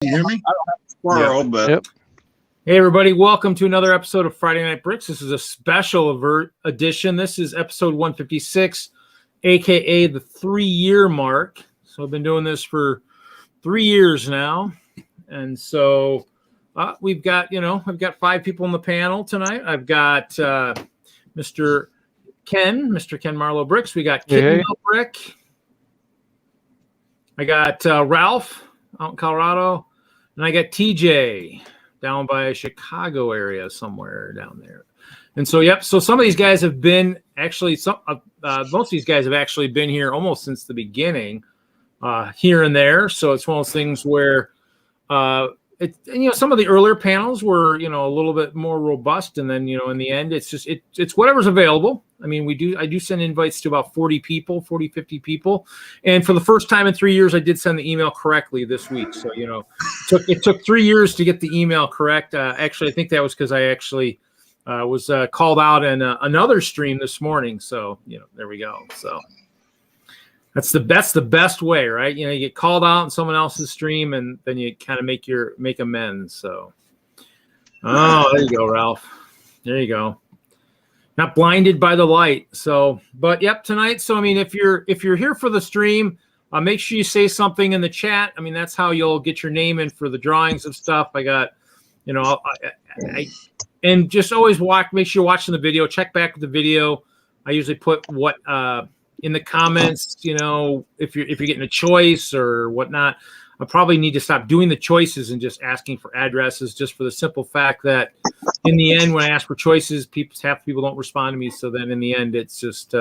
You hear me? I don't have a Squirrel, but Yep. Hey everybody, welcome to another episode of Friday Night Bricks. This is a special edition. This is episode 156, aka the 3-year mark. So I've been doing this for 3 years now. And so we've got 5 people on the panel tonight. I've got Mr. Ken Marlowe Bricks. We got Kittenville Brick. I got Ralph out in Colorado. And I got TJ down by Chicago area somewhere down there. And so, yep. So some of these guys have been actually, most of these guys have actually been here almost since the beginning, here and there. So it's one of those things where, some of the earlier panels were, a little bit more robust. And then, in the end, it's just, it's whatever's available. I mean, I do send invites to about 40 people, 40, 50 people. And for the first time in 3 years, I did send the email correctly this week. So, it took 3 years to get the email correct. Actually, I think that was because I actually was called out in another stream this morning. So, there we go. So that's the best way, right? You get called out in someone else's stream and then you kind of make amends. So, there you go, Ralph. There you go. Not blinded by the light. So, but yep, tonight. So, I mean, if you're here for the stream, make sure you say something in the chat. I mean, that's how you'll get your name in for the drawings of stuff. I got, and just always make sure you're watching the video. Check back the video. I usually put what in the comments. If you're getting a choice or whatnot. I probably need to stop doing the choices and just asking for addresses, just for the simple fact that in the end, when I ask for choices, half people don't respond to me. So then in the end, it's just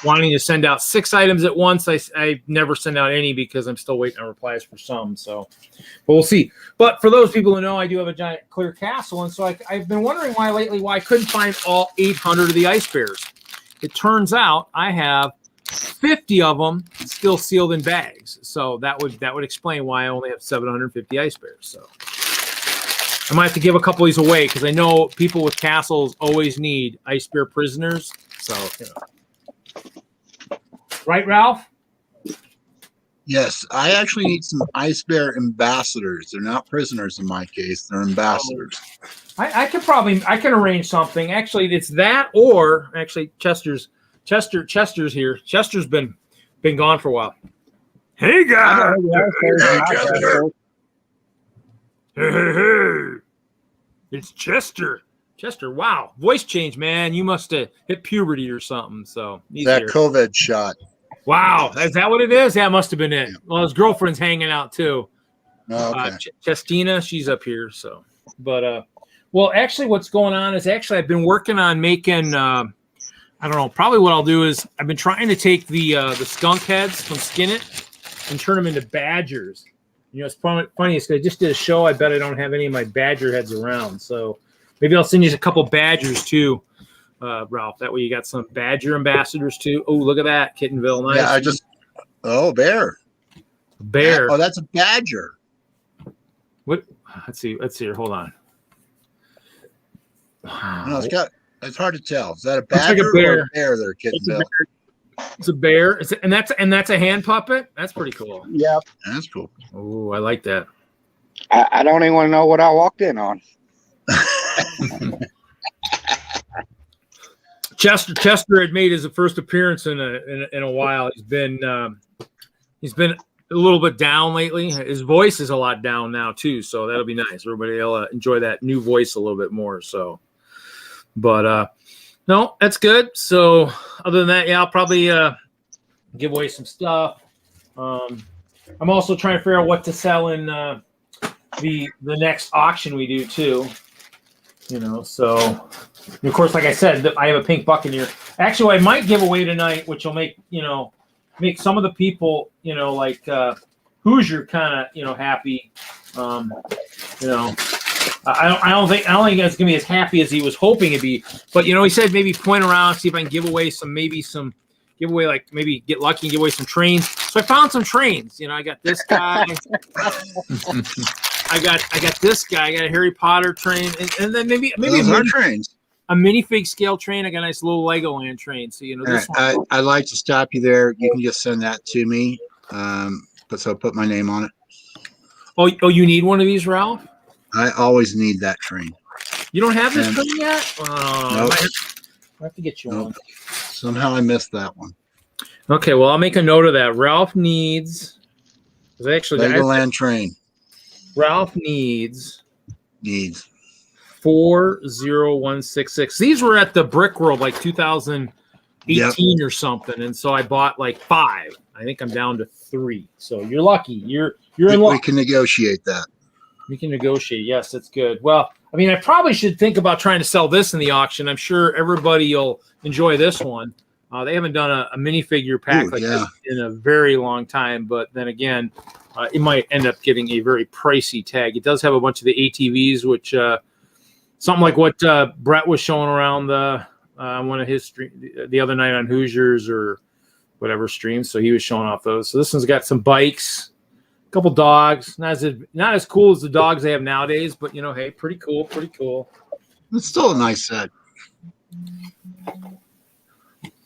wanting to send out 6 items at once. I never send out any because I'm still waiting on replies for some. So, but we'll see. But for those people who know, I do have a giant clear castle. And so I've been wondering why I couldn't find all 800 of the ice bears. It turns out I have 50 of them still sealed in bags. So that would explain why I only have 750 ice bears. So I might have to give a couple of these away because I know people with castles always need ice bear prisoners. So, right, Ralph? Yes, I actually need some ice bear ambassadors. They're not prisoners in my case. They're ambassadors. I can arrange something. Actually, it's that, or actually Chester's here. Chester's been gone for a while. Hey guys. Hey. It's Chester. Chester, wow. Voice change, man. You must have hit puberty or something. So that here. COVID shot. Wow. Is that what it is? That must have been it. Yeah. Well, his girlfriend's hanging out too. Oh, okay. Chestina, she's up here. So, but well, actually what's going on is I've been working on making I don't know. Probably what I'll do is I've been trying to take the skunk heads from Skin It and turn them into badgers. It's funny. It's I just did a show. I bet I don't have any of my badger heads around. So maybe I'll send you a couple badgers too, Ralph. That way you got some badger ambassadors too. Oh, look at that, Kittenville. Nice. Yeah, bear. Bear. Oh, that's a badger. What? Let's see. Here. Hold on. No, it's hard to tell. Is that a badger like a bear. Or a bear there, Kittenville? It's a bear. And that's a hand puppet? That's pretty cool. Yep. That's cool. Oh, I like that. I don't even want to know what I walked in on. Chester had made his first appearance in a while. He's been a little bit down lately. His voice is a lot down now too, so that'll be nice. Everybody will enjoy that new voice a little bit more. So, but no, that's good. So other than that, yeah, I'll probably give away some stuff. I'm also trying to figure out what to sell in the next auction we do too. So of course, like I said, I have a pink bucket here. Actually, what I might give away tonight, which will make some of the people, like Hoosier kind of, happy. I don't think it's gonna be as happy as he was hoping it'd be. But he said maybe point around, see if I can give away some giveaway, like maybe get lucky and give away some trains. So I found some trains. I got this guy. I got this guy. I got a Harry Potter train, and then maybe trains. A minifig scale train. I got a nice little Legoland train. So this one. I'd like to stop you there. You can just send that to me. Put my name on it. Oh, you need one of these, Ralph? I always need that train. You don't have this And- train yet? Nope. I have to get you Nope. one. Somehow I missed that one. Okay, well, I'll make a note of that. Ralph needs. Legoland train Ralph needs needs. 40166. These were at the Brick World like 2018 or something, and so I bought like 5. I think I'm down to 3. So you're lucky. You're in luck. We can negotiate that. We can negotiate. Yes, that's good. Well, I mean, I probably should think about trying to sell this in the auction. I'm sure everybody will enjoy this one. They haven't done a minifigure pack this in a very long time, but then again, it might end up getting a very pricey tag. It does have a bunch of the ATVs, which something like what Brett was showing around one of his the other night on Hoosiers or whatever streams. So he was showing off those. So this one's got some bikes, a couple dogs. Not as cool as the dogs they have nowadays, but hey, pretty cool, pretty cool. It's still a nice set.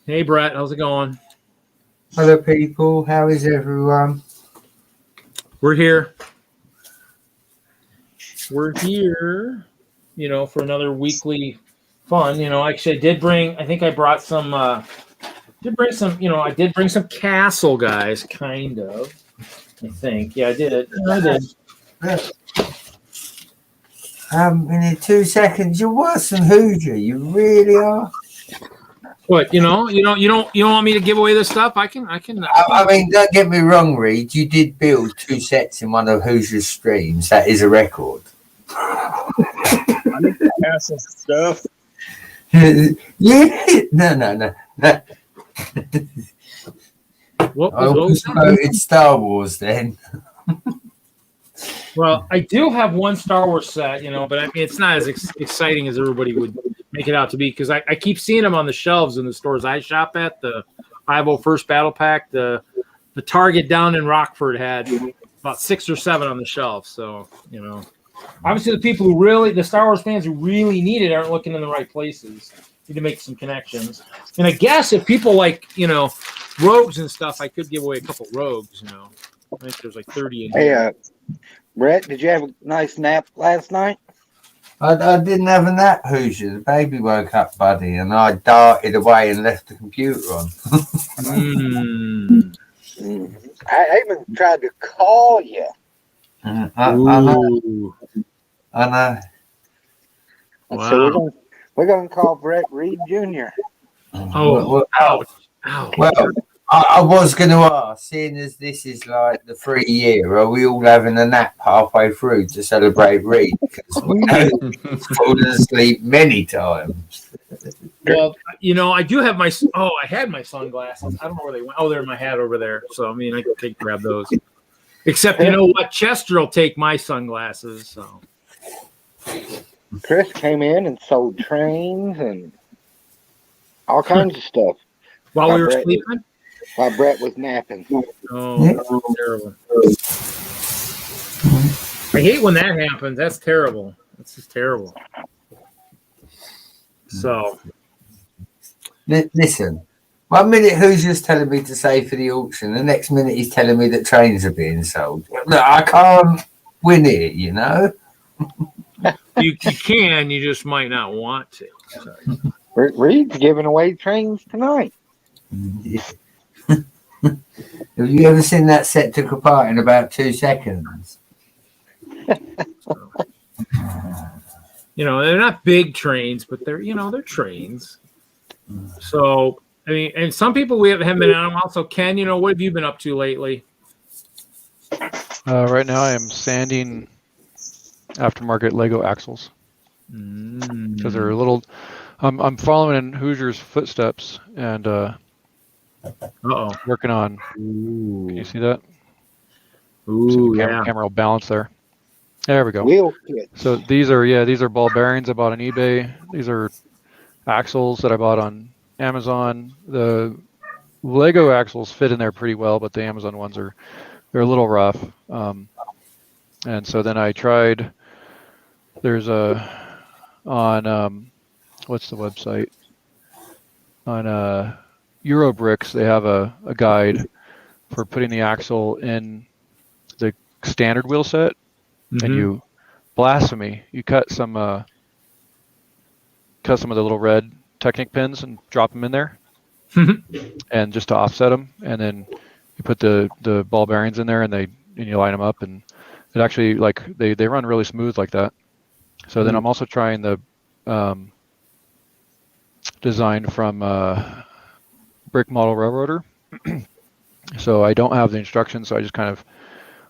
Hey, Brett, how's it going? Hello, people. How is everyone? We're here. We're here, for another weekly fun. Actually, I did bring, I think I brought some, I did bring some castle guys, kind of. I think. Yeah, I did. I did. In 2 seconds, you're worse than Hoosier. You really are. What, you don't want me to give away this stuff? I can. I mean, don't get me wrong, Reed. You did build 2 sets in one of Hoosier's streams. That is a record. I need to pass some stuff. Yeah. No. What I was always quoted Star Wars then. Well, I do have one Star Wars set, but I mean, it's not as exciting as everybody would make it out to be because I keep seeing them on the shelves in the stores I shop at. The 501st Battle Pack, the Target down in Rockford had about 6 or 7 on the shelf. So, obviously the people the Star Wars fans who really need it aren't looking in the right places. Need to make some connections. And I guess if people like, rogues and stuff, I could give away a couple rogues, I think there's like 30 in here. Hey, Brett, did you have a nice nap last night? I didn't have a nap, Hoosier. The baby woke up, buddy, and I darted away and left the computer on. I even tried to call you. I know. Wow. So we're gonna call Brett Reed Jr. Oh, ouch. Ow. Well, I was going to ask, seeing as this is like the 3 year, are we all having a nap halfway through to celebrate Reed? Because we know he's fallen asleep many times. Well, I do have I had my sunglasses. I don't know where they went. Oh, they're in my hat over there. So, I mean, I can grab those. Except, you know what? Chester will take my sunglasses. So, Chris came in and sold trains and all kinds of stuff while we were sleeping? while Brett was napping. Oh, that's terrible. I hate when that happens. That's terrible. That's just terrible. So, Listen, 1 minute Hoosier's telling me to save for the auction, the next minute he's telling me that trains are being sold. Look, I can't win it, you can, you just might not want to. Reed's giving away trains tonight. Have you ever seen that set took apart in about 2 seconds? They're not big trains, but they're trains. So, I mean, and some people we haven't been on. Also, Ken, what have you been up to lately? Right now, I am sanding aftermarket Lego axles because they're a little. I'm following in Hoosier's footsteps and working on. Ooh. Can you see that? Ooh, camera will balance there. There we go. Wheel kit. So these are ball bearings I bought on eBay. These are axles that I bought on Amazon. The Lego axles fit in there pretty well, but the Amazon ones they're a little rough. And so then I tried. There's on what's the website? On Euro Bricks, they have a guide for putting the axle in the standard wheel set and you blasphemy. You cut some of the little red Technic pins and drop them in there, and just to offset them, and then you put the ball bearings in there, and you line them up, and it actually they run really smooth like that. So then I'm also trying the design from Brick Model Railroader. So I don't have the instructions, so I just kind of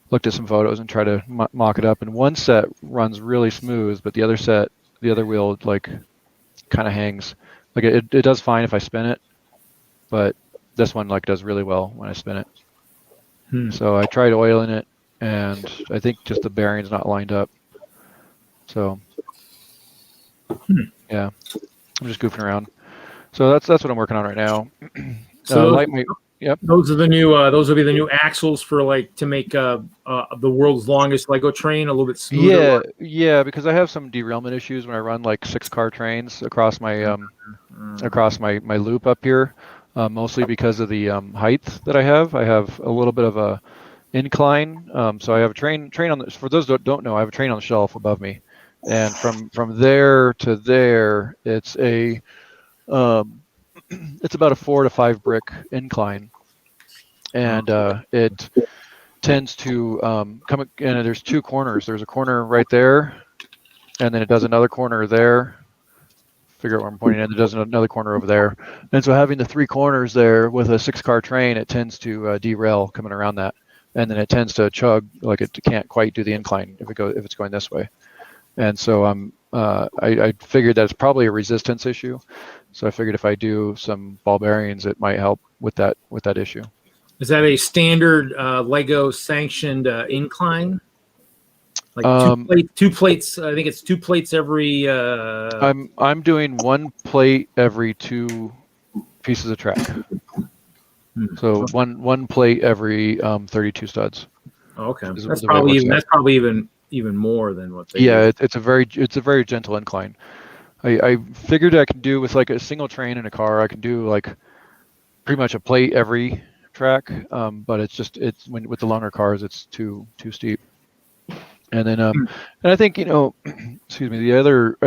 looked at some photos and try to mock it up. And one set runs really smooth, but the other wheel kind of hangs. It does fine if I spin it, but this one does really well when I spin it. So I tried oiling it, and I think just the bearing's not lined up. So yeah, I'm just goofing around. So that's what I'm working on right now. So yep. Those are the new. Those will be the new axles for to make the world's longest Lego train a little bit smoother. Yeah, because I have some derailment issues when I run 6-car trains across my my loop up here, mostly because of the height that I have. I have a little bit of a incline, so I have a train on the. For those that don't know, I have a train on the shelf above me, and from there to there, it's a it's about a 4 to 5 brick incline, and it tends to come. And there's 2 corners. There's a corner right there, and then it does another corner there. Figure out where I'm pointing at. It does another corner over there, and so having the 3 corners there with a 6-car train, it tends to derail coming around that, and then it tends to chug it can't quite do the incline if it's going this way, and so I figured that it's probably a resistance issue. So I figured if I do some ball bearings, it might help with that issue. Is that a standard Lego sanctioned incline? Two plates. I think it's 2 plates every. I'm doing 1 plate every 2 pieces of track. So one plate every 32 studs. Oh, okay, that's probably even more than what they. Yeah, it's a very gentle incline. I figured I could do with a single train in a car. I can do pretty much a plate every track, but it's with the longer cars, it's too steep. And then and I think excuse me, the other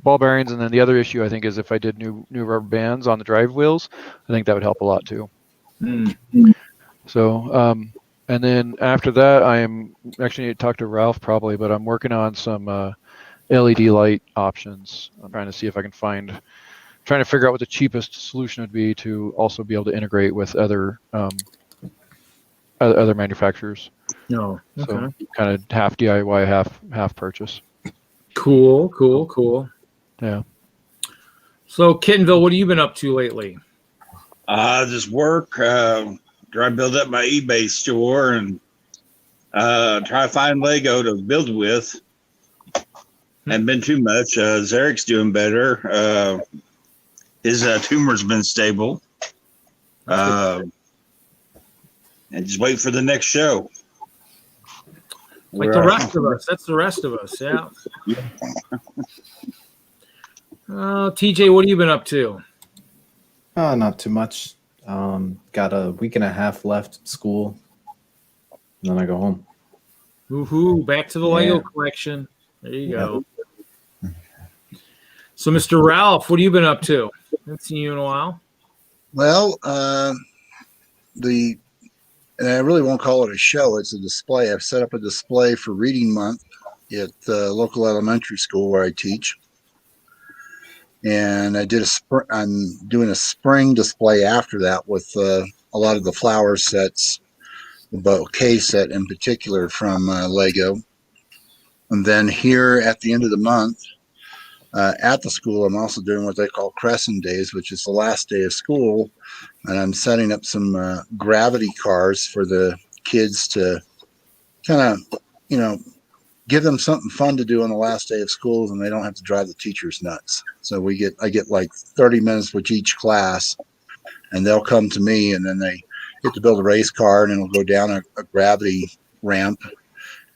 ball bearings, and then the other issue I think is if I did new rubber bands on the drive wheels, I think that would help a lot too. So and then after that, I am actually need to talk to Ralph probably, but I'm working on some LED light options. I'm trying to see if I can trying to figure out what the cheapest solution would be to also be able to integrate with other manufacturers. No, okay. So kind of half DIY, half purchase. Cool. Yeah. So Kittenville, what have you been up to lately? Just work. Try to build up my eBay store and try to find Lego to build with. Hadn't been too much. Zarek's doing better. His tumor's been stable. And just wait for the next show. Like the rest of us. That's the rest of us, yeah. TJ, what have you been up to? Not too much. Got a week and a half left at school. And then I go home. Woohoo, back to the Lego collection. There you go. So, Mr. Ralph, what have you been up to? Haven't seen you in a while. Well, and I really won't call it a show. It's a display. I've set up a display for Reading Month at the local elementary school where I teach. And I'm doing a spring display after that with a lot of the flower sets, the bouquet set in particular from Lego. And then here at the end of the month, at the school, I'm also doing what they call Crescent Days, which is the last day of school. And I'm setting up some gravity cars for the kids to kind of, give them something fun to do on the last day of school, and they don't have to drive the teachers nuts. So I get 30 minutes with each class, and they'll come to me, and then they get to build a race car, and it'll go down a gravity ramp.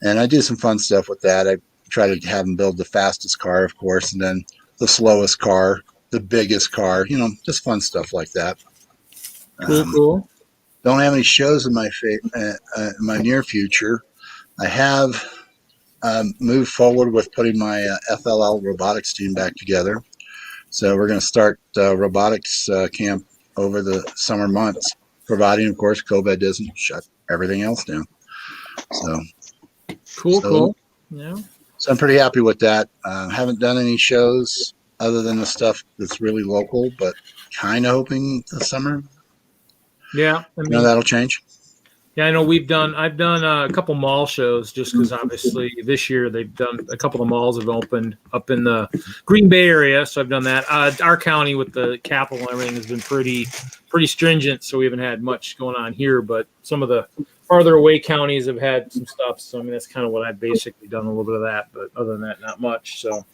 And I do some fun stuff with that. I try to have them build the fastest car, of course, and then the slowest car, the biggest car, just fun stuff like that. Cool. Don't have any shows in my near future. I have moved forward with putting my FLL robotics team back together. So we're going to start robotics camp over the summer months, providing, of course, COVID doesn't shut everything else down. So Cool. Yeah. So I'm pretty happy with that. Haven't done any shows other than the stuff that's really local, but kind of hoping this summer, Yeah. that'll change. Yeah, I know I've done a couple mall shows just because obviously this year they've done a couple of malls have opened up in the Green Bay area. So I've done that. Our county with the capital and everything has been pretty stringent. So we haven't had much going on here, but some of the farther away counties have had some stuff. So, I mean, that's kind of what I've basically done, a little bit of that, but other than that, not much. So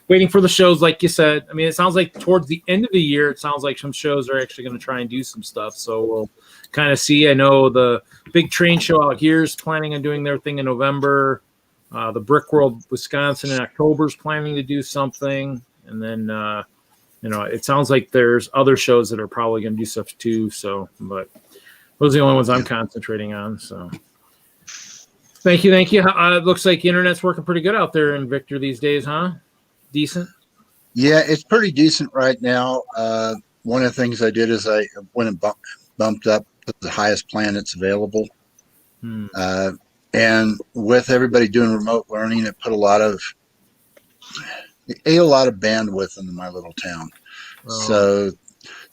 waiting for the shows, like you said. I mean, it sounds like towards the end of the year, it sounds like some shows are actually going to try and do some stuff. So we'll kind of see. I know the big train show out here is planning on doing their thing in November. The Brick World Wisconsin in October is planning to do something. And then, it sounds like there's other shows that are probably going to do stuff too. So, but those are the only ones I'm concentrating on. So thank you. It looks like the internet's working pretty good out there in Victor these days, huh? Decent? Yeah, it's pretty decent right now. One of the things I did is I went and bumped up to the highest plan that's available. And with everybody doing remote learning, it ate a lot of bandwidth into my little town. Oh. So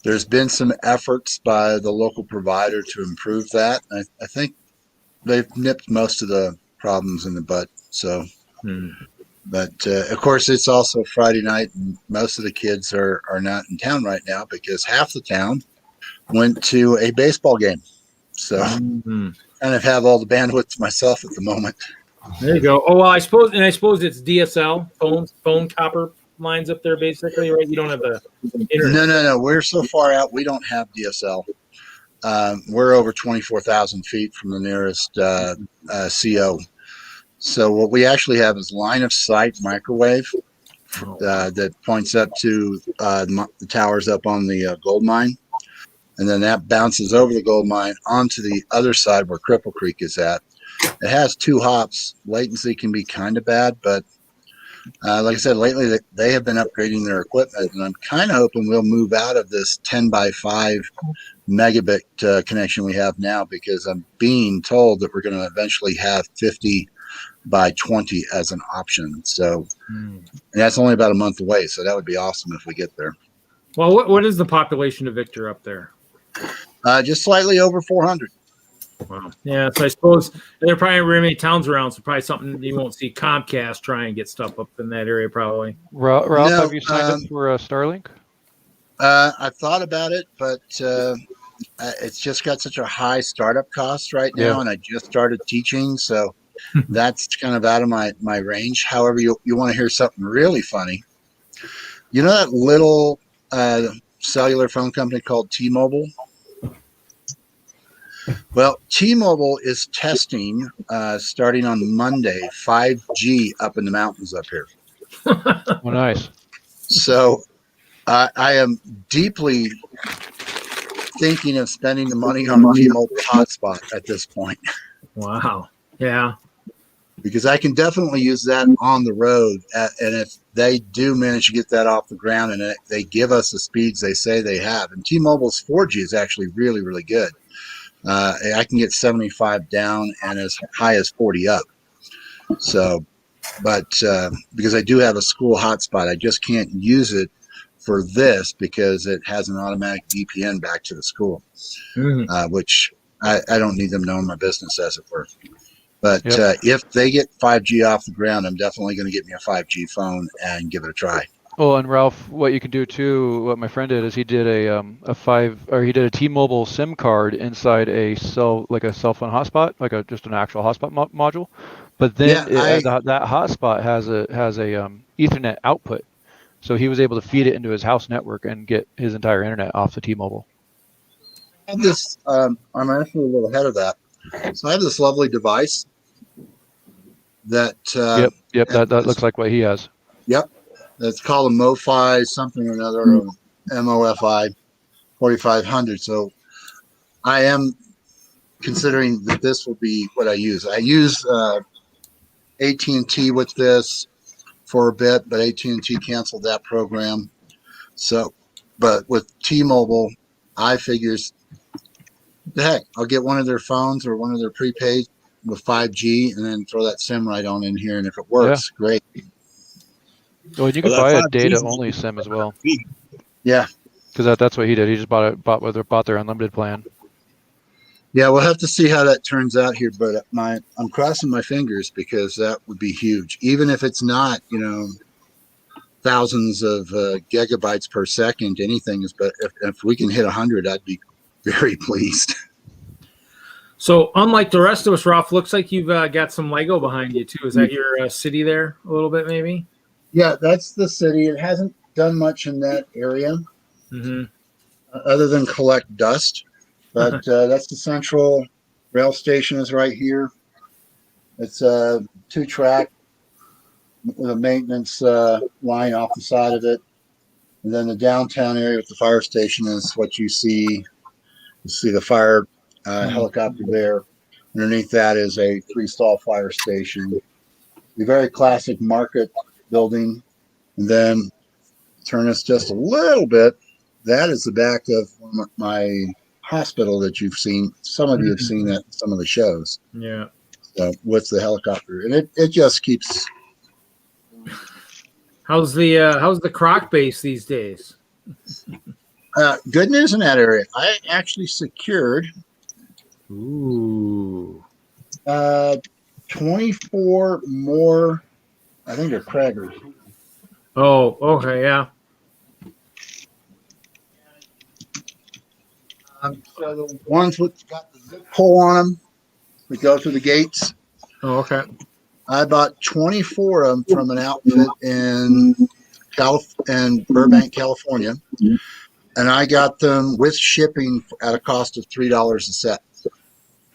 there's been some efforts by the local provider to improve that. I think they've nipped most of the problems in the butt. So, but of course, it's also Friday night, and most of the kids are not in town right now because half the town went to a baseball game. So, kind of have all the bandwidth to myself at the moment. There you go. Oh, well, I suppose it's DSL phone copper lines up there, basically, right? You don't have the internet. No. We're so far out, we don't have DSL. We're over 24,000 feet from the nearest CO. So what we actually have is line of sight microwave that points up to the towers up on the gold mine. And then that bounces over the gold mine onto the other side where Cripple Creek is at. It has 2 hops. Latency can be kind of bad, but like I said, lately they have been upgrading their equipment, and I'm kind of hoping we'll move out of this 10 by 5 megabit connection we have now, because I'm being told that we're going to eventually have 50 by 20 as an option. So and that's only about a month away, so that would be awesome if we get there. Well, what is the population of Victor up there? Just slightly over 400. Wow. Yeah, so I suppose there are probably very many towns around, so probably something you won't see Comcast try and get stuff up in that area, probably. Ralph, have you signed up for Starlink? I thought about it, but it's just got such a high startup cost right now, and I just started teaching, so that's kind of out of my range. However, you want to hear something really funny. You know that little cellular phone company called T-Mobile? Well, T-Mobile is testing, starting on Monday, 5G up in the mountains up here. Oh, nice. So I am deeply thinking of spending the money on a T-Mobile hotspot at this point. Wow. Yeah. Because I can definitely use that on the road. And if they do manage to get that off the ground and they give us the speeds they say they have, and T-Mobile's 4G is actually really, really good. I can get 75 down and as high as 40 up. So, but because I do have a school hotspot, I just can't use it for this because it has an automatic VPN back to the school, which I don't need them knowing my business, as it were. But if they get 5G off the ground, I'm definitely going to get me a 5G phone and give it a try. Oh, and Ralph, what you can do too, what my friend did is he did he did a T-Mobile SIM card inside a cell phone hotspot, like just an actual hotspot module. But then that hotspot has a Ethernet output, so he was able to feed it into his house network and get his entire internet off the T-Mobile. I'm actually a little ahead of that. So I have this lovely device that that looks like what he has. Yep. It's called a MoFi something or another, or MOFI 4500. So I am considering that this will be what I use. I use AT&T with this for a bit, but AT&T canceled that program. So, but with T-Mobile, I figures, heck, I'll get one of their phones or one of their prepaid with 5G and then throw that SIM right on in here. And if it works, great. Well, you could Well, buy that a 5G 's data-only SIM as well. Yeah. Because that's what he did. He just bought their unlimited plan. Yeah, we'll have to see how that turns out here, but I'm crossing my fingers because that would be huge. Even if it's not, thousands of gigabytes per second, anything is. But if we can hit 100, I'd be very pleased. So unlike the rest of us, Ralph, looks like you've got some Lego behind you too. Is that your city there a little bit, maybe? Yeah, that's the city. It hasn't done much in that area other than collect dust. But that's the central rail station is right here. It's a 2-track with a maintenance line off the side of it. And then the downtown area with the fire station is what you see. You see the fire helicopter there. Underneath that is a 3-stall fire station. A very classic market building. And then turn us just a little bit. That is the back of my hospital that you've seen. Some of you have seen that in some of the shows. Yeah. So with the helicopter, and it just keeps. How's the croc base these days? Good news in that area. I actually secured 24 more. I think they're Craggers. Oh, okay, yeah. So the ones with got the zip pull on them, we go through the gates. Oh, okay. I bought 24 of them from an outfit in Burbank, California, and I got them with shipping at a cost of $3 a set.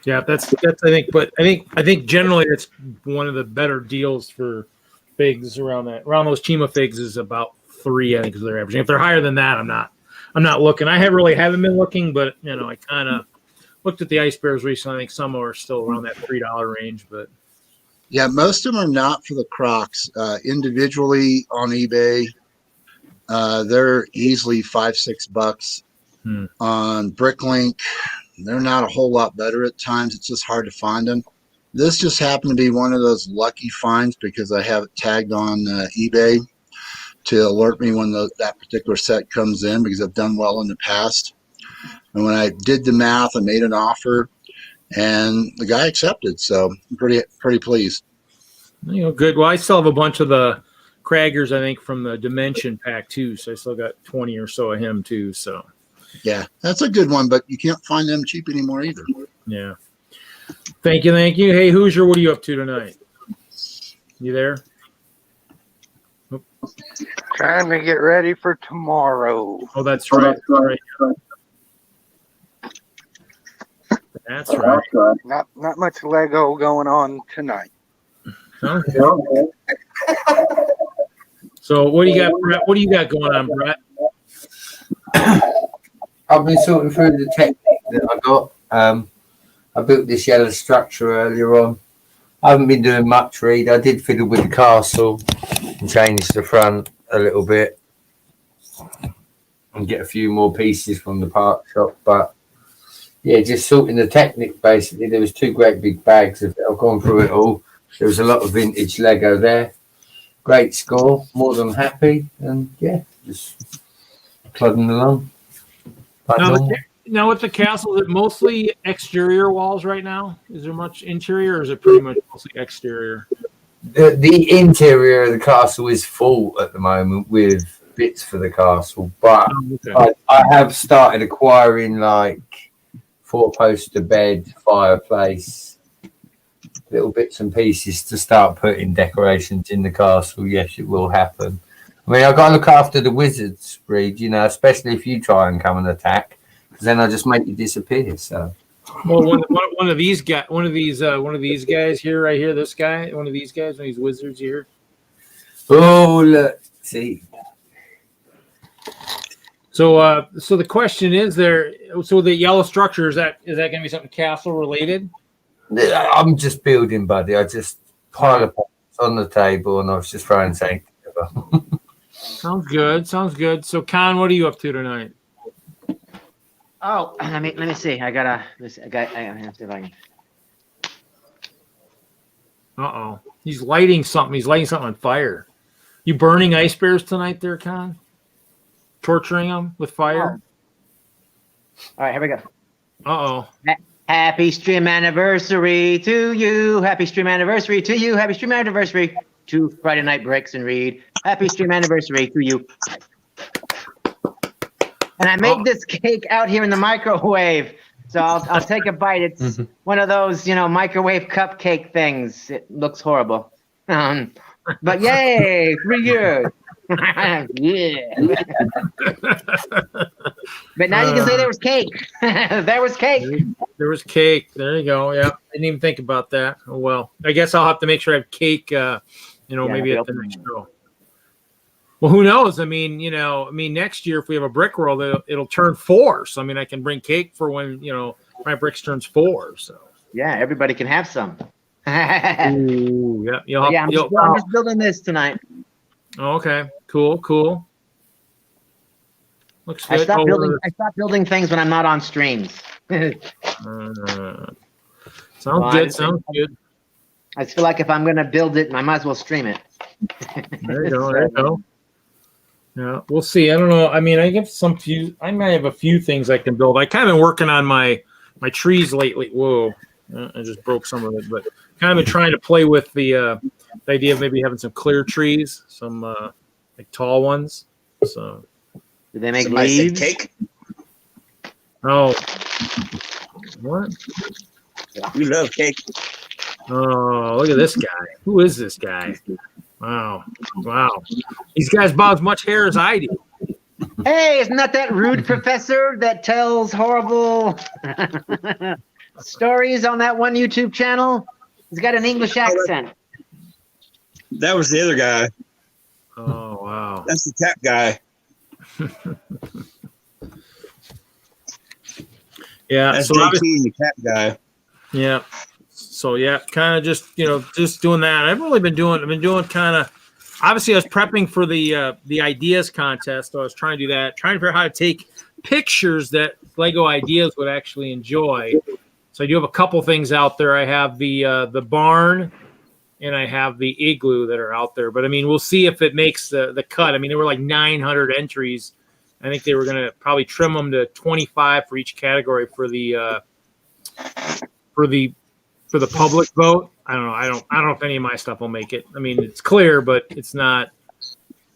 Yeah, that's I think generally it's one of the better deals for figs around those Chima figs is about 3. I think is their averaging. If they're higher than that, I'm not looking. I haven't been looking, but I kind of looked at the ice bears recently. I think some are still around that $3 range, but yeah, most of them are not for the Crocs. Individually on eBay, they're easily $5-6. On Bricklink, they're not a whole lot better at times. It's just hard to find them. This just happened to be one of those lucky finds because I have it tagged on eBay to alert me when that particular set comes in because I've done well in the past. And when I did the math, I made an offer, and the guy accepted. So I'm pretty pleased. Good. Well, I still have a bunch of the Craggers, I think, from the Dimension pack too. So I still got 20 or so of him too. So yeah, that's a good one, but you can't find them cheap anymore either. Yeah. Thank you. Hey, Hoosier, what are you up to tonight? You there? Trying to get ready for tomorrow. Oh, that's right. That's right. Not much Lego going on tonight. Okay. So what do you got, Brett? What do you got going on, Brett? I've been sorting through the technique that I got. I built this yellow structure earlier on. I haven't been doing much, Reed. I did fiddle with the castle and change the front a little bit and get a few more pieces from the part shop. But yeah, just sorting the technique basically. There was 2 great big bags of it. I've gone through it all. There was a lot of vintage Lego there. Great score, more than happy, and yeah, just plodding along. Now with the castle, is it mostly exterior walls right now? Is there much interior, or is it pretty much mostly exterior? The interior of the castle is full at the moment with bits for the castle, but I have started acquiring like 4-poster bed, fireplace, little bits and pieces to start putting decorations in the castle. Yes, it will happen. I mean, I've got to look after the wizards, Reed, especially if you try and come and attack, because then I'll just make you disappear. So, well, one of these guys here, right here, this guy, one of these wizards here. Oh, look, see. So the question is so the yellow structure, is that going to be something castle related? I'm just building, buddy. I just pile up on the table, and I was just throwing something together. Sounds good. Sounds good. So, Con, what are you up to tonight? Oh, let me see. I have to see if I can. Uh-oh. He's lighting something. He's lighting something on fire. You burning ice bears tonight there, Con? Torturing them with fire? All right, here we go. Uh-oh. Happy stream anniversary to you. Happy stream anniversary to you. Happy stream anniversary to Friday Night Bricks and Reed. Happy stream anniversary to you. And I made this cake out here in the microwave. So I'll take a bite. It's one of those, microwave cupcake things. It looks horrible. But yay, 3 years. Yeah. But now you can say there was cake. There was cake. There was cake. There you go. Yeah. I didn't even think about that. Oh, well, I guess I'll have to make sure I have cake, maybe at the next show. Well, who knows? I mean, next year, if we have a brick world, it'll turn 4. So, I can bring cake for when, my bricks turns 4. So, yeah, everybody can have some. Ooh, yeah. I'm just building this tonight. Okay. Cool. Looks good. I stopped building things when I'm not on streams. Sounds good. I just feel like if I'm going to build it, I might as well stream it. There you go. Yeah, we'll see. I don't know. I might have a few things I can build. I kind of been working on my trees lately. Whoa, I just broke some of it, but kind of been trying to play with the idea of maybe having some clear trees, some like tall ones. So, do they make Somebody said leaves? cake. Oh, what? We love cake. Oh, look at this guy. Who is this guy? Wow. These guys about as much hair as I do. Hey, isn't that rude professor that tells horrible stories on that one YouTube channel? He's got an English accent. That was the other guy. Oh, wow. That's the tap guy. Yeah. That's So JT, the tap guy. yeah. So yeah, kind of just doing that. I've been doing kind of. Obviously, I was prepping for the ideas contest. So I was trying to do that, trying to figure out how to take pictures that Lego Ideas would actually enjoy. So I do have a couple things out there. I have the barn, and I have the igloo that are out there. But we'll see if it makes the cut. There were like 900 entries. I think they were going to probably trim them to 25 for each category for the public vote. I don't know. I don't know if any of my stuff will make it. It's clear, but it's not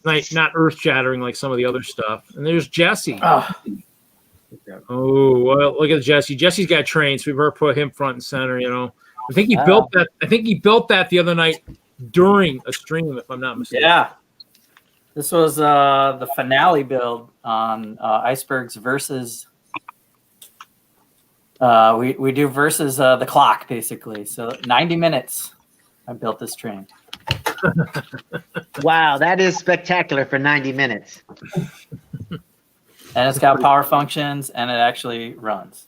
earth shattering like some of the other stuff. And there's Jesse. Oh, well, look at Jesse. Jesse's got trained, so we've ever put him front and center. I think he built that. I think he built that the other night during a stream, if I'm not mistaken. Yeah. This was the finale build on Icebergs versus. We do versus the clock, basically. So 90 minutes, I built this train. Wow, that is spectacular for 90 minutes. And it's got power functions, and it actually runs.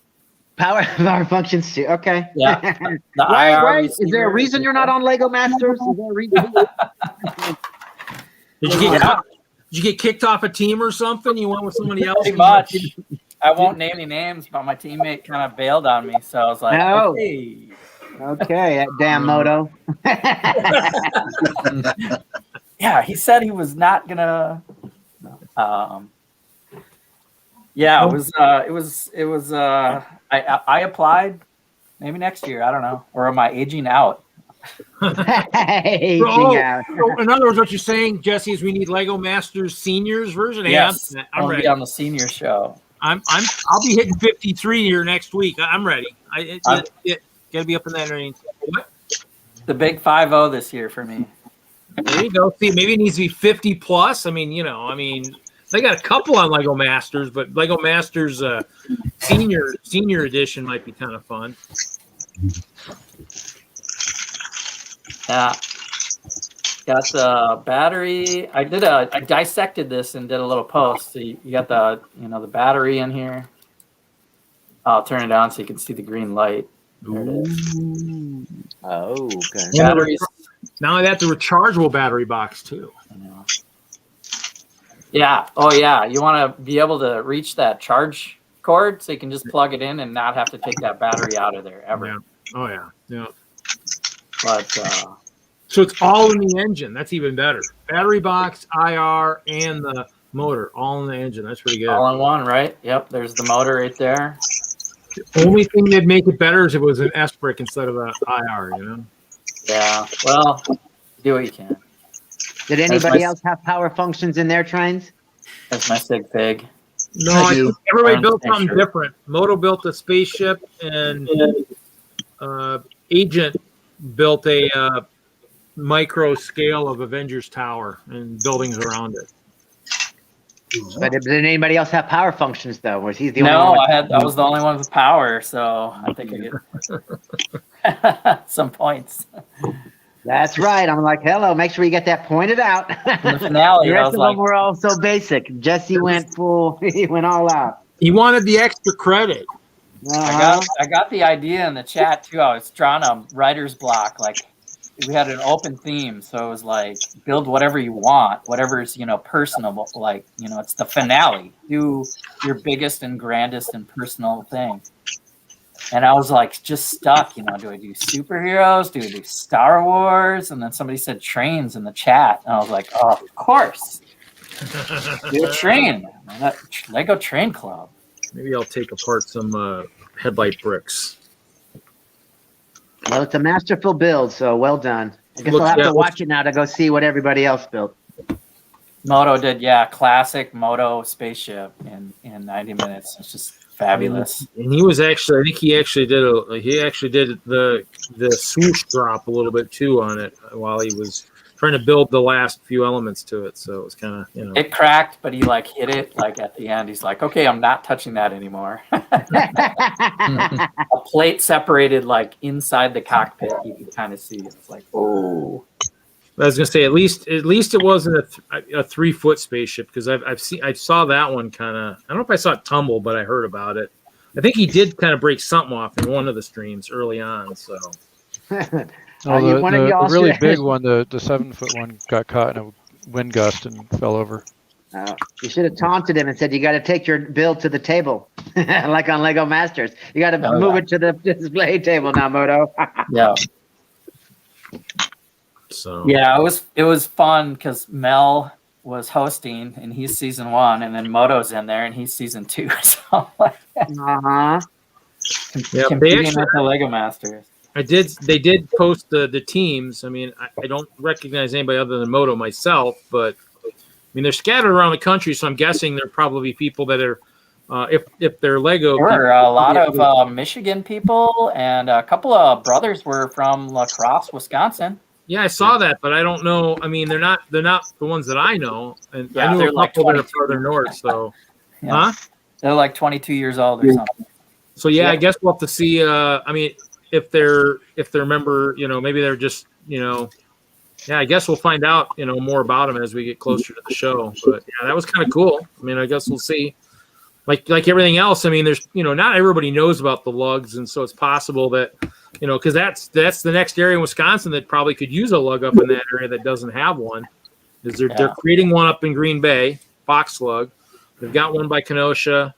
Power functions too. Okay. Yeah. The Why? IR Is there a reason you're not on Lego Masters? Is there a reason? Did you get kicked off a team or something? You went with somebody else? Pretty much. I won't name any names, but my teammate kind of bailed on me, so I was like, No. okay. Okay, that damn Moto. Yeah, he said he was not gonna. Yeah, it was. I applied. Maybe next year. I don't know. Or am I aging out? Aging out. So in other words, what you're saying, Jesse, is we need Lego Masters Seniors version. Yes, I'm I'll ready. be on the senior show. I'll be hitting 53 here next week. I'm ready. Got to be up in that range. What? The big 5-0 this year for me. There you go. See, maybe it needs to be 50 plus. They got a couple on Lego Masters, but Lego Masters senior edition might be kind of fun. Yeah. Got the battery. I dissected this and did a little post. So you got the battery in here. I'll turn it on so you can see the green light. There it is. Oh, okay. Batteries. Now they have the rechargeable battery box too. Yeah. Oh, yeah. You want to be able to reach that charge cord so you can just plug it in and not have to take that battery out of there ever. Yeah. Oh yeah. Yeah. But So it's all in the engine. That's even better. Battery box, IR, and the motor all in the engine. That's pretty good. all in one, right? Yep. There's the motor right there. The only thing that'd make it better is if it was an S brick instead of an IR. You know. Yeah. Well, do what you can. Did anybody else have power functions in their trains? That's my sig pig. No, I I do. think everybody I'm built not something sure. different. Moto built a spaceship, and Agent built a micro scale of Avengers Tower and buildings around it. But did anybody else have power functions though? Was he the only No, one? I was the only one with power, so I think I get some points. That's right. I'm like, hello, make sure you get that pointed out. In the finale, The I rest was of like, them were all so basic. Jesse went full, he went all out. He wanted the extra credit. I got the idea in the chat too. I was drawing a writer's block. Like we had an open theme, so it was like build whatever you want, whatever's personable. Like it's the finale. Do your biggest and grandest and personal thing. And I was like just stuck. Do I do superheroes? Do I do Star Wars? And then somebody said trains in the chat, and I was like, oh, of course, do a train. That Lego Train Club. Maybe I'll take apart some headlight bricks. Well, it's a masterful build, so well done. I guess I'll have to watch it now to go see what everybody else built. Moto did, classic Moto spaceship in 90 minutes. It's just fabulous. And he was actually, I think he actually did the swoosh drop a little bit too on it while he was trying to build the last few elements to it. So it was kind of, It cracked, but he hit it at the end. He's like, okay, I'm not touching that anymore. A plate separated inside the cockpit. You could kind of see. It's like, oh. I was gonna say at least it wasn't a 3-foot spaceship, because I saw that one kind of. I don't know if I saw it tumble, but I heard about it. I think he did kind of break something off in one of the streams early on. So the really big one, the 7-foot one, got caught in a wind gust and fell over. You should have taunted him and said, you got to take your build to the table, like on Lego Masters. You got to move it to the display table now, Moto. Yeah. So yeah, it was fun because Mel was hosting and he's season 1, and then Moto's in there and he's season 2. So Yeah, competing with the Lego Masters. They did post the teams. I mean, I don't recognize anybody other than Moto myself, but I mean they're scattered around the country, so I'm guessing they're probably people that are if they're Lego. There were a lot of Michigan people, and a couple of brothers were from La Crosse, Wisconsin. Yeah, I saw that, but I don't know. I mean, they're not the ones that I know, and Yeah, I knew they're a couple that are 22. further north. So, Yeah. They're 22 years old or something. So yeah, I guess we'll have to see. I mean, if they're member, maybe they're just, yeah, I guess we'll find out, more about them as we get closer to the show. But yeah, that was kind of cool. I mean, I guess we'll see. Like everything else, I mean, there's, not everybody knows about the lugs, and so it's possible that, because that's the next area in Wisconsin that probably could use a lug up in that area that doesn't have one. Is they're creating one up in Green Bay, box lug. They've got one by Kenosha,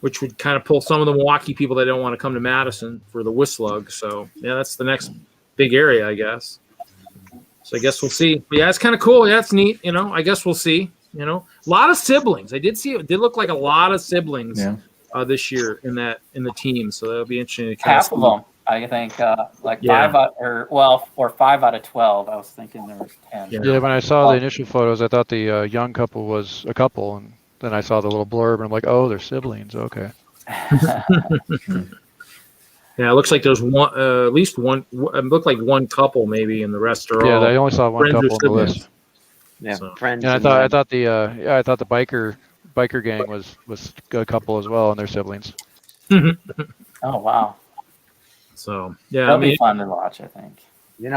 which would kind of pull some of the Milwaukee people that don't want to come to Madison for the WISLUG. So yeah, that's the next big area, I guess. So I guess we'll see. But yeah, it's kind of cool. Yeah, it's neat. I guess we'll see. A lot of siblings. I did see it. Did look like a lot of siblings this year in the team. So that'll be interesting to kind Half of them, I think, 5 out, or 5 out of 12. I was thinking there was 10. Yeah, when I saw the initial photos, I thought the young couple was a couple, and then I saw the little blurb, and I'm like, oh, they're siblings. Okay. Yeah, it looks like there's one, at least one. It looked like one couple maybe, and the rest are all. Yeah, I only saw one friends or couple on the list. Yeah, So. friends. And I thought the biker gang was a couple as well, and their siblings. Oh, wow. So yeah, That'll be fun to watch, I think.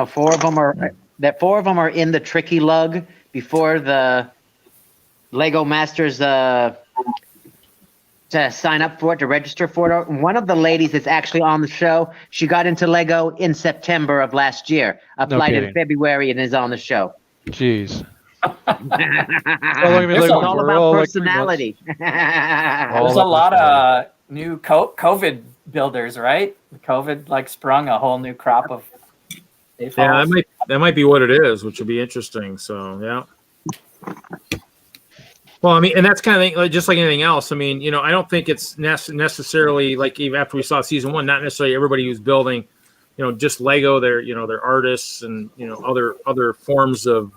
4 of them are in the tricky lug before the Lego Masters to sign up for it, to register for it. One of the ladies that's actually on the show, she got into Lego in September of last year, applied in kidding. February, and is on the show. Jeez. There's It's a- all about personality. There's a lot of new COVID builders, right? COVID like sprung a whole new crop of AFOLs. Yeah, that might be what it is, which will be interesting. So yeah. Well, I mean, and that's kind of thing, like, just like anything else. I mean, you know, I don't think it's necessarily like even after we saw season one, not necessarily everybody who's building, you know, just Lego. They're, you know, they're artists and, you know, other forms of,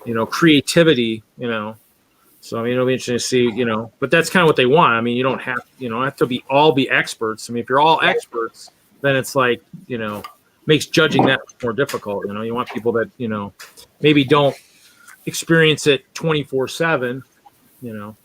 you know, creativity, you know. So I mean, it'll be interesting to see, you know, but that's kind of what they want. I mean, you don't have to all be experts. I mean, if you're all experts, then it's like, you know, makes judging that more difficult. You know, you want people that, you know, maybe don't experience it 24/7, you know.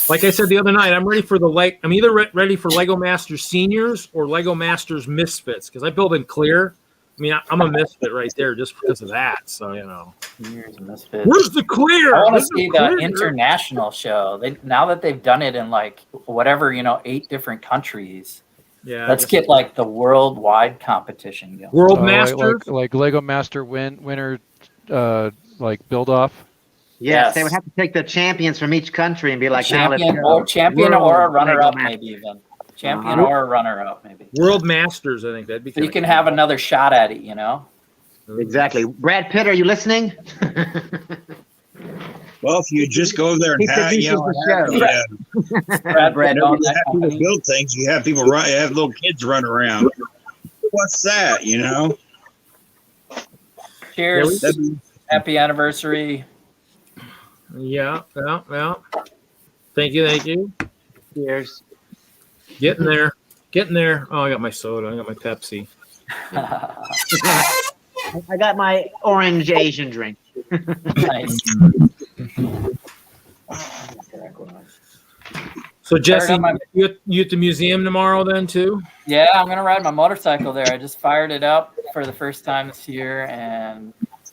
Like I said the other night, I'm ready for I'm either ready for Lego Masters Seniors or Lego Masters Misfits, because I build in clear. I mean, I'm a misfit right there just because of that. So, you know, where's the clear? I want to see the international show. Now that they've done it in like whatever, you know, 8 different countries. Yeah, let's get like the worldwide competition going. World Masters, like Lego Master winner, like build off. Yes, they would have to take the champions from each country and be like, champion or a runner up, maybe even champion or a runner up, maybe. World Masters, I think that'd be. So you can have another shot at it, you know. Exactly. Brad Pitt, are you listening? Well, if you just go there and have, you know, Brad, have people build things, you have people have little kids run around. What's that, you know? Cheers. Happy anniversary. Yeah. Thank you. Cheers. Getting there. Oh, I got my soda. I got my Pepsi. I got my orange Asian drink. Nice. So Jesse, you at the museum tomorrow then too? Yeah, I'm gonna ride my motorcycle there. I just fired it up for the first time this year and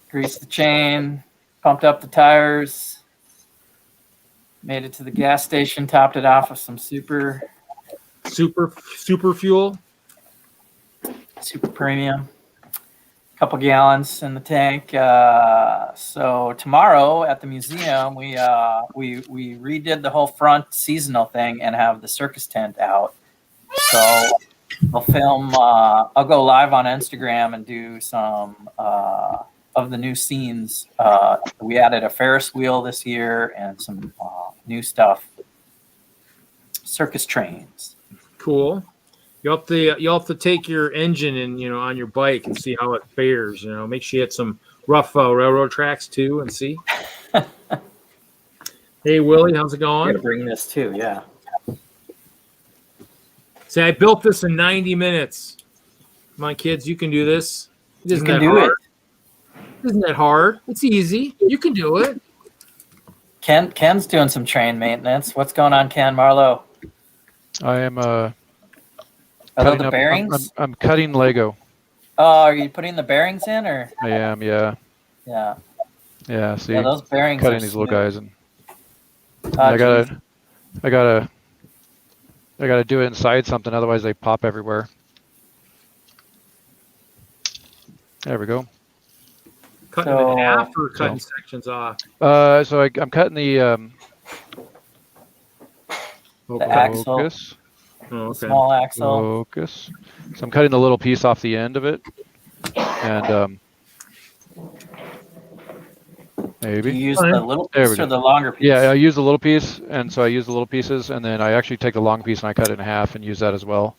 greased the chain, pumped up the tires, made it to the gas station, topped it off with some super fuel, super premium. Couple gallons in the tank. So tomorrow at the museum, we redid the whole front seasonal thing and have the circus tent out. So I'll film. I'll go live on Instagram and do some of the new scenes. We added a Ferris wheel this year and some new stuff. Circus trains. Cool. You'll have to take your engine and, you know, on your bike and see how it fares. You know, make sure you hit some rough railroad tracks too and see. Hey Willie, how's it going? I'm gonna bring this too, yeah. See, I built this in 90 minutes. Come on, kids, you can do this. It isn't You can that do hard. it. Isn't that hard? It's easy. You can do it. Ken's doing some train maintenance. What's going on, Ken? Marlowe? I am Are those the bearings? I'm cutting Lego. Are you putting the bearings in, or? I am, yeah. Yeah. Yeah, see, those bearings cutting are these little smooth. guys, and I gotta do it inside something, otherwise they pop everywhere. There we go. Cutting them in half or cutting sections off? So I'm cutting the axle. focus. Oh, okay. Small axle. Focus. So I'm cutting the little piece off the end of it, and maybe. You use the little piece or the longer piece? Yeah, I use the little piece, and so I use the little pieces, and then I actually take the long piece and I cut it in half and use that as well.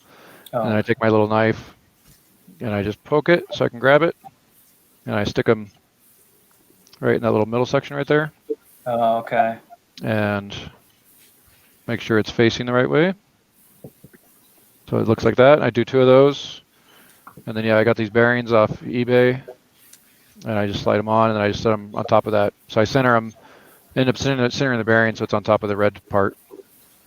Oh. And then I take my little knife and I just poke it so I can grab it, and I stick them right in that little middle section right there. Oh, okay. And make sure it's facing the right way. So it looks like that. I do 2 of those, and then yeah, I got these bearings off eBay, and I just slide them on, and then I just set them on top of that. So I end up centering the bearing so it's on top of the red part.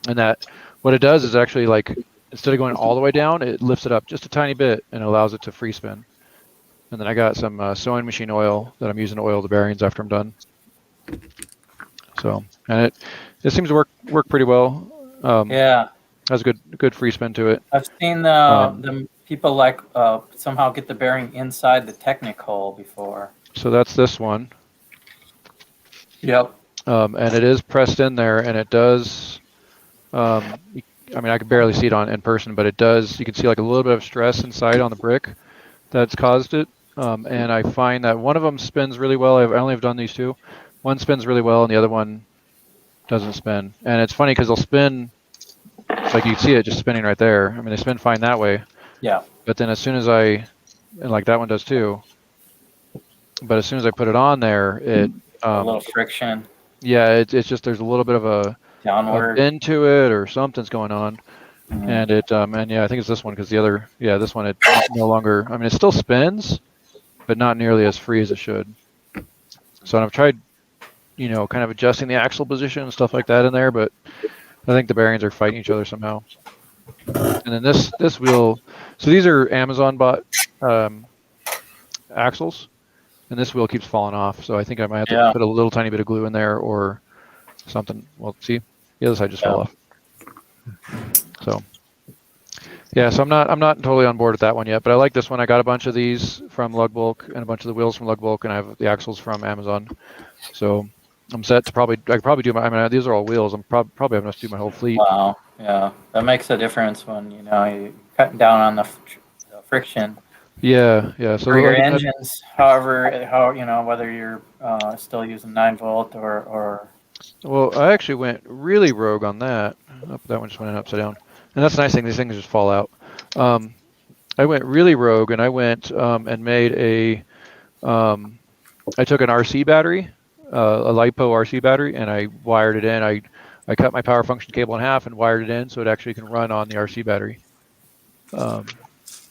And that, what it does is actually, like, instead of going all the way down, it lifts it up just a tiny bit and allows it to free spin. And then I got some sewing machine oil that I'm using to oil the bearings after I'm done. So, and it seems to work pretty well. Yeah, Has a good free spin to it. I've seen the people like somehow get the bearing inside the Technic hole before. So that's this one. Yep. And it is pressed in there, and it does. I mean, I can barely see it in person, but it does. You can see like a little bit of stress inside on the brick that's caused it. And I find that one of them spins really well. I only have done these two. One spins really well, and the other one doesn't spin. And it's funny because they'll spin. It's like you can see it just spinning right there. I mean, they spin fine that way. Yeah. But then as soon as and like that one does too. But as soon as I put it on there, it A little friction yeah, it's just there's a little bit of a downward. bend to it or something's going on. And it and yeah, I think it's this one because the other this one it no longer. I mean, it still spins, but not nearly as free as it should. So I've tried, kind of adjusting the axle position and stuff like that in there, but I think the bearings are fighting each other somehow. And then this wheel, so these are Amazon bought axles, and this wheel keeps falling off. So I think I might have to put a little tiny bit of glue in there or something. Well, see, the other side just fell off. So yeah, so I'm not totally on board with that one yet, but I like this one. I got a bunch of these from Lug Bulk and a bunch of the wheels from Lug Bulk, and I have the axles from Amazon. So I'm set to I could probably do these are all wheels. I'm probably having to do my whole fleet. Wow. Yeah, that makes a difference when you're cutting down on the friction. Yeah. So for your engines, however, whether you're still using 9-volt or. Well, I actually went really rogue on that. Oh, that one just went upside down. And that's the nice thing; these things just fall out. I went really rogue, and I went and made a. I took an RC battery, a LiPo RC battery, and I wired it in. I cut my power function cable in half and wired it in so it actually can run on the RC battery.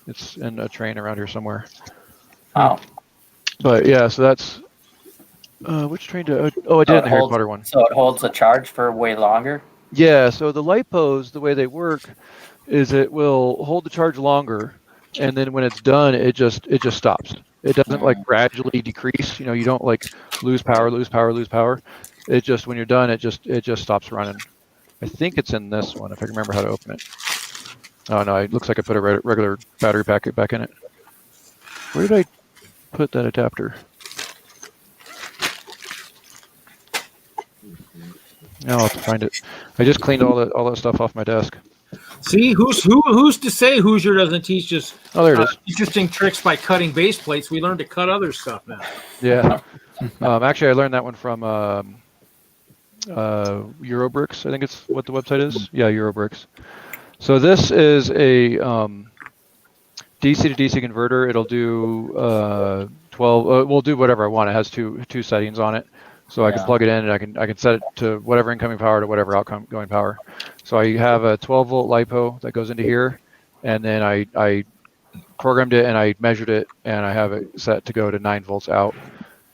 It's in a train around here somewhere. Wow. But yeah, so that's which train did I did in the Harry Potter one. So it holds a charge for way longer? Yeah, so the LiPos, the way they work is it will hold the charge longer, and then when it's done, it just stops. It doesn't like gradually decrease. You don't like lose power. It just, when you're done, it just stops running. I think it's in this one if I can remember how to open it. Oh no, it looks like I put a regular battery packet back in it. Where did I put that adapter? Now I'll have to find it. I just cleaned all that stuff off my desk. See, who's to say Hoosier doesn't teach us there it is. Interesting tricks by cutting base plates? We learned to cut other stuff now. Yeah. Actually, I learned that one from Euro Bricks. I think it's what the website is. Yeah, Euro Bricks. So this is a DC to DC converter. It'll do 12. We'll do whatever I want. It has two settings on it. So I can plug it in, and I can set it to whatever incoming power to whatever outgoing power. So I have a 12-volt LiPo that goes into here, and then I programmed it and I measured it, and I have it set to go to 9 volts out.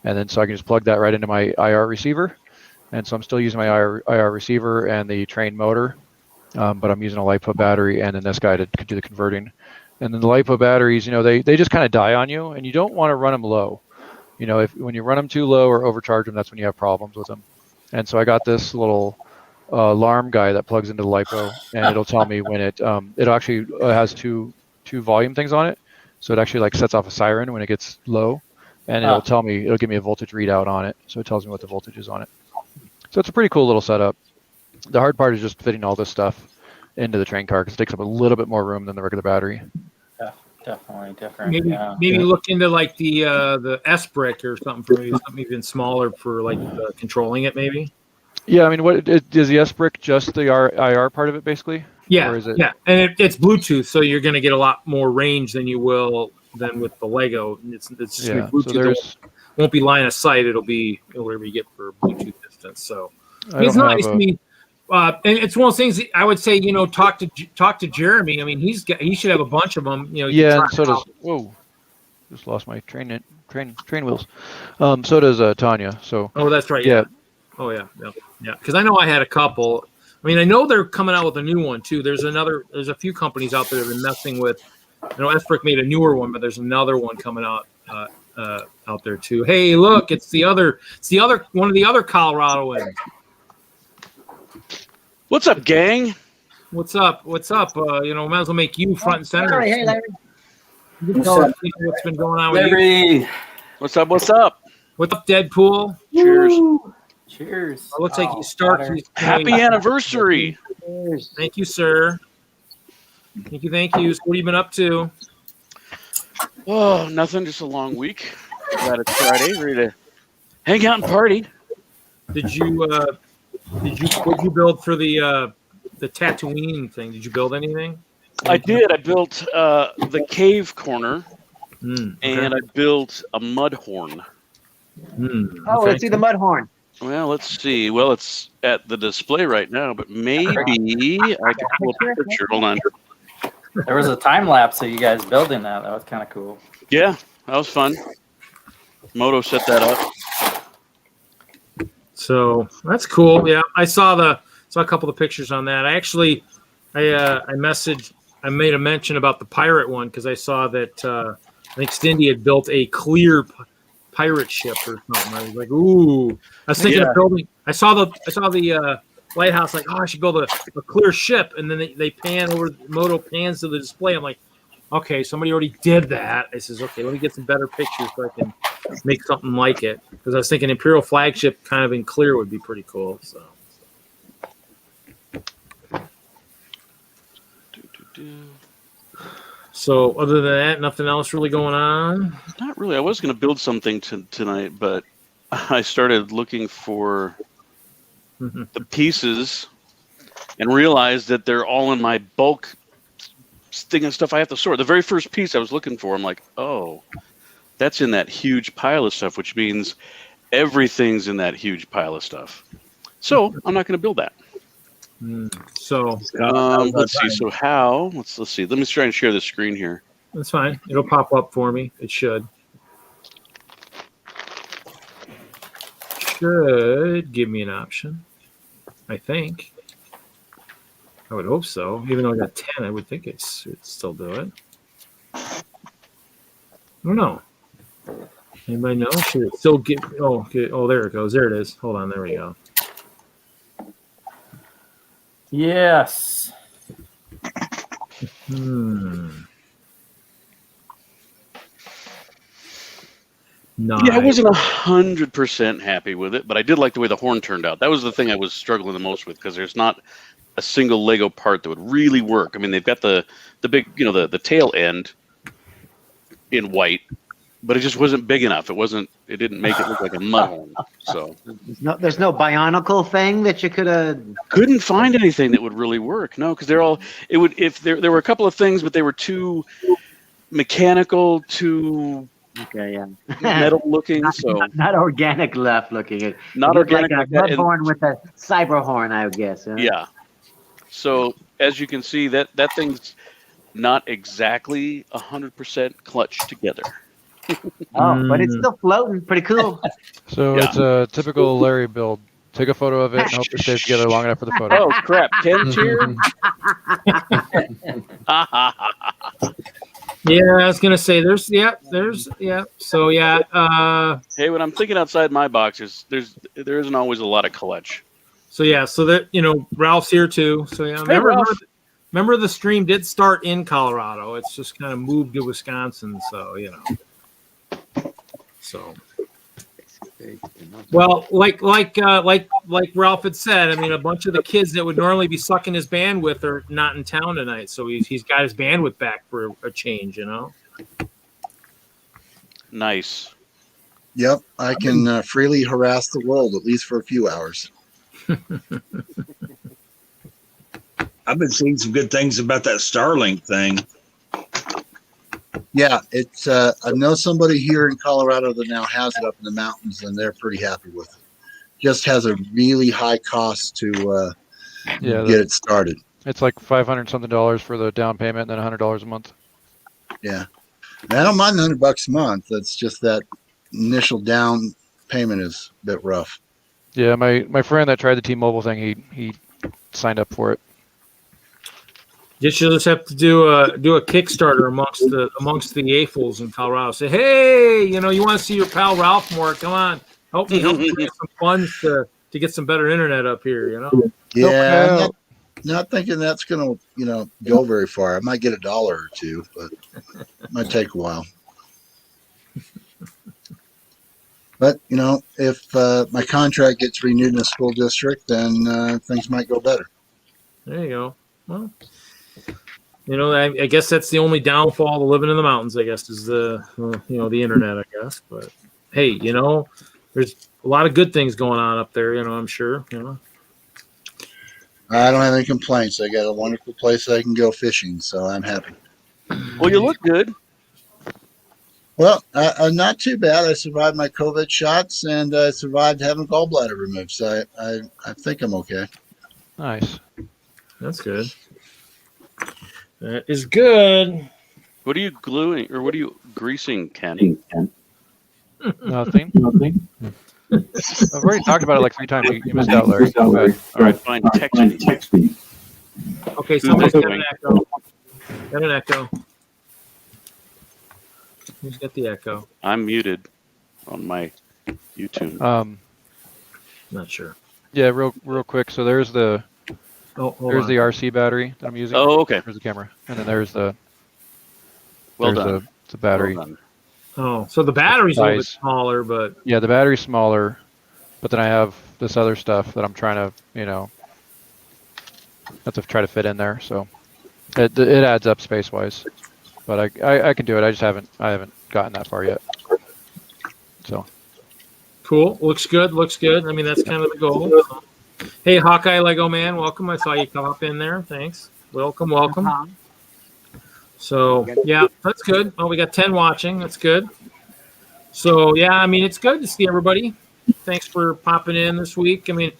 And then so I can just plug that right into my IR receiver. And so I'm still using my IR receiver and the train motor, but I'm using a LiPo battery and then this guy to do the converting. And then the LiPo batteries, they just kind of die on you, and you don't want to run them low. When you run them too low or overcharge them, that's when you have problems with them. And so I got this little alarm guy that plugs into the LiPo, and it'll tell me when it actually has two volume things on it. So it actually like sets off a siren when it gets low, and it'll give me a voltage readout on it. So it tells me what the voltage is on it. So it's a pretty cool little setup. The hard part is just fitting all this stuff into the train car because it takes up a little bit more room than the regular battery. Definitely different. Maybe look into like the S brick or something for maybe something even smaller for like controlling it maybe. Yeah, I mean, is the S brick just the IR part of it basically? Yeah, or is it... yeah, and it's Bluetooth, so you're going to get a lot more range than you will with the Lego. It's just gonna be Bluetooth. So won't be line of sight. It'll be whatever you get for Bluetooth distance. So it's nice to me. And it's one of those things I would say, talk to Jeremy. I mean, he should have a bunch of them. Yeah, and so does. Whoa, just lost my train wheels. So does Tanya. So. Oh, that's right. Yeah. Oh yeah. Because I know I had a couple. I mean, I know they're coming out with a new one too. There's a few companies out there that have been messing with. I know S-Brick made a newer one, but there's another one coming out there too. Hey, look, it's the other one of the other Coloradoans. What's up, gang? What's up? What's up? Might as well make you front and center. Larry, hey, Larry. What's up? What's been going on with you? Larry. What's up? What's up? What's up, Deadpool? Cheers. Cheers. It looks like you start. Happy anniversary. Cheers. Thank you, sir. Thank you. So what have you been up to? Oh, nothing. Just a long week. Glad it's Friday. Ready to hang out and party. What you build for the Tatooine thing? Did you build anything? I did. I built the cave corner, Okay. and I built a mud horn. Oh, Okay. let's see the mud horn. Well, let's see. Well, it's at the display right now, but maybe I can pull up a picture. Hold on. There was a time lapse of you guys building that. That was kind of cool. Yeah, that was fun. Moto set that up. So that's cool. Yeah, I saw a couple of pictures on that. I made a mention about the pirate one because I saw that I think Stindy had built a clear pirate ship or something. I was like, ooh. I was thinking of building. I saw the lighthouse. Like, I should build a clear ship. And then they pan over. Moto pans to the display. I'm like, okay, somebody already did that. I says, okay, let me get some better pictures so I can make something like it. Because I was thinking Imperial flagship kind of in clear would be pretty cool. So other than that, nothing else really going on? Not really. I was going to build something tonight, but I started looking for the pieces and realized that they're all in my bulk thing of stuff I have to sort. The very first piece I was looking for, I'm like, oh, that's in that huge pile of stuff, which means everything's in that huge pile of stuff. So I'm not going to build that. So let's see. So how? Let's see. Let me try and share the screen here. That's fine. It'll pop up for me. It should give me an option. I think. I would hope so. Even though I got 10, I would think it'd still do it. I don't know. Anybody know? Should it still get? Oh, there it goes. There it is. Hold on. There we go. Yes. Nice. Yeah, I wasn't 100% happy with it, but I did like the way the horn turned out. That was the thing I was struggling the most with because there's not a single Lego part that would really work. I mean, they've got the big, the tail end in white, but it just wasn't big enough. It didn't make it look like a mud horn. So There's no bionicle thing that you could have. Couldn't find anything that would really work. No, because if there were a couple of things, but they were too mechanical, too metal looking. Not organic left looking. Not organic. Like a mud horn with a cyber horn, I would guess. Huh? Yeah. So as you can see, that thing's not exactly 100% clutch together. But it's still floating. Pretty cool. So it's a typical Larry build. Take a photo of it and hope it stays together long enough for the photo. Oh crap! 10 tier. Yeah, I was gonna say there's. So Hey, when I'm thinking outside my boxes, there isn't always a lot of clutch. So that Ralph's here too. So yeah, Hey, Ralph. remember the stream did start in Colorado. It's just kind of moved to Wisconsin. So well, like Ralph had said, I mean, a bunch of the kids that would normally be sucking his bandwidth are not in town tonight. So he's got his bandwidth back for a change. Nice. Yep, I can freely harass the world at least for a few hours. I've been seeing some good things about that Starlink thing. Yeah, it's. I know somebody here in Colorado that now has it up in the mountains, and they're pretty happy with it. Just has a really high cost to get it started. It's like $500 something for the down payment, and then $100 a month. Yeah, and I don't mind $100 a month. That's just that initial down payment is a bit rough. Yeah, my friend that tried the T-Mobile thing, he signed up for it. You just have to do a Kickstarter amongst the AFOLs in Colorado. Say, hey, you want to see your pal Ralph more? Come on, help me raise some funds to get some better internet up here. Yeah, Not thinking that's going to, go very far. I might get $1 or two, but it might take a while. But, if my contract gets renewed in the school district, then things might go better. There you go. Well, I guess that's the only downfall of living in the mountains, I guess, is the internet, I guess. But hey, there's a lot of good things going on up there, I'm sure, I don't have any complaints. I got a wonderful place I can go fishing, so I'm happy. Well, you look good. Well, not too bad. I survived my COVID shots, and I survived having gallbladder removed, so I think I'm okay. Nice. That's good. That is good. What are you gluing or what are you greasing, Ken? Nothing. I've already talked about it like 3 times. You missed out, Larry. All right, fine. Text me. Okay, somebody's got an echo. Got an echo. Who's got the echo? I'm muted on my YouTube. Not sure. Yeah, real quick. So there's the RC battery that I'm using. Oh, okay. There's the camera, and then there's the the battery. Well done. Oh, so the battery's a little bit smaller, but yeah, the battery's smaller, but then I have this other stuff that I'm trying to, have to try to fit in there. So it adds up space wise, but I can do it. I haven't gotten that far yet. So cool. Looks good. I mean, that's kind of the goal. Hey, Hawkeye Lego Man, welcome. I saw you come up in there. Thanks. Welcome. So, yeah, that's good. Oh, we got 10 watching. That's good. So, yeah, I mean, it's good to see everybody. Thanks for popping in this week. I mean,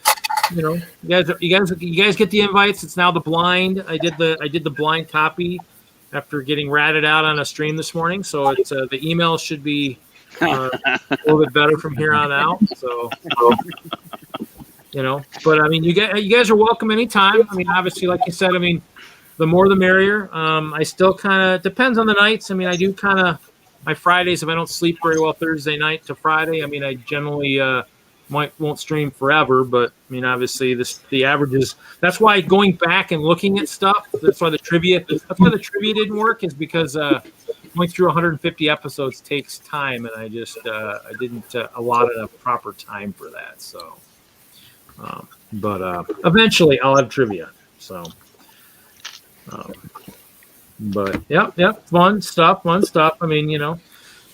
you guys get the invites. It's now the blind. I did the blind copy after getting ratted out on a stream this morning. So it's the email should be a little bit better from here on out. So, but I mean, you guys are welcome anytime. I mean, obviously, like you said, I mean, the more the merrier. I still kind of depends on the nights. I mean, I do kind of my Fridays if I don't sleep very well Thursday night to Friday. I mean, I generally won't stream forever, but I mean, obviously, the averages. That's why going back and looking at stuff. That's why the trivia didn't work is because going through 150 episodes takes time, and I just I didn't allot enough proper time for that. So, but eventually I'll have trivia. So. But yep, fun stuff. I mean,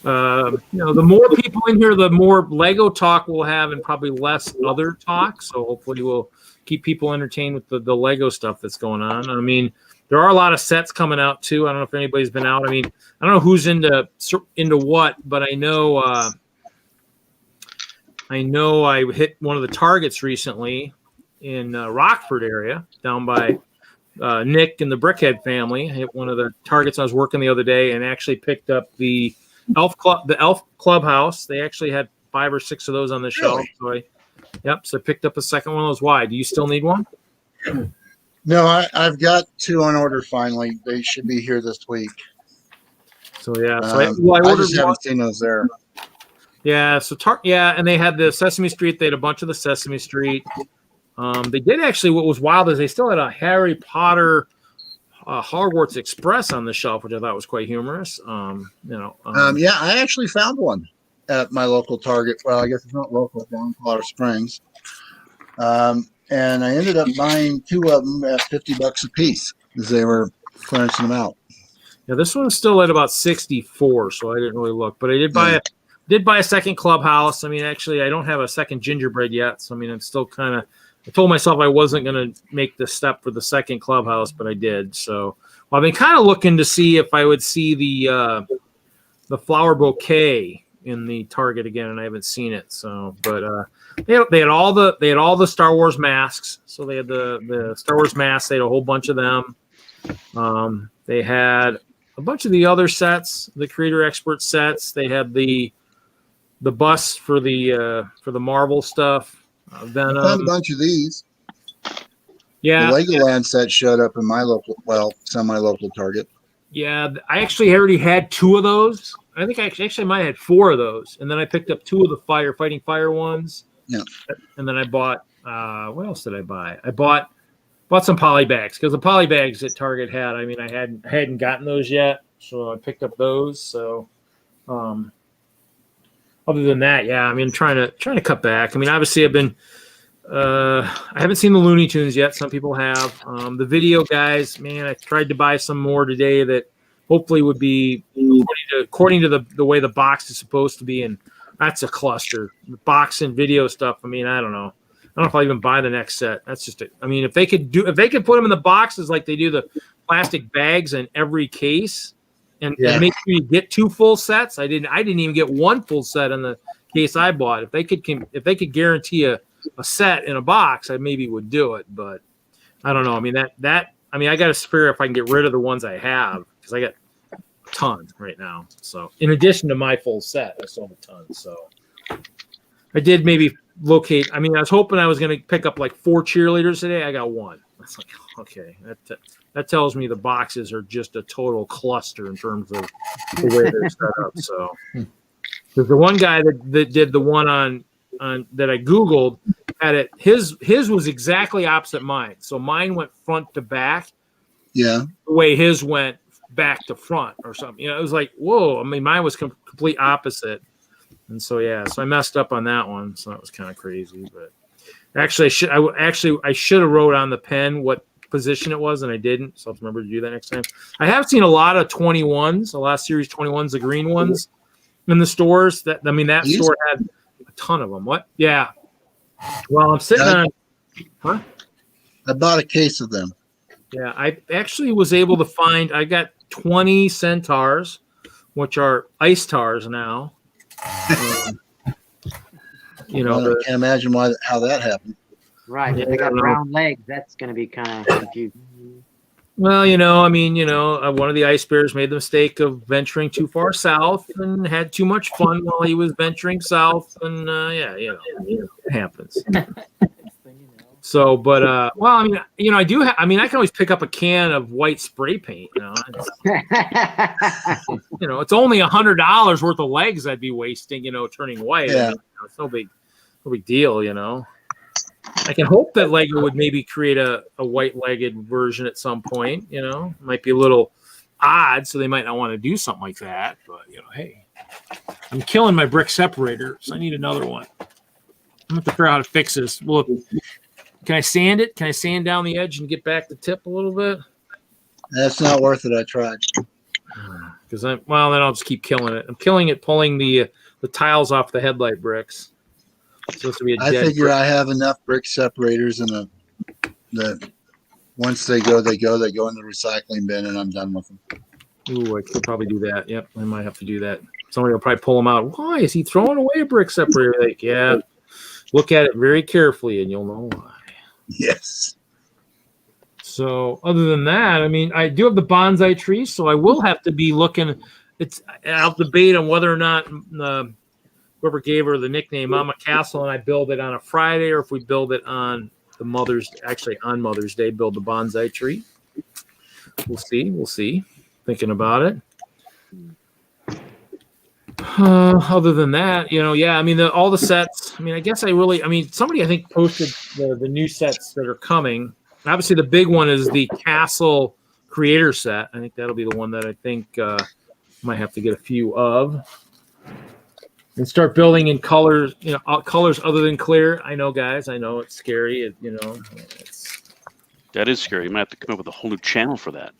the more people in here, the more Lego talk we'll have, and probably less other talk. So hopefully we'll keep people entertained with the Lego stuff that's going on. I mean, there are a lot of sets coming out too. I don't know if anybody's been out. I mean, I don't know who's into what, but I know I hit one of the Targets recently in Rockford area down by. Nick and the Brickhead family. I hit one of the Targets I was working the other day and actually picked up the Elf Clubhouse. They actually had 5 or 6 of those on the shelf. So I picked up a second one of those. Why? Do you still need one? No, I've got 2 on order finally. They should be here this week. So yeah, I just haven't seen those there. Yeah, and they had the Sesame Street. They had a bunch of the Sesame Street. They did actually. What was wild is they still had a Harry Potter Hogwarts Express on the shelf, which I thought was quite humorous. Yeah, I actually found one at my local Target. Well, I guess it's not local, it's down in Colorado Springs. And I ended up buying 2 of them at $50 a piece because they were clearancing them out. Yeah, this one's still at about 64, so I didn't really look, but I did buy a second Clubhouse. I mean, actually, I don't have a second gingerbread yet, so I mean, I'm still kind of. I told myself I wasn't going to make the step for the second Clubhouse, but I did. So I've been kind of looking to see if I would see the flower bouquet in the Target again, and I haven't seen it. So, but they had all the Star Wars masks. So they had the Star Wars masks. They had a whole bunch of them. They had a bunch of the other sets, the Creator Expert sets. They had the bus for the Marvel stuff. Venom. I found a bunch of these. Yeah, the Legoland set showed up in my semi-local Target. Yeah, I actually already had 2 of those. I think I might have had 4 of those, and then I picked up 2 of the fighting fire ones. Yeah, and then I bought. What else did I buy? I bought Bought some poly bags because the poly bags that Target had. I mean, I hadn't gotten those yet, so I picked up those. So, other than that, yeah, I mean, trying to cut back. I mean, obviously, I've been. I haven't seen the Looney Tunes yet. Some people have. The video guys, man, I tried to buy some more today that hopefully would be according to the way the box is supposed to be, and that's a cluster. The box and video stuff. I mean, I don't know. I don't know if I'll even buy the next set. That's just I mean, if they could put them in the boxes like they do the plastic bags in every case, and make sure you get 2 full sets. I didn't even get 1 full set in the case I bought. If they could guarantee a set in a box, I maybe would do it. But I don't know. I mean I got to spare if I can get rid of the ones I have because I got a ton right now. So in addition to my full set, I sold a ton. So I did maybe locate. I mean, I was hoping I was going to pick up like 4 cheerleaders today. I got 1. That's like, okay, that tells me the boxes are just a total cluster in terms of the way they're set up. So there's the one guy that did the one on that I Googled had it. His was exactly opposite mine. So mine went front to back. Yeah. The way his went back to front or something. You know, it was like, whoa. I mean, mine was complete opposite. And so, so I messed up on that one. So that was kind of crazy. But actually, I should have wrote on the pen what position it was, and I didn't. So I'll remember to do that next time. I have seen a lot of 21s, a lot of Series 21s, the green ones in the stores. That store had a ton of them. What? Yeah. Well, I'm sitting on. Huh? I bought a case of them. Yeah, I actually was able to find. I got 20 Centaurs, which are ice tars now. You know, I can't imagine how that happened. Right. They got brown legs. That's going to be kind of confusing. Well, one of the ice bears made the mistake of venturing too far south and had too much fun while he was venturing south. And it happens. So, but well, I mean, I do. I can always pick up a can of white spray paint. It's only $100 worth of legs I'd be wasting. Turning white. Yeah. It's no big deal. I can hope that Lego would maybe create a white-legged version at some point. It might be a little odd, so they might not want to do something like that. But hey, I'm killing my brick separator, so I need another one. I'm gonna have to figure out how to fix this. Well, can I sand it? Can I sand down the edge and get back the tip a little bit? That's not worth it. I tried. Because then I'll just keep killing it. I'm killing it, pulling the tiles off the headlight bricks. Supposed to be I figure I have enough brick separators and that once they go in the recycling bin and I'm done with them. Ooh, I could probably do that. Yep, I might have to do that. Somebody will probably pull them out. Why is he throwing away a brick separator? Like, yeah, look at it very carefully and you'll know why. Yes. So other than that, I do have the bonsai tree, so I will have to be looking. I'll debate on whether or not whoever gave her the nickname Mama Castle and I build it on a Friday, or if we build it on Mother's Day, build the bonsai tree. We'll see. Thinking about it. Other than that, all the sets. I guess somebody I think posted the new sets that are coming. Obviously, the big one is the Castle Creator set. I think that'll be the one that I think might have to get a few of. And start building in colors, colors other than clear. I know, guys. I know it's scary. That is scary. You might have to come up with a whole new channel for that.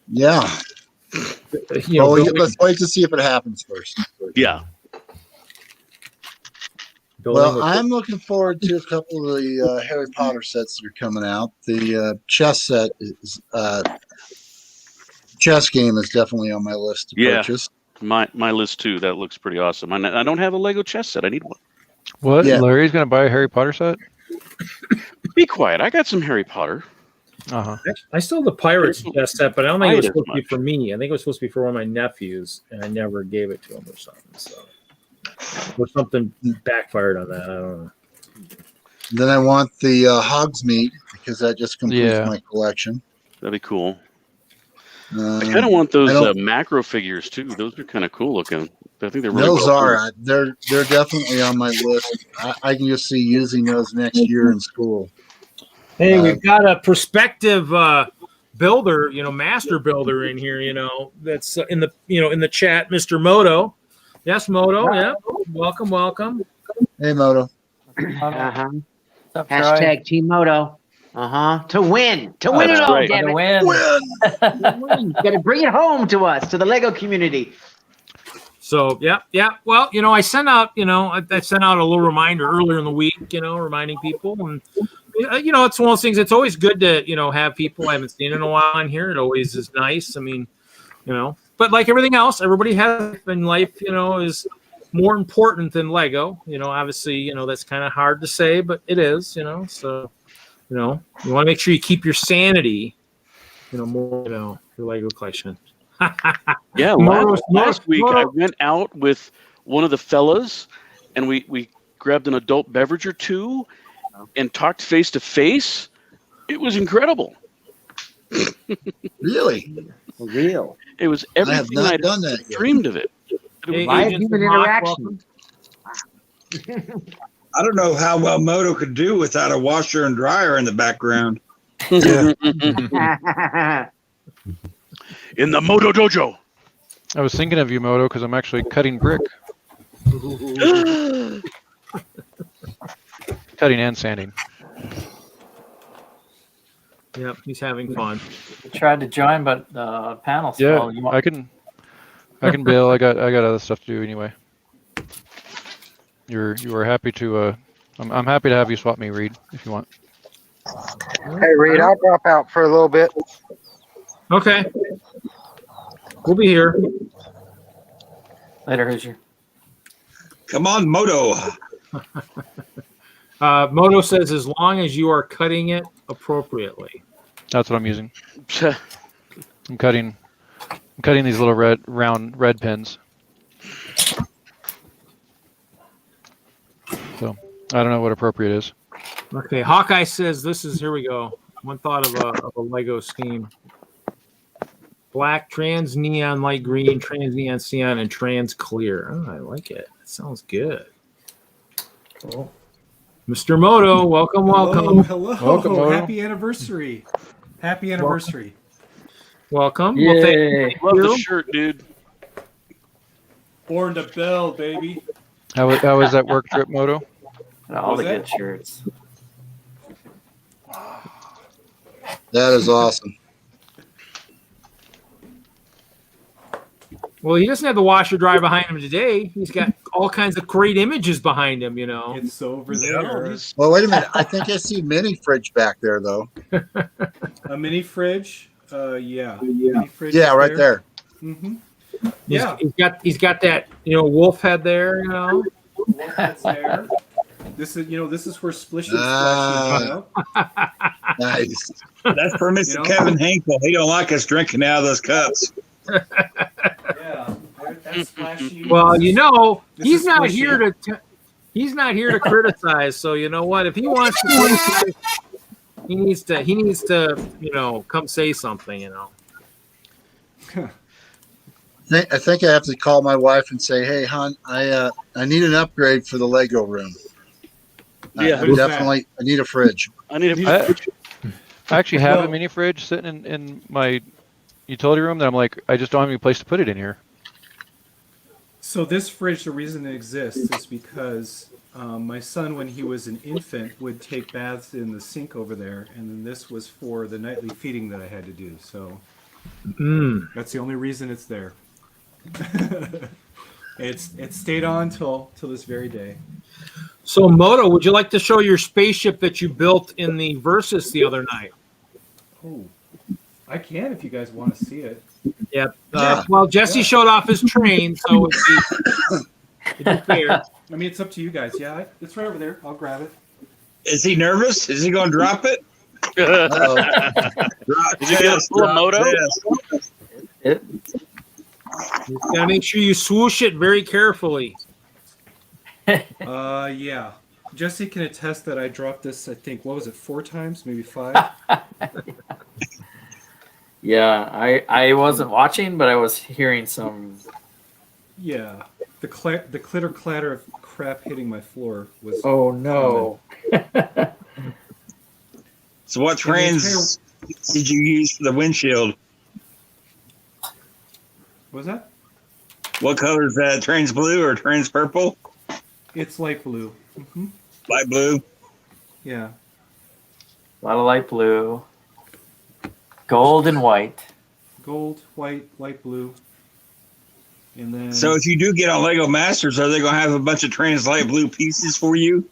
Yeah. Let's wait to see if it happens first. Yeah. Well, I'm looking forward to a couple of the Harry Potter sets that are coming out. The chess set is chess game is definitely on my list to purchase. My list too. That looks pretty awesome. I don't have a Lego chess set. I need one. What? Yeah. Larry's gonna buy a Harry Potter set? Be quiet. I got some Harry Potter. I still have the Pirates chess set, but I don't think it was supposed to be for me. I think it was supposed to be for one of my nephews, and I never gave it to him or something. Or something backfired on that. I don't know. Then I want the Hogsmeade because that just completes my collection. That'd be cool. I kind of want those macro figures too. Those are kind of cool looking. I think they're really they're definitely on my list. I can just see using those next year in school. Hey, we've got a prospective builder, master builder in here, that's in the chat, Mr. Moto. Yes, Moto. Yeah. Welcome, welcome. Hey, Moto. Uh-huh. What's up, Troy? Hashtag Team Moto. To win it That's all, right. damn To it. win. Got to bring it home to us, to the Lego community. So yeah. Well, I sent out, I sent out a little reminder earlier in the week, reminding people, and it's one of those things. It's always good to, have people I haven't seen in a while on here. It always is nice. I mean, but like everything else, everybody has in life, is more important than Lego. Obviously, that's kind of hard to say, but it is, so, you want to make sure you keep your sanity, more, your Lego collection. Yeah, last week I went out with one of the fellas, and we grabbed an adult beverage or two and talked face to face. It was incredible. Really? Real. It was I have everything not I'd done that yet. dreamed of it. Hey, Live Agents human of Mock, interaction. I don't know how well Moto could do without a washer and dryer in the background. In the Moto Dojo. I was thinking of you, Moto, because I'm actually cutting brick, cutting and sanding. Yep, he's having fun. Tried to join, but panels. Yeah, fell. You I can bail. I got other stuff to do anyway. You are happy to. I'm happy to have you swap me, Reed, if you want. Hey, Reed, I'll drop out for a little bit. Okay. We'll be here. Later, Hoosier. Come on, Moto. Moto says as long as you are cutting it appropriately. That's what I'm using. I'm cutting these little round red pins. So I don't know what appropriate is. Okay, Hawkeye says here we go. One thought of a Lego scheme. Black, trans neon, light green, trans neon cyan, and trans clear. Oh, I like it. That sounds good. Cool. Mr. Moto, welcome. Hello. Welcome, Moto. Happy anniversary. Happy anniversary. Welcome. Yay. Well, thank Love the you. shirt, dude. Born to build, baby. How was that work trip, Moto? All the Was good shirts. That is awesome. Well, he doesn't have the washer dry behind him today. He's got all kinds of great images behind him, It's over there. Well, wait a minute. I think I see mini fridge back there, though. A mini fridge. Yeah. Mini fridge Yeah, is right there. Mm-hmm. Yeah. He's got that, wolf head there, That's there. This is where Splish is splashing out. Nice. That's for Mr. Kevin Hinkle. He don't like us drinking out of those cups. Yeah. That's splashy. Well, This he's is not squishy. here he's not here to criticize. So you know what? If he wants to criticize, he needs to, come say something, I think I have to call my wife and say, "Hey, hon, I need an upgrade for the Lego room. Yeah. I need a fridge." I need a I actually have a Well- mini fridge sitting in my utility room that I'm like, I just don't have any place to put it in here. So this fridge, the reason it exists is because my son, when he was an infant, would take baths in the sink over there, and then this was for the nightly feeding that I had to do. So that's the only reason it's there. It's stayed on till this very day. So, Moto, would you like to show your spaceship that you built in the Versus the other night? Oh, I can if you guys want to see it. Yep. Well, Jesse showed off his train, so it'd be fair. I mean, it's up to you guys. Yeah, it's right over there. I'll grab it. Is he nervous? Is he going to drop it? Is he going to pull a Moto? It, You gotta make sure you swoosh it very carefully. Yeah. Jesse can attest that I dropped this, I think, 4 times, maybe 5? yeah, I wasn't watching, but I was hearing some. Yeah. The clitter clatter of crap hitting my floor was. Oh no! So what trans did you use for the windshield? What was that? What color is that? Trans blue or trans purple? It's light blue. Light blue. Yeah. A lot of light blue. Gold and white. Gold, white, light blue. And then. So if you do get on Lego Masters, are they going to have a bunch of trans light blue pieces for you?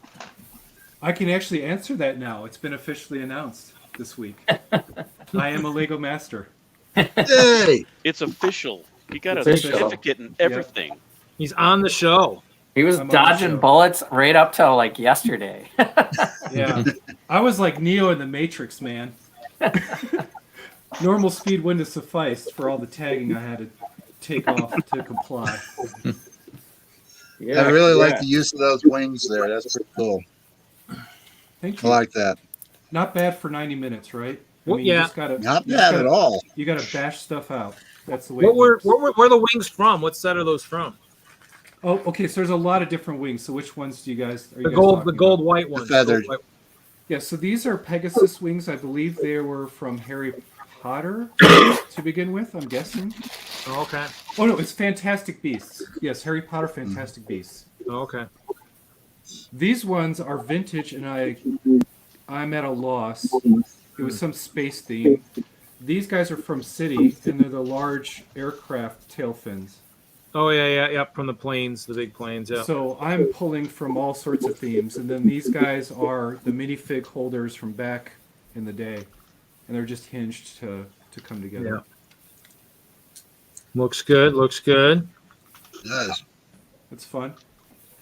I can actually answer that now. It's been officially announced this week. I am a Lego master. Hey, It's official. You got a Official. certificate and everything. He's on the show. He was I'm on the dodging show. bullets right up till like yesterday. Yeah. I was like Neo in the Matrix, man. Normal speed wouldn't have sufficed for all the tagging I had to take off to comply. I really like the use of those wings there. That's pretty cool. Thank I you. like that. Not bad for 90 minutes, right? Well, you yeah. just gotta, Not you just bad at gotta- all. You gotta bash stuff out. That's the way. What it were, works. where are the wings from? What set are those from? Oh, okay. So there's a lot of different wings. So which ones do you guys? Are you The guys gold, talking the about? gold white ones. feathered. Gold white- Yeah. So these are Pegasus wings. I believe they were from Harry Potter to begin with. I'm guessing. Oh, okay. Oh no, it's Fantastic Beasts. Yes, Harry Potter, Fantastic Beasts. Oh, okay. These ones are vintage, and I'm at a loss. It was some space theme. These guys are from City, and they're the large aircraft tail fins. Oh yeah. From the planes, the big planes. Yeah. So I'm pulling from all sorts of themes, and then these guys are the minifig holders from back in the day, and they're just hinged to come together. Looks good. Looks good. It does. It's fun.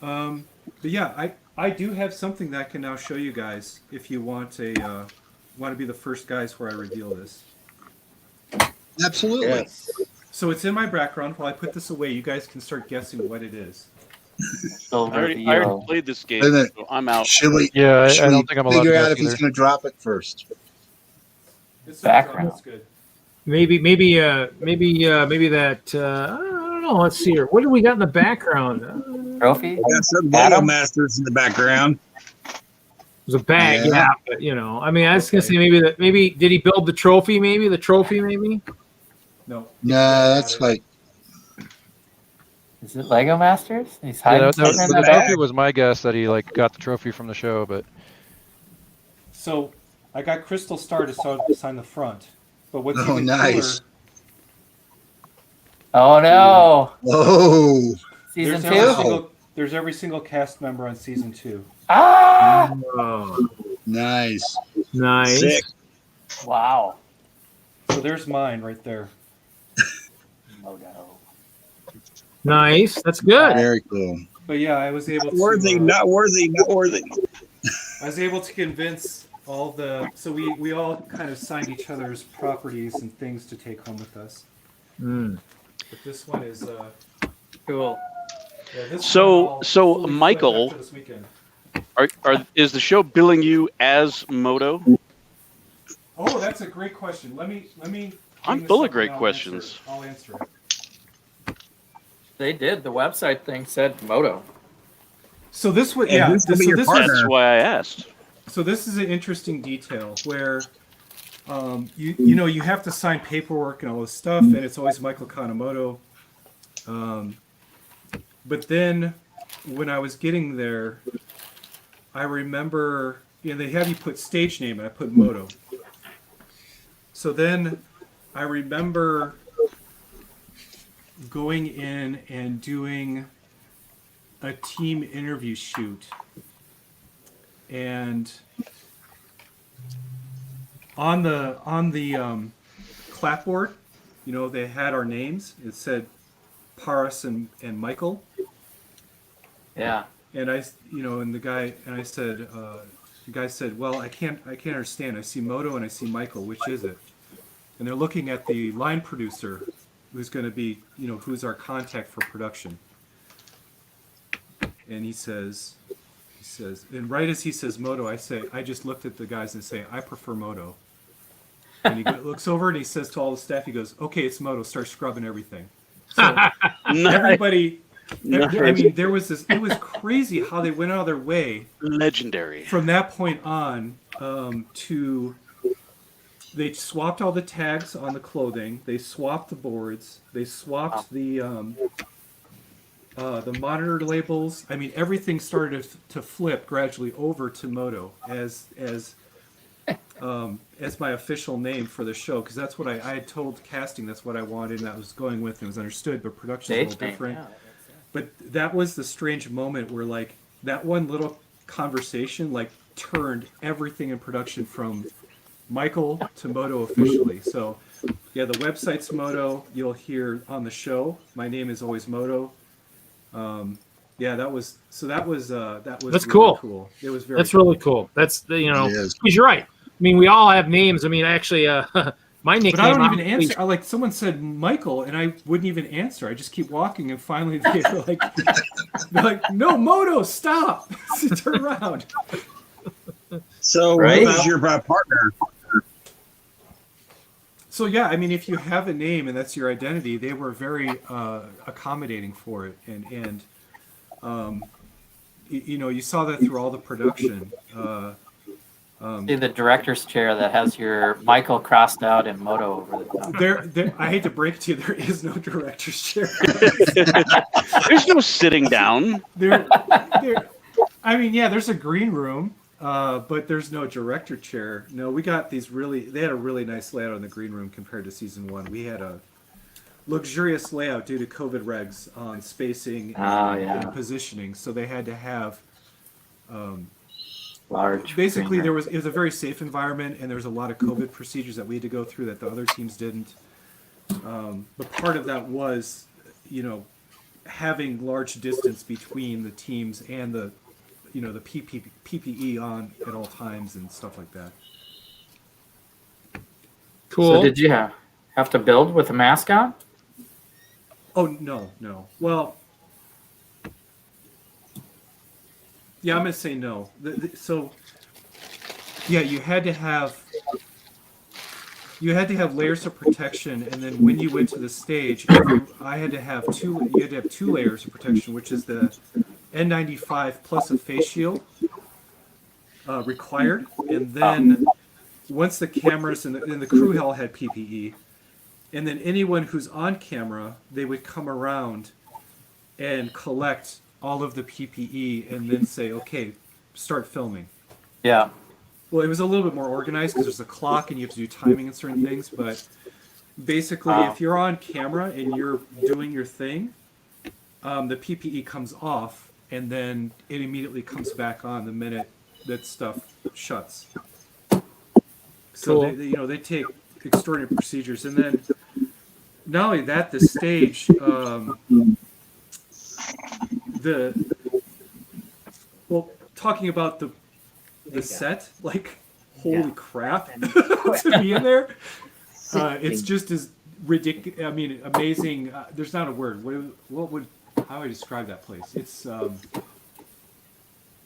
But yeah, I do have something that I can now show you guys if you want to be the first guys where I reveal this. Absolutely. Yes. So it's in my background. While I put this away, you guys can start guessing what it is. I already played this game, Isn't it- so I'm out. Should we? Yeah, should I we don't think I'm allowed to figure out guess if he's either. going to drop it first? It's Background. It's good. Maybe that. I don't know. Let's see here. What do we got in the background? Trophy? I got some Lego Adam? Masters in the background. There's a bag. Yeah. Yeah. But, I mean, I was gonna say maybe did he build the trophy? Maybe the trophy. Maybe. No. No, that's like Is it Lego Masters? He's Yeah, hiding that, something in the the trophy back? was my guess that he got the trophy from the show, but So I got Crystal Star to sign the front. But what's Oh, even nice. cooler, Oh no! whoa. Season there's 2? there's every single cast member on season 2. Ah! Oh, Nice. nice. Sick. Wow. So there's mine right there. Oh no. Nice. That's good. Very cool. But yeah, I was able Worthy, to. not worthy, not worthy. I was able to convince all the. So we all kind of signed each other's properties and things to take home with us. Mm. But this one is. Cool. Yeah, this So- one I'll so, fully flip Michael- after this weekend. Is the show billing you as Moto? Oh, that's a great question. Let me. I'm bring this full of up great and I'll questions. answer it. I'll answer it. They did. The website thing said Moto. So this was And yeah. who's gonna be So your this partner? is That's why I asked. so this is an interesting detail where you have to sign paperwork and all this stuff, and it's always Michael Kanemoto. But then when I was getting there, I remember they have you put stage name, and I put Moto. So then I remember going in and doing a team interview shoot, and on the clapboard, they had our names. It said Paris and Michael, Yeah. and I said, the guy said, well, I can't understand. I see Moto and I see Michael. Which is it? And they're looking at the line producer, who's going to be, who's our contact for production. And he says, and right as he says Moto, I just looked at the guys and say, I prefer Moto. And he looks over and he says to all the staff, he goes, okay, it's Moto, start scrubbing everything. So everybody, I mean, it was crazy how they went out of their way Legendary. from that point on to they swapped all the tags on the clothing. They swapped the boards. They swapped the monitor labels. I mean, everything started to flip gradually over to Moto as my official name for the show, because that's what I had told casting. That's what I wanted, and that was going with. And it was understood, but production's a little different. Yeah, But that was the strange moment where, like, that one little conversation, like, turned everything in production from Michael to Moto officially. So, yeah, the website's Moto. You'll hear on the show, my name is always Moto. Yeah, that was That's really cool. It was very. That's cool. really cool. That's It is. because you're right. I mean, we all have names. I mean, actually, my nickname. But I don't even answer. Like, someone said Michael, and I wouldn't even answer. I just keep walking, and finally they're like, "No, Moto, stop! Turn around." So, Right. who's your partner? So yeah, I mean, if you have a name and that's your identity, they were very accommodating for it, and you know, you saw that through all the production. See the director's chair that has your Michael crossed out and Moto over the top. There, I hate to break it to you, there is no director's chair. There's no sitting down. I mean, yeah, there's a green room, but there's no director chair. No, we got these they had a really nice layout in the green room compared to season 1. We had a luxurious layout due to COVID regs on spacing and positioning. So they had to have, Large. basically green room. it was a very safe environment, and there was a lot of COVID procedures that we had to go through that the other teams didn't. But part of that was, you know, having large distance between the teams and the, you know, the PPE on at all times and stuff like that. Cool. So did you have to build with a mask on? Oh, no. Well, yeah, I'm going to say no. So, yeah, you had to have layers of protection, and then when you went to the stage, I had to have two layers of protection, which is the N95 plus a face shield required, and then once the cameras and the crew all had PPE, and then anyone who's on camera, they would come around and collect all of the PPE and then say, okay, start filming. Yeah. Well, it was a little bit more organized because there's a clock and you have to do timing and certain things, but basically if you're on camera and you're doing your thing, the PPE comes off and then it immediately comes back on the minute that stuff shuts. So Cool. they take extraordinary procedures, and then not only that, the stage, talking about the set, like, holy crap, to be in there. It's just as ridiculous. I mean, amazing. There's not a word. How do I describe that place?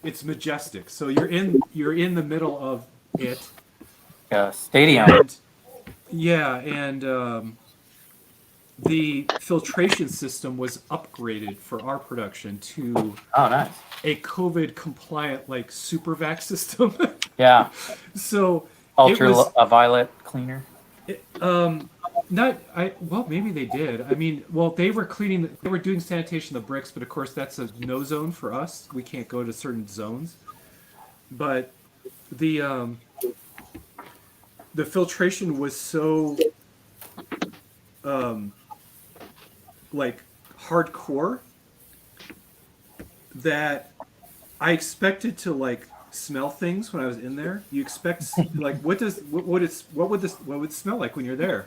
It's majestic. So you're in the middle of it. Stadium. And, yeah, and the filtration system was upgraded for our production to Nice. a COVID compliant, like, super vac system. Yeah. So Ultraviolet cleaner. Maybe they did. I mean, they were they were doing sanitation of the bricks, but of course that's a no zone for us. We can't go to certain zones. But the filtration was so like hardcore that I expected to, like, smell things when I was in there. You expect, like, what would it smell like when you're there?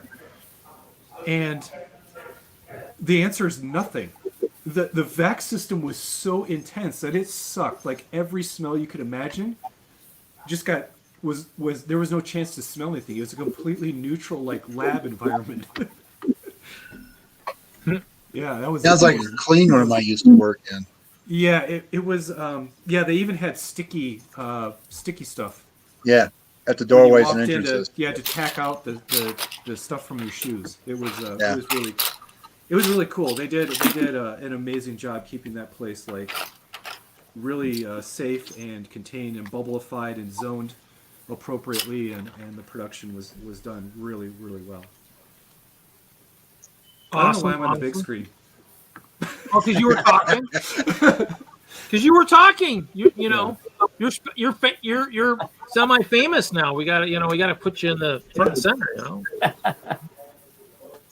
And the answer is nothing. The vac system was so intense that it sucked. Like, every smell you could imagine just there was no chance to smell anything. It was a completely neutral, like, lab environment. Yeah, that was. Sounds like a clean room I used to work in. Yeah, it was. They even had sticky stuff. Yeah, at the When you doorways and walked in entrances. you had to tack out the stuff from your shoes. It was really cool. They did an amazing job keeping that place, like, really safe and contained and bubbleified and zoned. appropriately, and the production was done really, really well. Awesome, I don't know why I'm on the big awesome. screen. Oh, because you were talking. Because you were talking. You know, you're semi-famous now. We got to put you in the front and center. You know.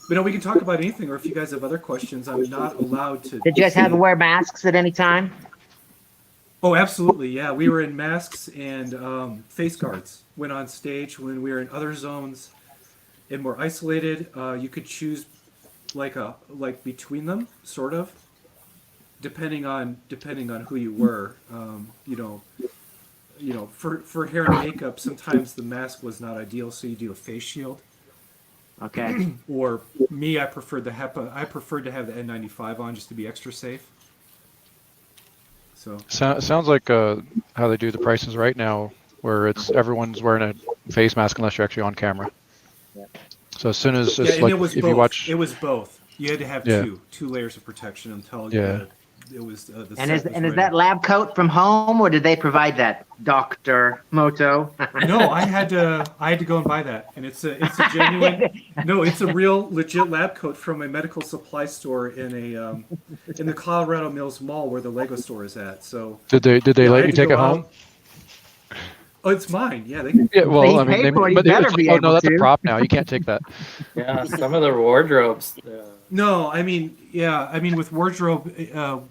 But no, we can talk about anything, or if you guys have other questions, I'm not allowed to. Did you guys have to wear masks at any time? Oh, absolutely. Yeah, we were in masks and face guards. Went on stage when we were in other zones and more isolated. You could choose like between them, sort of, depending on who you were. For hair and makeup, sometimes the mask was not ideal, so you do a face shield. Okay. Or me, I preferred the HEPA. I preferred to have the N95 on just to be extra safe. So sounds like how they do the prices right now, where it's everyone's wearing a face mask unless you're actually on camera. Yeah. So as soon as yeah, it's and like it was if both. you watch, It was both. You had to have two layers of protection until it was the And set is was and ready. is that lab coat from home, or did they provide that, Dr. Moto? No, I had to go and buy that, and it's a genuine. No, it's a real legit lab coat from a medical supply store in the Colorado Mills Mall where the Lego store is at. So did they I let had you to take go it home? out. Oh, it's mine. Yeah, they. Yeah, well, He's I mean, paid for it, he but better it's, be oh no, able that's a to. prop now. You can't take that. Yeah, some of the wardrobes. No, I mean, with wardrobe,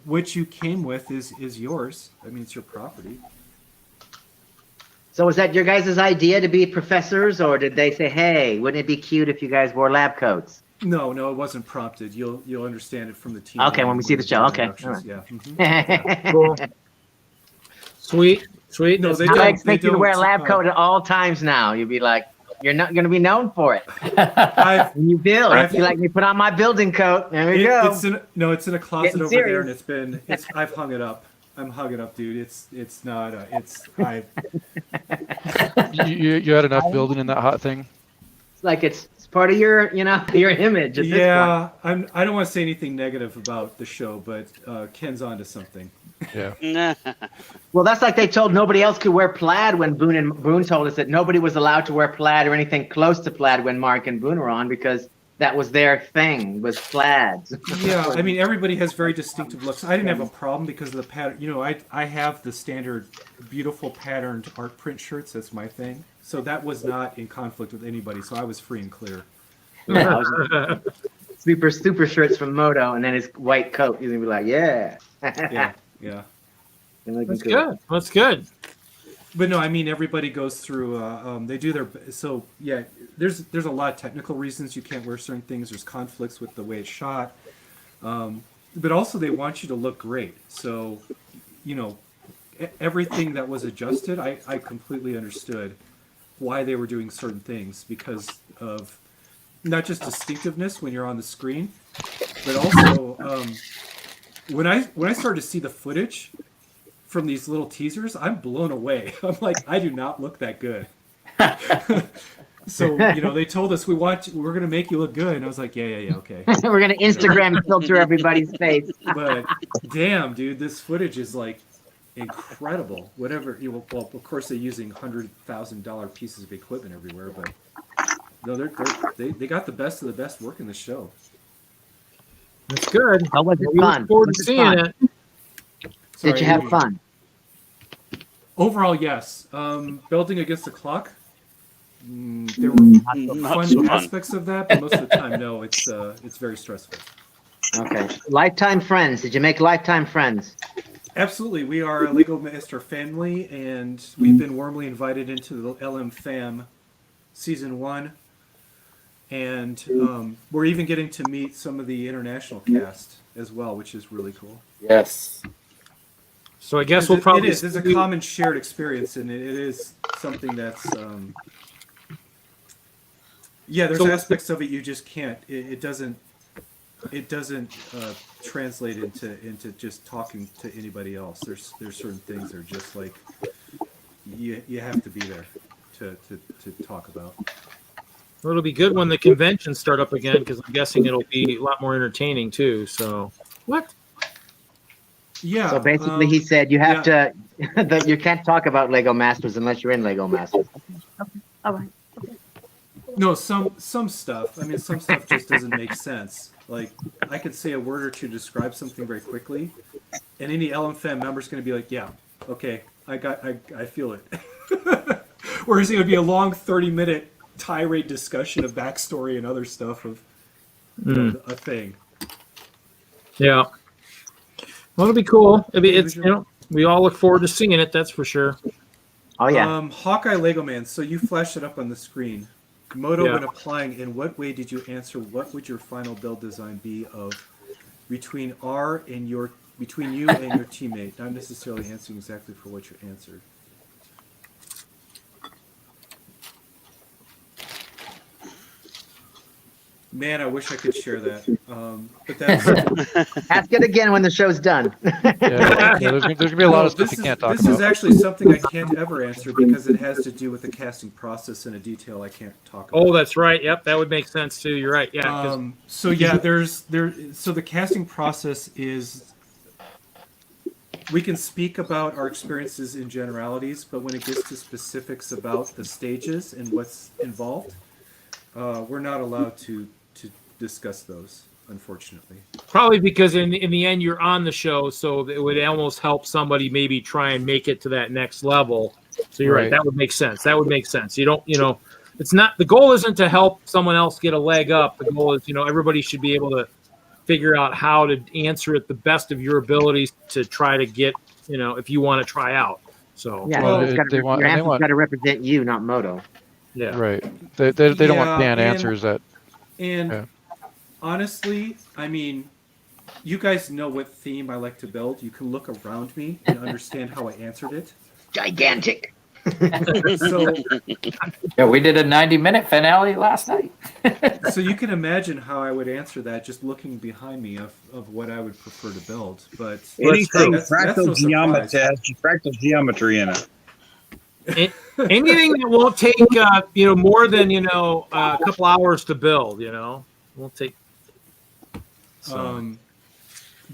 what you came with is yours. I mean, it's your property. So was that your guys' idea to be professors, or did they say, hey, wouldn't it be cute if you guys wore lab coats? No, it wasn't prompted. You'll understand it from the team. Okay, when we see the show. Okay, all right. Yeah. Mhm. Cool. Sweet. No, they I don't. expect you to wear a lab uh, coat at all times now. You'd be like, you're not going to be known for it. I've, When you build, I've- you like me put on my building coat. There we go. It's in a closet Getting over serious. there, and I've hung it up. I'm hung it up, dude. It's not. You had enough building in that hot thing. It's like it's part of your your image. At this Yeah, I don't want to say anything negative about the show, but Ken's onto something. Yeah. Well, that's like they told nobody else could wear plaid when Boone told us that nobody was allowed to wear plaid or anything close to plaid when Mark and Boone were on, because that was their thing, was plaids. Yeah, I mean, everybody has very distinctive looks. I didn't have a problem because of the pattern. I have the standard beautiful patterned art print shirts. That's my thing. So that was not in conflict with anybody. So I was free and clear. super shirts from Moto, and then his white coat. He's gonna be like, yeah. Yeah. That's good. That's good. But no, I mean, everybody goes through. They do their. So yeah, there's a lot of technical reasons you can't wear certain things. There's conflicts with the way it's shot, but also they want you to look great. So, everything that was adjusted, I completely understood why they were doing certain things, because of not just distinctiveness when you're on the screen, but also when I started to see the footage from these little teasers, I'm blown away. I'm like, I do not look that good. So they told us we're going to make you look good, and I was like, yeah, okay. We're gonna Instagram filter everybody's face. But damn, dude, this footage is like incredible. Whatever. Well, of course they're using $100,000 pieces of equipment everywhere, but no, they got the best of the best work in the show. That's good. How was it We fun? look forward Was to it seeing fun? it. Did you have fun? Overall, yes. Building against the clock. There were fun aspects of that, but most of the time, no. It's very stressful. Okay. Lifetime friends. Did you make lifetime friends? Absolutely. We are a Lego Master family, and we've been warmly invited into the LM Fam Season 1. And we're even getting to meet some of the international cast as well, which is really cool. Yes. So I guess we'll probably. It's a common shared experience, and it is something that's. There's aspects of it you just can't. It doesn't translate into just talking to anybody else. There's certain things that are just like you have to be there to talk about. Well, it'll be good when the conventions start up again, because I'm guessing it'll be a lot more entertaining too. So what? Yeah. So basically, he said you have to that you can't talk about Lego Masters unless you're in Lego Masters. All right. No, some stuff. I mean, some stuff just doesn't make sense. Like, I could say a word or two to describe something very quickly, and any LMFAM member is going to be like, "Yeah, okay, I feel it." Whereas it would be a long 30-minute tirade discussion of backstory and other stuff of a thing. Yeah. Well, it'll be cool. It's we all look forward to seeing it. That's for sure. Oh yeah. Hawkeye Lego Man. So you flashed it up on the screen. Moto, when applying, in what way did you answer? What would your final build design be of between you and your teammate? Not necessarily answering exactly for what you answered. Man, I wish I could share that. But that's ask it again when the show's done. There's gonna be a lot of stuff you can't talk about. This is actually something I can't ever answer because it has to do with the casting process in a detail I can't talk about. Oh, that's right. Yep, that would make sense too. You're right. Yeah. So the casting process is, we can speak about our experiences in generalities, but when it gets to specifics about the stages and what's involved, we're not allowed to discuss those, unfortunately. Probably because in the end you're on the show, so it would almost help somebody maybe try and make it to that next level. So you're right. That would make sense. You don't, it's not, the goal isn't to help someone else get a leg up. The goal is, everybody should be able to figure out how to answer it the best of your abilities to try to get, if you want to try out. So yeah, your answer's got to represent you, not Moto. Yeah. Right. They don't want canned answers that. And honestly, I mean, you guys know what theme I like to build. You can look around me and understand how I answered it. Gigantic. So, yeah, we did a 90-minute finale last night. So you can imagine how I would answer that just looking behind me of what I would prefer to build. But anything that's fractal no geometry has fractal geometry in it. Anything that won't take more than a couple hours to build, won't take.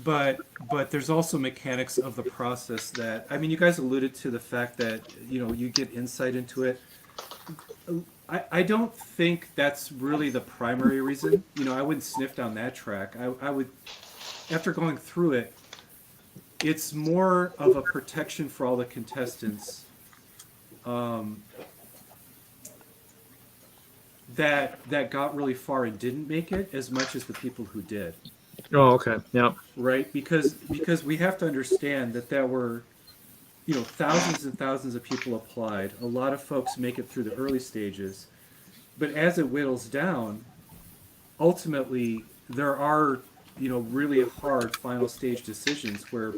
But there's also mechanics of the process that, I mean, you guys alluded to the fact that you get insight into it. I don't think that's really the primary reason. I wouldn't sniff down that track. I would, after going through it, it's more of a protection for all the contestants. That got really far and didn't make it as much as the people who did. Oh, okay. Yeah. Right, because we have to understand that there were, thousands and thousands of people applied. A lot of folks make it through the early stages, but as it whittles down, ultimately there are, really hard final stage decisions where,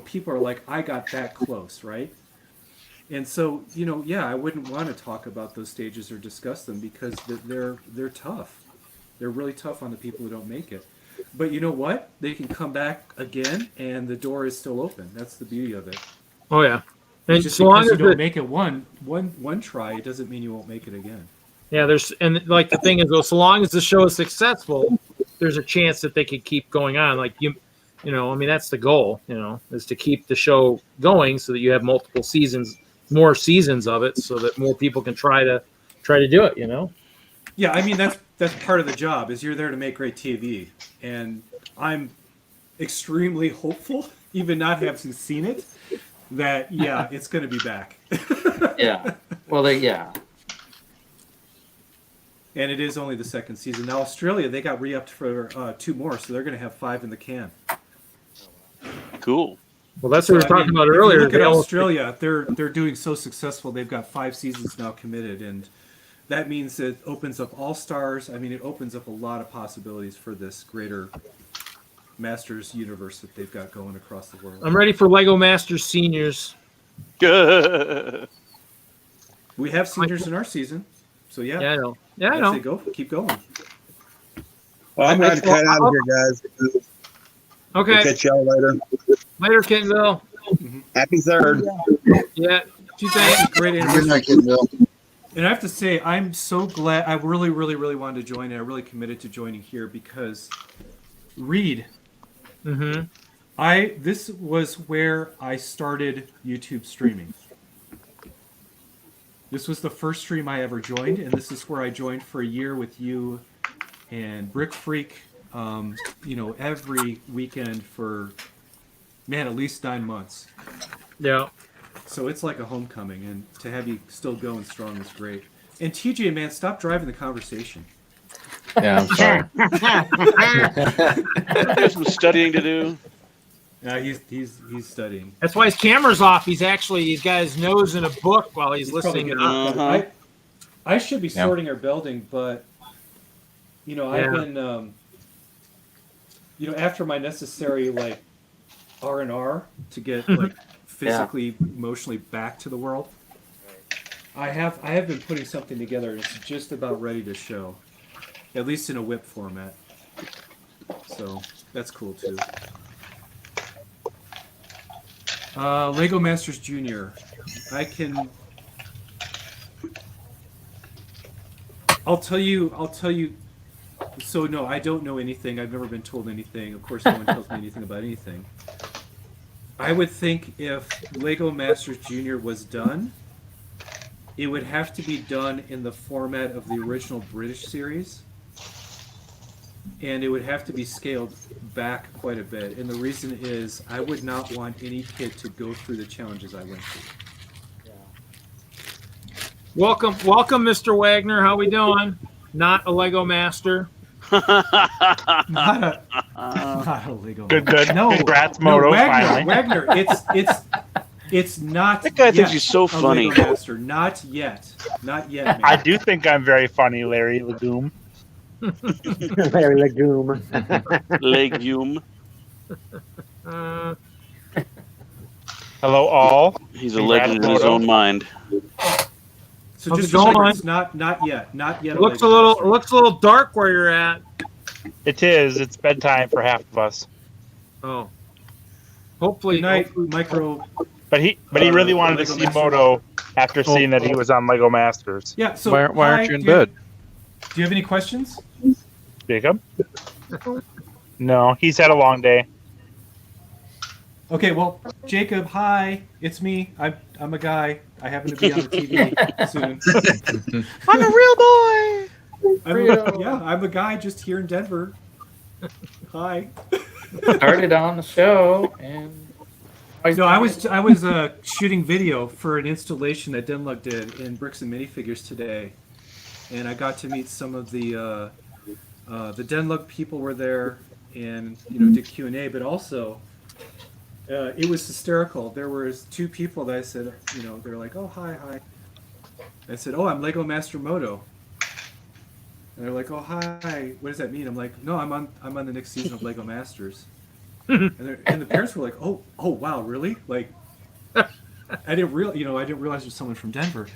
people are like, I got that close, right? And so, I wouldn't want to talk about those stages or discuss them because they're tough. They're really tough on the people who don't make it. But you know what? They can come back again, and the door is still open. That's the beauty of it. Oh yeah, and just so long because as you don't make it one try, it doesn't mean you won't make it again. Yeah, the thing is, though, so long as the show is successful, there's a chance that they could keep going on. Like that's the goal. Is to keep the show going so that you have multiple seasons. More seasons of it so that more people can try to do it, Yeah, I mean that's part of the job is you're there to make great TV, and I'm extremely hopeful, even not having seen it, that it's going to be back. Yeah. Well, yeah. And it is only the second season. Now Australia, they got re-upped for 2 more, so they're going to have 5 in the can. Cool. Well, that's what we were talking about earlier. Look at Australia; they're doing so successful. They've got 5 seasons now committed, and that means it opens up all stars. I mean, it opens up a lot of possibilities for this greater Masters universe that they've got going across the world. I'm ready for Lego Masters Seniors. We have seniors in our season, so yeah. Yeah, I know. Yeah, I know. Say go, keep going. Well, I'm going to cut out of here, guys. Okay. We'll catch y'all later. Later, Kittenville. Happy 3rd. Yeah. Great Good night, Kittenville. And I have to say, I'm so glad. I really, really, really wanted to join, and I really committed to joining here because Reed. This was where I started YouTube streaming. This was the first stream I ever joined, and this is where I joined for a year with you and Brick Freak. Every weekend for at least 9 months. Yeah. So it's like a homecoming, and to have you still going strong is great. And TJ, man, stop driving the conversation. Yeah, I'm sorry. There's some studying to do. Yeah, he's studying. That's why his camera's off. He's got his nose in a book while he's listening. To I should be sorting our building, but I've been after my necessary like R&R to get like physically, emotionally back to the world. I have been putting something together, and it's just about ready to show, at least in a whip format. So that's cool too. Lego Masters Junior. I'll tell you. So no, I don't know anything. I've never been told anything. Of course, no one tells me anything about anything. I would think if Lego Masters Junior was done, it would have to be done in the format of the original British series. And it would have to be scaled back quite a bit. And the reason is I would not want any kid to go through the challenges I went through. Welcome, Mr. Wagner. How we doing? Not a Lego master. Not a Lego Good. master. No, Congrats, Moto. Wagner. It's not. That guy thinks he's so funny. Lego master. Not yet. Man. I do think I'm very funny, Larry Legume. Larry Legume. Legume. Hello, all. He's a legend in his own mind. So just so it's not yet. Not yet. Looks a little dark where you're at. It is. It's bedtime for half of us. Oh. Hopefully, Good night, Micro. But he really wanted to Lego see Master. Moto after seeing that he was on Lego Masters. Yeah. So Why aren't you in bed? Do you have any questions? Jacob? No, he's had a long day. Okay, well, Jacob, hi, it's me. I'm a guy. I happen to be on the TV soon. I'm a real boy. I'm a guy just here in Denver. Hi. Started on the show, and No, I was shooting video for an installation that DENLUG did in Bricks and Minifigures today, and I got to meet some of the DENLUG people were there, and did Q&A, but also. It was hysterical. There was two people that I said, they're like, "Oh, hi." I said, "Oh, I'm Lego Master Moto." And they're like, "Oh, hi. What does that mean?" I'm like, "No, I'm on the next season of Lego Masters." and the parents were like, "Oh, wow, really?" Like, I didn't realize there's someone from Denver.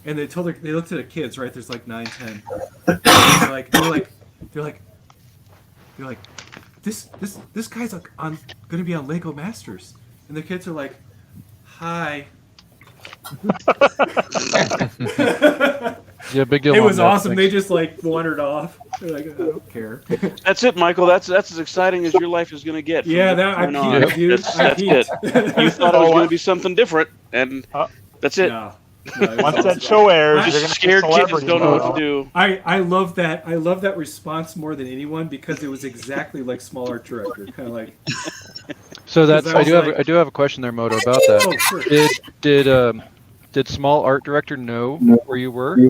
And they looked at the kids, right? There's like 9, 10. They're like. This guy's going to be on Lego Masters, and the kids are like, "Hi." Yeah, big deal. It was awesome. They just wandered off. They're like, "I don't care." That's it, Michael. That's as exciting as your life is going to get. Yeah, I peaked, dude. That's it. You thought it was going to be something different, and that's it. No, Once that show airs, Just you're gonna scared get kids don't know what to do. I love that. I love that response more than anyone because it was exactly like Small Art Director, kind of like. So that's I do have a question there, Moto, about that. Oh, sure. Did Small Art Director know where you were?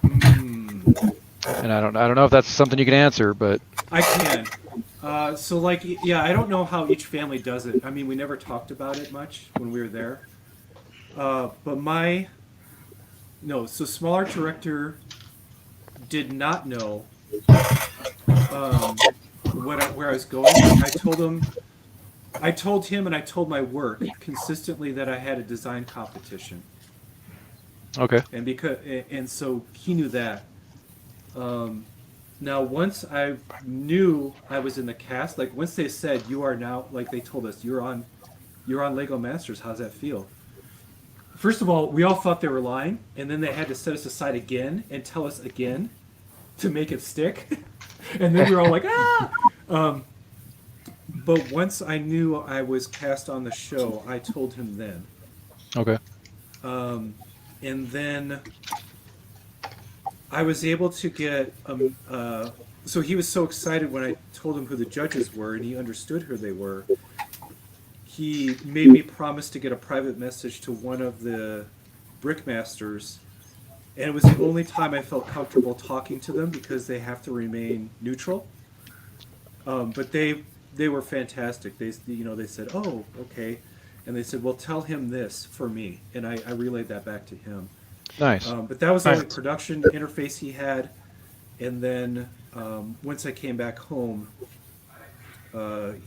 And I don't know if that's something you can answer, but I can. I don't know how each family does it. I mean, we never talked about it much when we were there. So Small Art Director did not know where I was going. I told him and I told my work consistently that I had a design competition. okay. And so he knew that. Now once I knew I was in the cast, like once they said you are now, like they told us you're on Lego Masters, how's that feel? First of all, we all thought they were lying, and then they had to set us aside again and tell us again to make it stick. And then we were all like, ah! But once I knew I was cast on the show, I told him then. Okay. And then I was able to get so he was so excited when I told him who the judges were, and he understood who they were. He made me promise to get a private message to one of the Brickmasters, and it was the only time I felt comfortable talking to them because they have to remain neutral. But they were fantastic. They said, "Oh, okay," and they said, "Well, tell him this for me," and I relayed that back to him. Nice. But that was the only production interface he had. And then once I came back home,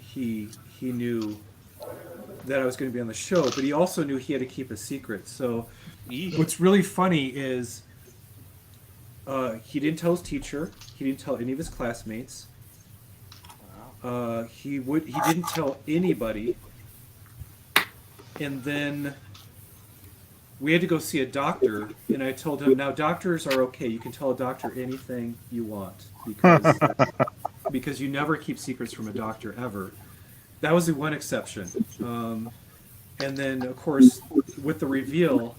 he knew that I was going to be on the show, but he also knew he had to keep a secret. So what's really funny is he didn't tell his teacher. He didn't tell any of his classmates. He didn't tell anybody. And then we had to go see a doctor, and I told him, now doctors are okay. You can tell a doctor anything you want because you never keep secrets from a doctor ever. That was the one exception. And then, of course, with the reveal,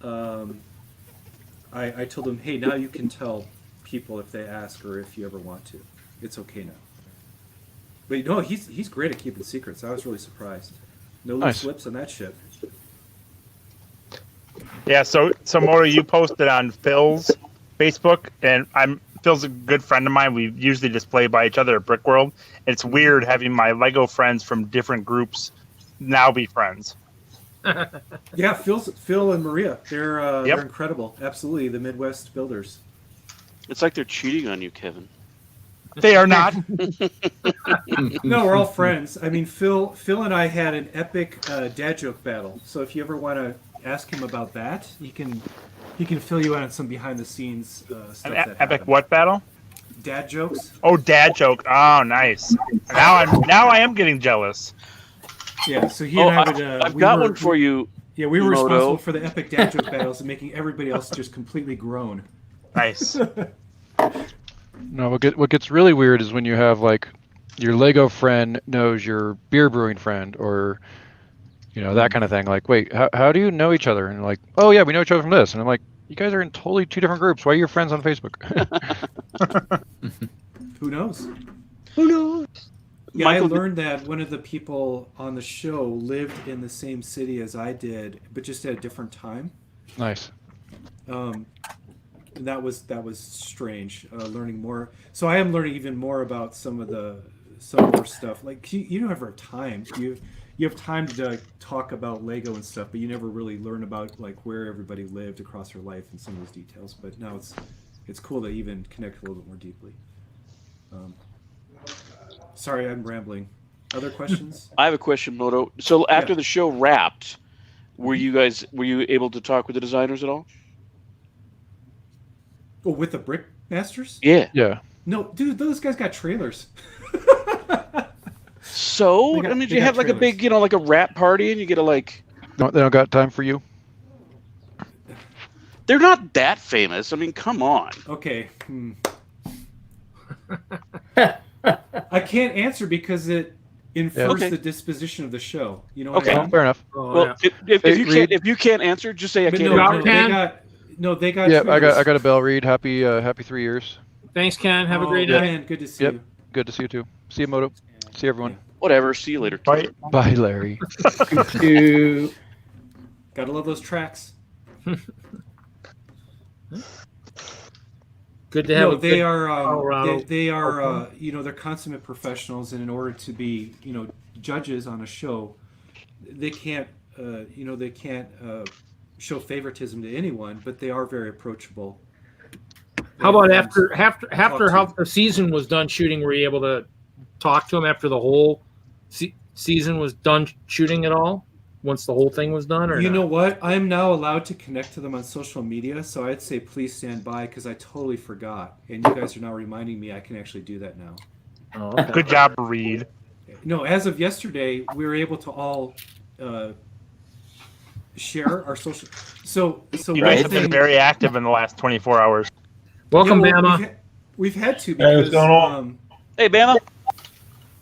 I told him, hey, now you can tell people if they ask or if you ever want to. It's okay now. But no, he's great at keeping secrets. I was really surprised. No loose lips on that shit. Yeah, so Moto, you posted on Phil's Facebook, and Phil's a good friend of mine. We usually just play by each other at Brick World. It's weird having my Lego friends from different groups now be friends. Yeah, Phil and Maria, they're incredible. Absolutely, the Midwest builders. It's like they're cheating on you, Kevin. They are not. No, we're all friends. I mean, Phil and I had an epic dad joke battle. So if you ever want to ask him about that, he can fill you in on some behind the scenes stuff. An epic what battle? Dad jokes. Oh, dad joke. Oh, nice. Now I am getting jealous. Yeah. So he and I would. I've got one for you. Yeah, we were Moto. responsible for the epic dad joke battles and making everybody else just completely groan. Nice. No, what gets really weird is when you have like your Lego friend knows your beer brewing friend, or that kind of thing. Like, wait, how do you know each other? And like, oh yeah, we know each other from this. And I'm like, you guys are in totally two different groups. Why are you friends on Facebook? Who knows? Who knows? Yeah, I learned that one of the people on the show lived in the same city as I did, but just at a different time. Nice. That was strange. Learning more. So I am learning even more about some more stuff. Like you don't ever have time. You have time to talk about Lego and stuff, but you never really learn about like where everybody lived across their life and some of those details. But now it's cool to even connect a little bit more deeply. Sorry, I'm rambling. Other questions? I have a question, Moto. So after the show wrapped, were you able to talk with the designers at all? Oh, with the Brickmasters? Yeah. Yeah. No, dude, those guys got trailers. So, I mean, do you have like a big, like a rap party and you get a like... No, they don't got time for you? They're not that famous. I mean, come on. Okay. I can't answer because it infers the disposition of the show. You know what I mean? Fair enough. Well, if you can't answer, just say I can't. They got. Yeah, I got a bell. Read. Happy 3 years. Thanks, Ken. Have a great night. Man, good to see you. Good to see you too. See you, Moto. See everyone. Whatever. See you later. Bye. Bye, Larry. Gotta love those tracks. Good to have. They are. They're consummate professionals, and in order to be, judges on a show, they can't. They can't show favoritism to anyone, but they are very approachable. How about after how the season was done shooting? Were you able to talk to them after the whole season was done shooting at all? Once the whole thing was done, or you know what? I'm now allowed to connect to them on social media, so I'd say please stand by because I totally forgot, and you guys are now reminding me I can actually do that now. Oh, okay. Good job, Reed. No, as of yesterday, we were able to all share our social. So you guys have been very active in the last 24 hours. Welcome, Bama. We've had to because Hey, Bama.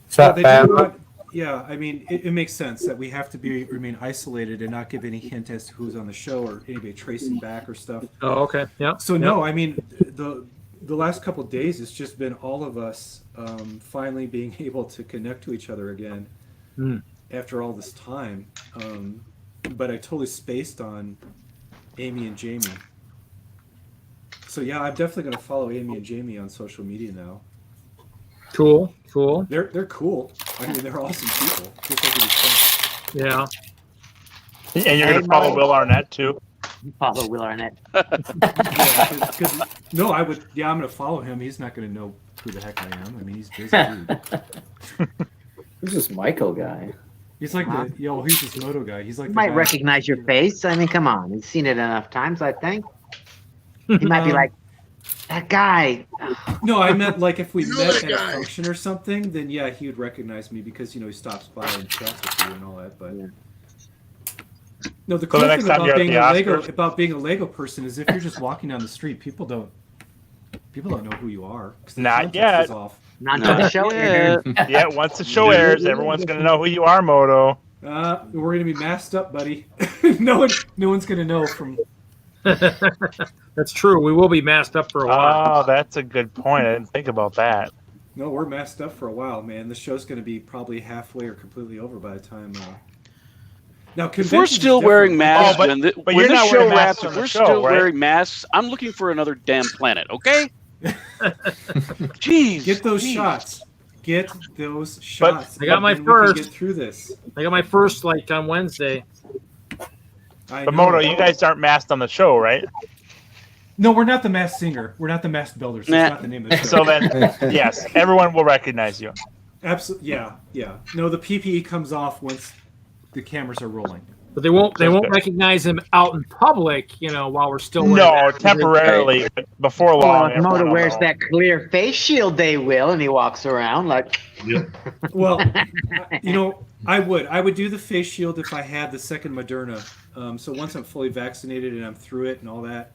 What's up, Bama? Yeah, I mean, it makes sense that we have to remain isolated and not give any hint as to who's on the show or anybody tracing back or stuff. Oh, okay. Yeah. So no, I mean, the last couple of days, it's just been all of us finally being able to connect to each other again after all this time. But I totally spaced on Amy and Jamie. So yeah, I'm definitely going to follow Amy and Jamie on social media now. Cool. They're cool. I mean, they're awesome people. Just like we discussed. Yeah. And you're going to follow Will Arnett too? Follow Will Arnett. No, I would. Yeah, I'm going to follow him. He's not going to know who the heck I am. I mean, he's busy. Dude. Who's this Michael guy? He's like he's this moto guy. He's like You might recognize your face. I mean, come on. He's seen it enough times, I think. He might be like, that guy. No, I meant like if we met at a function or something, then yeah, he would recognize me because he stops by and chats with you and all that. But no, the cool thing about being a Lego person is if you're just walking down the street, people don't know who you are. Not yet. Not until the show airs. Yeah, once the show airs, everyone's gonna know who you are, Moto. We're gonna be masked up, buddy. no one's gonna know from. That's true. We will be masked up for a while. Oh, that's a good point. I didn't think about that. No, we're masked up for a while, man. The show's going to be probably halfway or completely over by the time. Now, if we're still wearing masks, but when the show wraps, if we're still wearing masks, I'm looking for another damn planet. Okay. Jeez. Get those shots. Get those shots. I got my first. Get through this. I got my first on Wednesday. But Moto, you guys aren't masked on the show, right? No, we're not the Masked Singer. We're not the Masked Builders. That's not the name of the show. So then, yes, everyone will recognize you. Absolutely, yeah. No, the PPE comes off once the cameras are rolling. But they won't recognize him out in public, while we're still no, temporarily, but before long. Well, if Moto wears that clear face shield, they will, and he walks around like. Well, I would do the face shield if I had the second Moderna. So once I'm fully vaccinated and I'm through it and all that,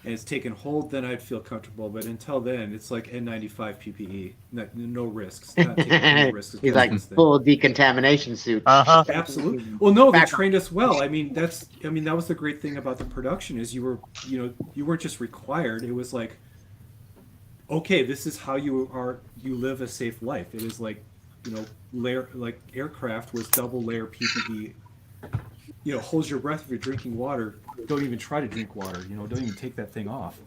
and it's taken hold, then I'd feel comfortable. But until then, it's like N95 PPE, no risks. Not taking no risks. He's like full decontamination suit. Absolutely. Well, no, they trained us well. I mean, that was the great thing about the production is you weren't just required. It was like, okay, this is how you live a safe life. It was like, aircraft was double layer PPE. Hold your breath if you're drinking water. Don't even try to drink water. Don't even take that thing off.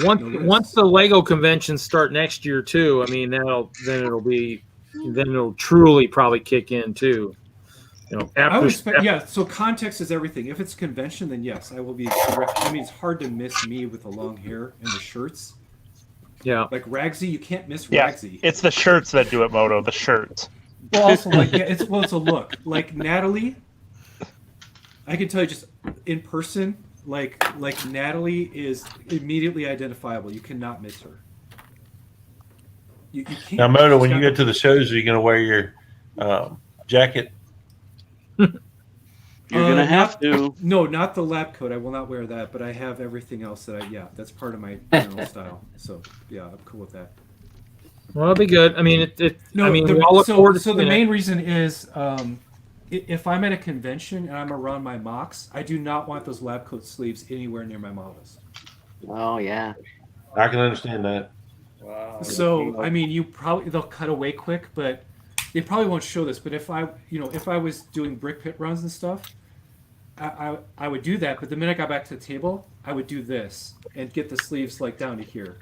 Well, once the Lego conventions start next year too, I mean, then it'll truly probably kick in too. So context is everything. If it's a convention, then yes, I will be direct. I mean, it's hard to miss me with the long hair and the shirts. Yeah, like Ragsy, you can't miss Ragsy. It's the shirts that do it, Moto. The shirts. Well, also it's a look. Like Natalie, I can tell you just in person, like Natalie is immediately identifiable. You cannot miss her. You can't. Now, Moto, when you go to the shows, are you going to wear your jacket? You're going to have to. No, not the lab coat. I will not wear that, but I have everything else that's part of my style. So, yeah, I'm cool with that. Well, it'll be good. I mean, the main reason is if I'm at a convention and I'm around my MOCs, I do not want those lab coat sleeves anywhere near my models. Oh, yeah. I can understand that. Wow. So, I mean, they'll cut away quick, but they probably won't show this. But if I was doing brick pit runs and stuff, I would do that. But the minute I got back to the table, I would do this and get the sleeves down to here.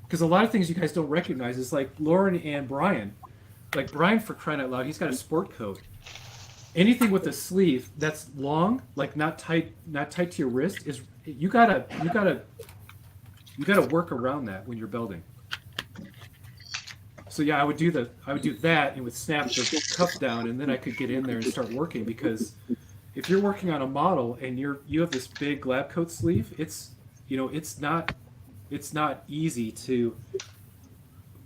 Because a lot of things you guys don't recognize is like Lauren and Brian. Like Brian, for crying out loud, he's got a sport coat. Anything with a sleeve that's long, like not tight to your wrist, is you gotta work around that when you're building. So yeah, I would do that and would snap the cuff down, and then I could get in there and start working. Because if you're working on a model and you have this big lab coat sleeve, it's not easy to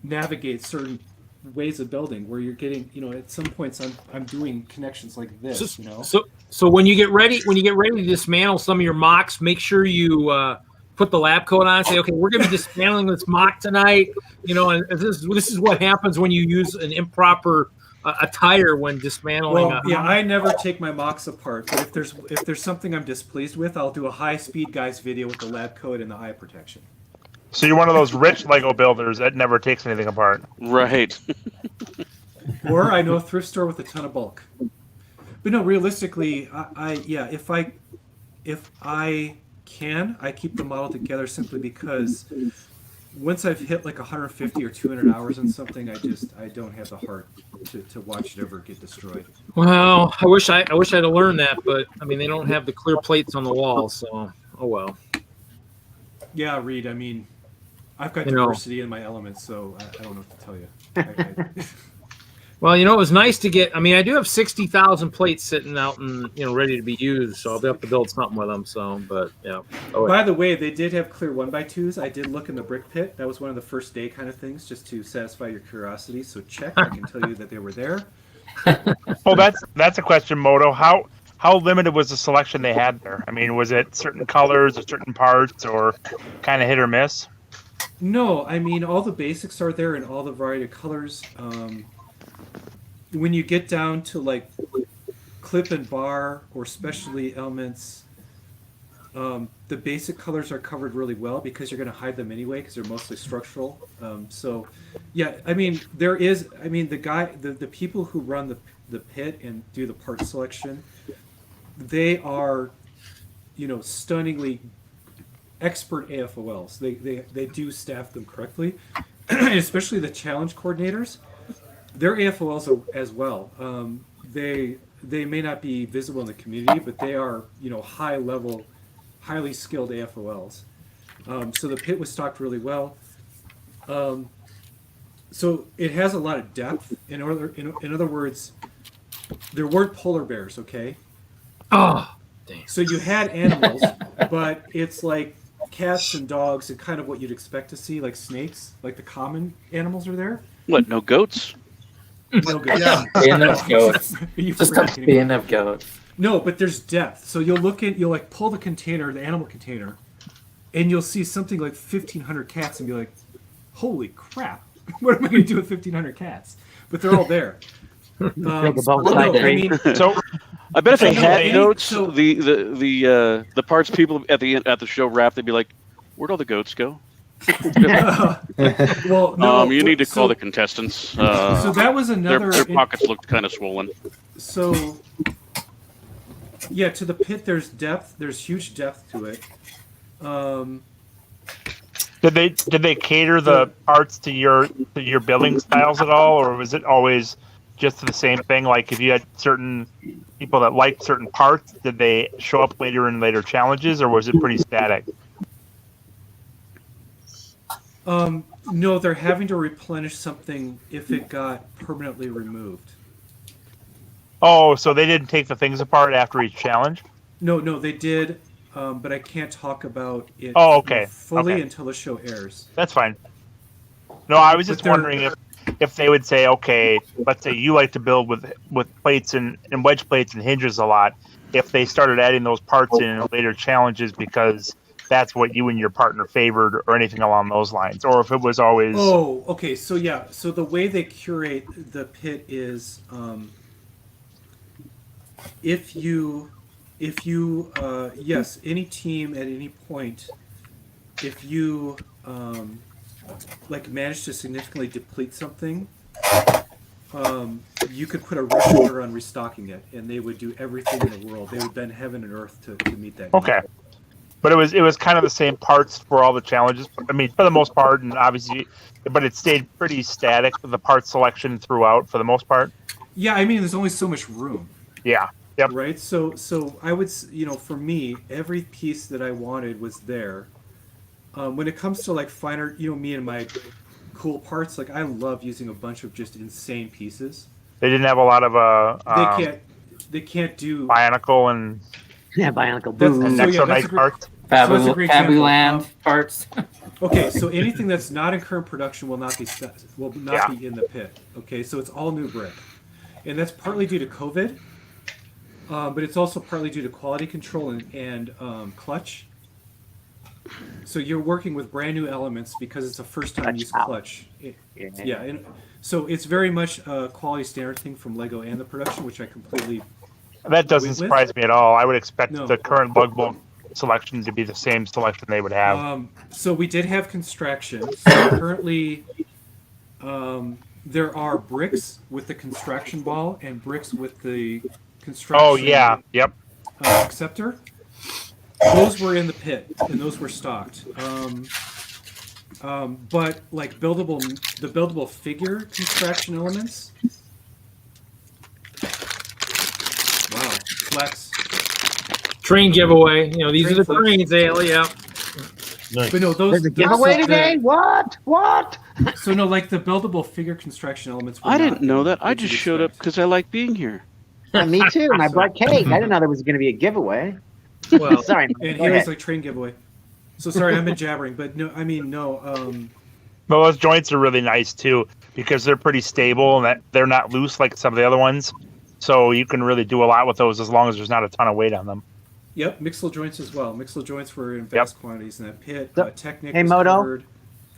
navigate certain ways of building where you're getting, at some points I'm doing connections like this, So when you get ready to dismantle some of your MOCs, make sure you put the lab coat on and say, okay, we're going to be dismantling this MOC tonight, and this is what happens when you use an improper a tire when dismantling. Well, yeah, I never take my MOCs apart, but if there's something I'm displeased with, I'll do a high-speed guys video with the lab coat and the eye protection. So you're one of those rich Lego builders that never takes anything apart. Right. Or I know a thrift store with a ton of bulk. But no, realistically, if I can, I keep the model together simply because once I've hit like 150 or 200 hours on something, I don't have the heart to watch it ever get destroyed. Well, I wish I'd have learned that, but I mean they don't have the clear plates on the wall, so oh well. Yeah, Reed. I mean, I've got diversity in my elements, so I don't know what to tell you. Well, it was nice to get. I mean, I do have 60,000 plates sitting out and ready to be used, so I'll be able to build something with them. So, but yeah. Oh, by the way, they did have clear 1x2s. I did look in the brick pit. That was one of the first day kind of things, just to satisfy your curiosity. So check. I can tell you that they were there. Well, that's a question, Moto. How limited was the selection they had there? I mean, was it certain colors or certain parts, or kind of hit or miss? No, I mean all the basics are there in all the variety of colors. When you get down to like clip and bar or specialty elements, the basic colors are covered really well because you're going to hide them anyway because they're mostly structural. So, yeah, I mean the people who run the pit and do the part selection, they are, stunningly expert AFOLs. They do staff them correctly, especially the challenge coordinators. They're AFOLs as well. They may not be visible in the community, but they are high level, highly skilled AFOLs. So the pit was stocked really well. So it has a lot of depth. In other words, there weren't polar bears. Okay. Oh, damn. So you had animals, but it's like cats and dogs and kind of what you'd expect to see, like snakes, like the common animals are there. What? No goats? No goats. Yeah. Being of goats. Just a being of goats. No, but there's depth. So you'll like pull the container, the animal container, and you'll see something like 1,500 cats and be like, holy crap, what am I going to do with 1,500 cats? But they're all there. So I bet if they had goats, the parts people at the show wrap, they'd be like, "Where'd all the goats go?" Well, no, you need to call the contestants. So that was another. Their pockets looked kind of swollen. So, yeah, to the pit, there's depth. There's huge depth to it. Did they cater the parts to your building styles at all, or was it always just the same thing? Like if you had certain people that liked certain parts, did they show up later in later challenges, or was it pretty static? No, they're having to replenish something if it got permanently removed. Oh, so they didn't take the things apart after each challenge? No, they did, but I can't talk about it fully until the show airs. That's fine. No, I was just wondering if they would say, okay, let's say you like to build with plates and wedge plates and hinges a lot, if they started adding those parts in later challenges because that's what you and your partner favored or anything along those lines, or if it was always... Oh, okay. So yeah, so the way they curate the pit is if you yes, any team at any point, if you like manage to significantly deplete something, you could put a rush order on restocking it, and they would do everything in the world. They would bend heaven and earth to meet that. Okay. Need. But it was kind of the same parts for all the challenges. I mean, for the most part, and obviously, but it stayed pretty static, the part selection throughout for the most part. Yeah, I mean, there's only so much room. Yeah. Yep. Right. So I would, for me, every piece that I wanted was there. When it comes to like finer, me and my cool parts, like I love using a bunch of just insane pieces. They didn't have a lot of they can't do Bionicle and Bionicle boom and Nexo parts. Fabuland parts. Okay, so anything that's not in current production will not be in the pit. Okay, so it's all new brick, and that's partly due to COVID, but it's also partly due to quality control and clutch. So you're working with brand new elements because it's a first time use clutch. Yeah, and so it's very much a quality standard thing from Lego and the production, which I completely. That doesn't with. surprise me at all. I would expect No. the current lug bolt selection to be the same selection they would have. So we did have construction. So currently, there are bricks with the construction ball and bricks with the construction. Oh yeah, yep. Acceptor. Those were in the pit and those were stocked. But like the buildable figure construction elements. Wow, flex. Train giveaway. You know, these Train are the flex. trains, Ale. Yeah. Nice. But no, those. There's a giveaway today? What? So no, like the buildable figure construction elements. Were I not didn't know that. I what just you'd showed up expect. because I like being here. Yeah, me too. And I brought cake. I didn't know there was going to be a giveaway. Well, Sorry. And Go here ahead. is like train giveaway. So sorry, I've been jabbering, but no, I mean no. But those joints are really nice too because they're pretty stable and that they're not loose like some of the other ones. So you can really do a lot with those as long as there's not a ton of weight on them. Yep, mixel joints as well. Mixel joints were in vast quantities in that pit. So- Technic Hey, was Moto? covered,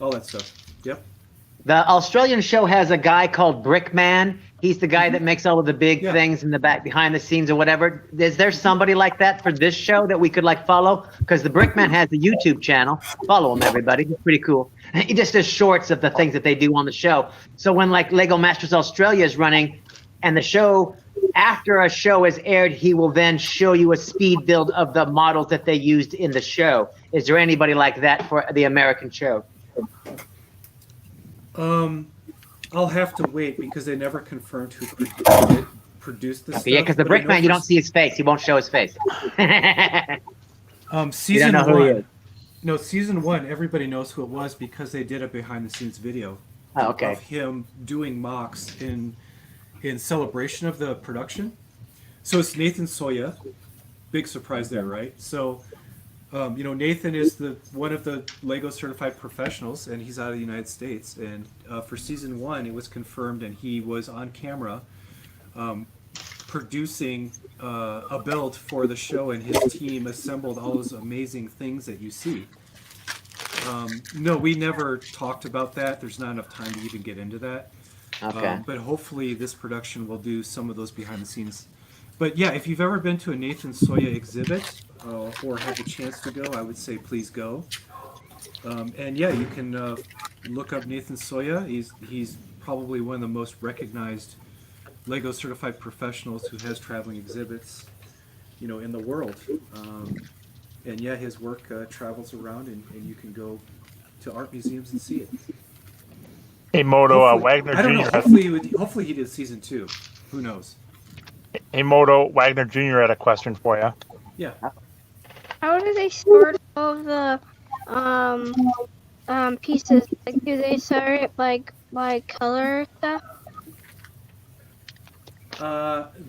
all that stuff. Yep. The Australian show has a guy called Brickman. He's the guy that makes all of the big things in the back, behind the scenes or whatever. Is there somebody like that for this show that we could like follow? Because the Brickman has a YouTube channel. Follow him, everybody. He's pretty cool. He just does shorts of the things that they do on the show. So when like Lego Masters Australia is running, and the show, after a show is aired, he will then show you a speed build of the models that they used in the show. Is there anybody like that for the American show? I'll have to wait because they never confirmed who produced this. Okay, yeah, because the Brickman, you don't see his face. He won't show his face. Season know who he is. one. No, season one. Everybody knows who it was because they did a behind-the-scenes video Oh, okay. of him doing MOCs in celebration of the production. So it's Nathan Soya. Big surprise there, right? So, Nathan is one of the Lego certified professionals, and he's out of the United States. And for season one, it was confirmed, and he was on camera producing a build for the show, and his team assembled all those amazing things that you see. No, we never talked about that. There's not enough time to even get into that. Okay. But hopefully this production will do some of those behind the scenes. But yeah, if you've ever been to a Nathan Soya exhibit or had the chance to go, I would say please go. And yeah, you can look up Nathan Soya. He's probably one of the most recognized Lego certified professionals who has traveling exhibits, in the world. And yeah, his work travels around, and you can go to art museums and see it. Hey Moto, Hopefully- Wagner I don't know. Jr. Hopefully he did season 2. Who knows? Hey Moto, Wagner Jr. had a question for you. Yeah. How do they sort all of the pieces? Like, do they sort it like by color stuff?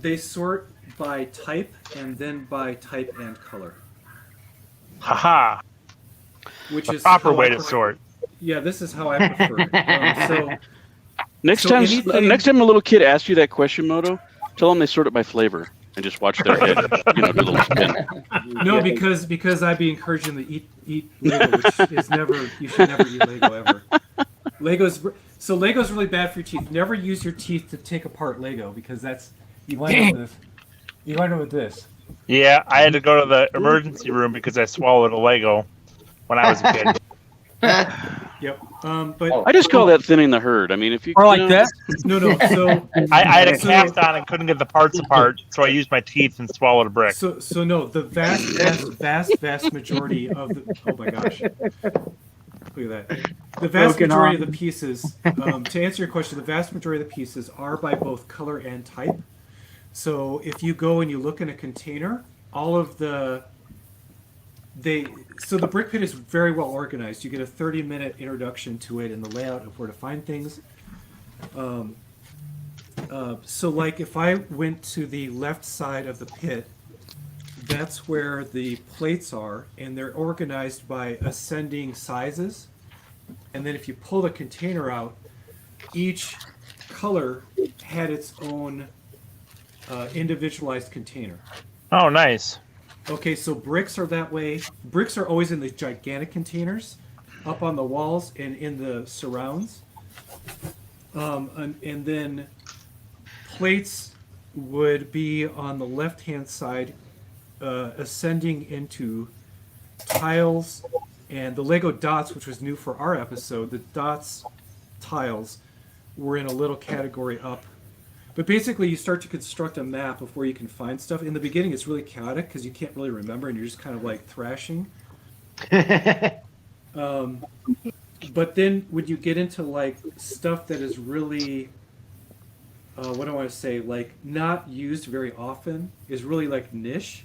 They sort by type and then by type and color, Haha. which The is proper how way I to prefer- sort. Yeah, this is how I prefer it. So Next So time, anything- next time a little kid asks you that question, Moto, tell them they sort it by flavor and just watch their head, do a little spin. no, because I'd be encouraging them to eat Lego, which is never. You should never eat Lego ever. Lego's really bad for your teeth. Never use your teeth to take apart Lego because that's you wind up with this. Yeah, I had to go to the emergency room because I swallowed a Lego when I was a kid. Yep. But I just call that thinning the herd. I mean, if you Or like you know, that. no. So I had a So- cast on and couldn't get the parts apart, so I used my teeth and swallowed a brick. So no, the vast majority of the oh my gosh, look at that. The vast Broken majority arm. of the pieces, to answer your question, the vast majority of the pieces are by both color and type. So if you go and you look in a container, all of the so the brick pit is very well organized. You get a 30-minute introduction to it and the layout of where to find things. So like if I went to the left side of the pit, that's where the plates are, and they're organized by ascending sizes. And then if you pull the container out, each color had its own individualized container. Oh, nice. Okay, so bricks are that way. Bricks are always in the gigantic containers, up on the walls and in the surrounds. And then plates would be on the left-hand side, ascending into tiles, and the Lego dots, which was new for our episode. The dots tiles were in a little category up. But basically, you start to construct a map of where you can find stuff. In the beginning, it's really chaotic because you can't really remember, and you're just kind of like thrashing. But then when you get into like stuff that is really, what do I want to say, like not used very often, is really like niche.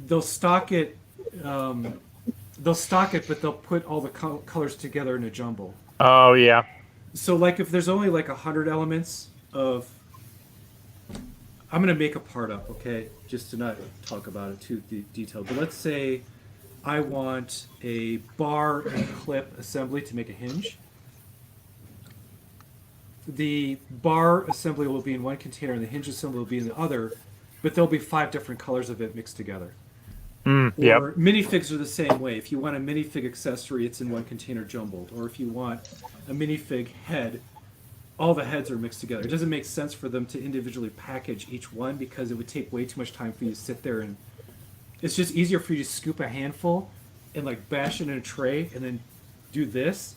They'll stock it. But they'll put all the colors together in a jumble. Oh yeah. So like if there's only like 100 elements of, I'm gonna make a part up, okay, just to not talk about it too detailed. But let's say I want a bar and clip assembly to make a hinge. The bar assembly will be in one container and the hinge assembly will be in the other, but there'll be 5 different colors of it mixed together. Yep. Or minifigs are the same way. If you want a minifig accessory, it's in one container jumbled. Or if you want a minifig head, all the heads are mixed together. It doesn't make sense for them to individually package each one because it would take way too much time for you to sit there, and it's just easier for you to scoop a handful and like bash it in a tray and then do this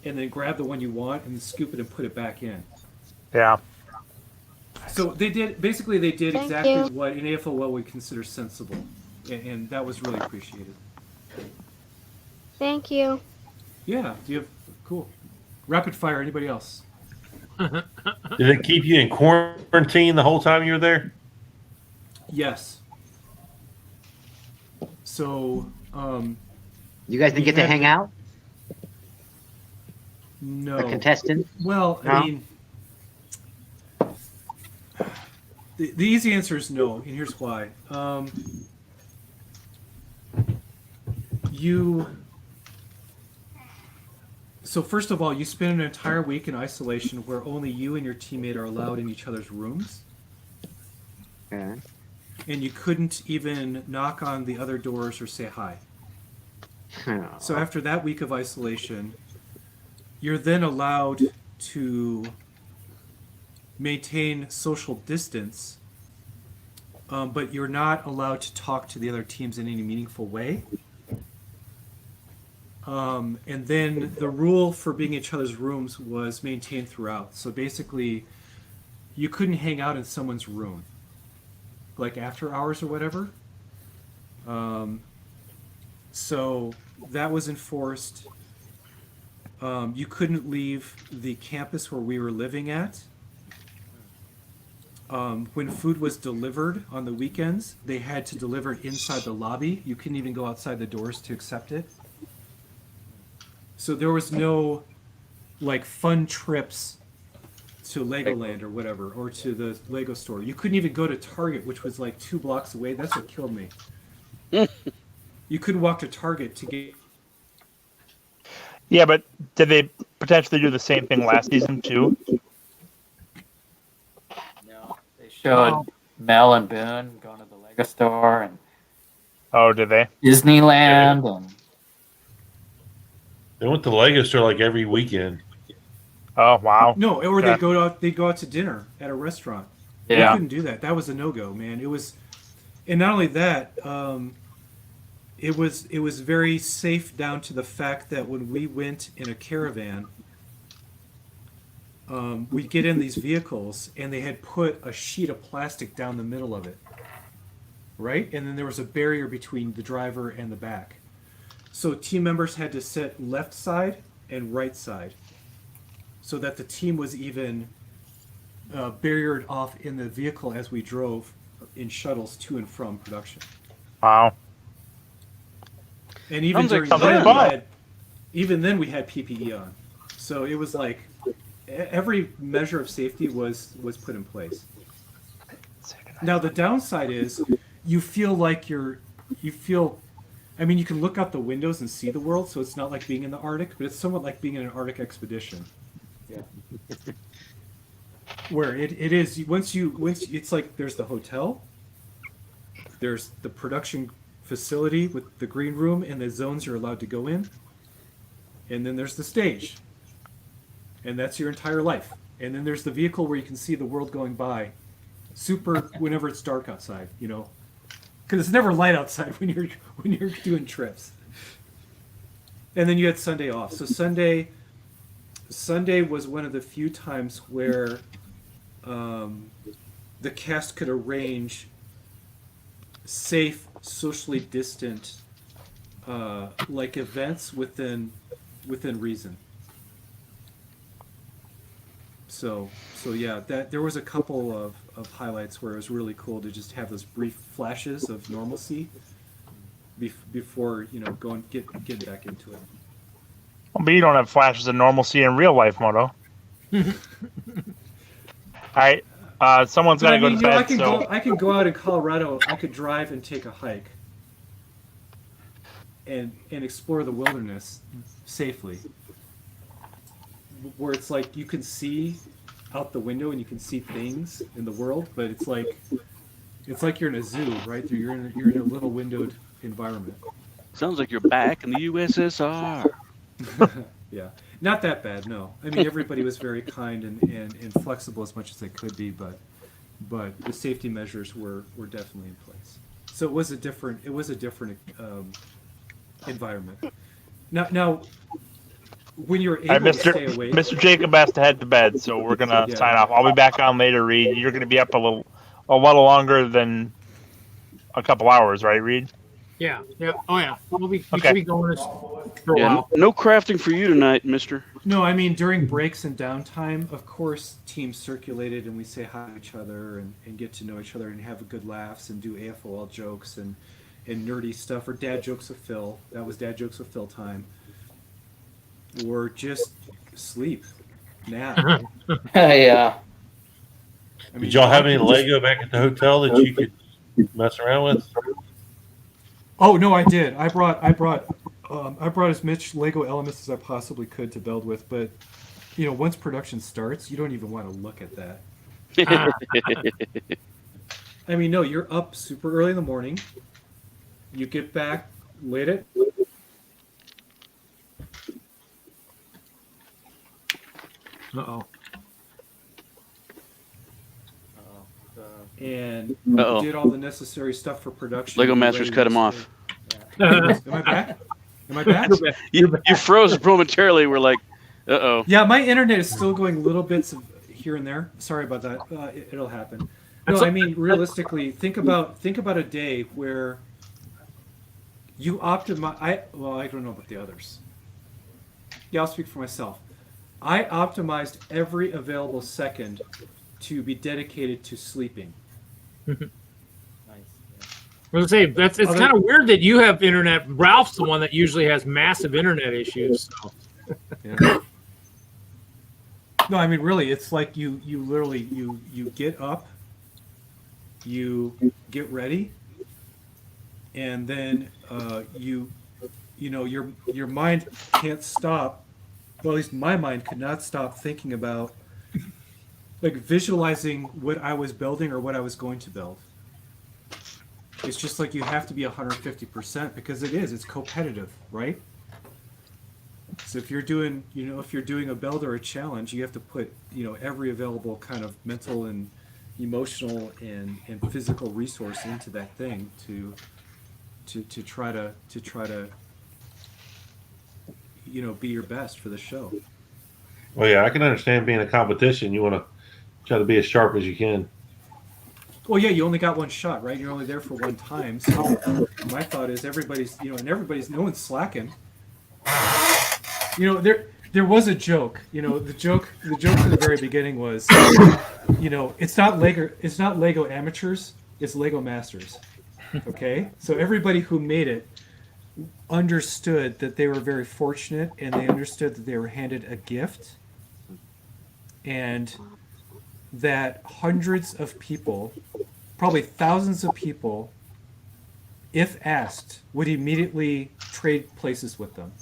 and then grab the one you want and then scoop it and put it back in. Yeah. So they did Thank exactly you. what an AFOL would consider sensible, and that was really appreciated. Thank you. Yeah, do you have cool rapid fire? Anybody else? Did it keep you in quarantine the whole time you were there? Yes. So, You guys didn't get to hang out? no. A contestant? Well, No? I mean, the easy answer is no, and here's why. So first of all, you spend an entire week in isolation where only you and your teammate are allowed in each other's rooms. Okay. And you couldn't even knock on the other doors or say hi. So after that week of isolation, you're then allowed to maintain social distance, but you're not allowed to talk to the other teams in any meaningful way. And then the rule for being in each other's rooms was maintained throughout. So basically, you couldn't hang out in someone's room, like after hours or whatever. So that was enforced. You couldn't leave the campus where we were living at. When food was delivered on the weekends, they had to deliver it inside the lobby. You couldn't even go outside the doors to accept it. So there was no like fun trips to Legoland or whatever, or to the Lego store. You couldn't even go to Target, which was like 2 blocks away. That's what killed me. You couldn't walk to Target to get. Yeah, but did they potentially do the same thing last season too? No, they showed Mel and Boone going to the Lego store and Oh, did they? Disneyland and They went to the Lego store like every weekend. Oh wow. No, or Yeah. they'd go out to dinner at a restaurant. Yeah. You couldn't do that. That was a no-go, man. It was, and not only that, it was very safe down to the fact that when we went in a caravan, we'd get in these vehicles and they had put a sheet of plastic down the middle of it, right? And then there was a barrier between the driver and the back. So team members had to sit left side and right side so that the team was even barriered off in the vehicle as we drove in shuttles to and from production. Wow. And even Sounds like during fun. then, even then we had PPE on. So it was like every measure of safety was put in place. Now the downside is you feel like I mean, you can look out the windows and see the world, so it's not like being in the Arctic, but it's somewhat like being in an Arctic expedition. Yeah. Where it is once it's like there's the hotel, There's the production facility with the green room and the zones you're allowed to go in. And then there's the stage. And that's your entire life. And then there's the vehicle where you can see the world going by. Super whenever it's dark outside, you know. Because it's never light outside when you're doing trips. And then you had Sunday off. So Sunday was one of the few times where the cast could arrange safe, socially distant, like events within reason. So yeah, that there was a couple of highlights where it was really cool to just have those brief flashes of normalcy before getting back into it. Well, but you don't have flashes of normalcy in real life, Moto. All right, someone's got to go to bed. I can go out in Colorado. I could drive and take a hike and explore the wilderness safely, where it's like you can see out the window and you can see things in the world, but it's like you're in a zoo, right? You're in a little windowed environment. Sounds like you're back in the USSR. Yeah, not that bad. No, I mean everybody was very kind and flexible as much as they could be, but the safety measures were definitely in place. So it was a different environment. Now when you're able to stay awake, Mr. Jacob has to head to bed, so we're gonna sign off. I'll be back on later, Reed. You're gonna be up a little longer than a couple hours, right, Reed? Yeah. Oh yeah. We should be going for a while. No crafting for you tonight, mister. No, I mean during breaks and downtime, of course, teams circulated and we say hi to each other and get to know each other and have good laughs and do AFOL jokes and nerdy stuff, or dad jokes with Phil. That was dad jokes with Phil time. Or just sleep, nap. Yeah. I mean, did y'all have any Lego back at the hotel that you could mess around with? Oh no, I did. I brought as much Lego elements as I possibly could to build with, but once production starts, you don't even want to look at that. I mean, no, you're up super early in the morning. You get back late at. And did all the necessary stuff for production. Lego Masters cut him off. Yeah. Am I back? You froze momentarily. We're like, uh-oh. Yeah, my internet is still going little bits of here and there. Sorry about that. It'll happen. No, I mean realistically, think about a day where you optimize. I don't know about the others. Yeah, I'll speak for myself. I optimized every available second to be dedicated to sleeping. Nice. I was gonna say it's kind of weird that you have internet. Ralph's the one that usually has massive internet issues. So. Yeah. No, I mean really, it's like you literally you get up, you get ready, and then your mind can't stop. Well, at least my mind could not stop thinking about, like, visualizing what I was building or what I was going to build. It's just like you have to be 150% because it's competitive, right? So if you're doing a build or a challenge, you have to put, every available kind of mental and emotional and physical resource into that thing to try to be your best for the show. Well, yeah, I can understand being a competition. You want to try to be as sharp as you can. Well, yeah, you only got one shot, right? You're only there for one time. So my thought is no one's slacking. There was a joke. The joke from the very beginning was, it's not Lego amateurs, it's Lego masters. Okay? So everybody who made it understood that they were very fortunate, and they understood that they were handed a gift, and that hundreds of people, probably thousands of people, if asked, would immediately trade places with them.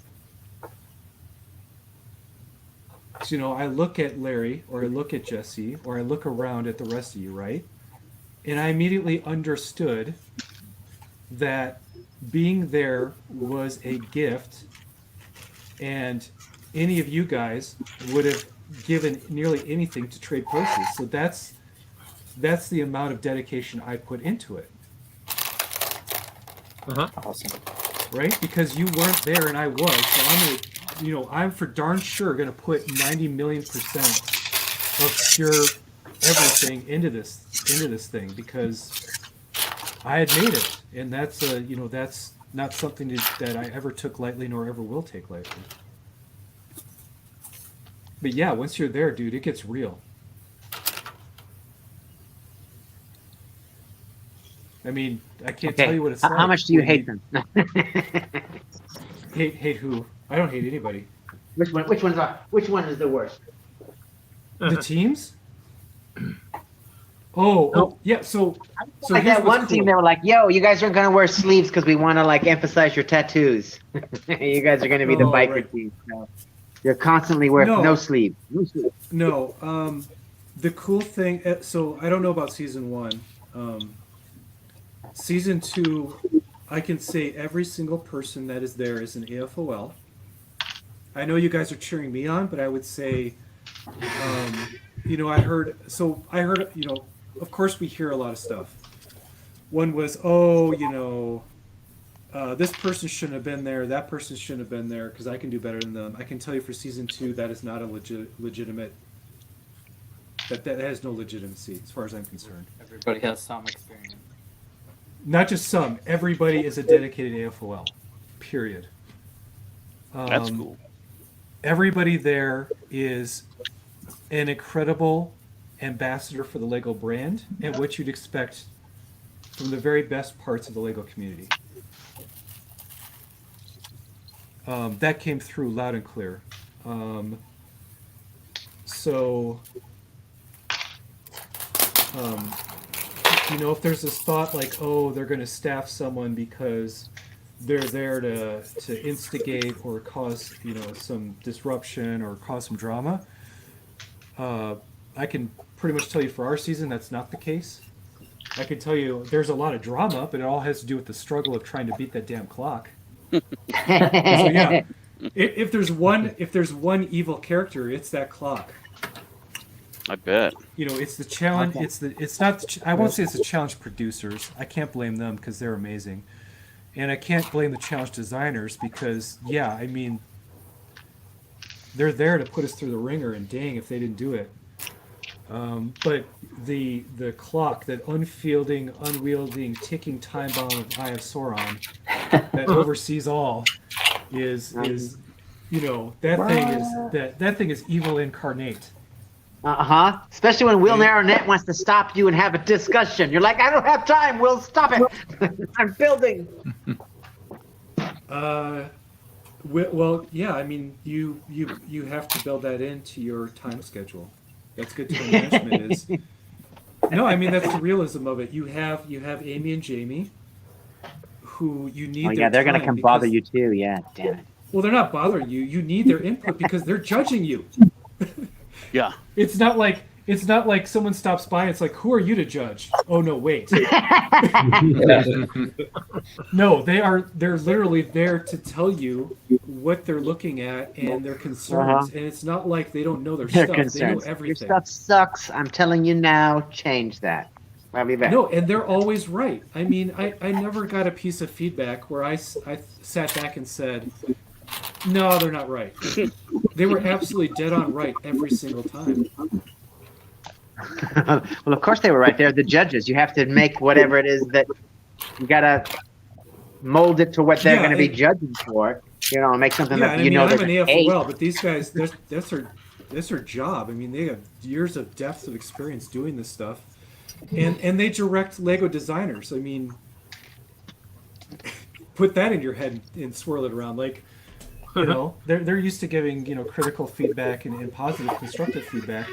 So, I look at Larry, or I look at Jesse, or I look around at the rest of you, right? And I immediately understood that being there was a gift, and any of you guys would have given nearly anything to trade places. So that's the amount of dedication I put into it. Awesome. Right? Because you weren't there and I was. So I'm for darn sure going to put 90 million% of pure everything into this thing, because I had made it, and that's that's not something that I ever took lightly nor ever will take lightly. But yeah, once you're there, dude, it gets real. I mean, I can't tell you what it's like. How much do you hate them? Hate who? I don't hate anybody. Which one is the worst? The teams? Oh, yeah. So like that one team, they were like, "Yo, you guys aren't gonna wear sleeves because we want to like emphasize your tattoos. You guys are gonna be the biker team. So you're constantly wearing no sleeve. No. The cool thing. So I don't know about season 1. Season 2, I can say every single person that is there is an AFOL. I know you guys are cheering me on, but I would say, I heard, of course we hear a lot of stuff. One was, this person shouldn't have been there, that person shouldn't have been there, because I can do better than them. I can tell you for season 2, that is not a legitimate, that has no legitimacy as far as I'm concerned. Everybody has some experience. Not just some. Everybody is a dedicated AFOL. Period. That's cool. Everybody there is an incredible ambassador for the Lego brand and what you'd expect from the very best parts of the Lego community. That came through loud and clear. If there's this thought like, oh, they're going to staff someone because they're there to instigate or cause, some disruption or cause some drama, I can pretty much tell you for our season that's not the case. I can tell you there's a lot of drama, but it all has to do with the struggle of trying to beat that damn clock. So yeah, if there's one evil character, it's that clock. I bet. It's the challenge. It's not. I won't say it's the challenge producers. I can't blame them because they're amazing, and I can't blame the challenge designers because they're there to put us through the ringer, and dang if they didn't do it. But the clock, that unwielding, ticking time bomb of Eye of Sauron that oversees all, is that thing is evil incarnate. Especially when Will Arnett wants to stop you and have a discussion. You're like, I don't have time. Will, stop it. I'm building. Well, yeah. You have to build that into your time schedule. That's good time management. That's the realism of it. You have Amy and Jamie, who you need. Oh yeah, they're gonna come bother you too. Yeah, damn it. Well, they're not bothering you. You need their input because they're judging you. Yeah. It's not like someone stops by and it's like, who are you to judge? Oh no, wait. No, they're literally there to tell you what they're looking at and their concerns. And it's not like they don't know their stuff. Concerns. They know everything. Your stuff sucks. I'm telling you now, change that. I'll be back. No, and they're always right. I never got a piece of feedback where I sat back and said, no, they're not right. They were absolutely dead on right every single time. Well, of course they were right. They're the judges. You have to make whatever it is that you gotta mold it to what they're going to be judging for. Make something that I'm an AFOL, but these guys, that's their job. They have years of depth of experience doing this stuff, and they direct Lego designers. Put that in your head and swirl it around. They're used to giving critical feedback and positive constructive feedback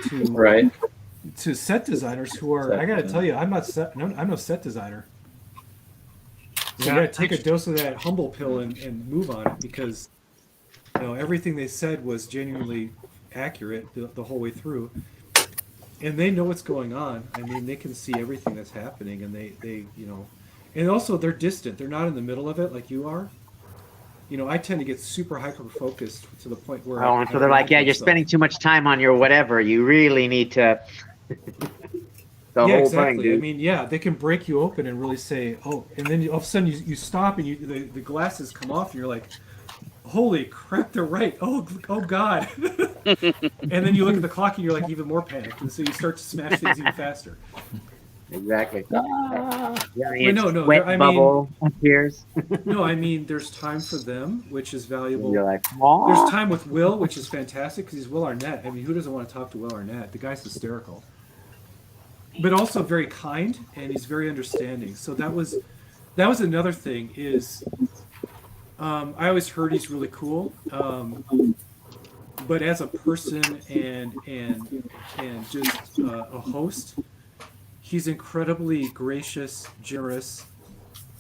to set designers who are. I got to tell you, I'm no set designer. So you got to take a dose of that humble pill and move on it because everything they said was genuinely accurate the whole way through, and they know what's going on. They can see everything that's happening, and they And also, they're distant. They're not in the middle of it like you are. You know, I tend to get super hyper-focused to the point where... Oh, and so they're like, yeah, you're spending too much time on your whatever. You really need to... Yeah, exactly. I mean, yeah, they can break you open and really say, oh, and then all of a sudden you stop and the glasses come off and you're like, holy crap, they're right. Oh God. And then you look at the clock and you're like even more panicked. And so you start to smash things even faster. Exactly. Sweat bubble appears. No, I mean, there's time for them, which is valuable. You're like, there's time with Will, which is fantastic because he's Will Arnett. I mean, who doesn't want to talk to Will Arnett? The guy's hysterical. But also very kind, and he's very understanding. So that was another thing is I always heard he's really cool. But as a person and just a host, he's incredibly gracious, generous,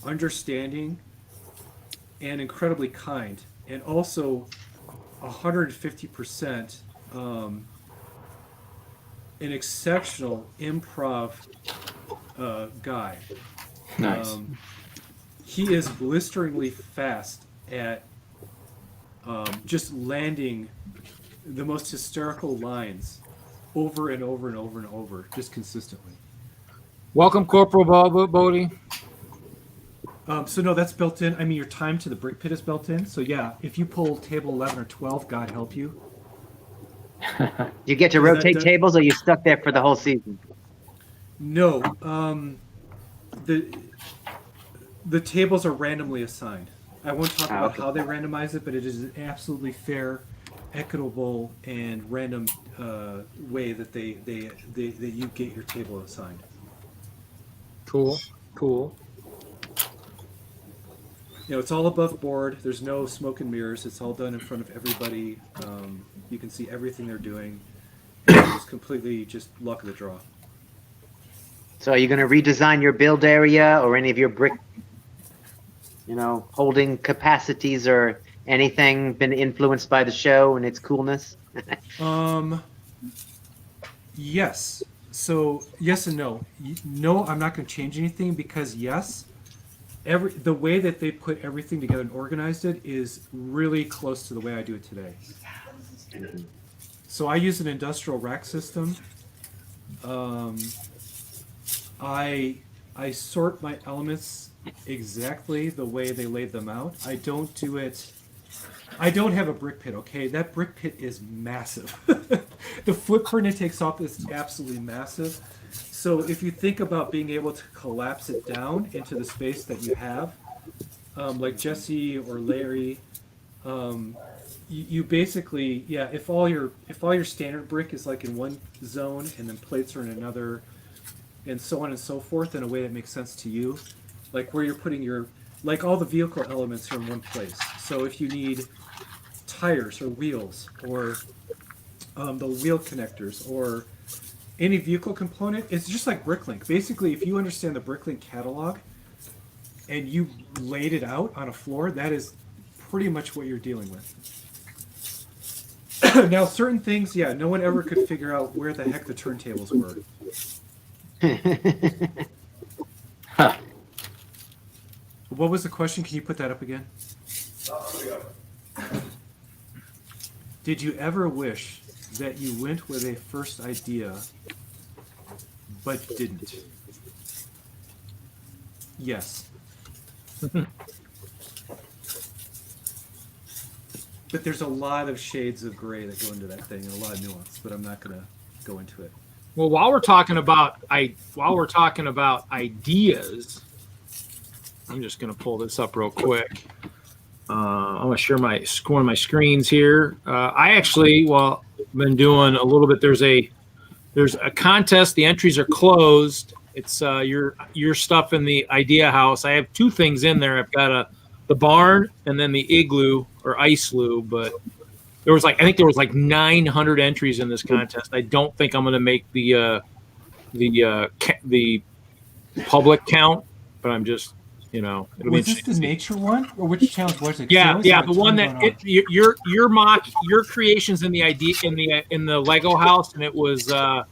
understanding, and incredibly kind, and also 150% an exceptional improv guy. Nice. He is blisteringly fast at just landing the most hysterical lines over and over and over and over, just consistently. Welcome, Corporal Bodie. So no, that's built in. I mean, your time to the brick pit is built in. So yeah, if you pull table 11 or 12, God help you. You get to rotate tables, or you stuck there for the whole season? No, the tables are randomly assigned. I won't talk about how they randomize it, but it is an absolutely fair, equitable, and random way that that you get your table assigned. Cool. You know, it's all above board. There's no smoke and mirrors. It's all done in front of everybody. You can see everything they're doing. It's completely just luck of the draw. So are you going to redesign your build area or any of your brick, holding capacities or anything been influenced by the show and its coolness? Yes. So yes and no. No, I'm not going to change anything because yes, the way that they put everything together and organized it is really close to the way I do it today. So I use an industrial rack system. I sort my elements exactly the way they laid them out. I don't do it. I don't have a brick pit, okay? That brick pit is massive. The footprint it takes off is absolutely massive. So if you think about being able to collapse it down into the space that you have, like Jesse or Larry, you basically, yeah, if all your standard brick is like in one zone and then plates are in another, and so on and so forth in a way that makes sense to you, like where you're putting like all the vehicle elements are in one place. So if you need tires or wheels or the wheel connectors or any vehicle component, it's just like Bricklink. Basically, if you understand the Bricklink catalog and you laid it out on a floor, that is pretty much what you're dealing with. Now, certain things, yeah, no one ever could figure out where the heck the turntables were. Huh. What was the question? Can you put that up again? Did you ever wish that you went with a first idea but didn't? Yes. But there's a lot of shades of gray that go into that thing and a lot of nuance, but I'm not going to go into it. Well, while we're talking about ideas, I'm just going to pull this up real quick. I'm going to share one of my screens here. I actually, been doing a little bit. There's a contest. The entries are closed. It's your stuff in the idea house. I have two things in there. I've got the barn and then the igloo or ice loo. But I think there was 900 entries in this contest. I don't think I'm going to make the public count, but I'm just. It'll was this the nature one, or which challenge was it? Yeah, the one that your mock, your creations in the idea in the Lego house, and it was there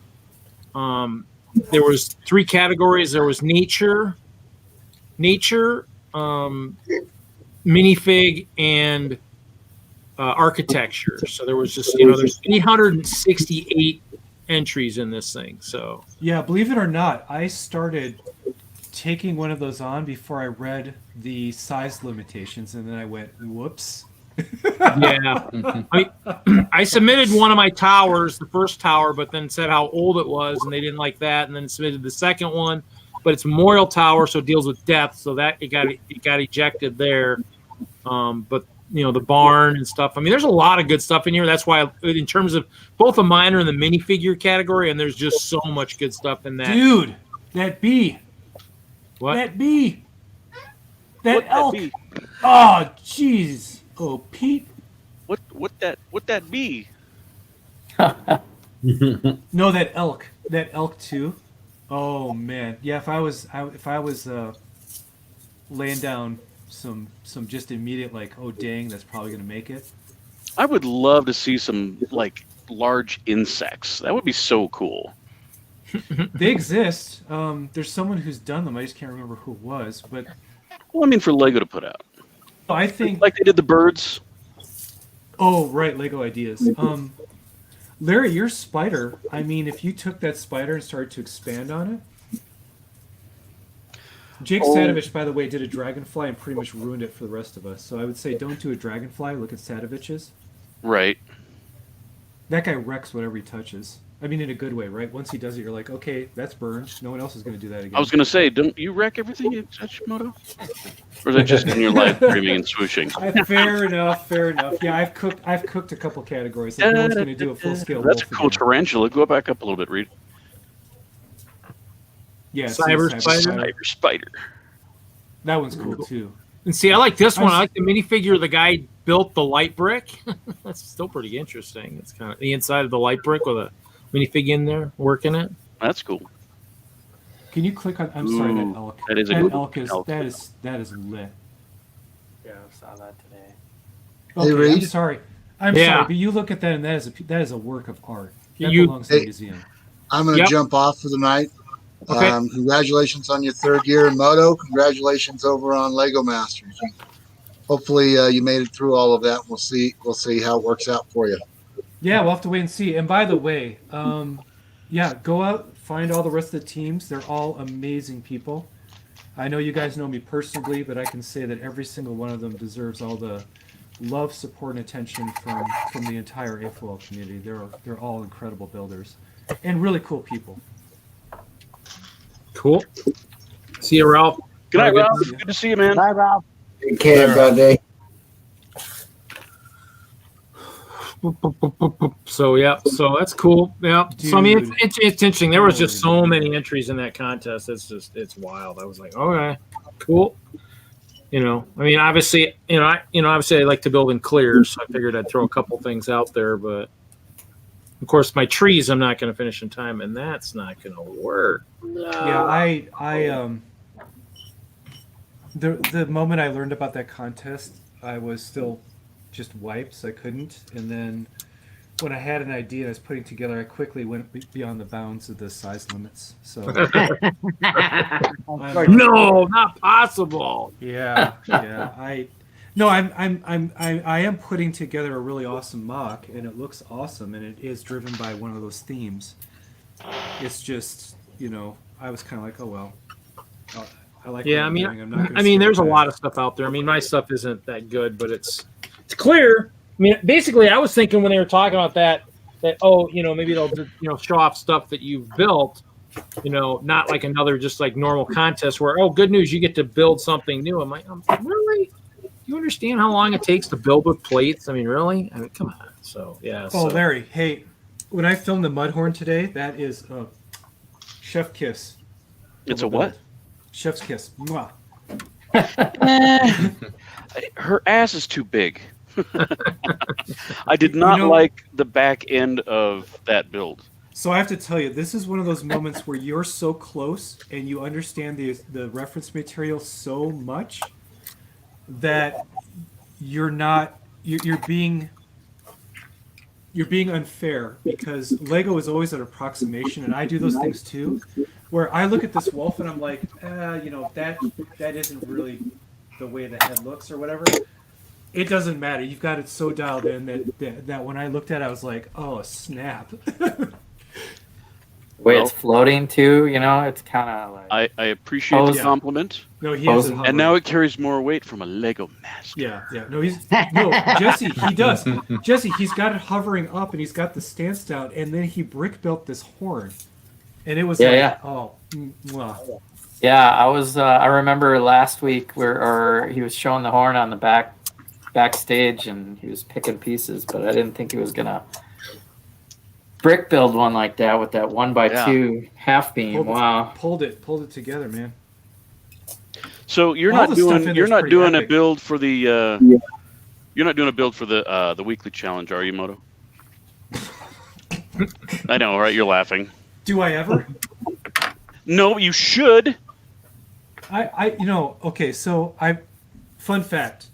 was 3 categories. There was nature, nature, minifig, and architecture. So there was just, there's 868 entries in this thing. So Yeah, believe it or not, I started taking one of those on before I read the size limitations, and then I went, whoops. yeah, I submitted one of my towers, the first tower, but then said how old it was, and they didn't like that, and then submitted the second one, but it's Memorial Tower, so it deals with depth, so that it got ejected there. But the barn and stuff. I mean, there's a lot of good stuff in here. That's why, in terms of both the minor and the minifigure category, and there's just so much good stuff in that. Dude, that bee. What? That bee. That What elk. that be? Oh, jeez. Oh, Pete. What that be? No, that elk. That elk too. Oh man. Yeah, if I was laying down some just immediate like, oh dang, that's probably gonna make it. I would love to see some like large insects. That would be so cool. They exist. There's someone who's done them. I just can't remember who it was, but Well, I mean, for Lego to put out, I think like they did the birds. Oh, right, Lego ideas. Larry, your spider, I mean, if you took that spider and started to expand on it. Jake Sadovich, by the way, did a dragonfly and pretty much ruined it for the rest of us. So I would say don't do a dragonfly, look at Sadovich's. Right. That guy wrecks whatever he touches. I mean, in a good way, right? Once he does it, you're like, okay, that's burned. No one else is going to do that again. I was going to say, don't you wreck everything you touch, Moto? Or is that just in your live streaming and swooshing? Fair enough. Yeah, I've cooked a couple categories. Like no one's going to do a full scale. That's a cool tarantula. Go back up a little bit, Reed. Yeah, Cyber Spider. That one's cool too. And see, I like this one. I like the minifigure. The guy built the light brick. That's still pretty interesting. It's kind of the inside of the light brick with a minifig in there working it. That's cool. Can you click on? I'm sorry, that elk. That is a that good elk is elk. that is lit. Yeah, I saw that today. Okay, I'm Reed? sorry. I'm sorry, but you look at that and that is a work of art. That belongs in a museum. I'm going to jump off for the night. Okay. Congratulations on your third year in Moto. Congratulations over on Lego Masters. Hopefully you made it through all of that. We'll see how it works out for you. Yeah, we'll have to wait and see. And by the way, go out, find all the rest of the teams. They're all amazing people. I know you guys know me personally, but I can say that every single one of them deserves all the love, support, and attention from the entire AFOL community. They're all incredible builders and really cool people. Cool. See you, Ralph. Good night, Ralph. Good to see you, man. Bye, Ralph. Take care, buddy. So that's cool. Yeah. So I mean, it's interesting. There was just so many entries in that contest. It's wild. I was like, okay, cool. I mean, obviously, obviously I like to build in clears, so I figured I'd throw a couple things out there, but of course my trees I'm not going to finish in time, and that's not going to work. No. Yeah, the moment I learned about that contest, I was still just wiped, so I couldn't. And then when I had an idea and I was putting together, I quickly went beyond the bounds of the size limits. So no, not possible. Yeah. I am putting together a really awesome mock, and it looks awesome, and it is driven by one of those themes. It's just, I was kind of like, oh well. I like. Yeah, I mean, there's a lot of stuff out there. I mean, my stuff isn't that good, but it's clear. I mean, basically, I was thinking when they were talking about that maybe they'll show off stuff that you've built, not like another just like normal contest where, oh, good news, you get to build something new. I'm like, really? Do you understand how long it takes to build with plates? I mean, really? I mean, come on. So yeah. Oh, Larry, hey, when I filmed the Mudhorn today, that is a chef kiss. It's a what? Chef's kiss. Mwah. Her ass is too big. I did not like the back end of that build. So I have to tell you, this is one of those moments where you're so close and you understand the reference material so much that you're being unfair, because Lego is always an approximation, and I do those things too. where I look at this wolf and I'm like, that isn't really the way the head looks or whatever. It doesn't matter. You've got it so dialed in that when I looked at it, I was like, oh, snap. The way it's floating too, it's kind of like. I appreciate the compliment. No, he has it and now it carries more weight from a Lego master. Yeah. No, Jesse, he does. Jesse, he's got it hovering up and he's got the stance down, and then he brick built this horn, and it was wow. Yeah, I remember last week where he was showing the horn on the backstage, and he was picking pieces, but I didn't think he was gonna brick build one like that with that 1x2 half beam. Wow. Pulled it together, man. So you're All not the stuff in doing there's pretty a epic. build for the you're not doing a build for the weekly challenge, are you, Moto? I know, right? You're laughing. Do I ever? No, you should. Okay, so fun fact.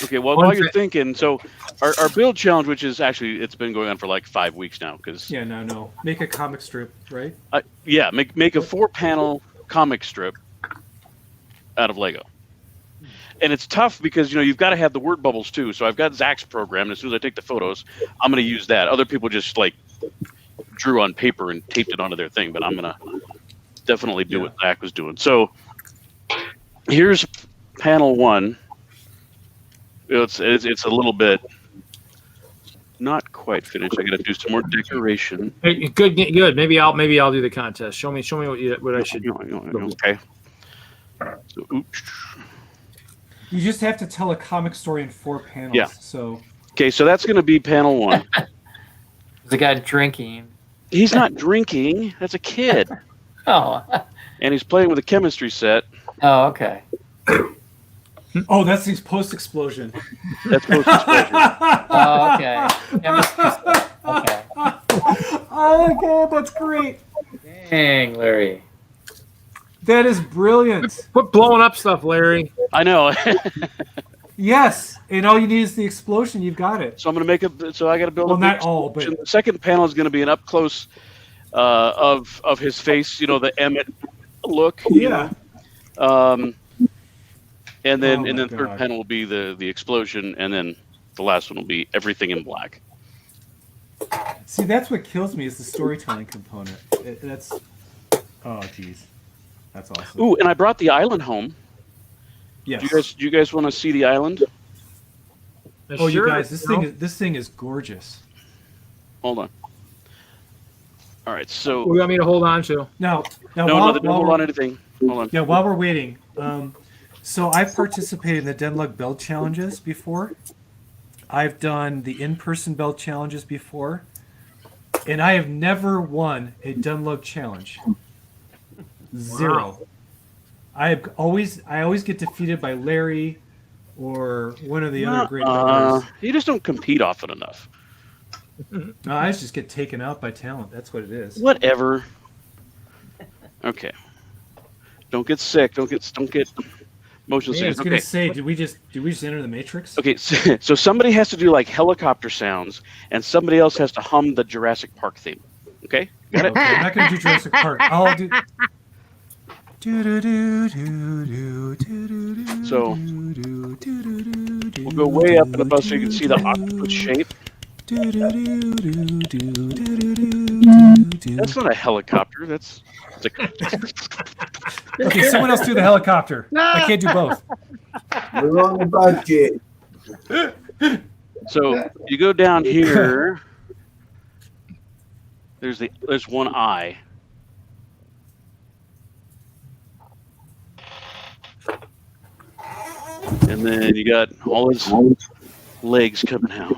Okay, well, while you're thinking, so our build challenge, which is actually, it's been going on for like 5 weeks now, because no, make a comic strip, right? Make a 4-panel comic strip out of Lego, and it's tough because you've got to have the word bubbles too. So I've got Zach's program, and as soon as I take the photos, I'm going to use that. Other people just like drew on paper and taped it onto their thing, but I'm going to definitely do what Zach was doing. So here's panel 1. It's a little bit not quite finished. I got to do some more decoration. Hey, good. Maybe I'll do the contest. Show me what I should do. Okay. So, oops. You just have to tell a comic story in 4 panels. Yeah. So. Okay, so that's going to be panel 1. The guy drinking. He's not drinking. That's a kid. Oh. And he's playing with a chemistry set. Oh, okay. Oh, that's his post-explosion. That's post-explosion. Oh, okay. Okay. Oh, God, that's great. Dang, Larry. That is brilliant. Quit blowing up stuff, Larry. I know. Yes, and all you need is the explosion. You've got it. So I'm going to make it. So I got to build. Well, not all, but the second panel is going to be an up close of his face. The Emmett look. Yeah. And then third panel will be the explosion, and then the last one will be everything in black. See, that's what kills me is the storytelling component. Oh, geez, that's awesome. Ooh, and I brought the island home. Yes. Do you guys want to see the island? Oh, you guys, this thing is gorgeous. Hold on. All right, so What do you want me to hold on to? No, don't hold on to anything. Hold on. Yeah, while we're waiting, so I've participated in the DENLUG build challenges before. I've done the in-person build challenges before, and I have never won a DENLUG challenge. 0. Wow. I always get defeated by Larry or one of the other great builders. You just don't compete often enough. No, I just get taken out by talent. That's what it is. Whatever. Okay. Don't get sick. Don't get motion Yeah, I was sickness. gonna say, did we just enter the Matrix? Okay, so somebody has to do like helicopter sounds, and somebody else has to hum the Jurassic Park theme. Okay, got it? Okay, I'm not gonna do Jurassic Park. I'll do. So we'll go way up and above so you can see the octopus shape. That's not a helicopter. That's Okay, someone else do the helicopter. I can't do both. We're on the budget. So you go down here. There's one eye. And then you got all his legs coming out.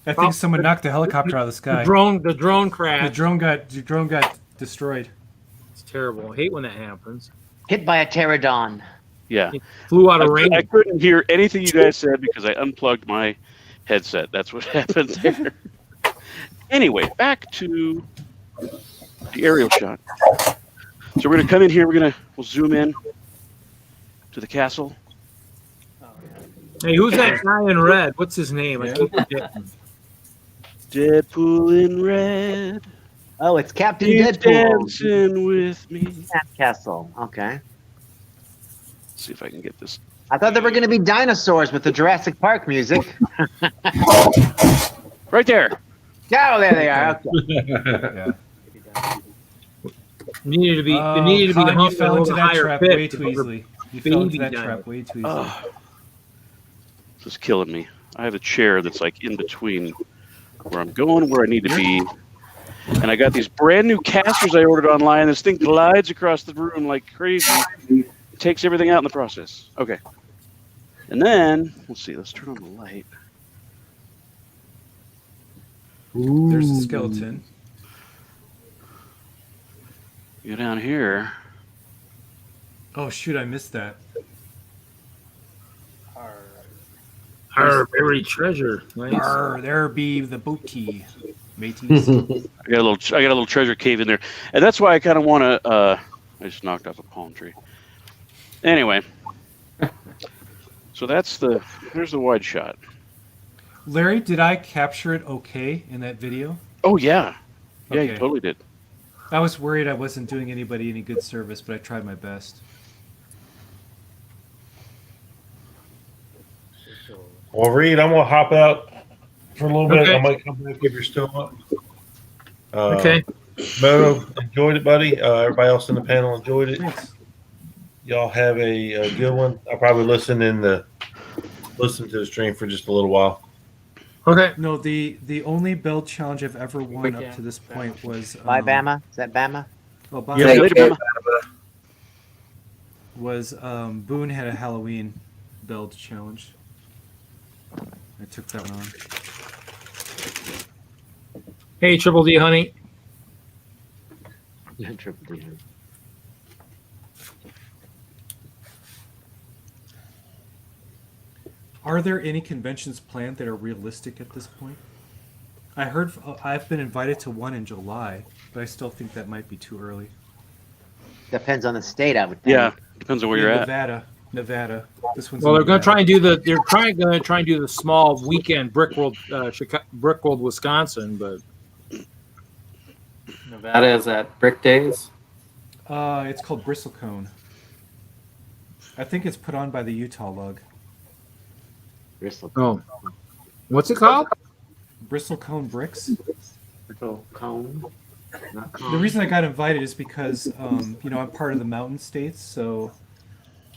I think someone knocked the helicopter out of the sky. The drone crashed. The drone got destroyed. It's terrible. I hate when that happens. Hit by a pterodon. Yeah. It flew out of range. I couldn't hear anything you guys said because I unplugged my headset. That's what happened there. Anyway, back to the aerial shot. So we're gonna come in here. We'll zoom in to the castle. Hey, who's that guy in red? What's his name? I keep forgetting. Deadpool in red. Oh, it's Captain He's Deadpool. dancing with me. Castle. Okay. Let's see if I can get this. I thought there were going to be dinosaurs with the Jurassic Park music. Right there. Oh, there they are. Okay. Yeah. It needed to be. It needed to be. Han, you fell into that higher trap pitch way too because easily. You baby fell into that dino. trap way too easily. This is killing me. I have a chair that's like in between where I'm going, where I need to be. And I got these brand new casters I ordered online. This thing glides across the room like crazy. It takes everything out in the process. Okay. And then, let's see, let's turn on the light. There's a skeleton. Go down here. Oh shoot, I missed that. Our buried treasure. Nice. Arr, there be the booty, mateys. I got a little treasure cave in there, and that's why I kind of want to. I just knocked off a palm tree. Anyway, so there's the wide shot. Larry, did I capture it okay in that video? Oh yeah, yeah, Okay. you totally did. I was worried I wasn't doing anybody any good service, but I tried my best. Well, Reed, I'm gonna hop out for a little bit. Okay. I might come back if you're still up. Okay. Moto, enjoyed it, buddy. Everybody else in the panel enjoyed it. Thanks. Y'all have a good one. I'll probably listen to the stream for just a little while. Okay. No, the only build challenge I've ever won up to this point was By Bama? Is that Bama? Oh, Bama. Yeah, later, Bama. Was Boone had a Halloween build challenge. I took that one on. Hey, Triple D, honey. Triple D. Are there any conventions planned that are realistic at this point? I heard I've been invited to one in July, but I still think that might be too early. Depends on the state, I would think. Yeah, depends on where you're at. Nevada. This one's Well, in they're going to Nevada. try and do the. They're going to try and do the small weekend Brickworld, Brickworld, Wisconsin. But Nevada is at Brick Days. It's called Bristlecone. I think it's put on by the Utah Lug. Bristlecone. oh, what's it called? Bristlecone Bricks. Bristlecone. Not cone. The reason I got invited is because I'm part of the Mountain States, so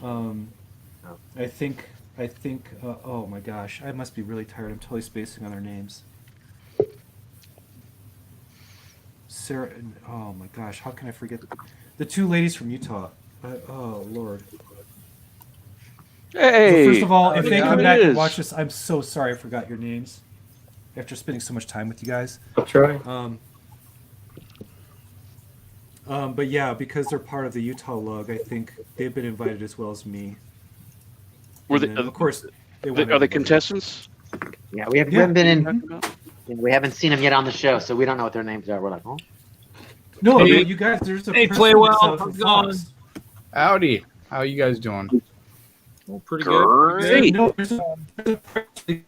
I think oh my gosh, I must be really tired. I'm totally spacing on their names. Sarah, oh my gosh, how can I forget the two ladies from Utah? Oh Lord. Hey. So first of all, if they come it back and is. watch this, I'm so sorry I forgot your names. After spending so much time with you guys. I'll try. But yeah, because they're part of the Utah Lug, I think they've been invited as well as me. Were And they? then, of course, they Are want they everybody. contestants? Yeah, we haven't Yeah. been Mhm. we haven't seen them yet on the show, so we don't know what their names are. We're like, oh. No, Hey, man, you guys, there's a hey, press play release well. out How's for it going? Fox. Howdy. How you guys doing? Oh, pretty good. Great. No, there's a press release.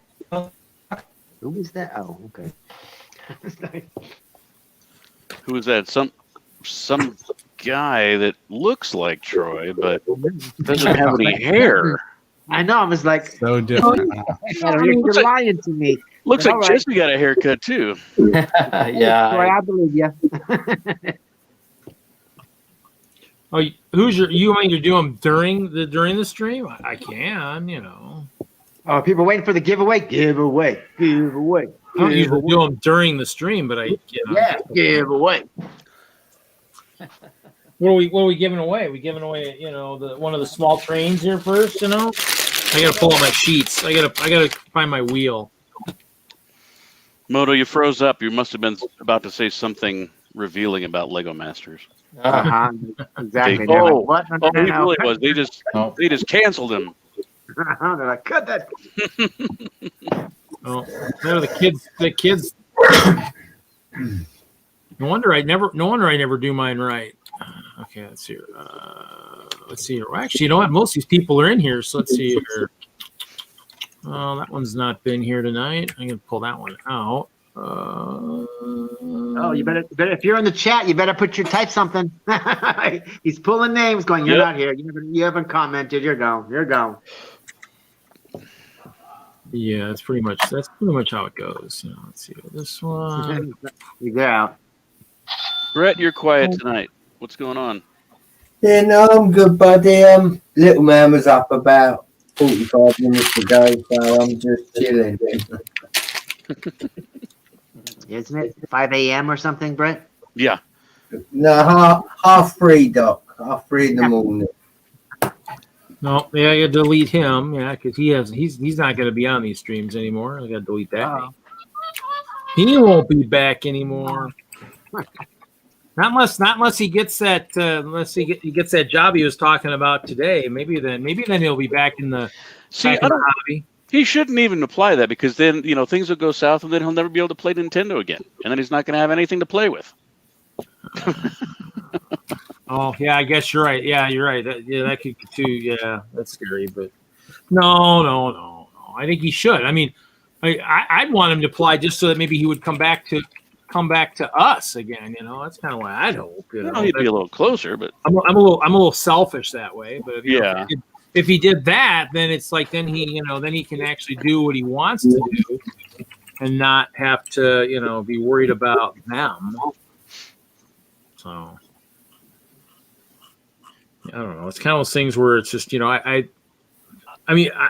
Who was that? Oh, okay. Who is that? Some guy that looks like Troy, but doesn't have any hair. I know. I was like, So different. you're lying to me. Looks All like right. Jesse got a haircut too. Yeah. Troy, I believe you. Oh, you want me to do them during the stream? I can, Oh, people waiting for the giveaway. Giveaway. Giveaway. I don't usually do them during the stream, but Yeah, giveaway. What are we giving away? We giving away, one of the small trains here first, I gotta pull up my sheets. I gotta find my wheel. Moto, you froze up. You must have been about to say something revealing about Lego Masters. Uh-huh. Exactly. They- They're oh, like, what? he really was. They just canceled him. They're like, cut that. Oh, no, the kids. No wonder I never do mine right. Okay, let's see here. Let's see here. Well, actually, you know what? Most of these people are in here, so let's see here. Oh, that one's not been here tonight. I'm gonna pull that one out. Oh, you better if you're in the chat, you better type something. He's pulling names, going, "You're not here. You haven't commented. You're gone. You're gone." Yeah, that's pretty much how it goes. Let's see this one. You're out. Brett, you're quiet tonight. What's going on? Yeah, no, I'm good, buddy. Little man was up about 45 minutes ago, so I'm just chilling. Isn't it 5 a.m. or something, Brett? Yeah. No, half 3, Doc. Half 3 in the morning. No, yeah, you delete him, yeah, because he's not going to be on these streams anymore. I got to delete that. He won't be back anymore. Not unless he gets that he gets that job he was talking about today. Maybe then he'll be back in the hobby. He shouldn't even apply that, because then things will go south, and then he'll never be able to play Nintendo again, and then he's not going to have anything to play with. Oh yeah, I guess you're right. Yeah, you're right. That could too. Yeah, that's scary. But no. I think he should. I mean, I'd want him to apply just so that maybe he would come back to us again. That's kind of what I'd hope. He'd be a little closer, but I'm a little selfish that way. But if he did that, then it's like then he can actually do what he wants to do, and not have to be worried about them. So. I don't know. It's kind of those things where it's just, I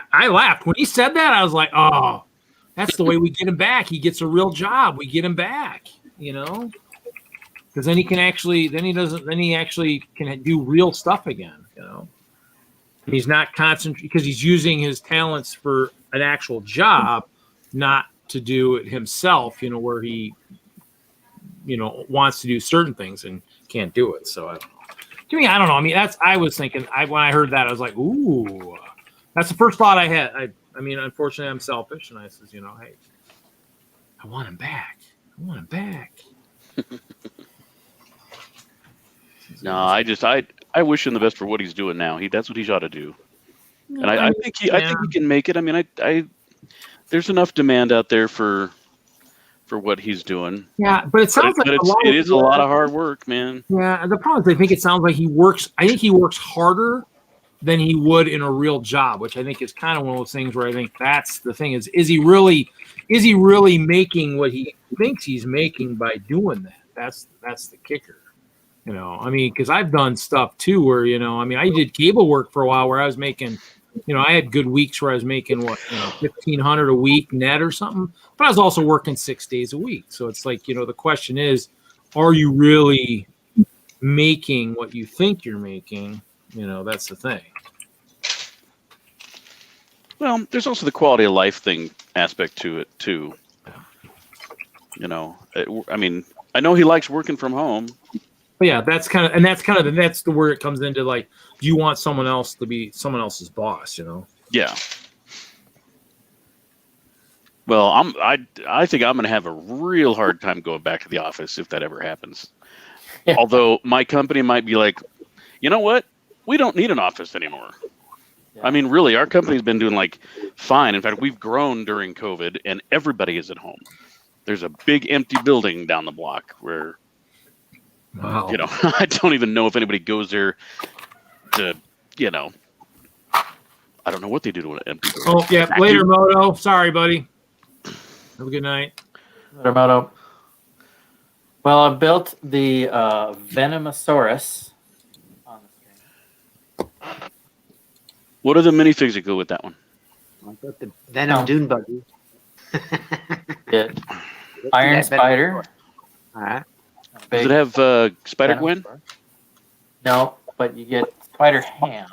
laughed when he said that. I was like, oh, that's the way we get him back. He gets a real job. We get him back, because then he can actually, then he actually can do real stuff again, He's not concentrating because he's using his talents for an actual job, not to do it himself, where he, wants to do certain things and can't do it. So to me, I don't know. I mean, I was thinking, when I heard that, I was like, ooh, that's the first thought I had. I mean, unfortunately, I'm selfish, and I says, hey, I want him back. No, I wish him the best for what he's doing now. That's what he ought to do, and I think he can make it. I mean, there's enough demand out there for what he's doing. Yeah, but it sounds like it is a lot of hard work, man. Yeah, the problem is I think it sounds like he works harder than he would in a real job, which I think is kind of one of those things where I think that's the thing is he really making what he thinks he's making by doing that? That's the kicker. I mean, because I've done stuff too where, I did cable work for a while where I was making, I had good weeks where I was making $1,500 a week net or something, but I was also working 6 days a week. So it's like, the question is, are you really making what you think you're making? That's the thing. Well, there's also the quality of life thing aspect to it too. I mean, I know he likes working from home. But yeah, that's the where it comes into, like, do you want someone else to be someone else's boss? Yeah. Well, I think I'm going to have a real hard time going back to the office if that ever happens. Yeah. Although my company might be like, you know what? We don't need an office anymore. Yeah. I mean, really, our company's been doing fine. In fact, we've grown during COVID, and everybody is at home. There's a big empty building down the block where, wow. I don't even know if anybody goes there to, I don't know what they do to an empty building. Oh, yeah. Later, Moto. Sorry, buddy. Have a good night. Later, Moto. Well, I built the Venomosaurus on the screen. What are the minifigs that go with that one? I built the Venom Dune Buggy. Iron Spider. All right. Does it have Spider Gwen? No, but you get Spider Ham.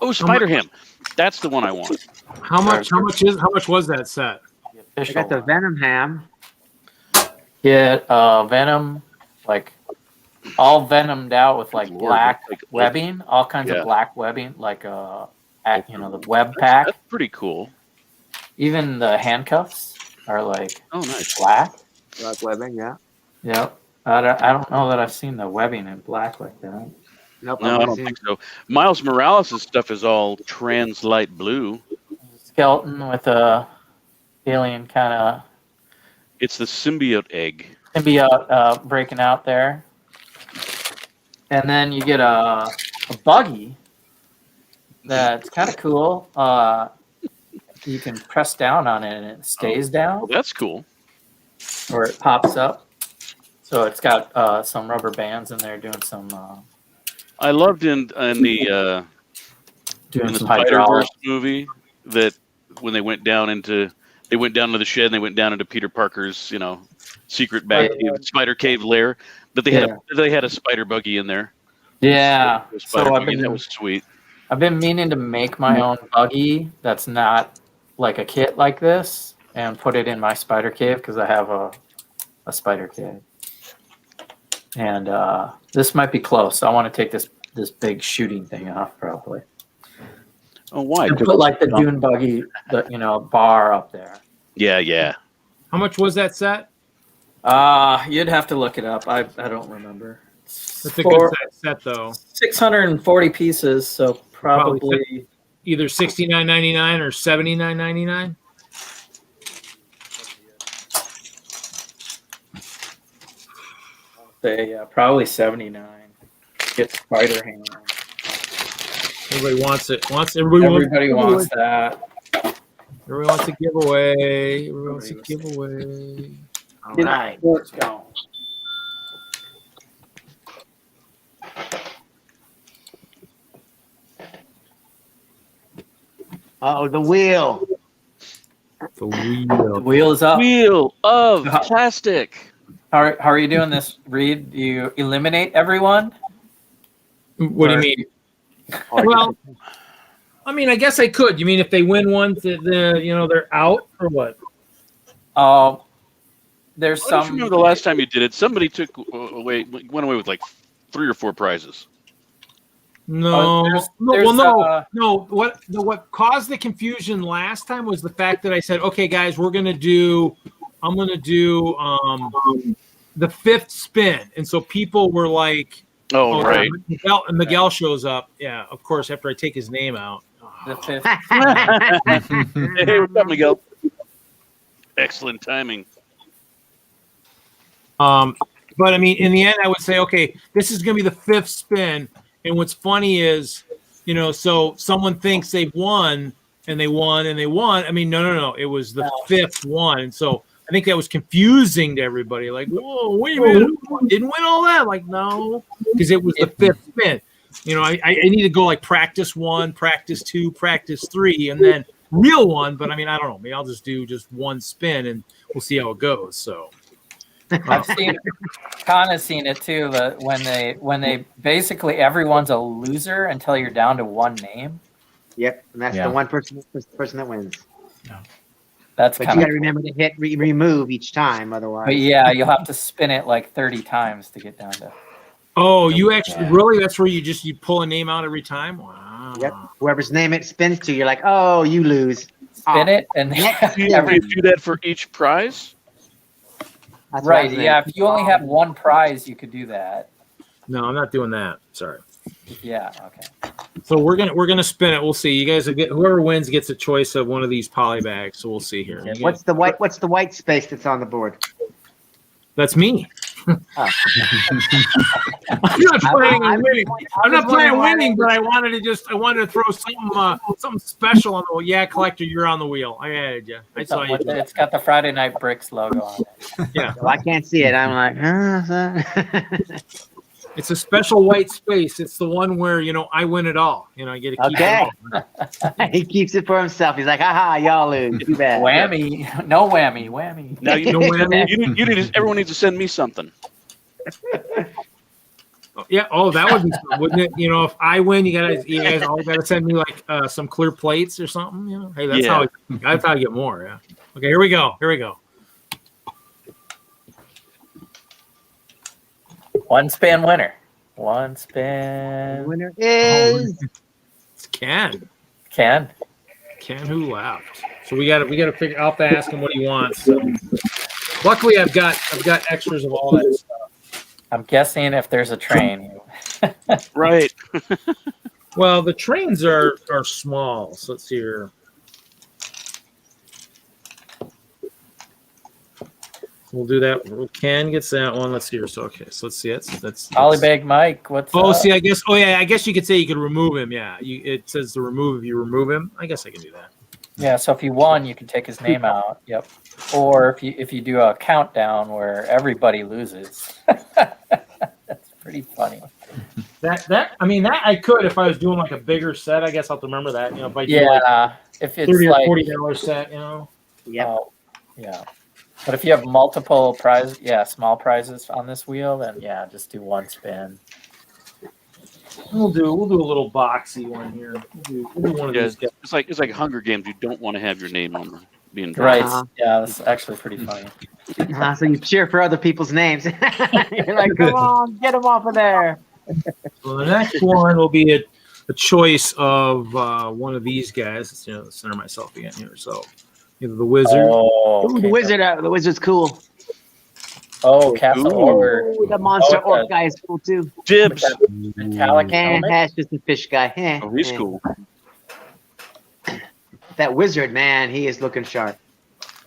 Oh, Spider Ham. That's the one I want. How much was that set? I got the Venom Ham. Get Venom, all venomed out with black webbing, all kinds of black webbing, the web pack. That's pretty cool. Even the handcuffs are oh, nice. black. Black webbing, yeah. Yep. I don't know that I've seen the webbing in black like that. Nope. No, I don't think so. Miles Morales' stuff is all trans light blue. Skeleton with a alien kind of. It's the symbiote egg. Symbiote breaking out there. And then you get a buggy that's kind of cool. You can press down on it and it stays down. Well, that's cool. Or it pops up. So it's got some rubber bands in there doing some. I loved in the Spider-Verse movie that when they went down into the shed and they went down into Peter Parker's secret spider cave lair, that they had a spider buggy in there. Yeah, so that was sweet. I've been meaning to make my own buggy that's not like a kit like this and put it in my spider cave because I have a spider cave. And this might be close. I want to take this big shooting thing off probably. Oh, why? Put like the dune buggy, bar up there. Yeah. How much was that set? You'd have to look it up. I don't remember. That's a good set though. 640 pieces, so probably either $69.99 or $79.99. Probably 79. Get spider hand. Everybody wants it. Everybody wants that. Everybody wants a giveaway. Everybody wants a giveaway. All right. Let's go. Oh, the wheel. The wheel. The wheel is up. Wheel of plastic. How are you doing this, Reed? Do you eliminate everyone? What do you mean? Well, I mean, I guess I could. You mean if they win one, they're out or what? There's I don't remember the last time you did it. Somebody went away with like 3 or 4 prizes. No, there's no. What caused the confusion last time was the fact that I said, "Okay, guys, I'm gonna do the 5th spin," and so people were like, "Oh, right." Miguel shows up. Yeah, of course. After I take his name out. The 5th. Hey, what's up, Miguel? Excellent timing. But I mean, in the end, I would say, okay, this is going to be the 5th spin. And what's funny is, so someone thinks they've won and they won and they won. I mean, no. It was the 5th one. And so I think that was confusing to everybody. Like, whoa, wait a minute. Didn't win all that. Like, no, because it was the 5th spin. I need to go like practice 1, practice 2, practice 3, and then real one. But I mean, I don't know. Maybe I'll just do just 1 spin and we'll see how it goes. So. I've seen it too. That when they basically everyone's a loser until you're down to 1 name. Yep, and that's the one person that wins. Yeah. But you got to remember to hit remove each time, otherwise. But yeah, you'll have to spin it like 30 times to get down to. Oh, you actually really? That's where you pull a name out every time? Wow. Yep. Whoever's name it spins to, you're like, oh, you lose. Spin it and Do you do that for each prize? That's right. Yeah. If you only have 1 prize, you could do that. No, I'm not doing that. Sorry. Yeah. Okay. So we're gonna spin it. We'll see. You guys whoever wins gets a choice of one of these poly bags. So we'll see here. What's the white space that's on the board? That's me. Oh. I'm not planning on winning. I'm not planning on winning, but I wanted to throw something special on the wheel. Yeah, collector, you're on the wheel. I added you. I saw you. It's got the Friday Night Bricks logo on it. Yeah. Well, I can't see it. I'm like, It's a special white space. It's the one where I win it all. I get to keep it all. He keeps it for himself. He's like, haha, y'all lose. Too bad. Whammy. No whammy. Now everyone needs to send me something. Yeah. Oh, that would be fun, wouldn't it? If I win, you guys all got to send me like some clear plates or something. Hey, that's how I get more. Yeah. Okay. Here we go. 1 spin winner. 1 spin. Winner is it's Ken. Ken who left. So we got to figure. I'll have to ask him what he wants. So, luckily, I've got extras of all that stuff. I'm guessing if there's a train. Right. Well, the trains are small. So let's see here. We'll do that. Ken gets that one. Let's see here. So okay. So let's see. That's Hollybag Mike. What's Oh, up? see, I guess. Oh, yeah. I guess you could say you could remove him. Yeah. It says to remove if you remove him. I guess I can do that. Yeah. So if you won, you can take his name out. Yep. Or if you do a countdown where everybody loses. That's pretty funny. That I mean that I could if I was doing like a bigger set. I guess I'll have to remember that. You know, if I do Yeah. like If it's $30 like or $40 set, you know. Yeah. Yeah. But if you have multiple small prizes on this wheel, then yeah, just do one spin. We'll do a little boxy one here. We'll do one of these guys. It's like Hunger Games. You don't want to have your name on being Right. drawn. Yeah, that's actually pretty funny. So you cheer for other people's names. You're like, come on, get them off of there. So the next one will be a choice of one of these guys. Let's, center myself again here. So either the wizard. Ooh, the wizard. The wizard's cool. Oh, Castle Ogre. Ooh, the monster orc guy is cool too. Jibs. Metallic helmet. It's just a fish guy. Oh, he's cool. That wizard, man, he is looking sharp.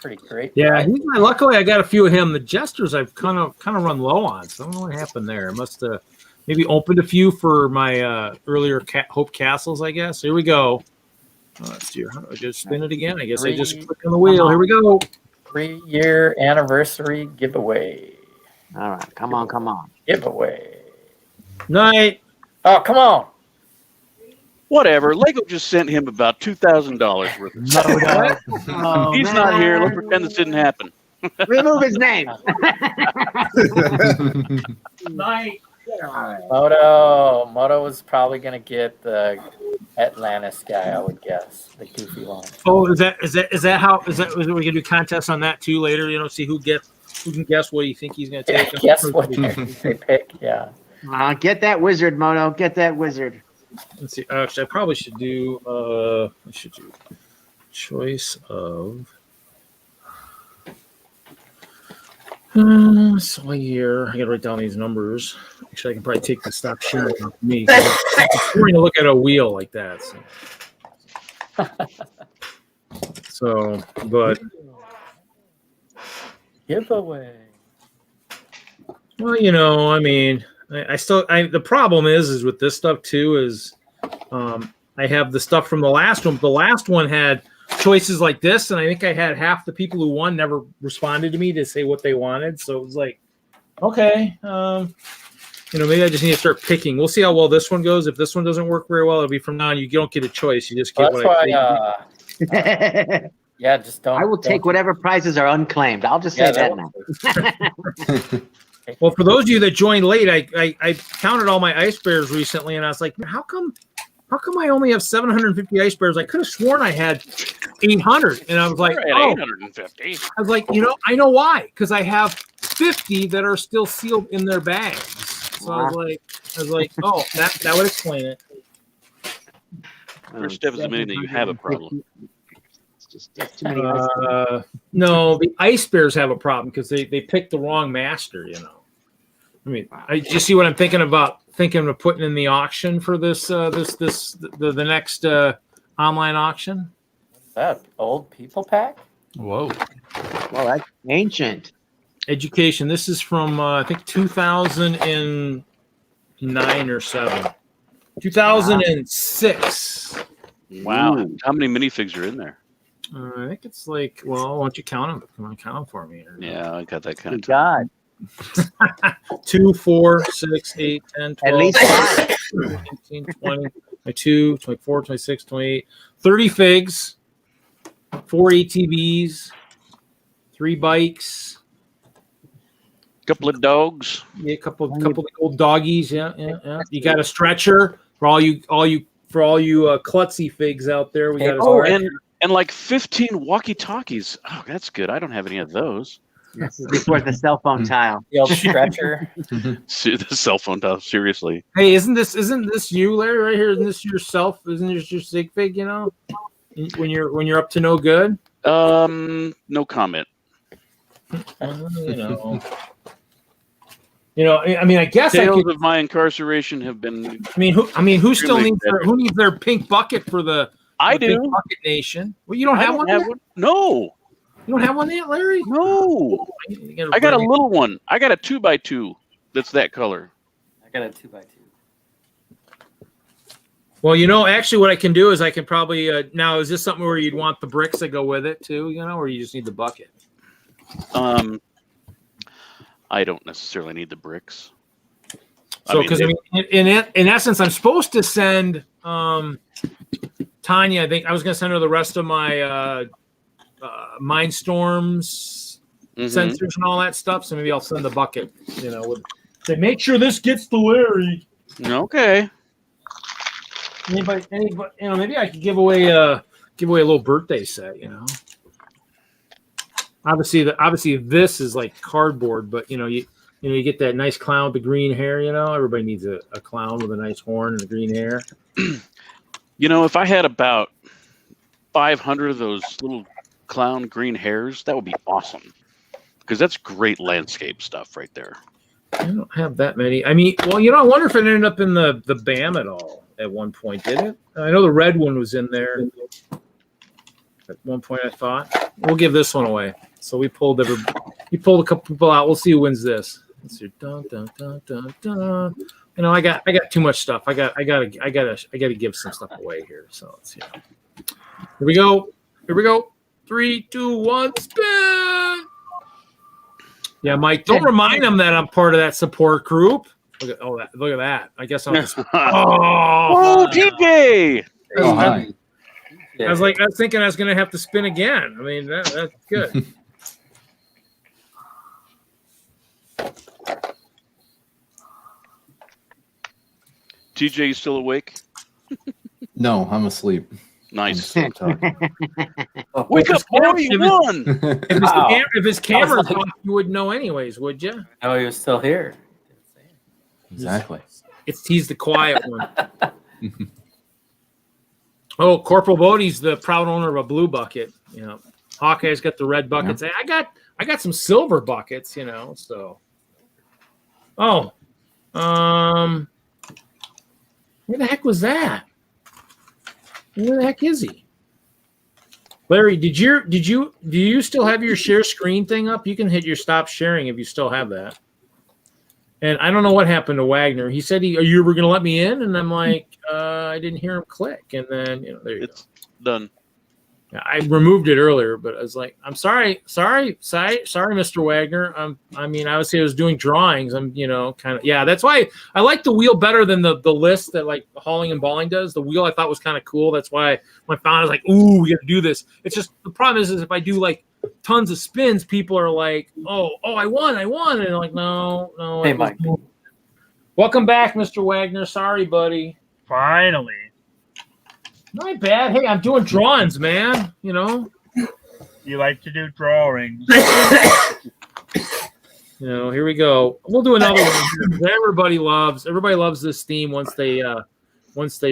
Pretty great. Yeah, luckily I got a few of him. The jesters I've kind of run low on, so I don't know what happened there. I must have maybe opened a few for my earlier Hope Castles, I guess. Here we go. Let's see. How do I just spin it again? I guess I just click on the wheel. Here we go. 3-year anniversary giveaway. All right, come on. Giveaway. Night. Oh, come on. Whatever. Lego just sent him about $2,000 worth of stuff. Oh, He's not here. Let's pretend this didn't happen. Remove his name. Night. Moto was probably gonna get the Atlantis guy, I would guess, the goofy one. Oh, is that how we gonna do contests on that too later? See who can guess what you think he's gonna take. Guess what they pick? Yeah. Get that wizard, Moto. Get that wizard. Let's see. Actually, I probably should do. I should do choice of. So here, I gotta write down these numbers. Actually, I can probably take the stop sharing off me. It's boring to look at a wheel like that. So but giveaway. Well, I mean, the problem is with this stuff too is, I have the stuff from the last one. The last one had choices like this, and I think I had half the people who won never responded to me to say what they wanted. So it was like, okay, maybe I just need to start picking. We'll see how well this one goes. If this one doesn't work very well, it'll be from now on. You don't get a choice. You just get what I think. Yeah, just don't. I will take whatever prizes are unclaimed. I'll just say that now. Well, for those of you that joined late, I counted all my ice bears recently, and I was like, how come I only have 750 ice bears? I could have sworn I had 800, and I was like, 850. I was like, I know why, because I have 50 that are still sealed in their bags. So I was like, oh, that would explain it. First step is admitting that you have a problem. Too many ice No, the ice bears have a problem because they picked the wrong master. I mean, you see what I'm thinking about? Thinking of putting in the auction for this the next online auction. What's that old people pack? Whoa. Well, that's ancient. Education. This is from I think 2009 or 7. 2006. Wow. How many minifigs are in there? I think it's like, well, why don't you count them? Come on, count them for me. Yeah, I got that kind of God. 2, 4, 6, 8, 10, 12, At least 5. 18, 20, 22, 24, 26, 28, 30 figs, 4 ATVs, 3 bikes, couple of dogs. Yeah, a couple of old doggies. Yeah. You got a stretcher for all you klutzy figs out there. We got and like 15 walkie-talkies. Oh, that's good. I don't have any of those. This is before the cell phone tile. The old stretcher. See, the cell phone tile. Seriously. Hey, isn't this you, Larry? Right here, isn't this yourself? Isn't this your sig fig? When you're up to no good. No comment. You know, I mean, I guess I Tales could. of my incarceration have been. Who still Really needs their pink bucket for the? I Pink do. Bucket Nation. Well, you don't I have don't one. have Yet? one. No. You don't have one yet, Larry? No. I got a little one. I got a 2x2 that's that color. I got a 2x2. Well, you know, actually, what I can do is I can probably now. Is this something where you'd want the bricks that go with it too? You know, or you just need the bucket? I don't necessarily need the bricks. So, because in essence, I'm supposed to send Tanya. I think I was going to send her the rest of my Mindstorms sensors and all that stuff. So maybe I'll send the bucket. You know, say make sure this gets to Larry. Okay. Anybody, you know, maybe I could give away a little birthday set. You know, obviously this is like cardboard, but you know you get that nice clown with the green hair. You know, everybody needs a clown with a nice horn and the green hair. You know, if I had about 500 of those little clown green hairs, that would be awesome. Because that's great landscape stuff right there. I don't have that many. I mean, well, you know, I wonder if it ended up in the BAM at all at one point, did it? I know the red one was in there at one point. I thought we'll give this one away. So we pulled a couple people out. We'll see who wins this. Let's see. Dun, dun, dun, dun, dun. You know, I got too much stuff. I gotta give some stuff away here. So let's see. Here we go. 3, 2, 1, spin. Yeah, Mike. Don't remind them that I'm part of that support group. Look at that. I guess I'll just. Oh, TJ! Oh, hi. I was thinking I was going to have to spin again. I mean, that's good. TJ, you still awake? No, I'm asleep. Nice. I'm so tired. Wake up, boy! You won. If his camera's off, you wouldn't know anyways, would you? Oh, he was still here. Exactly. He's the quiet one. Oh, Corporal Bodie's the proud owner of a blue bucket. You know, Hawkeye's got the red buckets. Yeah. I got some silver buckets. You know, so. Oh, where the heck was that? Where the heck is he? Larry, do you still have your share screen thing up? You can hit your stop sharing if you still have that. And I don't know what happened to Wagner. He said you were going to let me in, and I'm like, I didn't hear him click. And then there you go. Done. I removed it earlier, but I was like, I'm sorry, Mr. Wagner. Obviously I was doing drawings. I'm, kind of, that's why I like the wheel better than the list that like hauling and balling does. The wheel I thought was kind of cool. That's why when I found I was like, ooh, we got to do this. It's just, the problem is if I do like tons of spins, people are like, oh, I won. And I'm like, no. Hey, Mike. Welcome back, Mr. Wagner. Sorry, buddy. Finally. Not bad. Hey, I'm doing drawings, man. You like to do drawings. Here we go. We'll do another one. Everybody loves this theme once they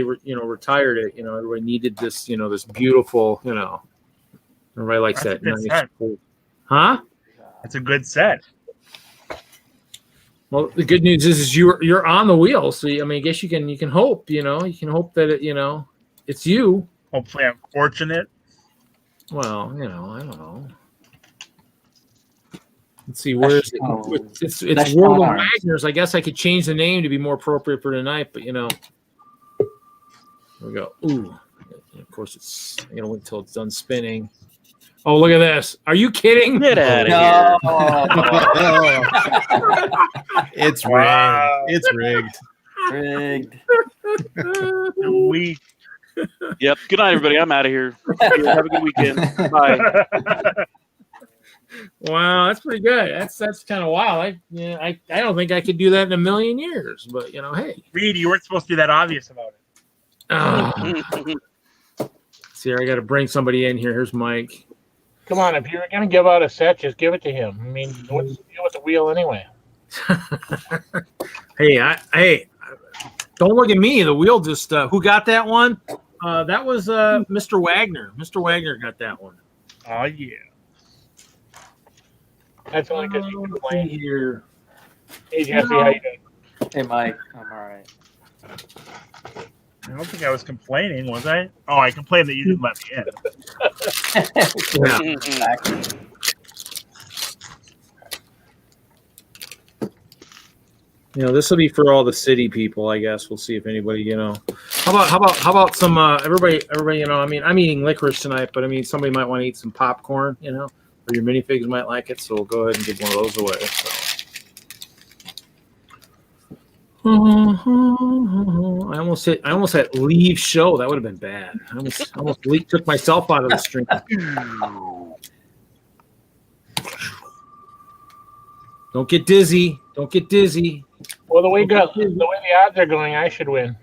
retired it. Everybody needed this, this beautiful, everybody likes That's that. a good set. Huh? That's a good set. Well, the good news is you're on the wheel. So, I guess you can hope, you can hope that it, it's you. Hopefully I'm fortunate. Well, I don't know. Let's see, where is it? It's World of Wagners. I guess I could change the name to be more appropriate for tonight, but here we go. Ooh. Of course it's I gotta wait until it's done spinning. Oh, look at this. Are you kidding? Get out of here. It's rigged. It's rigged. Rigged. We. Yep. Good night, everybody. I'm out of here. Have a good weekend. Bye. Wow, that's pretty good. That's kind of wild. I don't think I could do that in a million years. But hey, Reed, you weren't supposed to be that obvious about it. See, I got to bring somebody in here. Here's Mike. Come on, if you're gonna give out a set, just give it to him. I mean, what's the deal with the wheel anyway? Hey, don't look at me. The wheel just who got that one? That was Mr. Wagner. Mr. Wagner got that one. Oh yeah. That's only because you can play here. Hey Jesse, how you doing? Hey Mike, I'm all right. I don't think I was complaining, was I? Oh, I complained that you didn't let me in. Exactly. This will be for all the city people, I guess. We'll see if anybody, How about some everybody, I mean, I'm eating licorice tonight, but I mean somebody might want to eat some popcorn, or your minifigs might like it, so we'll go ahead and give one of those away. So. I almost had leave show. That would have been bad. I almost took myself out of the stream. Don't get dizzy. Don't get dizzy. Well, the way the odds are going, I should win.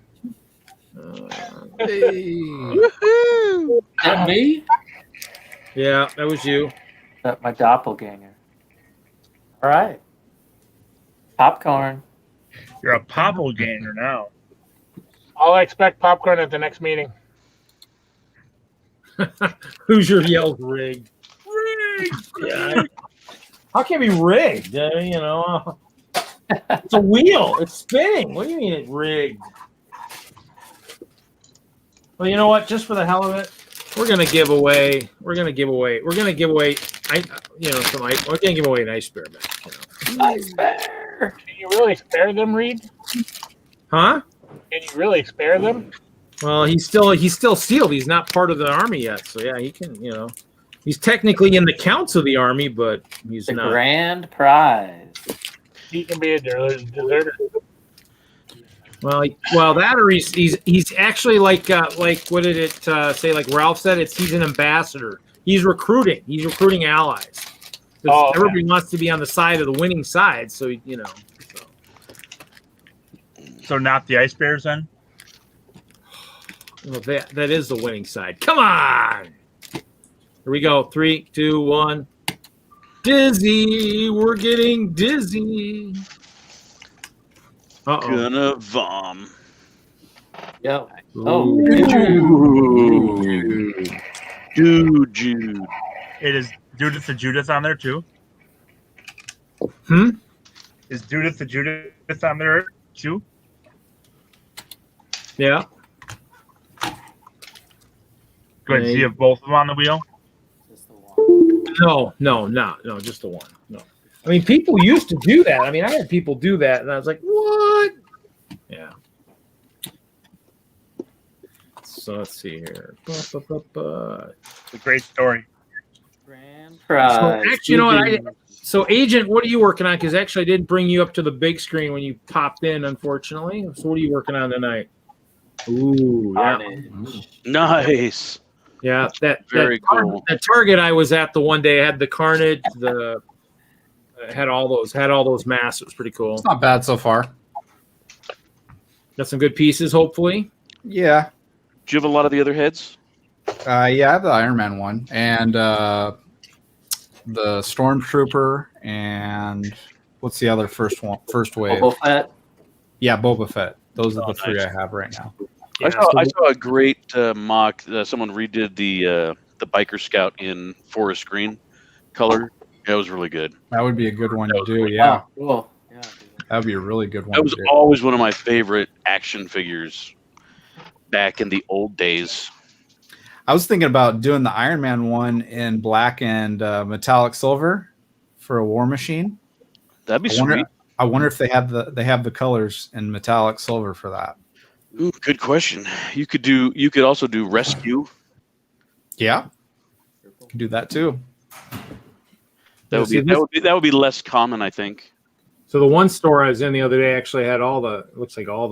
That me? Yeah, that was you. That my doppelganger. All right. Popcorn. You're a popelganger now. I'll expect popcorn at the next meeting. Hoosier yelled rigged. Rigged! Yeah. How can it be rigged? It's a wheel. It's spinning. What do you mean it's rigged? Well, you know what? Just for the hell of it, we're gonna give away. We're gonna give away an ice bear back. Ice bear. Can you really spare them, Reed? Huh? Can you really spare them? Well, he's still sealed. He's not part of the army yet, so yeah, he can. He's technically in the counts of the army, but he's The not. grand prize. He can be a deserter. Well, that or he's actually like what did it say? Like Ralph said, he's an ambassador. He's recruiting. He's recruiting allies. Everybody wants to be on the side of the winning side, so So not the ice bears then? Well, that is the winning side. Come on. Here we go. 3, 2, 1. Dizzy. We're getting dizzy. Uh-oh. Gonna vom. Yep. Oh. Jude. It is Judith the Judith on there too? Is Judith the Judith on there too? Yeah. Good. Do you have both of them on the wheel? No, just the one. No. I mean, people used to do that. I mean, I had people do that, and I was like, what? Yeah. So let's see here. It's a great story. Grand So prize. actually, you know what? So, Agent, what are you working on? Because actually, I didn't bring you up to the big screen when you popped in, unfortunately. So, what are you working on tonight? Ooh, yeah. Nice. Yeah, Very cool. That Target I was at the one day had the Carnage, had all those masks. It was pretty cool. It's not bad so far. Got some good pieces, hopefully. Yeah. Do you have a lot of the other heads? Yeah, I have the Iron Man one and the Stormtrooper and what's the other first wave? Boba Fett. Yeah, Boba Fett. Those are the three I have right now. I saw a great mock. Someone redid the Biker Scout in forest green color. That was really good. That would be a good one to do. Yeah. Oh, cool. Yeah. That would be a really good one. That was always one of my favorite action figures back in the old days. I was thinking about doing the Iron Man one in black and metallic silver for a War Machine. That'd be sweet. I wonder if they have the colors in metallic silver for that. Ooh, good question. You could also do rescue. Yeah, could do that too. That would be less common, I think. So the one store I was in the other day actually had all the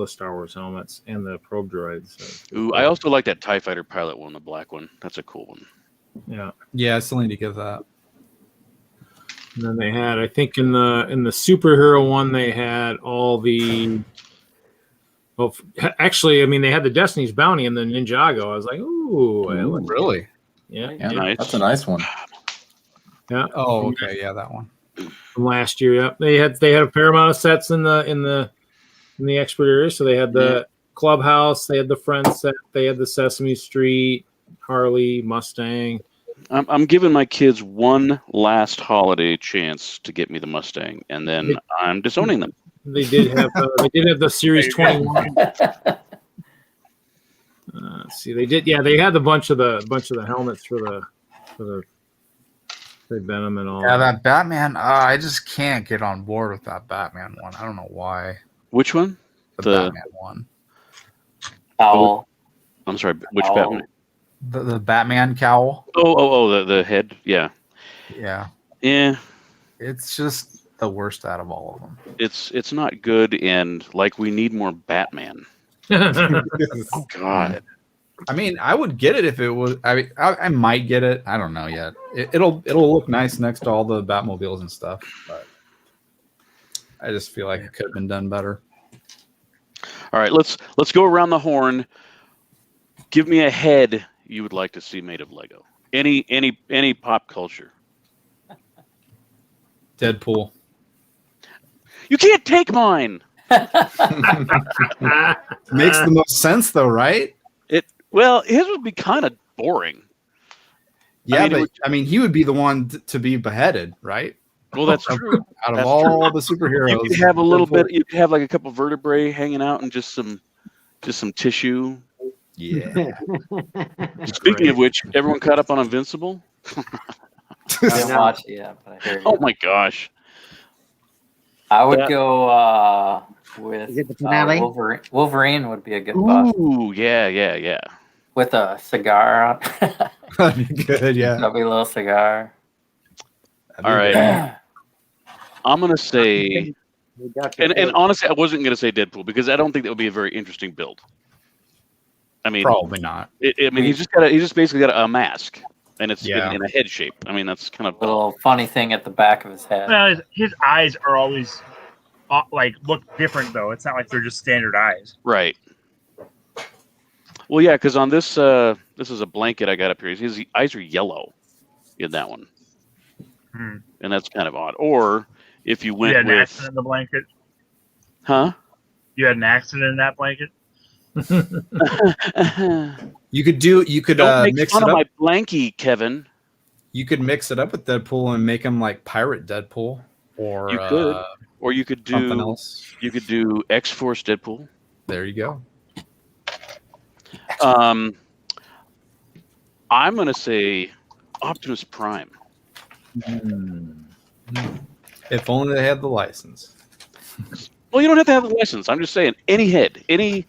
Star Wars helmets and the probe droids. So. Ooh, I also like that TIE Fighter pilot one, the black one. That's a cool one. Yeah, I still need to get that. And then they had, I think, in the superhero one, they had all the. Well, actually, I mean, they had the Destiny's Bounty and the Ninjago. I was like, ooh, really? Yeah, nice. That's a nice one. Yeah. Oh, okay, yeah, that one. From last year, yeah. They had a fair amount of sets in the expert area. So they had the Clubhouse, they had the Friends set, they had the Sesame Street, Harley, Mustang. I'm giving my kids one last holiday chance to get me the Mustang, and then I'm disowning them. They did have the Series 21. Let's see, they did. Yeah, they had a bunch of the helmets for the Venom and all. Yeah, that Batman. I just can't get on board with that Batman one. I don't know why. Which one? The Batman one. Owl. I'm sorry. Which Owl. Batman? The Batman cowl. Oh, the head. Yeah. Yeah. Yeah. It's just the worst out of all of them. It's not good, and like we need more Batman. Oh, God. I mean, I would get it if it was. I might get it. I don't know yet. It'll look nice next to all the Batmobiles and stuff, but I just feel like it could have been done better. All right, let's go around the horn. Give me a head you would like to see made of Lego. Any pop culture. Deadpool. You can't take mine. Makes the most sense though, right? Well, his would be kind of boring. Yeah, I mean, he would be the one to be beheaded, right? Well, that's true. Out of all the superheroes, you could have a little bit. You could have like a couple vertebrae hanging out and just some tissue. Yeah. Speaking of which, everyone caught up on Invincible. I didn't watch it yet, but I heard. Oh my gosh. I would go with Is it the finale? Wolverine. Wolverine would be a good buff Ooh, yeah. with a cigar on. That'd be good, yeah. That'd be a little cigar. All right. I'm gonna say, and honestly, I wasn't gonna say Deadpool because I don't think that would be a very interesting build. I mean, probably not. He's just basically got a mask, and it's in a head shape. I mean, that's kind of A little funny thing at the back of his head. Well, his eyes are always look different though. It's not like they're just standard eyes. right. Well, yeah, because on this is a blanket I got up here. His eyes are yellow in that one, and that's kind of odd. Or if you went You had an with, accident in the blanket. huh? You had an accident in that blanket. You could Don't make mix fun it of up. my blankie, Kevin. You could mix it up with Deadpool and make him like Pirate Deadpool, or You could, or you could something do else. You could do X-Force Deadpool. There you go. I'm gonna say Optimus Prime. If only they had the license. Well, you don't have to have the license. I'm just saying any head, any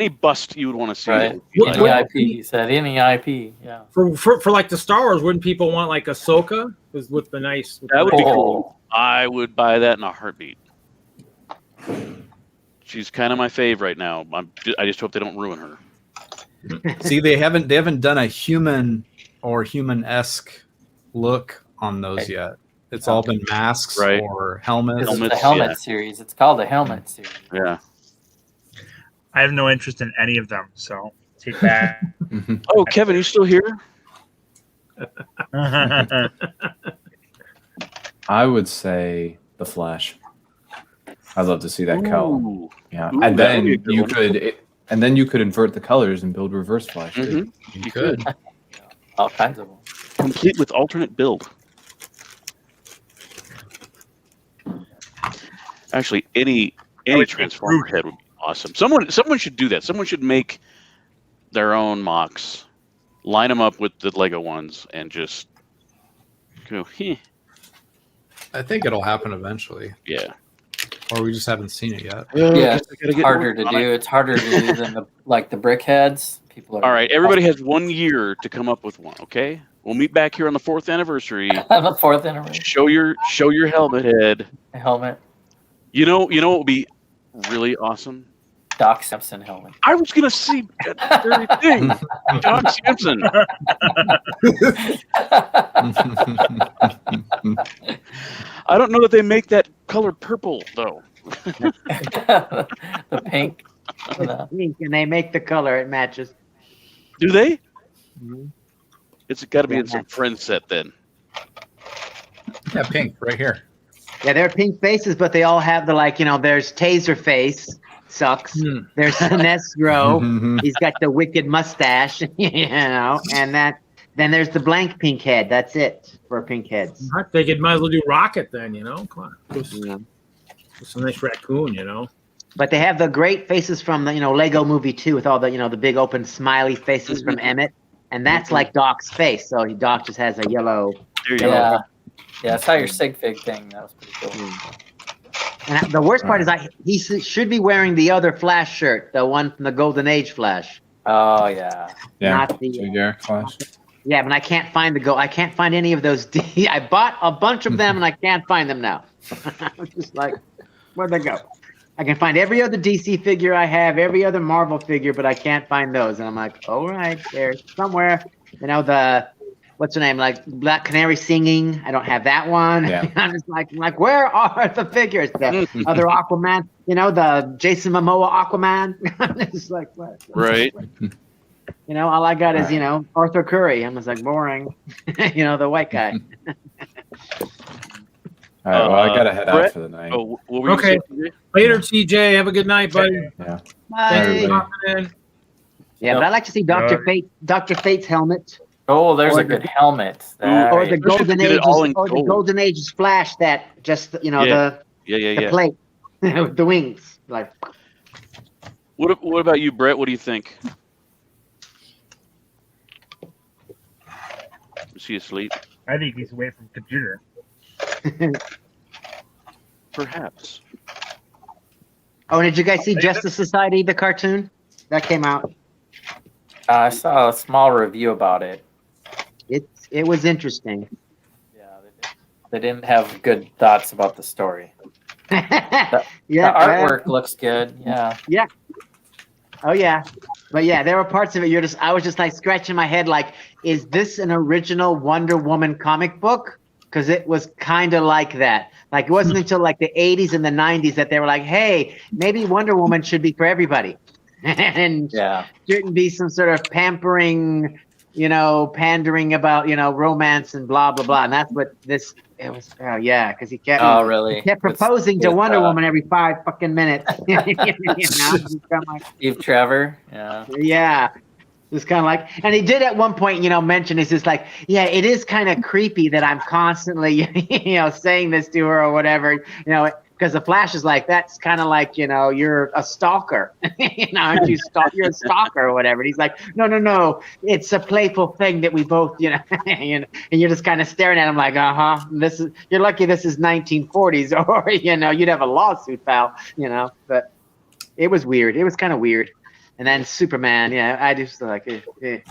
bust you would want to see. Right. Like, Any IP. He said any IP. Yeah. For like the Star Wars, wouldn't people want like Ahsoka with the nice? that would be cool. I would buy that in a heartbeat. She's kind of my fave right now. I just hope they don't ruin her. See, they haven't done a human or human-esque look on those yet. It's all been masks or helmets. This is the helmet series. It's called the helmet series. Yeah. I have no interest in any of them, so take that. Oh, Kevin, you still here? I would say the Flash. I'd love to see that cowl. Ooh. Yeah, Ooh, and that would be a then good you one. could, and then you could invert the colors and build Reverse Flash. Too. You could. All kinds of them. Complete with alternate build. Actually, any Transformer head would be awesome. Someone should do that. Someone should make their own MOCs, line them up with the Lego ones, and just go. I think it'll happen eventually. Yeah. Or we just haven't seen it yet. Yeah, it's harder to do. It's harder to do than the Brickheads. People are. All right, everybody has 1 year to come up with one. Okay, we'll meet back here on the 4th anniversary. The 4th anniversary. Show your helmet head. Helmet. You know what would be really awesome? Doc Simpson helmet. I was gonna see that very thing. Doc Simpson. I don't know that they make that color purple though. The pink. Pink, and they make the color it matches. Do they? It's got to be in some friend set then. Yeah, pink right here. Yeah, they're pink faces, but they all have the there's Taserface, sucks. There's Sinestro, he's got the wicked mustache, and Then there's the blank pink head. That's it for pink heads. I think it might as well do Rocket then, you know? Come on. Yeah. It's a nice raccoon, you know? But they have the great faces from the Lego Movie 2 with all the the big open smiley faces from Emmett, and that's like Doc's face. So Doc just has a yellow. Yeah, I saw your sig fig thing. That was pretty cool. And the worst part is he should be wearing the other Flash shirt, the one from the Golden Age Flash. Oh yeah. Not the Yaeger Flash. Yeah, but I can't find I can't find any of those. I bought a bunch of them and I can't find them now. I'm just like, where'd they go? I can find every other DC figure I have, every other Marvel figure, but I can't find those. And I'm like, all right, they're somewhere. What's her name? Like Black Canary singing. I don't have that one. Yeah. I'm just like, where are the figures? The other Aquaman, the Jason Momoa Aquaman. I'm just like, what? Right. All I got is, Arthur Curry. I'm just like, boring. The white guy. All right, well, I gotta head Brett? out for the night. Oh, what were you Okay. saying? Later, TJ. Have a good night, buddy. Yeah. Bye. Everybody. Yeah, but I like to see Dr. Fate's helmet. Oh, there's Or a good helmet. Or the Golden get it Ages, all in or the gold. Golden Ages Flash that just the Yeah. plate with the wings. Like, What about you, Brett? What do you think? Is he asleep? I think he's away from computer. Perhaps. oh, did you guys see Justice Society, the cartoon that came out? I saw a small review about it. It was interesting. Yeah, they didn't have good thoughts about the story. The artwork looks good. Yeah. Yeah. Oh yeah. But yeah, there were parts of it I was just like scratching my head like, is this an original Wonder Woman comic book? Because it was kind of like that. Like, it wasn't until like the 80s and the 90s that they were like, hey, maybe Wonder Woman should be for everybody. And shouldn't be some sort of pampering, pandering about, romance and blah, blah, blah. And that's what it was. Oh, yeah, because he kept, really? He kept proposing to Wonder Woman every 5 fucking minutes. Steve Trevor. Yeah. Yeah. It's kind of like, and he did at one point, mention, it's just like, yeah, it is kind of creepy that I'm constantly, saying this to her or whatever, because the Flash is like, that's kind of like, you're a stalker, aren't you? You're a stalker or whatever. And he's like, no, it's a playful thing that we both, and you're just kind of staring at him like, you're lucky this is 1940s or, you'd have a lawsuit, pal, but it was weird. It was kind of weird. And then Superman, I just like it.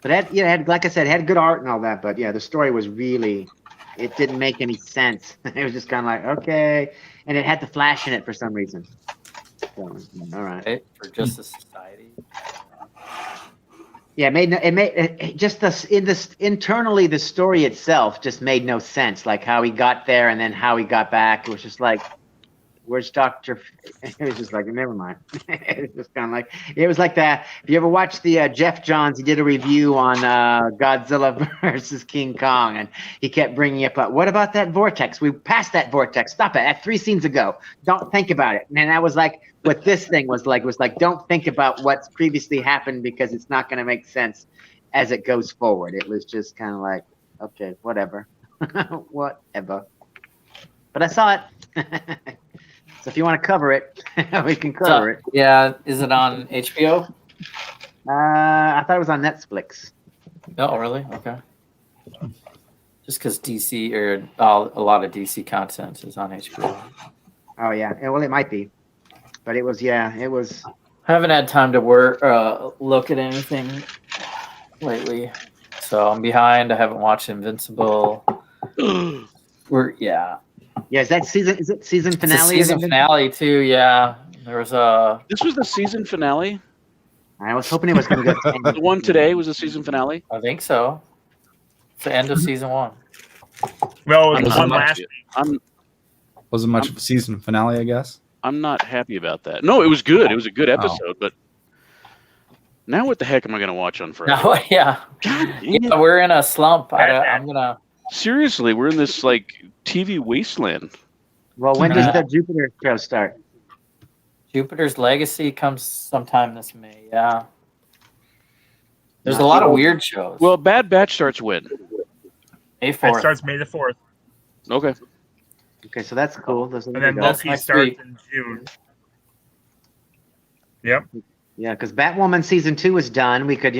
But had, like I said, it had good art and all that. But yeah, the story was really, it didn't make any sense. It was just kind of like, okay. And it had the Flash in it for some reason. So, all right. For Justice Society. Yeah, internally the story itself just made no sense. Like how he got there and then how he got back. It was just like, where's Dr. It was just like, never mind. It was just kind of like, it was like that. If you ever watched the Jeff Johns, he did a review on Godzilla versus King Kong, and he kept bringing up, what about that vortex? We passed that vortex. Stop it. At 3 scenes ago. Don't think about it. And that was like what this thing was like, don't think about what's previously happened because it's not going to make sense as it goes forward. It was just kind of like, okay, whatever. Whatever. But I saw it. So if you want to cover it, we can cover it. Yeah, is it on HBO? I thought it was on Netflix. Oh, really? Okay. Just because DC or a lot of DC content is on HBO. Oh yeah, well it might be, but it was it was. I haven't had time to look at anything lately, so I'm behind. I haven't watched Invincible. Yeah, is it season finale? It's a season finale too. Yeah, there was a. This was the season finale. I was hoping it was going to go. The one today was the season finale. I think so. It's the end of season 1. Well, it was one last week. Wasn't much of a season finale, I guess. I'm not happy about that. No, it was good. It was a good episode, but now what the heck am I going to watch on Friday? No, yeah, we're in a slump. I'm gonna. Seriously, we're in this like TV wasteland. Well, when does the Jupiter show start? Jupiter's Legacy comes sometime this May. Yeah. There's a lot of weird shows. Well, Bad Batch starts when? May It 4th. starts May the 4th. Okay. Okay, so that's cool. Those are And then good. That's Loki next starts week. in June. Yep. Yeah, because Batwoman season 2 is done. We could,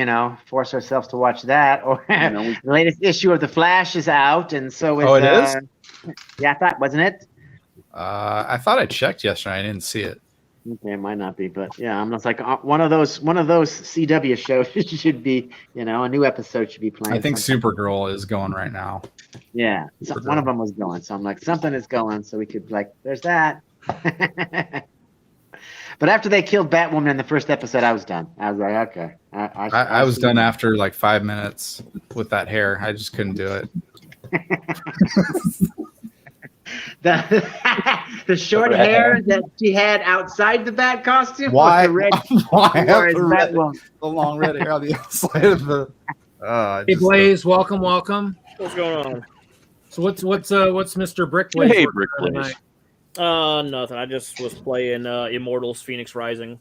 force ourselves to watch that. Or the latest issue of The Flash is out, and so is. Oh, it is? Yeah, I thought, wasn't it? I thought I checked yesterday. I didn't see it. Okay, it might not be, but yeah, I'm just like one of those CW shows should be, a new episode should be playing. I think sometime. Supergirl is going right now. Yeah, one of them was going, so I'm like, something is going, so we could there's that. But after they killed Batwoman in the first episode, I was done. I was like, okay. I was done after like 5 minutes with that hair. I just couldn't do it. The short hair that she had outside the bat costume. Why? Was the red, Why have Batwoman. the long red hair on the outside of the? Hey Blaze, welcome. What's going on? So what's Mr. Brick Blaze? Hey, working Brick on Blaze. tonight? Nothing. I just was playing Immortals: Phoenix Rising.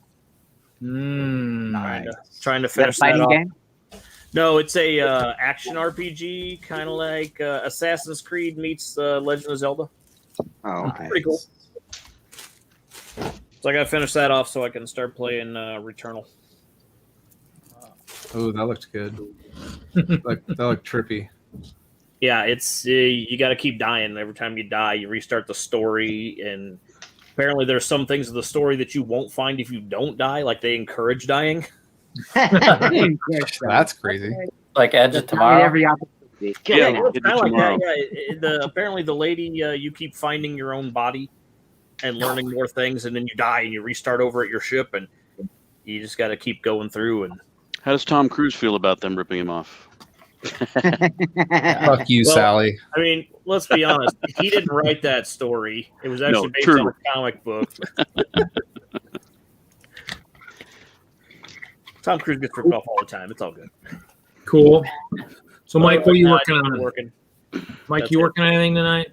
Nice. Trying to Is that a finish that fighting off. game? No, it's a action RPG, kind of like Assassin's Creed meets Legend of Zelda. Oh, okay. Pretty cool. So I got to finish that off so I can start playing Returnal. Oh, that looked good. That looked trippy. Yeah, it's you got to keep dying. Every time you die, you restart the story, and apparently there's some things in the story that you won't find if you don't die. Like they encourage dying. That's crazy. Like Edge of Tomorrow. Every opportunity. Yeah, Well, it's Edge kind of of like that. Tomorrow. Yeah, apparently the lady you keep finding your own body and learning more things, and then you die and you restart over at your ship, and you just got to keep going through. And How does Tom Cruise feel about them ripping him off? Fuck you, Well, Sally. I mean, let's be honest. He didn't write that story. It was actually based true. on a comic book. Tom Cruise gets ripped off all the time. It's all good. Cool. So Mike, what are you No, working I've been on? working. Mike, That's you it. working on anything tonight?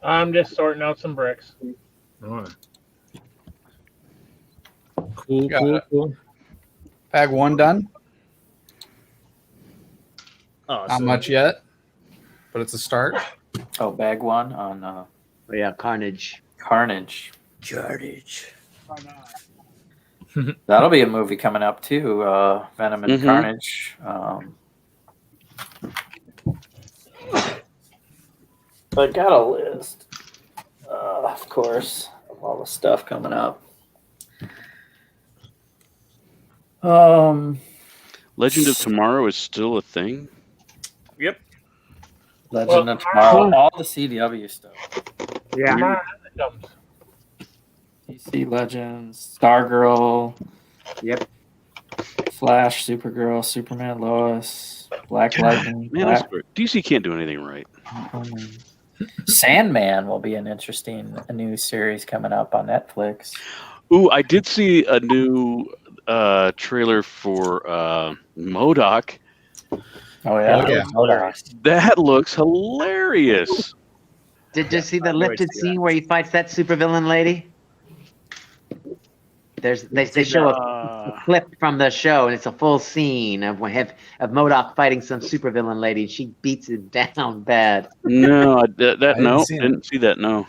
I'm just sorting out some bricks. All right. Cool. Got Bag 1 done. Oh, Not so- much yet, but it's a start. Oh, bag 1 on Oh, yeah, Carnage. Carnage. That'll be a movie coming up too. Venom and Mhm. Carnage. I got a list, of course, of all the stuff coming up. Legend of Tomorrow is still a thing? Yep. Legend of Tomorrow, all the CW stuff. Yeah. DC Legends, Stargirl. Yep. Flash, Supergirl, Superman, Lois, Black Lightning. Man, I swear, DC can't do anything right. Sandman will be an interesting new series coming up on Netflix. Ooh, I did see a new trailer for MODOK. Oh yeah, Oh, yeah. MODOK. That looks hilarious. Did you see the lifted scene where he fights that supervillain lady? They show a clip from the show, and it's a full scene of MODOK fighting some supervillain lady, and she beats him down bad. No, didn't see didn't see that. No.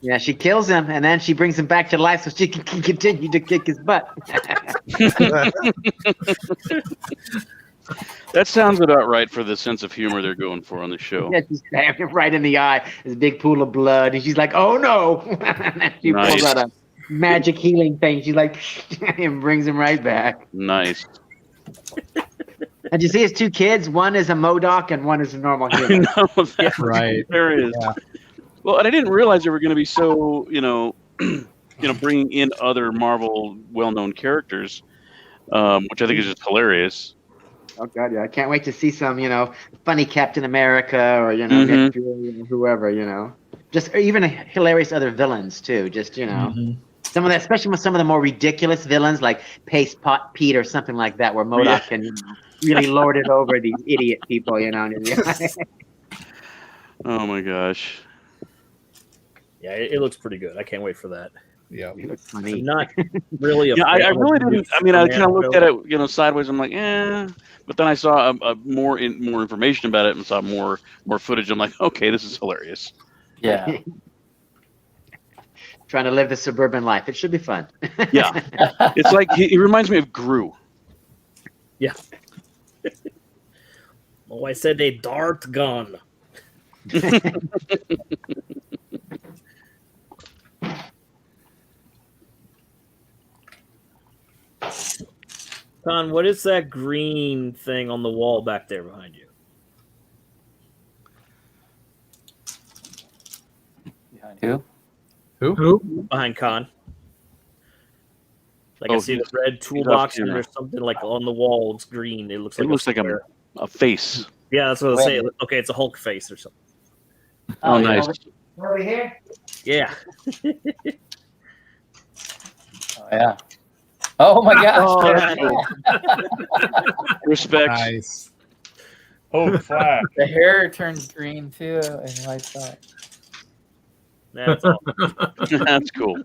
Yeah, she kills him, and then she brings him back to life so she can continue to kick his butt. That sounds about right for the sense of humor they're going for on the show. Yeah, she stabbed him right in the eye. This big pool of blood, and she's like, "Oh no!" And she Nice. pulls out a magic healing thing. She's like, and brings him right back. Nice. And you see his 2 kids. One is a MODOK, and one is a normal I human. know that Right. There is. Yeah. Well, and I didn't realize they were going to be so, bringing in other Marvel well-known characters, which I think is just hilarious. Oh god, yeah! I can't wait to see some, funny Captain America or Nick Fury or whoever, just or even hilarious other villains too. Just some of that, especially with some of the more ridiculous villains like Paste Pot Pete or something like that, where MODOK can really lord it over these idiot people, Oh my gosh. Yeah, it looks pretty good. I can't wait for that. Yeah. I'm not really a Yeah, I fan of really the didn't. I mean, I kind of Superman looked at it, sideways. I'm like, but then I saw more information about it and saw more footage. I'm like, okay, this is hilarious. Yeah. Trying to live the suburban life. It should be fun. Yeah, it's like he reminds me of Gru. Yeah. Oh, I said a dart gun. Con, what is that green thing on the wall back there behind you? Who? Who? Behind Con. Like Oh, I see the red he's toolbox off and camera. there's something like on the wall. It's green. It looks like It a face. Yeah, that's what I was saying. Okay, it's a Hulk face or something. Oh, nice. Over here? Yeah. Oh, yeah. Oh my gosh. Oh, Respect. Nice. Oh, flat. The hair turns green too and lights up. That's all. That's cool.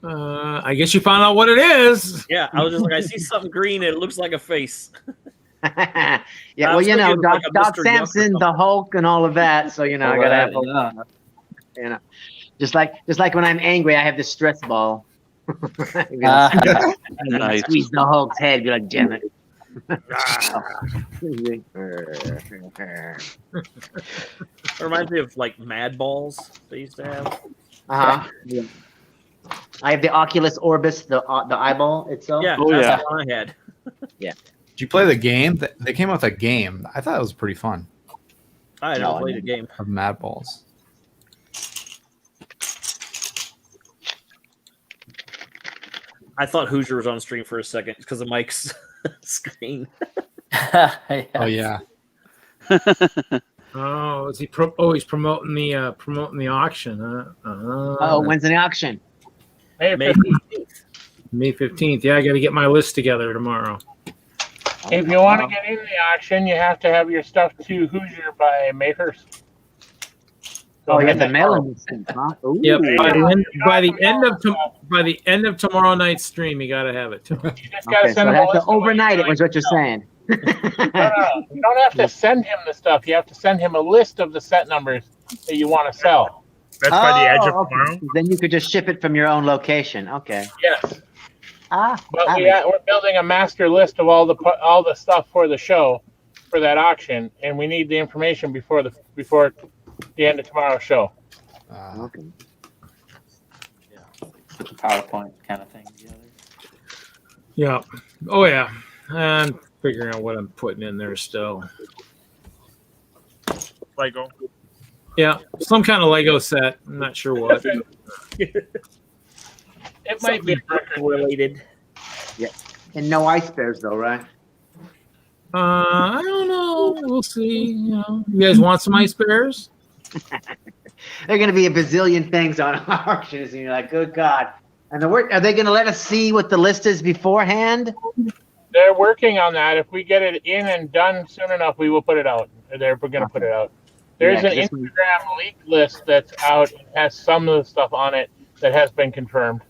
I guess you found out what it is. Yeah, I was just like, I see something green and it looks like a face. Yeah, I well, was you know, thinking Doc, like a Doc Mr. Duck or Samson, the Hulk, and all of that. So you know, I gotta have, you know, just like when I'm angry, I have this stress ball. Nice. Squeeze the Hulk's head, be like, damn it. It reminds me of like Mad Balls they used to have. Yeah. I have the Oculus Orbis, the eyeball itself. Yeah, Oh, that's yeah. the one I had. Yeah. Did you play the game? They came out with a game. I thought it was pretty fun. I never played the game. Of Mad Balls. I thought Hoosier was on stream for a second because of Mike's screen. Oh yeah. Oh, is he? He's promoting the auction. Huh? Oh, when's the auction? May 15th. May 15th. Yeah, I got to get my list together tomorrow. If you want to get into the auction, you have to have your stuff to Hoosier by May 1st. Oh, you have the mailing sent, huh? Ooh. Yep. By the end of tomorrow night's stream, you got to have it to him. You just got to Okay, send so him I a have to list of what overnight you'd it, was like what you're to sell. saying. No. You don't have to send him the stuff. You have to send him a list of the set numbers that you want to sell. That's by the edge of okay. tomorrow. Then you could just ship it from your own location. Okay. Yes. But that we're building a master list of all the stuff for the show, for that auction, and we need the information before the end of tomorrow's show. Okay. Put the PowerPoint kind of thing together. Yeah. Oh yeah. I'm figuring out what I'm putting in there still. Lego. Yeah, some kind of Lego set. I'm not sure what. It might be related. Yeah. And no ice bears though, right? I don't know. We'll see. You guys want some ice bears? There are going to be a bazillion things on auctions, and you're like, good God. And are they going to let us see what the list is beforehand? They're working on that. If we get it in and done soon enough, we will put it out. They're going to put it out. There's Yeah, an 'cause Instagram leak list that's out and has some of the stuff on it that has been confirmed.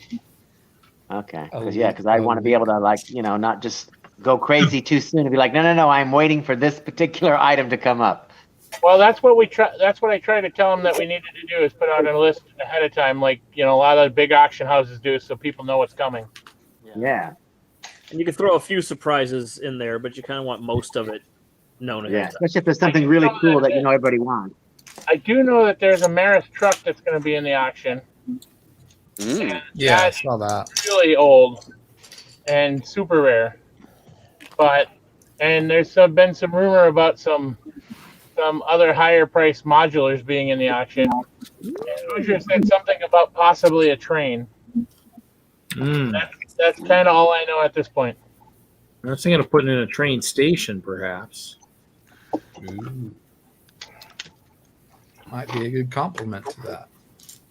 Okay. Because I want to be able to, like, not just go crazy too soon and be like, no, I'm waiting for this particular item to come up. Well, that's what I try to tell them that we needed to do is put out a list ahead of time, like a lot of the big auction houses do, so people know what's coming. Yeah. And you can throw a few surprises in there, but you kind of want most of it known ahead Yeah. of time. Especially if there's something really cool that everybody wants. I do know that there's a Maris truck that's going to be in the auction. Yeah, I saw that. Really old and super rare, and there's been some rumor about some other higher price modulars being in the auction. And Hoosier said something about possibly a train. That's kind of all I know at this point. I was thinking of putting in a train station, perhaps. Ooh. Might be a good compliment to that.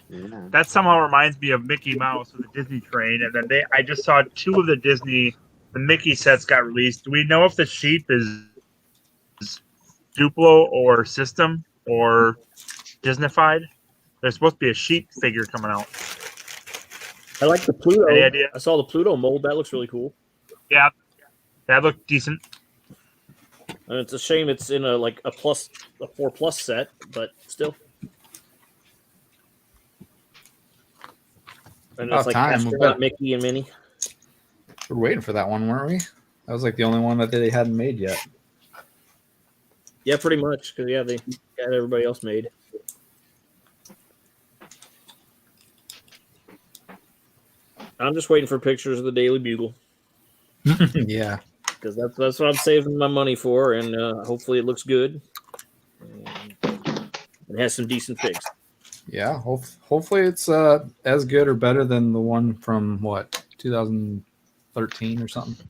Yeah. That somehow reminds me of Mickey Mouse with the Disney train, and then I just saw two of the Mickey sets got released. Do we know if the sheep is Duplo or System or Disneyfied? There's supposed to be a sheep figure coming out. I like the Pluto. Any idea? I saw the Pluto mold. That looks really cool. Yeah, that looked decent. And it's a shame it's in a 4+ set, but still. And About it's like time, astronaut Mickey and Minnie. We're waiting for that one, weren't we? That was like the only one that they hadn't made yet. Yeah, pretty much. Because they got everybody else made. I'm just waiting for pictures of the Daily Bugle. Yeah. Because that's what I'm saving my money for, and hopefully it looks good. And it has some decent figs. Yeah, hopefully it's as good or better than the one from, 2013 or something?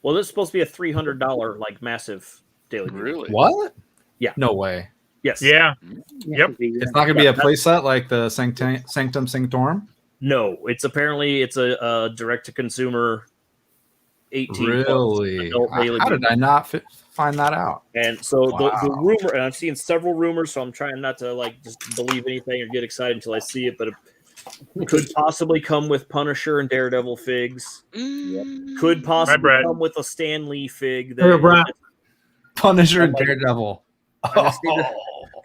Well, this is supposed to be a $300 massive Daily Bugle. Really? What? Yeah. No way. Yes. Yeah. Yep. It's not going to be a playset like the Sanctum Sanctorum? No, it's a direct-to-consumer 18 Really? adult Daily How did Bugle. I not find that out? And so the Wow. rumor, and I've seen several rumors, so I'm trying not to just believe anything or get excited until I see it, but it could possibly come with Punisher and Daredevil figs. Could possibly come with a Stan Lee fig. Hey, Brett. Punisher and Daredevil. Good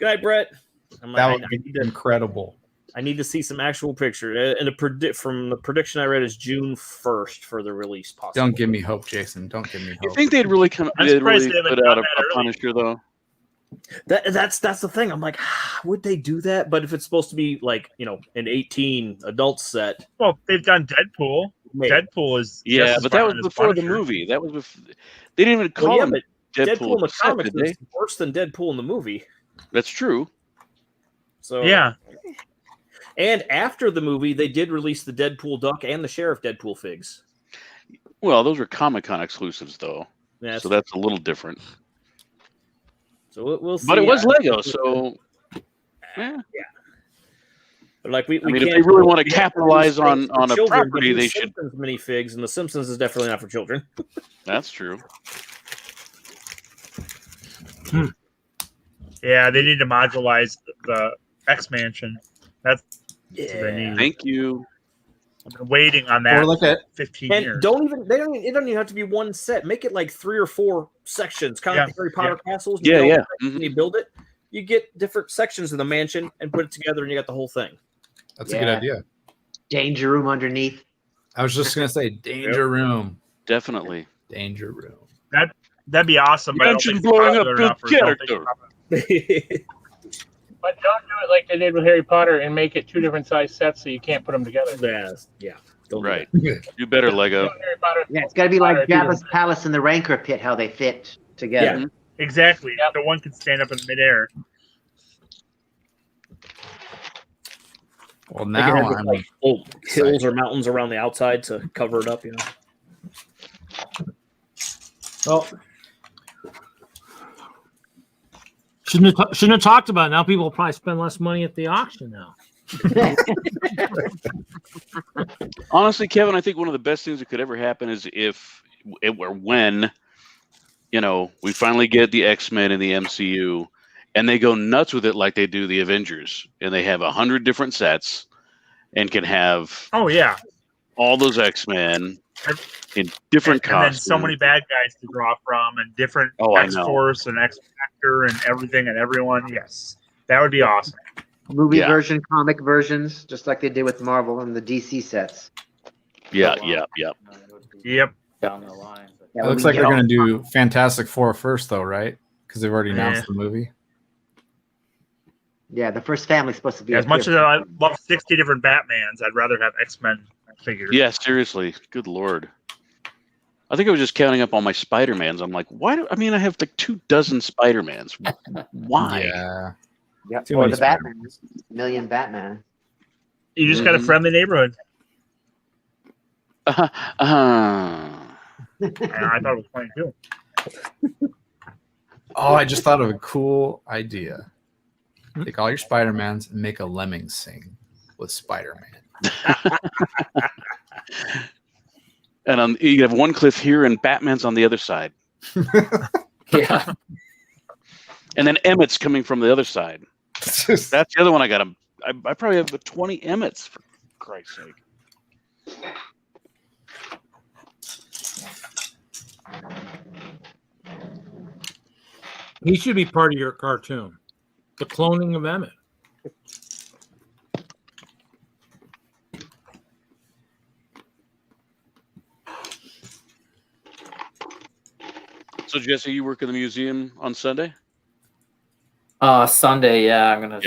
night, Brett. That would be incredible. I need to see some actual picture. And from the prediction I read is June 1st for the release. Possibly. Don't give me hope, Jason. Don't give me hope. You think they'd really put out a Punisher though? That's the thing. I'm like, would they do that? But if it's supposed to be an 18 adult set, well, they've done Deadpool. Maybe. Deadpool is but that was before the movie. That was they didn't even call him Deadpool in the set, comics did is worse than Deadpool in the movie. That's true. So yeah. And after the movie, they did release the Deadpool Duck and the Sheriff Deadpool figs. Well, those were Comic-Con exclusives, though. Yeah, so that's a little different. So we'll see. But it was Lego, so yeah. But we if they really want to capitalize on a property, they should. Simpsons minifigs, and the Simpsons is definitely not for children. That's true. Yeah, they need to modularize the X-Mansion. That's what they need. Thank you. I've been waiting on that for 15 and years. it don't even have to be one set. Make it like 3 or 4 sections, kind of like the Harry Potter castles. When you build it, you get different sections of the mansion and put it together, and you got the whole thing. That's a good idea. Danger room underneath. I was just gonna say danger room. Definitely. Danger room. That'd be awesome. But Mansion blowing up his character. But don't do it like they did with Harry Potter and make it 2 different size sets so you can't put them together. Yeah. Right. Do better, Lego. Yeah, it's got to be like Jabba's palace and the Rancor pit, how they fit together. Yeah, exactly. The one can stand up in midair. Well, They now can have, I'm old hills or mountains around the outside to cover it up. Well, shouldn't have talked about it. Now people will probably spend less money at the auction now. Honestly, Kevin, I think one of the best things that could ever happen is if or when, we finally get the X-Men in the MCU and they go nuts with it like they do the Avengers, and they have 100 different sets and can have all those X-Men in different and then costumes. so many bad guys to draw from, and different I know. X-Force and X-Factor and everything and everyone. Yes, that would be awesome. Movie version, comic versions, just like they did with Marvel and the DC sets. Yep. Down the line. It looks like they're going to do Fantastic Four first, though, right? Because they've already announced the movie. Yeah, the first family's supposed to be. As much as I love 60 different Batmans, I'd rather have X-Men figures. Yeah, seriously. Good Lord. I think I was just counting up all my Spider-Mans. I'm like, why I have like 24 Spider-Mans. Why? Yeah. Yep. Or the Batman. Million Batman. You just got a friendly neighborhood. I thought it was funny too. Oh, I just thought of a cool idea. Take all your Spider-Mans and make a lemming sing with Spider-Man. And you have one cliff here and Batman's on the other side. Yeah. And then Emmett's coming from the other side. That's the other one I got to I probably have 20 Emmets, for Christ's sake. He should be part of your cartoon. The cloning of Emmett. So Jesse, you work in the museum on Sunday? Sunday, yeah, I'm gonna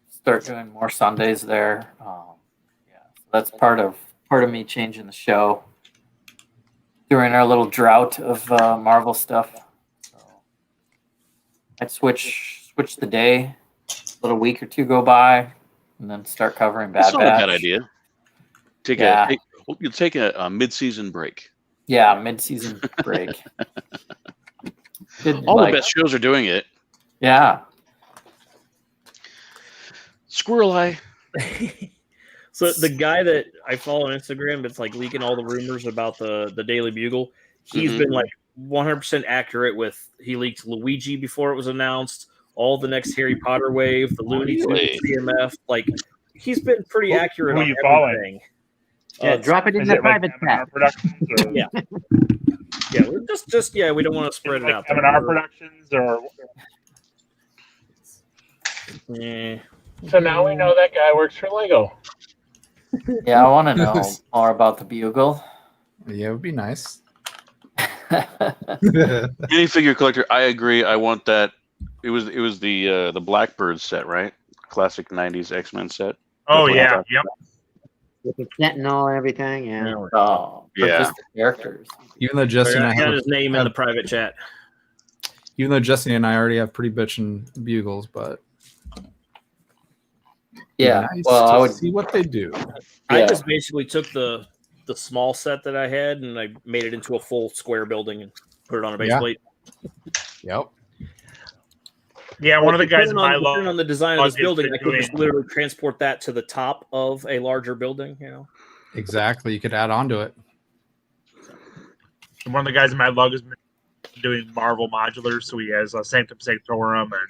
start doing more Sundays there. Yeah, that's part of me changing the show during our little drought of Marvel stuff. So I'd switch the day, let a week or two go by, and then start covering Bad That's not a Batch. bad idea. You'll take a mid-season break. Yeah, mid-season break. All the best shows are doing it. Yeah. Squirrel Eye. So the guy that I follow on Instagram that's like leaking all the rumors about the Daily Bugle, he's been like 100% accurate with. He leaked Luigi before it was announced, all the next Harry Potter wave, the Looney Tunes CMF. Like he's been pretty accurate who on you everything. Yeah, drop it in the private chat. Yeah, yeah, we're just we don't want to spread it out. M&R Productions or yeah. So now we know that guy works for Lego. Yeah, I want to know more about the Bugle. Yeah, it would be nice. Minifigure collector, I agree. I want that. It was the Blackbird set, right? Classic '90s X-Men set. oh yeah, yep. With the Sentinel and everything, yeah. Oh, Yeah. just the characters. Even though Jesse and I got have his name in the private chat. Even though Jesse and I already have pretty bitchin' bugles, but Yeah, nice well, to I would see what they do. I Yeah. just basically took the small set that I had and I made it into a full square building and put it on a base Yeah. plate. Yep. Yeah, one of the guys in my depending on the design of this log is building, I could doing- just literally transport that to the top of a larger building. You know, Exactly. You could add on to it. And one of the guys in my lug has been doing Marvel modulars, so he has Sanctum Sanctorum and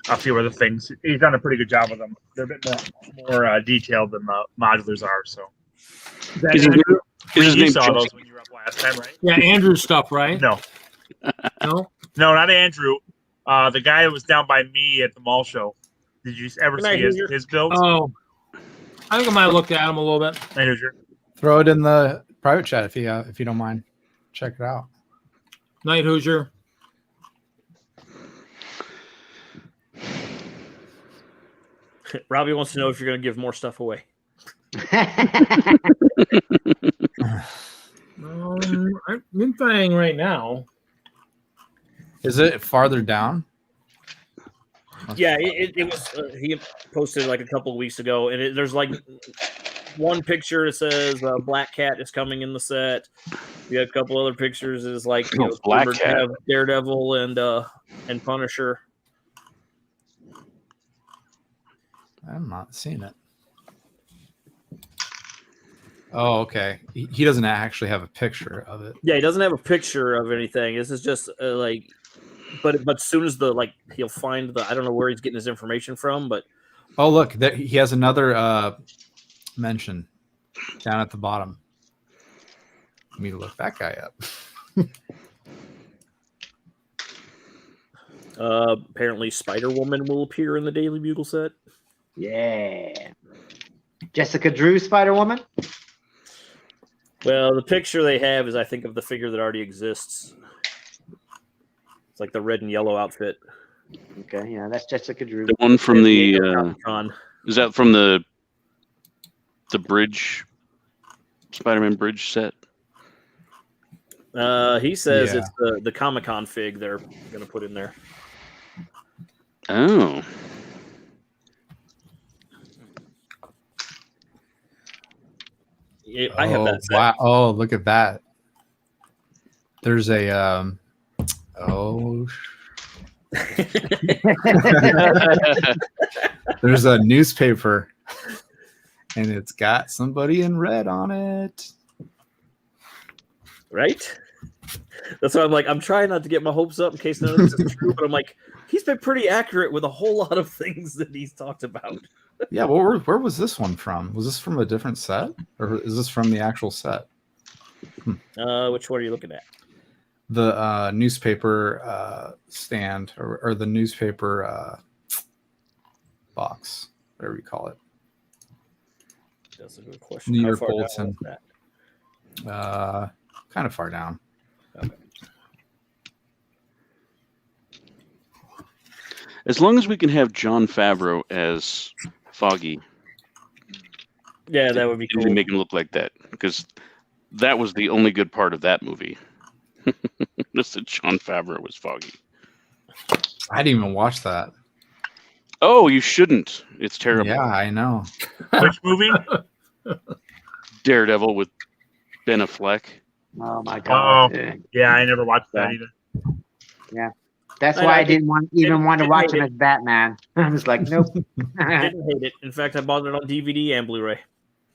a few other things. He's done a pretty good job with them. They're a bit more detailed than the modulars are. So, Is his you name saw Josh? those when you were up last time, right? Yeah, Andrew's stuff, right? No, No? no, not Andrew. The guy that was down by me at the mall show. Did you ever Good night, see Hoosier. his builds? Oh, I think I might have looked at him a little bit. Hey, Hoosier. Throw it in the private chat if you don't mind. Check it out. Night, Hoosier. Robbie wants to know if you're going to give more stuff away. I'm in right now. Is it farther down? Yeah, it was. He posted like a couple of weeks ago, and there's like one picture that says Black Cat is coming in the set. We have a couple other pictures is like Black rumored to Cat. have Daredevil and Punisher. I'm not seeing it. Oh, okay. He doesn't actually have a picture of it. Yeah, he doesn't have a picture of anything. This is just like, but as soon as he'll find I don't know where he's getting his information from, but Oh, look, he has another mention down at the bottom. Let me look that guy up. apparently Spider-Woman will appear in the Daily Bugle set. Yeah. Jessica Drew, Spider-Woman? Well, the picture they have is, I think, of the figure that already exists. It's like the red and yellow outfit. Okay, yeah, that's Jessica Drew. The one from the Con. is that from the bridge Spider-Man bridge set? He says Yeah. it's the Comic-Con fig they're going to put in there. Oh. Yeah, I have that set. Wow. Oh, look at that. There's a there's a newspaper and it's got somebody in red on it. Right? That's why I'm like, I'm trying not to get my hopes up in case none of this is true, but I'm like, he's been pretty accurate with a whole lot of things that he's talked about. Yeah, well, where was this one from? Was this from a different set, or is this from the actual set? Which one are you looking at? The newspaper stand, or the newspaper box, whatever you call it. That's a good question. New How York far down Bulletin. was that? Kind of far down. Okay. As long as we can have Jon Favreau as Foggy. Yeah, that would be cool. Make him look like that, because that was the only good part of that movie. Just that Jon Favreau was Foggy. I didn't even watch that. Oh, you shouldn't. It's terrible. Yeah, I know. Which movie? Daredevil with Ben Affleck. Oh my god. Oh, yeah, I never watched that either. Yeah. That's why I didn't even want to watch him as Batman. I was like, nope. I didn't hate it. In fact, I bought it on DVD and Blu-ray.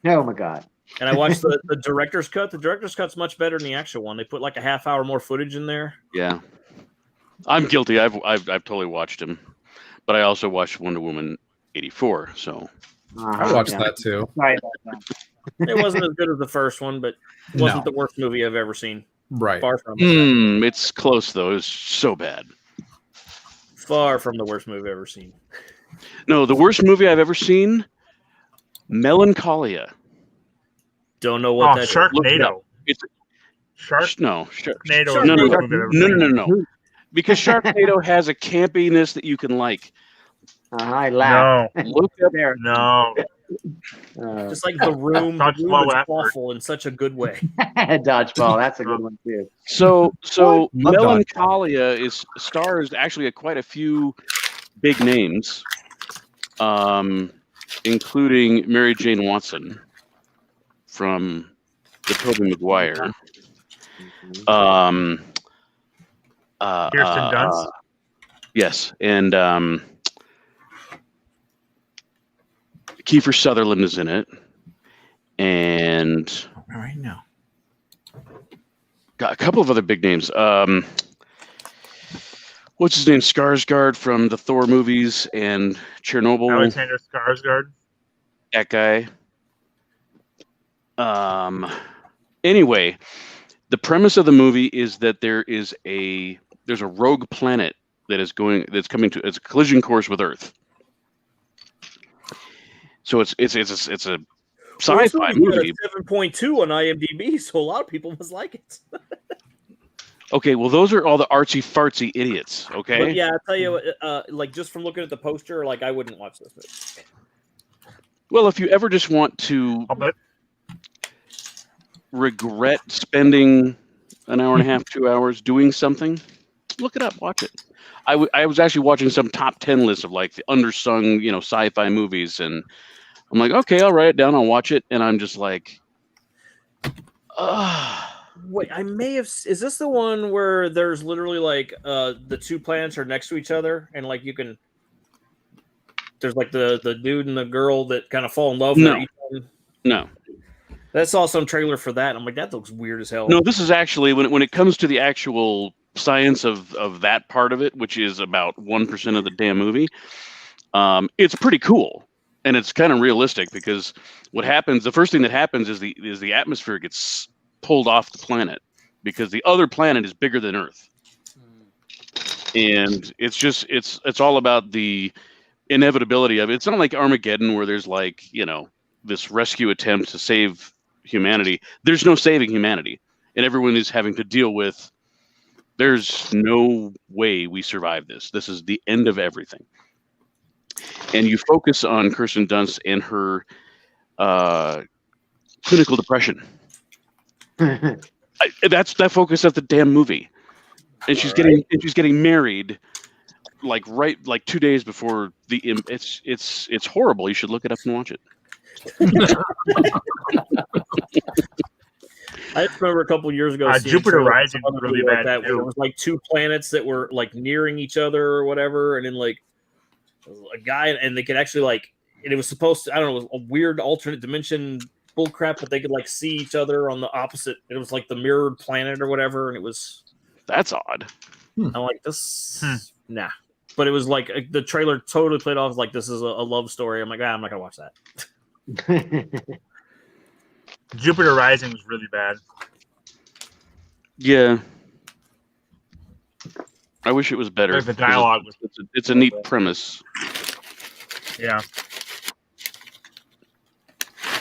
Oh my god. And I watched the director's cut. The director's cut's much better than the actual one. They put like a half hour more footage in there. Yeah, I'm guilty. I've totally watched him, but I also watched Wonder Woman 84. So I watched that too. Sorry about that. It wasn't as good as the first one, but it wasn't the worst movie I've ever seen. Right. Far from it. It's close though. It's so bad. Far from the worst movie I've ever seen. No, the worst movie I've ever seen, Melancholia. Don't know what that is. Sharknado. It's Sharknado. No. Because Sharknado has a campiness that you can like. I laugh. No. Look up there. No. Just like The Room. The Room is awful in such a good way. Dodgeball. That's a good one too. So Love Melancholia stars actually quite a few big names, including Mary Jane Watson from the Tobey Maguire. Kirsten Dunst. Yes, and Kiefer Sutherland is in it, and All right now. got a couple of other big names. What's his name? Skarsgård from the Thor movies and Chernobyl. Alexander Skarsgård. That guy. Anyway, the premise of the movie is that there's a rogue planet that's coming to it's a collision course with Earth. So it's a sci-fi movie. 7.2 on IMDb, so a lot of people must like it. Okay, well those are all the artsy fartsy idiots. Okay. But yeah, I'll tell you, like just from looking at the poster, like I wouldn't watch this movie. Well, if you ever just want to regret spending an hour and a half, 2 hours doing something, look it up, watch it. I was actually watching some top 10 lists of like the undersung, sci-fi movies, and I'm like, okay, I'll write it down, I'll watch it, and I'm just like, Wait, I may have. Is this the one where there's literally like the two planets are next to each other, and like you can. There's like the dude and the girl that kind of fall in love with each other. No. I saw some trailer for that. I'm like, that looks weird as hell. No, this is actually when it comes to the actual science of that part of it, which is about 1% of the damn movie. It's pretty cool, and it's kind of realistic because what happens? The first thing that happens is the atmosphere gets pulled off the planet because the other planet is bigger than Earth, and it's all about the inevitability of it. It's not like Armageddon where there's like this rescue attempt to save humanity. There's no saving humanity, and everyone is having to deal with. There's no way we survive this. This is the end of everything. And you focus on Kirsten Dunst and her clinical depression. That's that focus of the damn movie. And she's getting married like 2 days before the it's horrible. You should look it up and watch it. I just remember a couple years ago. Jupiter Rising was really bad that, too. where it was like two planets that were like nearing each other or whatever, and then like a guy, and they could actually like, and it was supposed to, I don't know, it was a weird alternate dimension bullcrap, but they could like see each other on the opposite. It was like the mirrored planet or whatever, and it was. That's odd. I'm like this. Nah. but it was like the trailer totally played off like this is a love story. I'm like, I'm not gonna watch that. Jupiter Rising was really bad. Yeah. I wish it was better. Like the dialogue was. It's a neat premise. Yeah.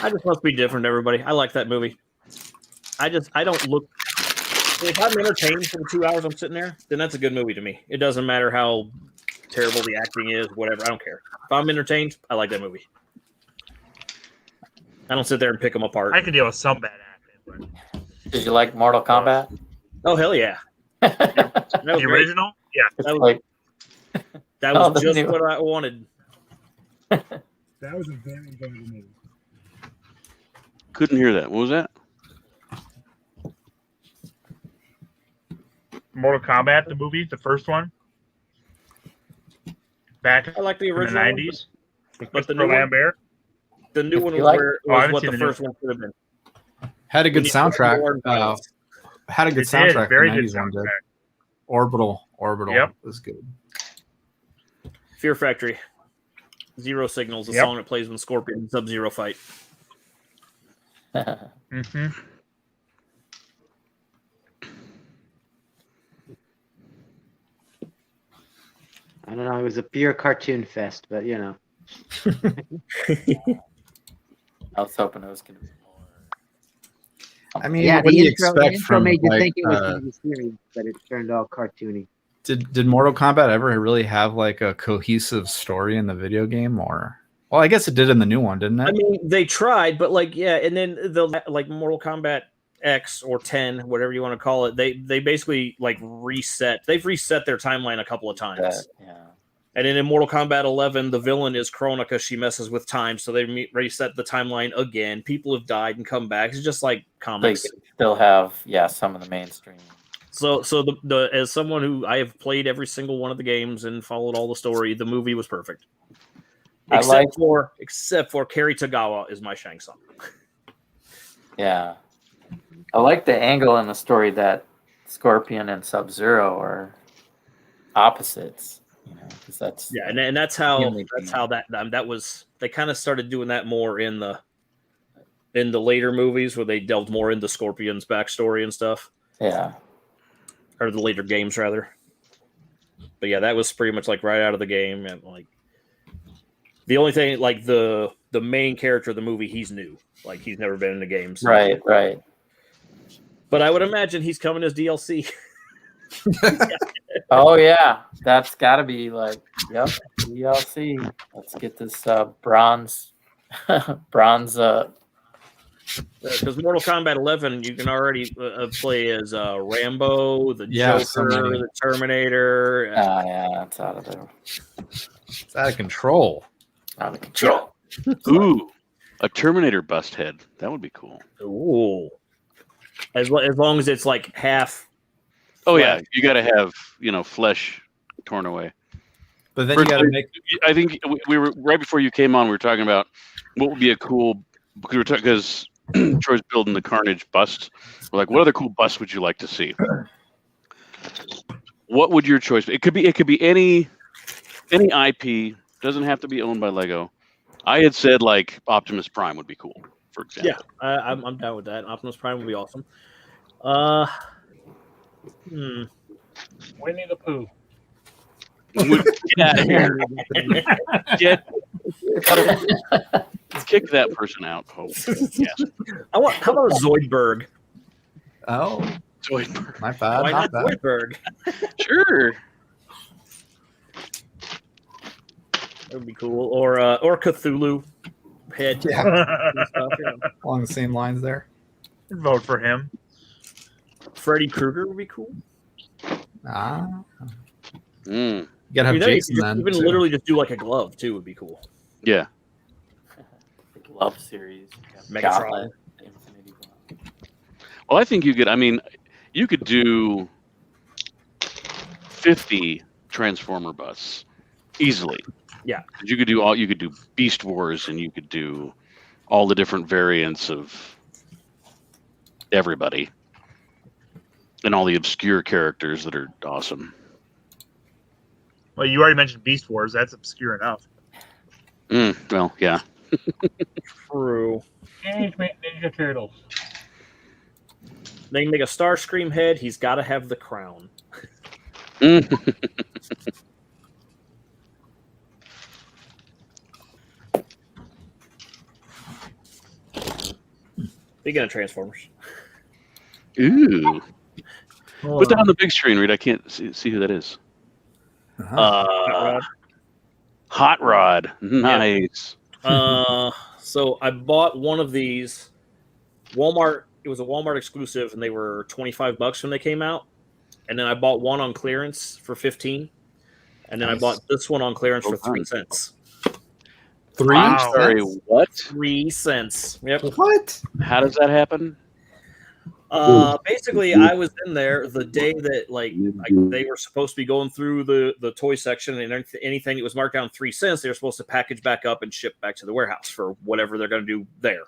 I just must be different, everybody. I like that movie. I don't look. If I'm entertained for the 2 hours I'm sitting there, then that's a good movie to me. It doesn't matter how terrible the acting is, whatever. I don't care. If I'm entertained, I like that movie. I don't sit there and pick them apart. I can deal with some bad acting. But... Did you like Mortal Kombat? Oh hell yeah! The original? Yeah. That was just what I wanted. That was a very enjoyable movie. Couldn't hear that. What was that? Mortal Kombat, the movie, the first one. Back I like the original in the 90s. But the new one, the new one was what the first one could have been. Had a good soundtrack. Had a good soundtrack. Very the good 90s one soundtrack. did. Orbital Yep. was good. Fear Factory. Zero Signals, the song that plays when Scorpion and Sub-Zero fight. Mm-hmm. I don't know. It was a pure cartoon fest, but you know. I was hoping it was going to be more. I mean, Yeah, what the do you intro expect from made you like, think it was going to be serious, but it turned all cartoony. Did Mortal Kombat ever really have like a cohesive story in the video game, or? Well, I guess it did in the new one, didn't it? I mean, they tried, but like, yeah, and then the like Mortal Kombat X or 10, whatever you want to call it, they basically like reset. They've reset their timeline a couple of times. Yeah. And then in Mortal Kombat 11, the villain is Kronika. She messes with time, so they reset the timeline again. People have died and come back. It's just like comics. They still have, some of the mainstream. So the as someone who I have played every single one of the games and followed all the story, the movie was perfect. Except for Kerry Tagawa is my Shang Tsung. Yeah. I like the angle in the story that Scorpion and Sub-Zero are opposites. Because that's and that's how that was. They kind of started doing that more in the later movies where they delved more into Scorpion's backstory and stuff. Yeah, or the later games rather. But yeah, that was pretty much like right out of the game, and like the only thing, like the main character of the movie, he's new, like he's never been in the games. Right. But I would imagine he's coming as DLC. Oh yeah, that's got to be like, DLC. Let's get this bronze. Because Mortal Kombat 11, you can already play as Rambo, the Joker, the Terminator. Yeah, it's out of there. It's out of control. Ooh, a Terminator bust head. That would be cool. Ooh, as long as it's like half. Oh yeah, you got to have flesh torn away. But then you got to make. I think we were right before you came on. We were talking about what would be a cool because Troy's building the Carnage bust. We're like, what other cool busts would you like to see? What would your choice be? It could be any IP. Doesn't have to be owned by Lego. I had said like Optimus Prime would be cool, for example. Yeah, I'm down with that. Optimus Prime would be awesome. Winnie the Pooh. Get out of here. Kick that person out. Oh, yes. How about Zoidberg? Oh, Zoidberg. My bad. Why not bad. Zoidberg? Sure. That would be cool. Or Cthulhu head. Yeah. Stuff, Along the same lines there. Vote for him. Freddy Krueger would be cool. You gotta have Jason then. Even too. literally just do like a glove too would be cool. Yeah. The Glove series. Megatron. Well, I think you could. I mean, you could do 50 Transformer busts easily. Yeah. You could do Beast Wars, and you could do all the different variants of everybody, and all the obscure characters that are awesome. Well, you already mentioned Beast Wars. That's obscure enough. Well, yeah. True. Teenage Mutant Ninja Turtles. They make a Starscream head. He's got to have the crown. Speaking of Transformers. Ooh. Put that on the big screen, Reed. I can't see who that is. Hot Rod. Nice. So I bought one of these. Walmart. It was a Walmart exclusive, and they were $25 when they came out. And then I bought one on clearance for $15, and then I bought this one on clearance for 3 cents. Sorry, what? 3 cents. Yep. What? How does that happen? Basically, I was in there the day that they were supposed to be going through the toy section, and anything that was marked down 3 cents, they were supposed to package back up and ship back to the warehouse for whatever they're going to do there.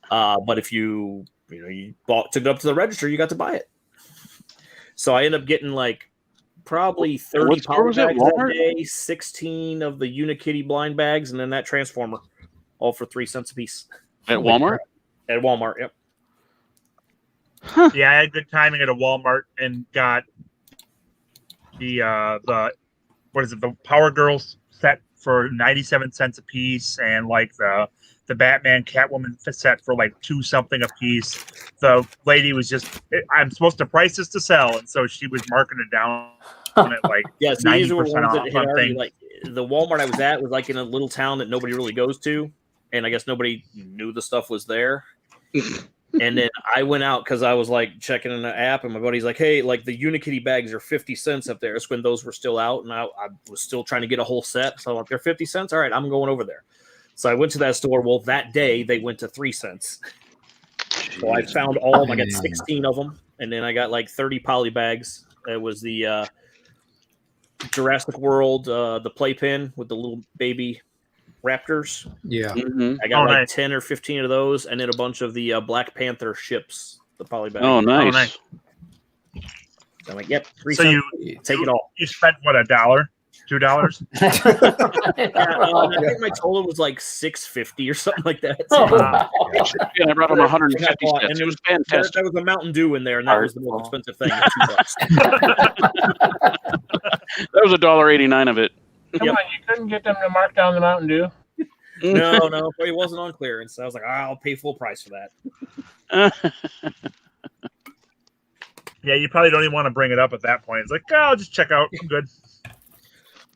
But if you took it up to the register, you got to buy it. So I ended up getting probably 30 poly bags that day, 16 of the Unikitty blind bags, and then that Transformer, all for 3 cents a piece. At Walmart? At Walmart, yep. Yeah, I had good timing at a Walmart and got the Power Girls set for 97 cents a piece, and the Batman Catwoman set for 2 something a piece. The lady was just, I'm supposed to price this to sell, and so she was marking it down at yeah, so these were 90% ones off that had on already, things. the Walmart I was at was in a little town that nobody really goes to, and I guess nobody knew the stuff was there. And then I went out because I was checking in the app, and my buddy's like, "Hey, the Unikitty bags are 50 cents up there." It's when those were still out, and I was still trying to get a whole set. So I'm like, "They're 50 cents. All right, I'm going over there." So I went to that store. Well, that day they went to 3 cents. So I found all of them. I got 16 of them, and then I got 30 poly bags. It was the Jurassic World, the playpen with the little baby raptors. Yeah. I got 10 or 15 of those, and then a bunch of the Black Panther ships, the poly bag. Oh, nice. I'm like, yep, 3 So cents. Take it all. You spent what, $1? $2? I think my total was $6.50 or something like that. Yeah, I brought him 150 cents. It was fantastic. There was a Mountain Dew in there, and that was the most expensive thing. $2. That was $1.89 of it. Come on, you couldn't get them to mark down the Mountain Dew? No, it wasn't on clearance. I was like, I'll pay full price for that. Yeah, you probably don't even want to bring it up at that point. It's I'll just check out. I'm good.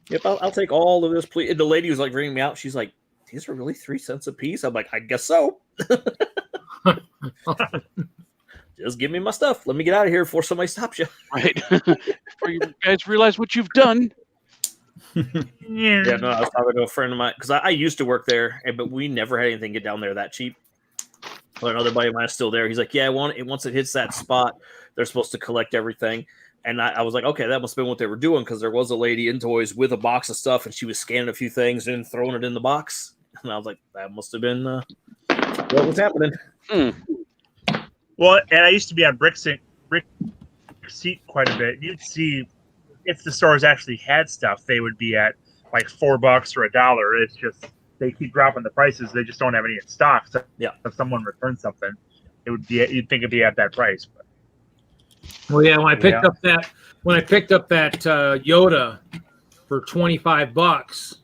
Yep, I'll take all of this, please. And the lady was bringing me out. She's like, "These are really 3 cents a piece." I'm like, "I guess so." Just give me my stuff. Let me get out of here before somebody stops you. Right. Before you guys realize what you've done. Yeah, no, I was talking to a friend of mine because I used to work there, but we never had anything get down there that cheap. But another buddy of mine is still there. He's like, "Yeah, once it hits that spot, they're supposed to collect everything." And I was like, okay, that must have been what they were doing, because there was a lady in toys with a box of stuff, and she was scanning a few things and throwing it in the box. And I was like, that must have been what was happening. Well, and I used to be on Brick Seat quite a bit. You'd see if the stores actually had stuff, they would be at $4 or $1. It's just they keep dropping the prices. They just don't have any in stock. So if someone returns something, it would be you'd think it'd be at that price. But. Well, yeah, when I picked up that Yoda for $25,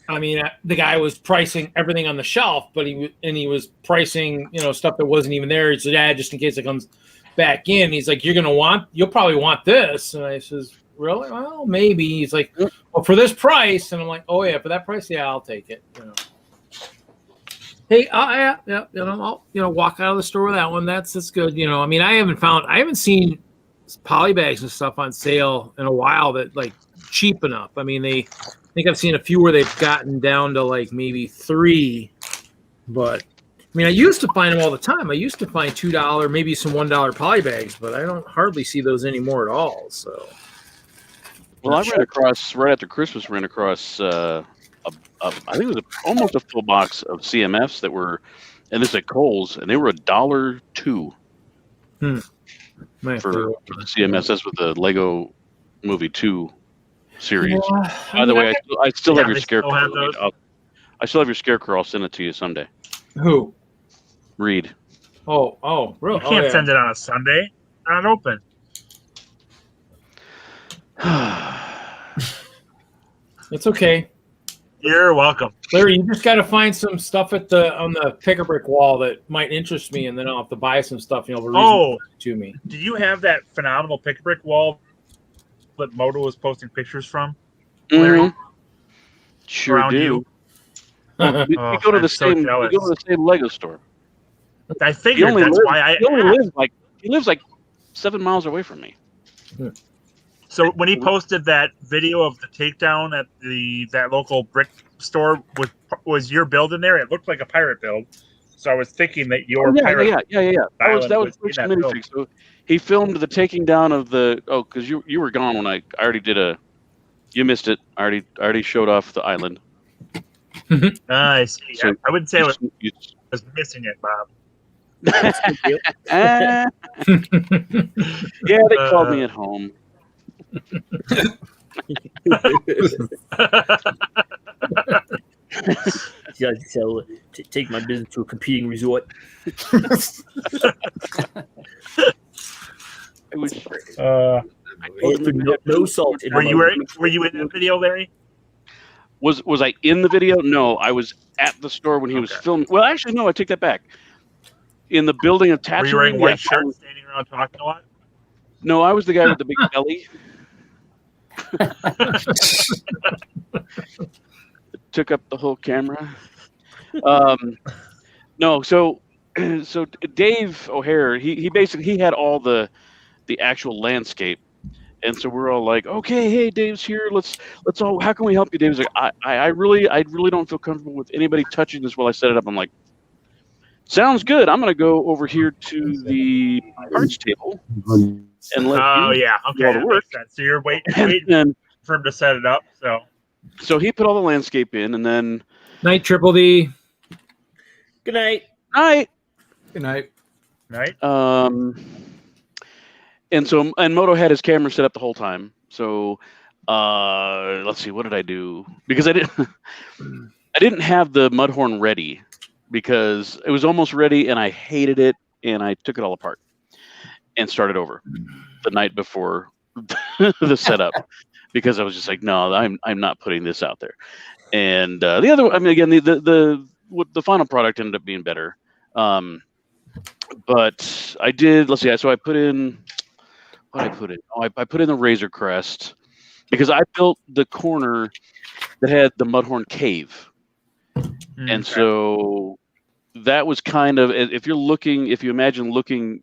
I mean, the guy was pricing everything on the shelf, but he was pricing, stuff that wasn't even there. He said, "Yeah, just in case it comes back in." He's like, "You'll probably want this." And I says, "Really? Well, maybe." He's like, "Well, for this price." And I'm like, "Oh yeah, for that price, yeah, I'll take it." Hey, I'll walk out of the store with that one. That's good. I mean, I haven't seen poly bags and stuff on sale in a while that cheap enough. I mean, I think I've seen a few where they've gotten down to maybe $3, but I mean, I used to find them all the time. I used to find $2, maybe some $1 poly bags, but I don't hardly see those anymore at all. So, well, I ran across right after Christmas. Ran across. I think it was almost a full box of CMFs that were, and this is at Kohl's, and they were $1.02 for the CMFs. That's with the Lego Movie 2 series. Yeah, By the way, I still have your they still scarecrow. have those? I still have your scarecrow. I'll send it to you someday. Who? Reed. Oh, really? You can't yeah. send it on a Sunday. Not open. It's okay. You're welcome. Larry, you just got to find some stuff on the pick-a-brick wall that might interest me, and then I'll have to buy some stuff. To me. Do you have that phenomenal pick-a-brick wall that Moto was posting pictures from, Larry? Sure Around do. you? We go to the same. We go to the same Lego store. I figured that's why I. He lives like 7 miles away from me. So when he posted that video of the takedown at that local brick store, was your build in there? It looked like a pirate build. So I was thinking that your pirate. Yeah. That was in that minifig. build. So he filmed the taking down of the. Oh, because you were gone when I already did a. You missed it. I already showed off the island. I see. So I wouldn't say I was missing it, Bob. Yeah, they called me at home. Yeah, so take my business to a competing resort. It was. No salt. Were you in the video, Larry? Was I in the video? No, I was at the store when he was filming. Well, actually, no, I take that back. In the building of Tatooine. Were you wearing white shirts, standing around talking a lot? No, I was the guy with the big belly. Took up the whole camera. No, so Dave O'Hare, he basically had all the actual landscape. And so we're all like, okay, hey, Dave's here. Let's all. How can we help you? Dave's like, I really don't feel comfortable with anybody touching this while I set it up. I'm like, sounds good. I'm gonna go over here to the parts table and let. Oh yeah, okay, that work. makes sense. So you're waiting for him to set it up. So he put all the landscape in, and then Night Triple D. Good night. Night. Good night. Night. And Moto had his camera set up the whole time. So let's see, what did I do? Because I didn't have the mud horn ready because it was almost ready and I hated it and I took it all apart and started over the night before the setup because I was just like, no, I'm not putting this out there. And the other, I mean, again, the final product ended up being better. But I did. Let's see. So I put in. What did I put in? Oh, I put in the Razor Crest because I built the corner that had the Mudhorn Cave, and so that was kind of, if you imagine looking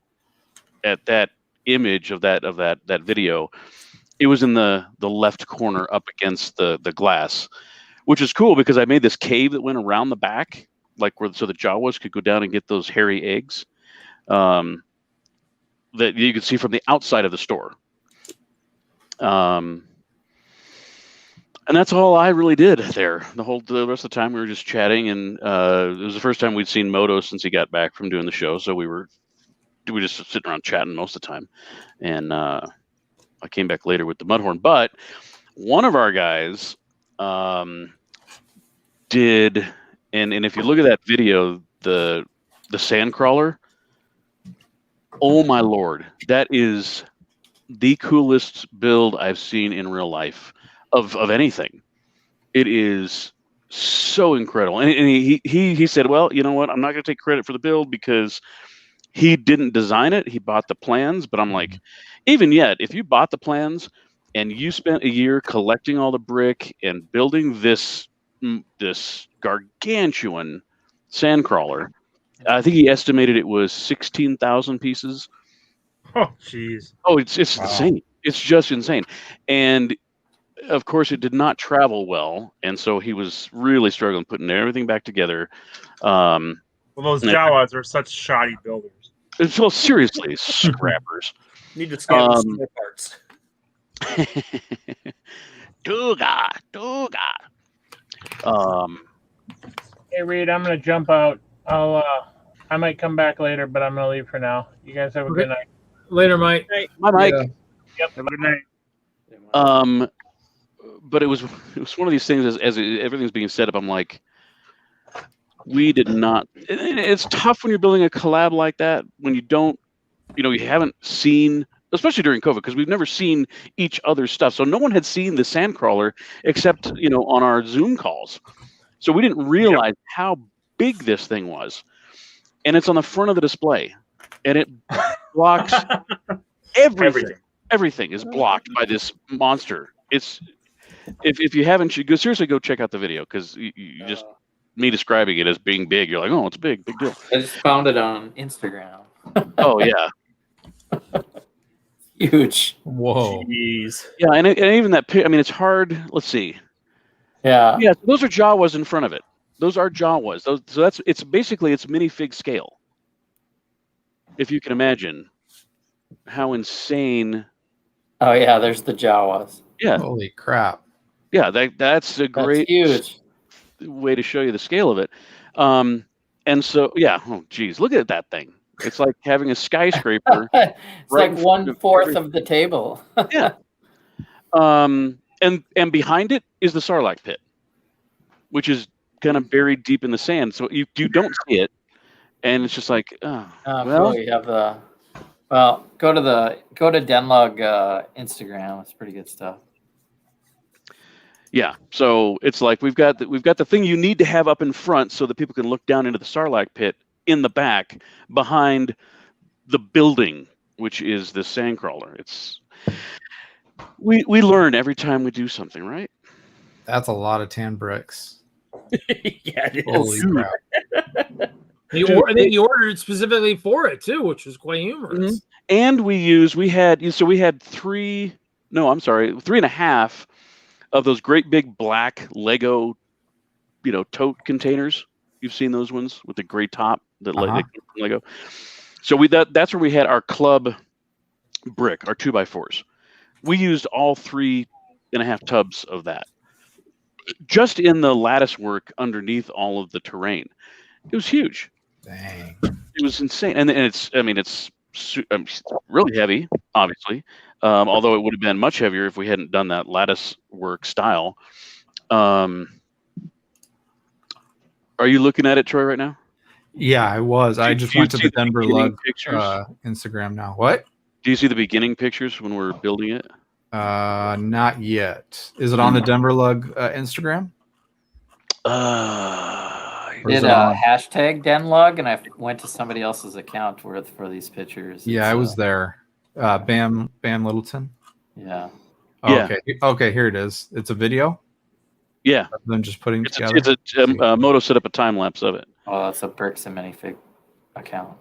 at that image of that video, it was in the left corner up against the glass, which is cool because I made this cave that went around the back, like so the Jawas could go down and get those hairy eggs. That you could see from the outside of the store. And that's all I really did there. The rest of the time we were just chatting, and it was the first time we'd seen Moto since he got back from doing the show. So we were just sitting around chatting most of the time. And I came back later with the Mudhorn. But one of our guys did, and if you look at that video, the Sandcrawler, oh my Lord, that is the coolest build I've seen in real life of anything. It is so incredible. And he said, well, you know what? I'm not going to take credit for the build because he didn't design it. He bought the plans. But I'm like, even yet, if you bought the plans and you spent a year collecting all the brick and building this gargantuan Sandcrawler, I think he estimated it was 16,000 pieces. Oh, jeez. Oh, it's insane. It's just insane. And of course, it did not travel well, and so he was really struggling putting everything back together. Well, those Jawas are such shoddy builders. So seriously, scrappers. Need to scan some more parts. Duga. Hey Reed, I'm gonna jump out. I might come back later, but I'm gonna leave for now. You guys have a good night. Later, Mike. Bye, Mike. Yep. Have a good night. but it was one of these things as everything's being set up. I'm like, we did not. It's tough when you're building a collab like that when you don't, you haven't seen, especially during COVID, because we've never seen each other's stuff. So no one had seen the Sandcrawler except on our Zoom calls. So we didn't realize how big this thing was, and it's on the front of the display, and it blocks everything. Everything is blocked by this monster. It's if you haven't, seriously go check out the video, because you just me describing it as being big, you're like, oh, it's big deal. I just found it on Instagram. Oh yeah, huge. Whoa. Jeez. Yeah, and even that. I mean, it's hard. Let's see. Yeah. Yeah, those are Jawas in front of it. Those are Jawas. So it's basically minifig scale. If you can imagine how insane. Oh yeah, there's the Jawas. Yeah. Holy crap. Yeah, that's a great huge way to show you the scale of it. And so yeah, oh geez, look at that thing. It's like having a skyscraper. It's right like 1/4 of the table. Yeah. And behind it is the Sarlacc pit, which is kind of buried deep in the sand, so you don't see it, and it's just like, well, you have the. Well, go to DENLUG Instagram. It's pretty good stuff. Yeah, so it's like we've got the thing you need to have up in front so that people can look down into the Sarlacc pit in the back behind the building, which is the Sandcrawler. It's we learn every time we do something, right? That's a lot of tan bricks. Yeah, it is. Holy crap. They ordered specifically for it too, which was quite humorous. Mm-hmm. And we had 3.5 of those great big black Lego, tote containers. You've seen those ones with the gray top that Lego. So that's where we had our club brick, our 2x4s. We used all 3.5 tubs of that, just in the lattice work underneath all of the terrain. It was huge. Dang. It was insane, and it's really heavy, obviously. Although it would have been much heavier if we hadn't done that lattice work style. Are you looking at it, Troy, right now? Yeah, I was. I just went to the DENLUG pictures? Instagram now. What? Do you see the beginning pictures when we're building it? Not yet. Is it on the DENLUG Instagram? Did a hashtag DENLUG, and I went to somebody else's account for these pictures. Yeah, I was there. Bam Littleton. Yeah. Oh, Yeah. Okay, here it is. It's a video. Yeah. Rather than just putting it together. It's a Moto set up a time lapse of it. Oh, that's a Bricks and Minifig account.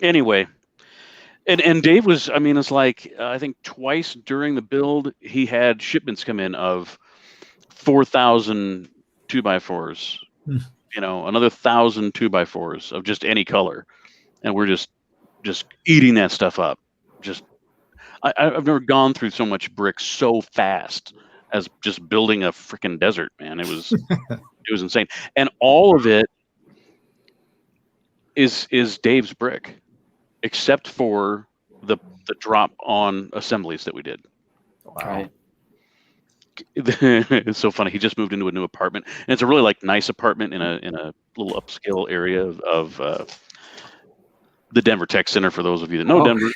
Anyway, and Dave was. I mean, it's like I think twice during the build he had shipments come in of 4,000 2x4s. Another 1,000 2x4s of just any color, and we're just eating that stuff up. I've never gone through so much brick so fast as just building a freaking desert, man. It was it was insane, and all of it is Dave's brick, except for the drop on assemblies that we did. Wow. Right. It's so funny. He just moved into a new apartment, and it's a really nice apartment in a little upscale area of the Denver Tech Center. For those of you that know Denver,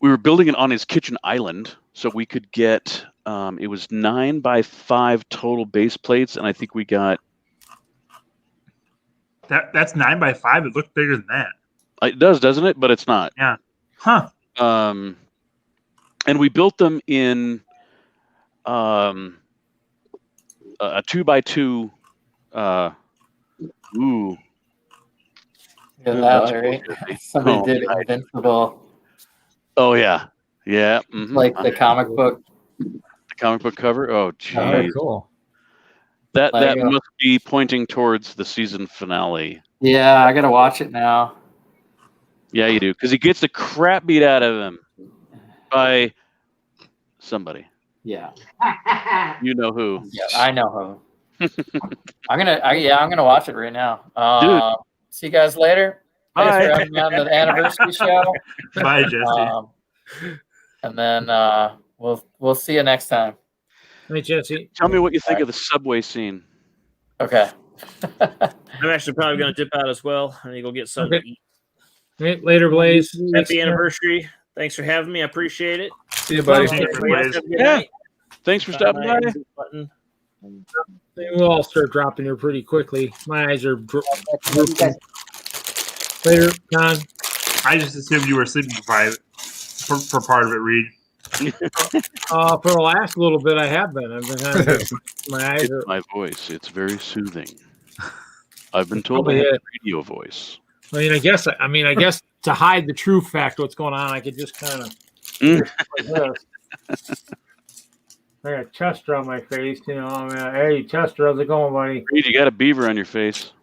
we were building it on his kitchen island, so we could get. It was 9x5 total base plates, and I think we got. That's 9x5. It looked bigger than that. It does, doesn't it? But it's not. Yeah. Huh. And we built them in a 2x2. Ooh. Yeah, that right? Somebody did Invincible. Oh yeah, yeah. Mm-hmm. Like the comic book. The comic book cover. Oh, geez. Oh, cool. That must be pointing towards the season finale. Yeah, I gotta watch it now. Yeah, you do, because he gets the crap beat out of him by somebody. Yeah. You know who? Yeah, I know who. I'm gonna watch it right now. Dude. See you guys later. Bye. Thanks for having me on the anniversary show. Bye, Jesse. And then we'll see you next time. Hey, Jesse. Tell me what you think of the subway scene. Okay. I'm actually probably going to dip out as well. I need to go get something to eat. Okay, later, Blaze. Happy anniversary. Thanks for having me. I appreciate it. See you, buddy. Yeah. Thanks for stopping by. We'll all start dropping here pretty quickly. My eyes are drooping. Later, Con. I just assumed you were sleeping for part of it, Reed. For the last little bit, I have been. I've been kind of, my eyes are. My voice. It's very soothing. I've been told I have a radio voice. I mean, I guess to hide the true fact of what's going on, I could just kind of like this. I got Chester on my face, you know. I mean, hey, Chester, how's it going, buddy? Reed, you got a beaver on your face.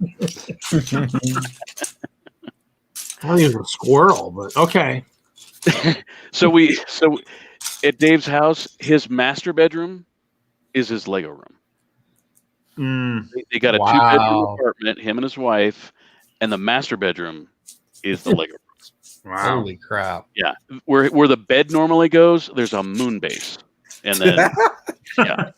I use a squirrel, but okay. So at Dave's house, his master bedroom is his Lego room. They got a 2-bedroom apartment, him and his wife, and the master bedroom is the Lego room. Wow. Holy crap. Yeah. Where the bed normally goes, there's a moon base. And then yeah.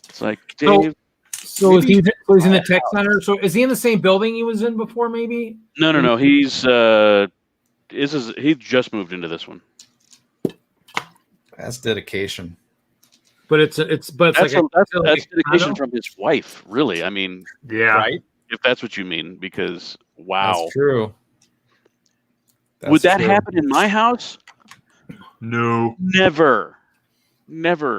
It's like Dave. So he's in the tech center. So is he in the same building he was in before, maybe? No. He just moved into this one. That's dedication. But it's that's dedication from his wife, really. I mean, yeah, right? If that's what you mean, because wow, that's true. Would that happen in my house? No, never,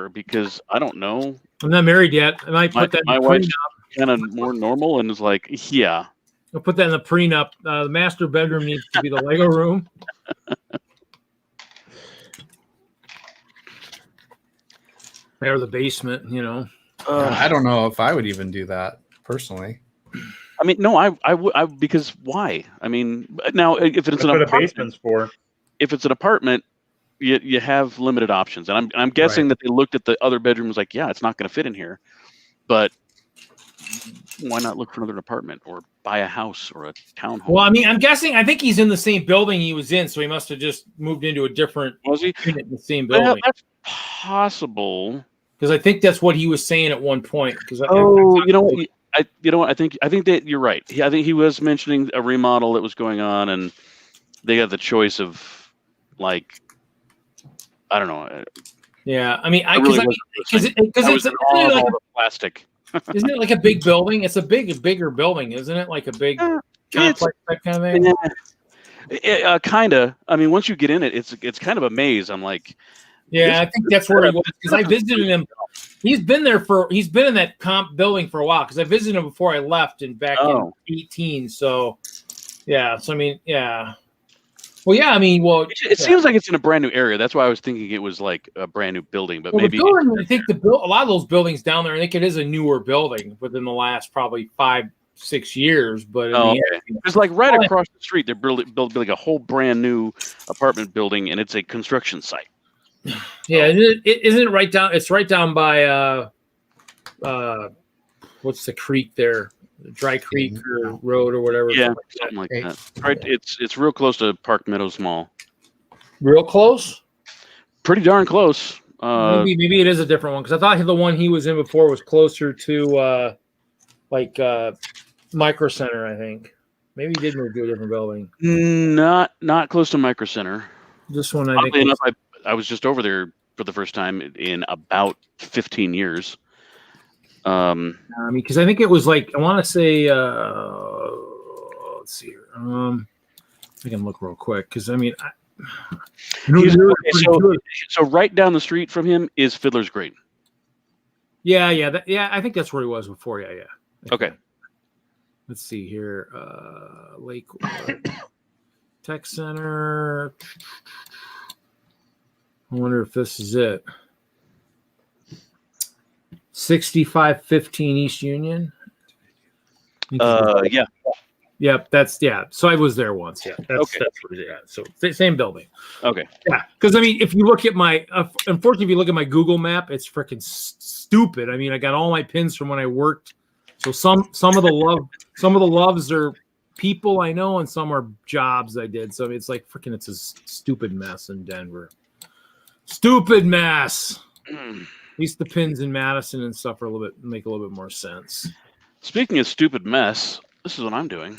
because I don't know. I'm not married yet. I might put that in my the wife's prenup. kind of more normal and is like, yeah. I'll put that in the prenup. The master bedroom needs to be the Lego room. Or the basement, you know. I don't know if I would even do that personally. I mean, no, I would, because why? I mean, now if it's an apartment, basement's for. If it's an apartment, you have limited options, and I'm guessing that they looked at the other bedrooms like, yeah, it's not going to fit in here, but why not look for another apartment or buy a house or a townhome? Well, I mean, I think he's in the same building he was in, so he must have just moved into a different unit in the same building. Well, that's possible. Because I think that's what he was saying at one point. Because you know what? I think that you're right. I think he was mentioning a remodel that was going on, and they got the choice of, like, I don't know. Yeah, I mean, because it's like plastic. Isn't it like a big building? It's a bigger building, isn't it? Like a big complex, that kind of thing. Yeah, kinda. I mean, once you get in it, it's kind of a maze. I'm like, yeah, I think that's where he was, because I visited him. He's been in that comp building for a while, because I visited him before I left in 18. So yeah, so I mean, yeah. Well, yeah, I mean, it seems like it's in a brand new area. That's why I was thinking it was like a brand new building, but maybe the building, I think a lot of those buildings down there, I think it is a newer building within the last probably 5-6 years. But it's like right across the street, they're building a whole brand new apartment building, and it's a construction site. Yeah, isn't it right down? It's right down by what's the creek there? Dry Creek or Road or whatever. Yeah, something like that. Right, it's real close to Park Meadows Mall. Real close? Pretty darn close. Maybe it is a different one, because I thought the one he was in before was closer to Micro Center. I think maybe he did move to a different building. Not close to Micro Center. This one, Oddly enough, I was just over there for the first time in about 15 years. I mean, because I think it was like, I want to say, let's see here. I can look real quick, because I mean, so right down the street from him is Fiddler's Green. Yeah, I think that's where he was before. Yeah. Okay. Let's see here. Lakewood Tech Center. I wonder if this is it. 6515 East Union. Yeah. Yep, so I was there once. Yeah, that's so same building. Okay. Yeah, because I mean, if you look at my, unfortunately, if you look at my Google map, it's freaking stupid. I mean, I got all my pins from when I worked. So some of the loves are people I know, and some are jobs I did. So it's like freaking, it's a stupid mess in Denver. Stupid mess. At least the pins in Madison and stuff are make a little bit more sense. Speaking of stupid mess, this is what I'm doing.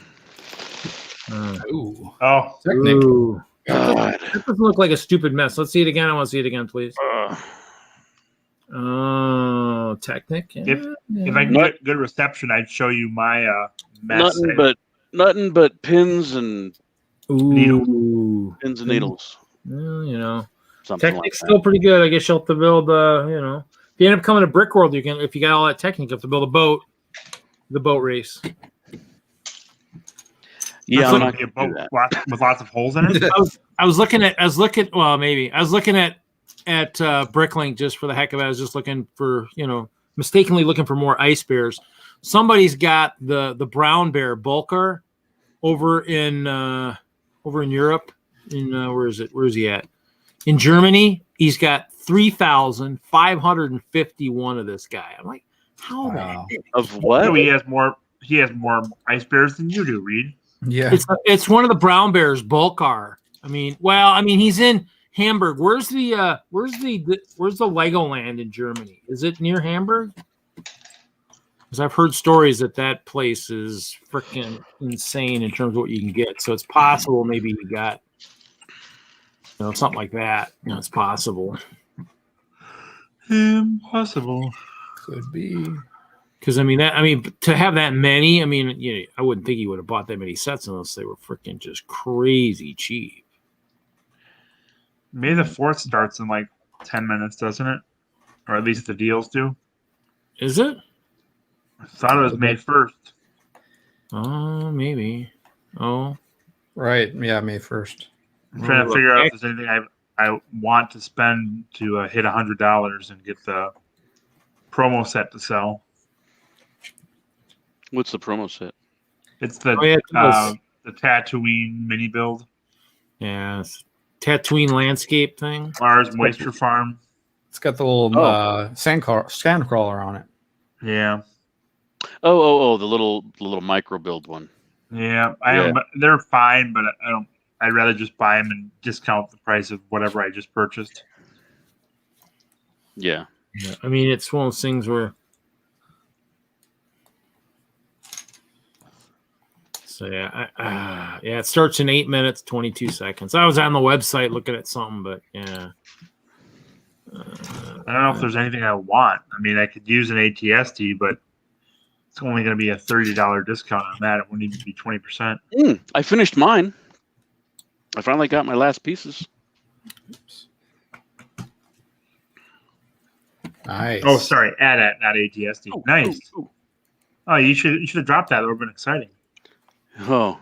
Ooh. Oh, Ooh. That doesn't look like a stupid mess. Let's see it again. I want to see it again, please. Oh, Technic. Yeah, If I can get good reception, I'd show you my mess. Nothing but pins and needles. Pins and needles. Well, you know, Something Technic's like still pretty good. I guess you'll have to build. You know, if you end up coming to Brick World, you can. If you got all that Technic, you have to build a boat. The boat race. Yeah, I'm not going to with lots of holes in it. I was looking at Bricklink just for the heck of it. I was just looking for, mistakenly looking for more ice bears. Somebody's got the brown bear Bulker over in Europe. Where is it? Where is he at? In Germany. He's got 3,551 of this guy. I'm like, how the heck? Of what? So he has more ice bears than you do, Reed. Yeah, it's one of the brown bears, Bulkar. I mean, he's in Hamburg. Where's the Legoland in Germany? Is it near Hamburg? Because I've heard stories that place is freaking insane in terms of what you can get. So it's possible maybe you got something like that. It's possible. Impossible. Could be. Because to have that many, I wouldn't think he would have bought that many sets unless they were freaking just crazy cheap. May the 4th starts in like 10 minutes, doesn't it? Or at least the deals do. Is it? I thought it was May 1st. Oh, maybe. Oh, right. Yeah, May 1st. I'm trying to figure out if there's anything I want to spend to hit $100 and get the promo set to sell. What's the promo set? It's the Tatooine mini build. Yeah, Tatooine landscape thing. Mars Moisture Farm. It's got the little sand crawler on it. Yeah. Oh, the little micro build one. Yeah, they're fine, but I don't. I'd rather just buy them and discount the price of whatever I just purchased. Yeah. It's one of those things where. So it starts in 8 minutes, 22 seconds. I was on the website looking at something, but yeah. I don't know if there's anything I want. I could use an ATST, but it's only going to be a $30 discount on that. It wouldn't even be 20%. I finished mine. I finally got my last pieces. Nice. Oh, sorry, AT-AT, not ATST. Nice. Oh, you should have dropped that. That would have been exciting. Oh,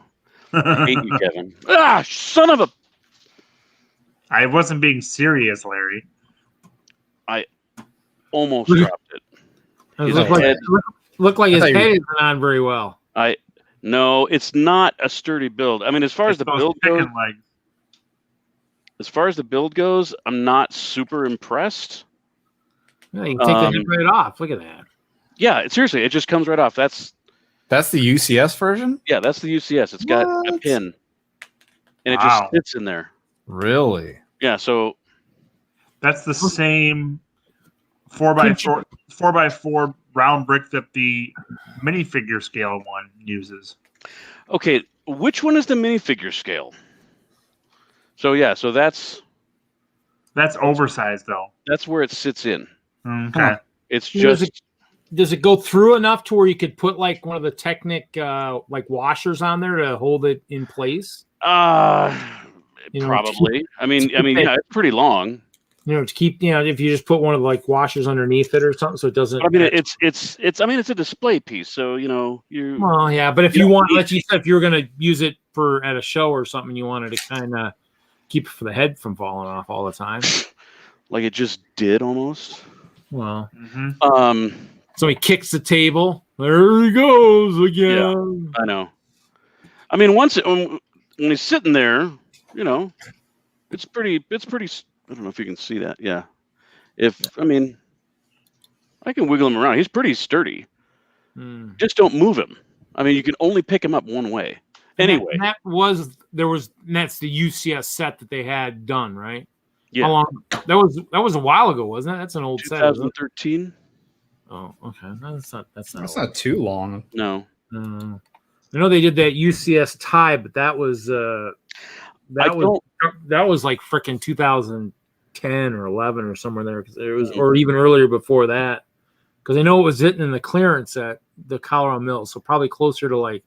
I hate you, Kevin. Son of a! I wasn't being serious, Larry. I almost dropped it. Looked like his head isn't on very well. No, it's not a sturdy build. As far as the build goes, I'm not super impressed. Yeah, you can take the head right off. Look at that. Yeah, seriously, it just comes right off. That's the UCS version? Yeah, that's the UCS. It's got a pin. And it just fits in there. Really? Yeah, so that's the same 4x4 round brick that the minifigure scale one uses. Okay, which one is the minifigure scale? So that's oversized though. That's where it sits in. Okay. It's just does it go through enough to where you could put like one of the Technic washers on there to hold it in place? Probably. Yeah, it's pretty long. To keep, if you just put one of the like washers underneath it or something, so it doesn't. It's a display piece, so you. Well, yeah, but if you want, like you said, if you were going to use it at a show or something, you wanted to kind of keep it for the head from falling off all the time, like it just did almost. Well, so he kicks the table. There he goes again. Yeah, I know. When he's sitting there, it's pretty. I don't know if you can see that. Yeah. I can wiggle him around. He's pretty sturdy. Just don't move him. You can only pick him up one way. Anyway. That's the UCS set that they had done, right? Yeah. How long? That was a while ago, wasn't it? That's an old set. 2013. Oh, okay. No, that's not too long. No. I know they did that UCS tie, but that was that was like freaking 2010 or 11 or somewhere there. Because it was, or even earlier before that. Because I know it was sitting in the clearance at the Colorado Mills, so probably closer to like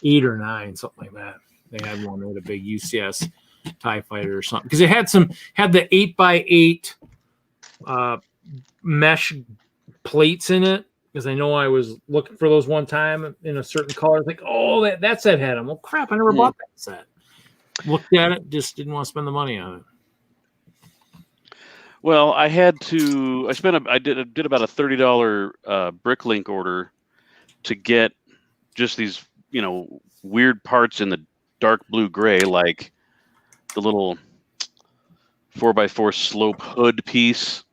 8 or 9, something like that. They had one with a big UCS TIE fighter or something. Because it had the 8x8 mesh plates in it. Because I know I was looking for those one time in a certain color. I was like, oh, that set had them. Well, crap, I never bought that set. Looked at it, just didn't want to spend the money on it. Well, I had to. I did about a $30 Bricklink order to get just these, weird parts in the dark blue gray, like the little 4x4 slope hood piece.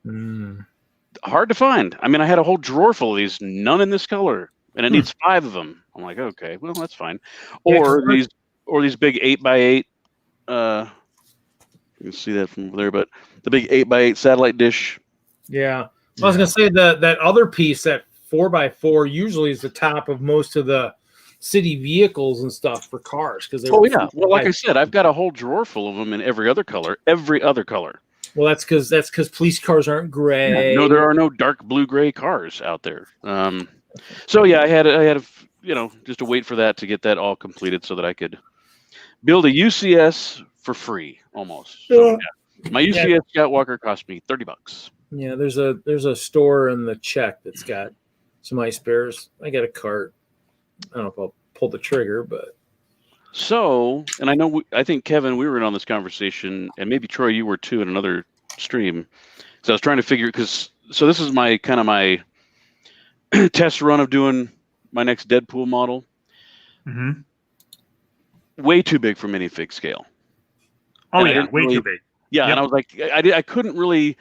Hard to find. I mean, I had a whole drawer full of these, none in this color, and it needs 5 of them. I'm like, okay, well, that's fine. Or these big 8x8. You can see that from over there, but the big 8x8 satellite dish. Yeah. I was gonna say that other piece, that 4x4, usually is the top of most of the city vehicles and stuff for cars. Well, like I said, I've got a whole drawer full of them in every other color. Well, that's because police cars aren't gray. No, there are no dark blue gray cars out there. So yeah, I had just to wait for that to get that all completed so that I could build a UCS for free almost. So, yeah. My UCS Scout Walker cost me $30. Yeah, there's a store in the Czech that's got some ice bears. I got a cart. I don't know if I'll pull the trigger, but. So, and I think Kevin, we were in on this conversation, and maybe Troy, you were too in another stream. So I was trying to figure, so this is my test run of doing my next Deadpool model. Mm-hmm. Way too big for minifig scale. Oh yeah, way too big. Yeah, and I was like, I couldn't really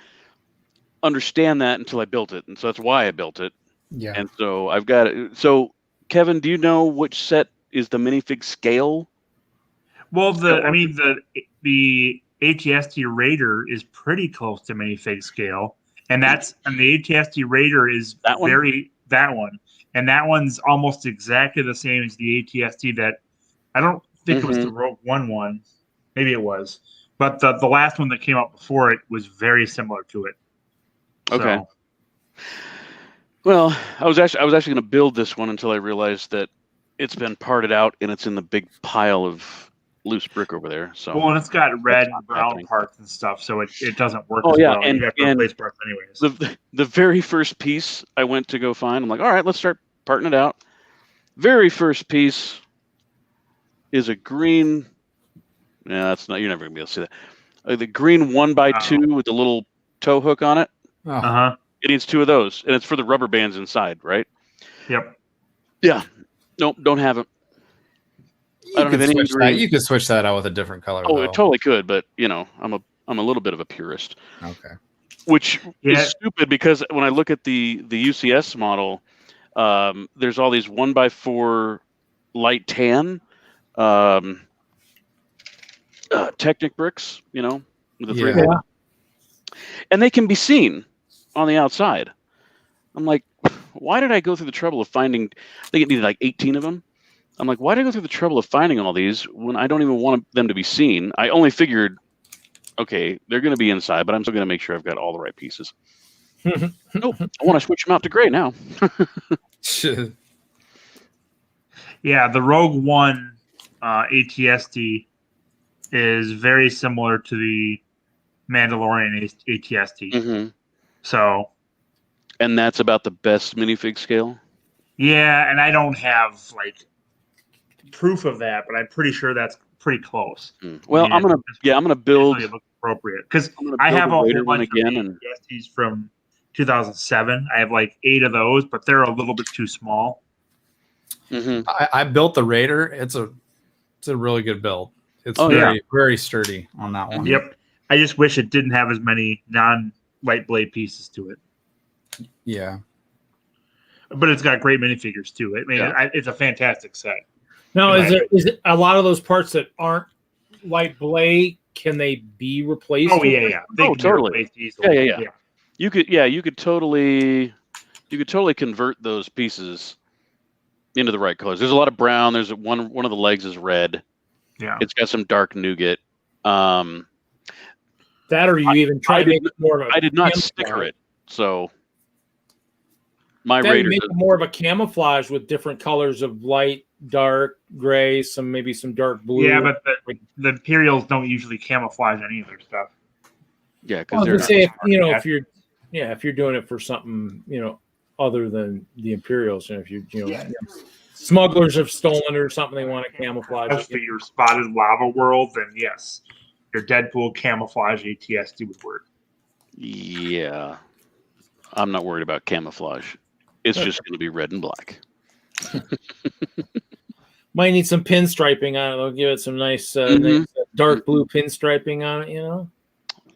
understand that until I built it, and so that's why I built it. Yeah. And so I've got it. So Kevin, do you know which set is the minifig scale? Well, the ATST Raider is pretty close to minifig scale, and the ATST Raider is that one, and that one's almost exactly the same as the ATST that I don't think it was the Rogue One. Maybe it was, but the last one that came out before it was very similar to it. Okay. So. Well, I was actually going to build this one until I realized that it's been parted out and it's in the big pile of loose brick over there. So and it's got red and brown parts and stuff, so it doesn't work. Oh yeah, well. and you have to replace parts anyways. The very first piece I went to go find, I'm like, all right, let's start parting it out. Very first piece is a green. Yeah, that's not. You're never gonna be able to see that. The green 1x2 with the little tow hook on it. It needs 2 of those, and it's for the rubber bands inside, right? Yep. Yeah. Nope, don't have it. I don't have any green. You could switch that out with a different color. Oh, it totally could, but I'm a little bit of a purist. Okay. Which is stupid because when I look at the UCS model, there's all these 1x4 light tan Technic bricks, with the 3 holes. And they can be seen on the outside. I'm like, why did I go through the trouble of finding? I think it needed like 18 of them. I'm like, why did I go through the trouble of finding all these when I don't even want them to be seen? I only figured, okay, they're going to be inside, but I'm still going to make sure I've got all the right pieces. Nope, I want to switch them out to gray now. Yeah, the Rogue One ATST is very similar to the Mandalorian ATST. So, and that's about the best minifig scale. Yeah, and I don't have proof of that, but I'm pretty sure that's pretty close. Well, I'm gonna build. It looks appropriate because I have a whole bunch of ATSTs from 2007. I have 8 of those, but they're a little bit too small. I built the Raider. It's a really good build. It's very sturdy on that one. Yep. I just wish it didn't have as many non-light blade pieces to it. Yeah. But it's got great minifigures too. I mean, it's a fantastic set. Now, is it a lot of those parts that aren't light blade can they be replaced? Oh yeah. They can be totally. replaced easily. Yeah. You could totally convert those pieces into the right colors. There's a lot of brown. There's one of the legs is red. Yeah. It's got some dark nougat. That, or you even try to make it more of a I did not camouflage. sticker it, so my Then Raiders. make it more of a camouflage with different colors of light, dark, gray, maybe some dark blue. Yeah, but the Imperials don't usually camouflage any of their stuff. Yeah, Well, because say if you're doing it for something other than the Imperials, and if smugglers have stolen or something, they want to camouflage. As for your spotted lava world, then yes, your Deadpool camouflage ATSD would work. Yeah, I'm not worried about camouflage. It's just going to be red and black. Might need some pinstriping on it. They'll give it some nice, nice dark blue pinstriping on it.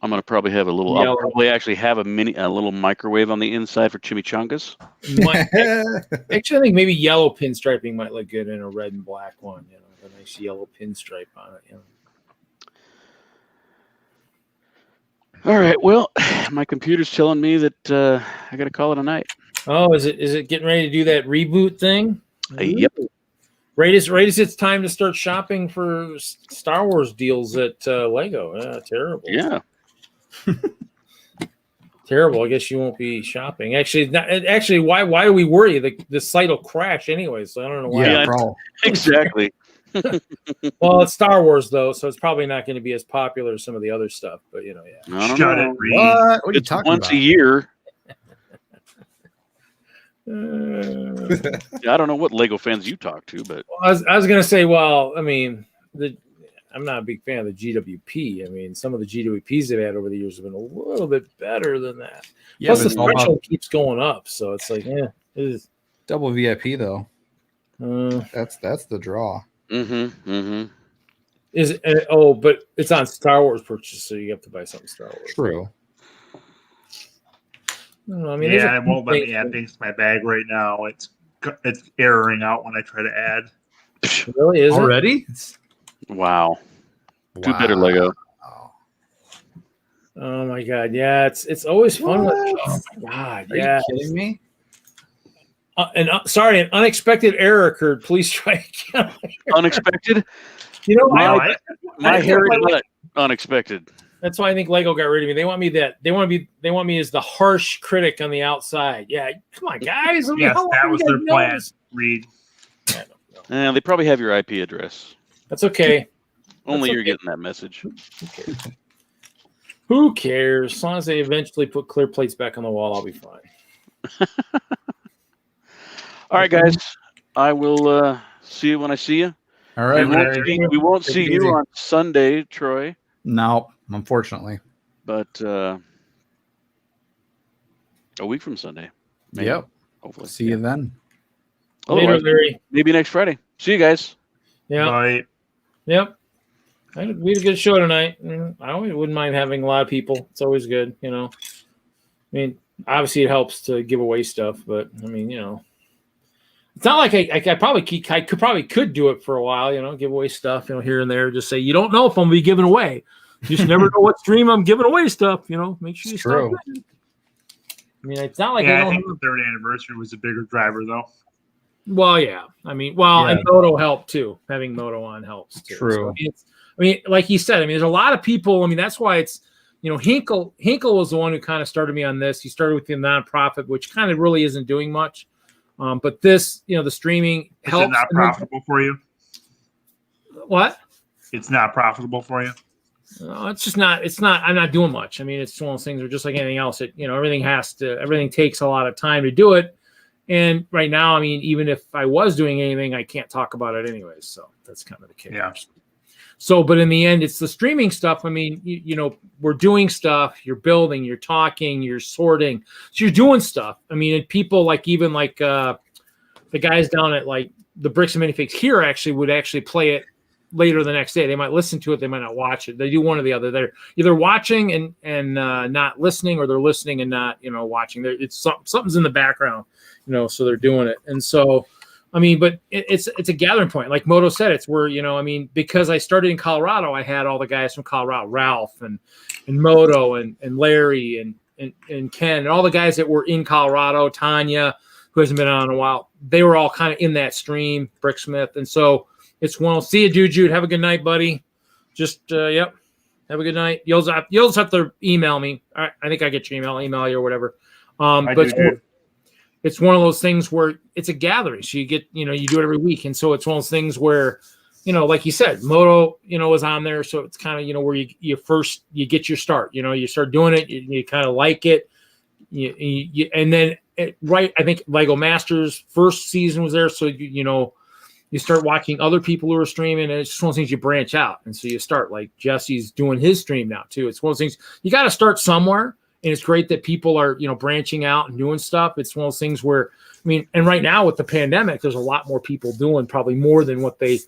I'm going to probably have I'll probably actually have a little microwave on the inside for chimichangas. Actually, I think maybe yellow pinstriping might look good in a red and black one. A nice yellow pinstripe on it. All right. Well, my computer's telling me that I got to call it a night. Oh, is it getting ready to do that reboot thing? Yep. Right as it's time to start shopping for Star Wars deals at Lego. Terrible. Yeah. Terrible. I guess you won't be shopping. Actually, why do we worry? The site will crash anyway, so I don't know why. Yeah, exactly. Well, it's Star Wars though, so it's probably not going to be as popular as some of the other stuff. But I don't Shut know. it, Reed. What are you It's talking once about? a year. I don't know what Lego fans you talk to, but I was going to say, well, I mean, I'm not a big fan of the GWP. I mean, some of the GWPs they've had over the years have been a little bit better than that. Yeah, Plus, but the it's all about threshold keeps going up, so it's like, it is. double VIP though. That's the draw. Is it? But it's on Star Wars purchase, so you have to buy something Star Wars. True. I mean, Yeah, it won't let me add things to my bag right now. It's erroring out when I try to add. Really, is already? Wow. Do better, Lego. Oh my god, yeah, it's always fun. Oh my god, yeah. Are you kidding me? Sorry, an unexpected error occurred. Please try again. Unexpected? My hair is not unexpected. That's why I think Lego got rid of me. They want me as the harsh critic on the outside. Yeah, come on, guys. I mean, Yes, how long that you was guys their know plan. this? Reed. They probably have your IP address. That's okay. Only you're getting that message. Who cares? As long as they eventually put clear plates back on the wall, I'll be fine. All right, guys. I will see you when I see you. All right. We won't see you on Sunday, Troy. No, unfortunately. But a week from Sunday. Maybe. Yep. Hopefully. See you then. Otherwise, Later, Larry. maybe next Friday. See you guys. Yeah. Bye. Yep. We had a good show tonight. I wouldn't mind having a lot of people. It's always good, I mean, obviously it helps to give away stuff, but I mean, it's not like I could do it for a while, give away stuff, here and there. Just say you don't know if I'm gonna be giving away. You just never know what stream I'm giving away stuff. Make sure you stop. I mean, it's not like I think the third anniversary was a bigger driver, though. Well, yeah. I mean, and Moto helped too. Having Moto on helps too. True. So, I mean, like he said, there's a lot of people. I mean, that's why it's, Hinkle was the one who kind of started me on this. He started with the nonprofit, which kind of really isn't doing much. But this, the streaming helps. Is it not profitable for you? What? It's not profitable for you? No, it's not, I'm not doing much. I mean, it's one of those things where just like anything else, everything takes a lot of time to do it. And right now, I mean, even if I was doing anything, I can't talk about it anyways. So that's kind of the case. Yeah. So, but in the end, it's the streaming stuff. I mean, we're doing stuff, you're building, you're talking, you're sorting. So you're doing stuff. I mean, and people the guys down at like the Bricks and Minifigs here would play it later the next day. They might listen to it. They might not watch it. They do one or the other. They're either watching and not listening, or they're listening and not, watching. Something's in the background, so they're doing it. And so, I mean, but it's a gathering point. Like Moto said, it's where, you know, I mean, because I started in Colorado, I had all the guys from Colorado, Ralph and Moto and Larry and Ken, and all the guys that were in Colorado, Tanya, who hasn't been on in a while. They were all kind of in that stream, Bricksmith. And so it's one. See you, Jude. Have a good night, buddy. Just, yep. Have a good night. You'll just have to email me. I think I get your email you or whatever. It's one of those things where it's a gathering. So you get, you know, you do it every week. And so it's one of those things where, you know, like you said, Moto, you know, was on there. So it's kind of, you know, where you get your start, you know, you start doing it, you kind of like it. And then, I think Lego Masters first season was there. So, you know, you start watching other people who are streaming, and it's just one of those things you branch out. And so you start, like Jesse's doing his stream now too. It's one of those things you got to start somewhere. And it's great that people are, you know, branching out and doing stuff. It's one of those things where, I mean, and right now with the pandemic, there's a lot more people doing probably more than what they,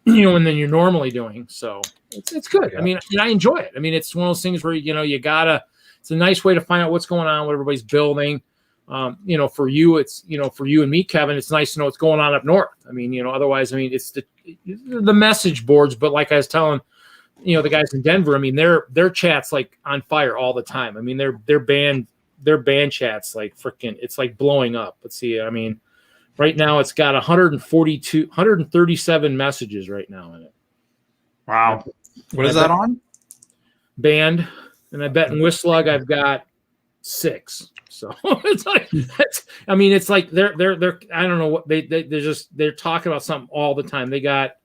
you know, and then you're normally doing. So it's good. I mean, I enjoy it. I mean, it's one of those things where, you know, it's a nice way to find out what's going on, what everybody's building. You know, for you, it's, you know, for you and me, Kevin, it's nice to know what's going on up north. I mean, you know, otherwise, I mean, it's the message boards, but like I was telling, you know, the guys in Denver, I mean, their chat's like on fire all the time. I mean, their band chats like freaking, it's like blowing up. Let's see. I mean, right now it's got 137 messages right now in it. Wow. What is that on? Band. And I bet in WISLUG I've got 6. So it's like, I mean, it's like they're I don't know what they're talking about something all the time. They got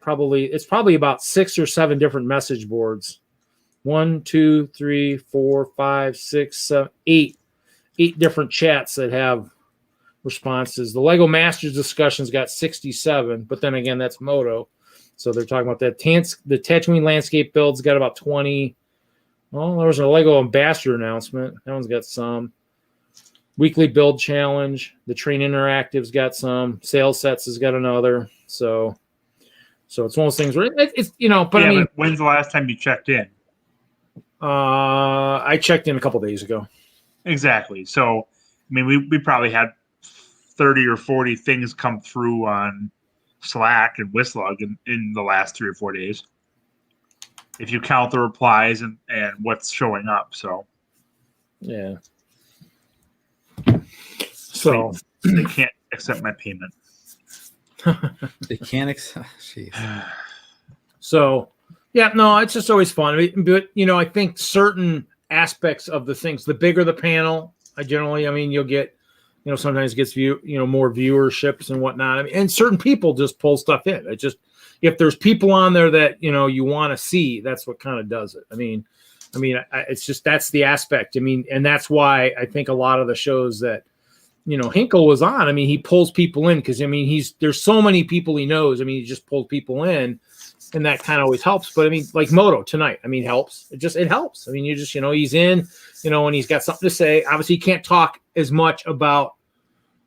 probably about 6 or 7 different message boards. 1, 2, 3, 4, 5, 6, 7, 8 different chats that have responses. The Lego Masters discussion's got 67, but then again, that's Moto. So they're talking about that. The Tatooine landscape build's got about 20. Well, there was a Lego Ambassador announcement. That one's got some. Weekly build challenge. The Train Interactive's got some. Sales Sets has got another. So it's one of those things where it's, you know, but yeah, I mean, but when's the last time you checked in? I checked in a couple days ago. Exactly. So, I mean, we probably had 30 or 40 things come through on Slack and WISLUG in the last 3 or 4 days, if you count the replies and what's showing up. So, yeah. So they can't accept my payment. They can't accept. Jeez. So, yeah, no, it's just always fun. I mean, but, you know, I think certain aspects of the things, the bigger the panel, you'll get, you know, sometimes it gets more viewerships and whatnot. I mean, and certain people just pull stuff in. It just, if there's people on there that, you know, you want to see, that's what kind of does it. I mean, it's just, that's the aspect. I mean, and that's why I think a lot of the shows that, you know, Hinkle was on, I mean, he pulls people in because, I mean, there's so many people he knows. I mean, he just pulls people in, and that kind of always helps. But I mean, like Moto tonight, I mean, helps. It helps. I mean, you just, you know, he's in, you know, and he's got something to say. Obviously, he can't talk as much about,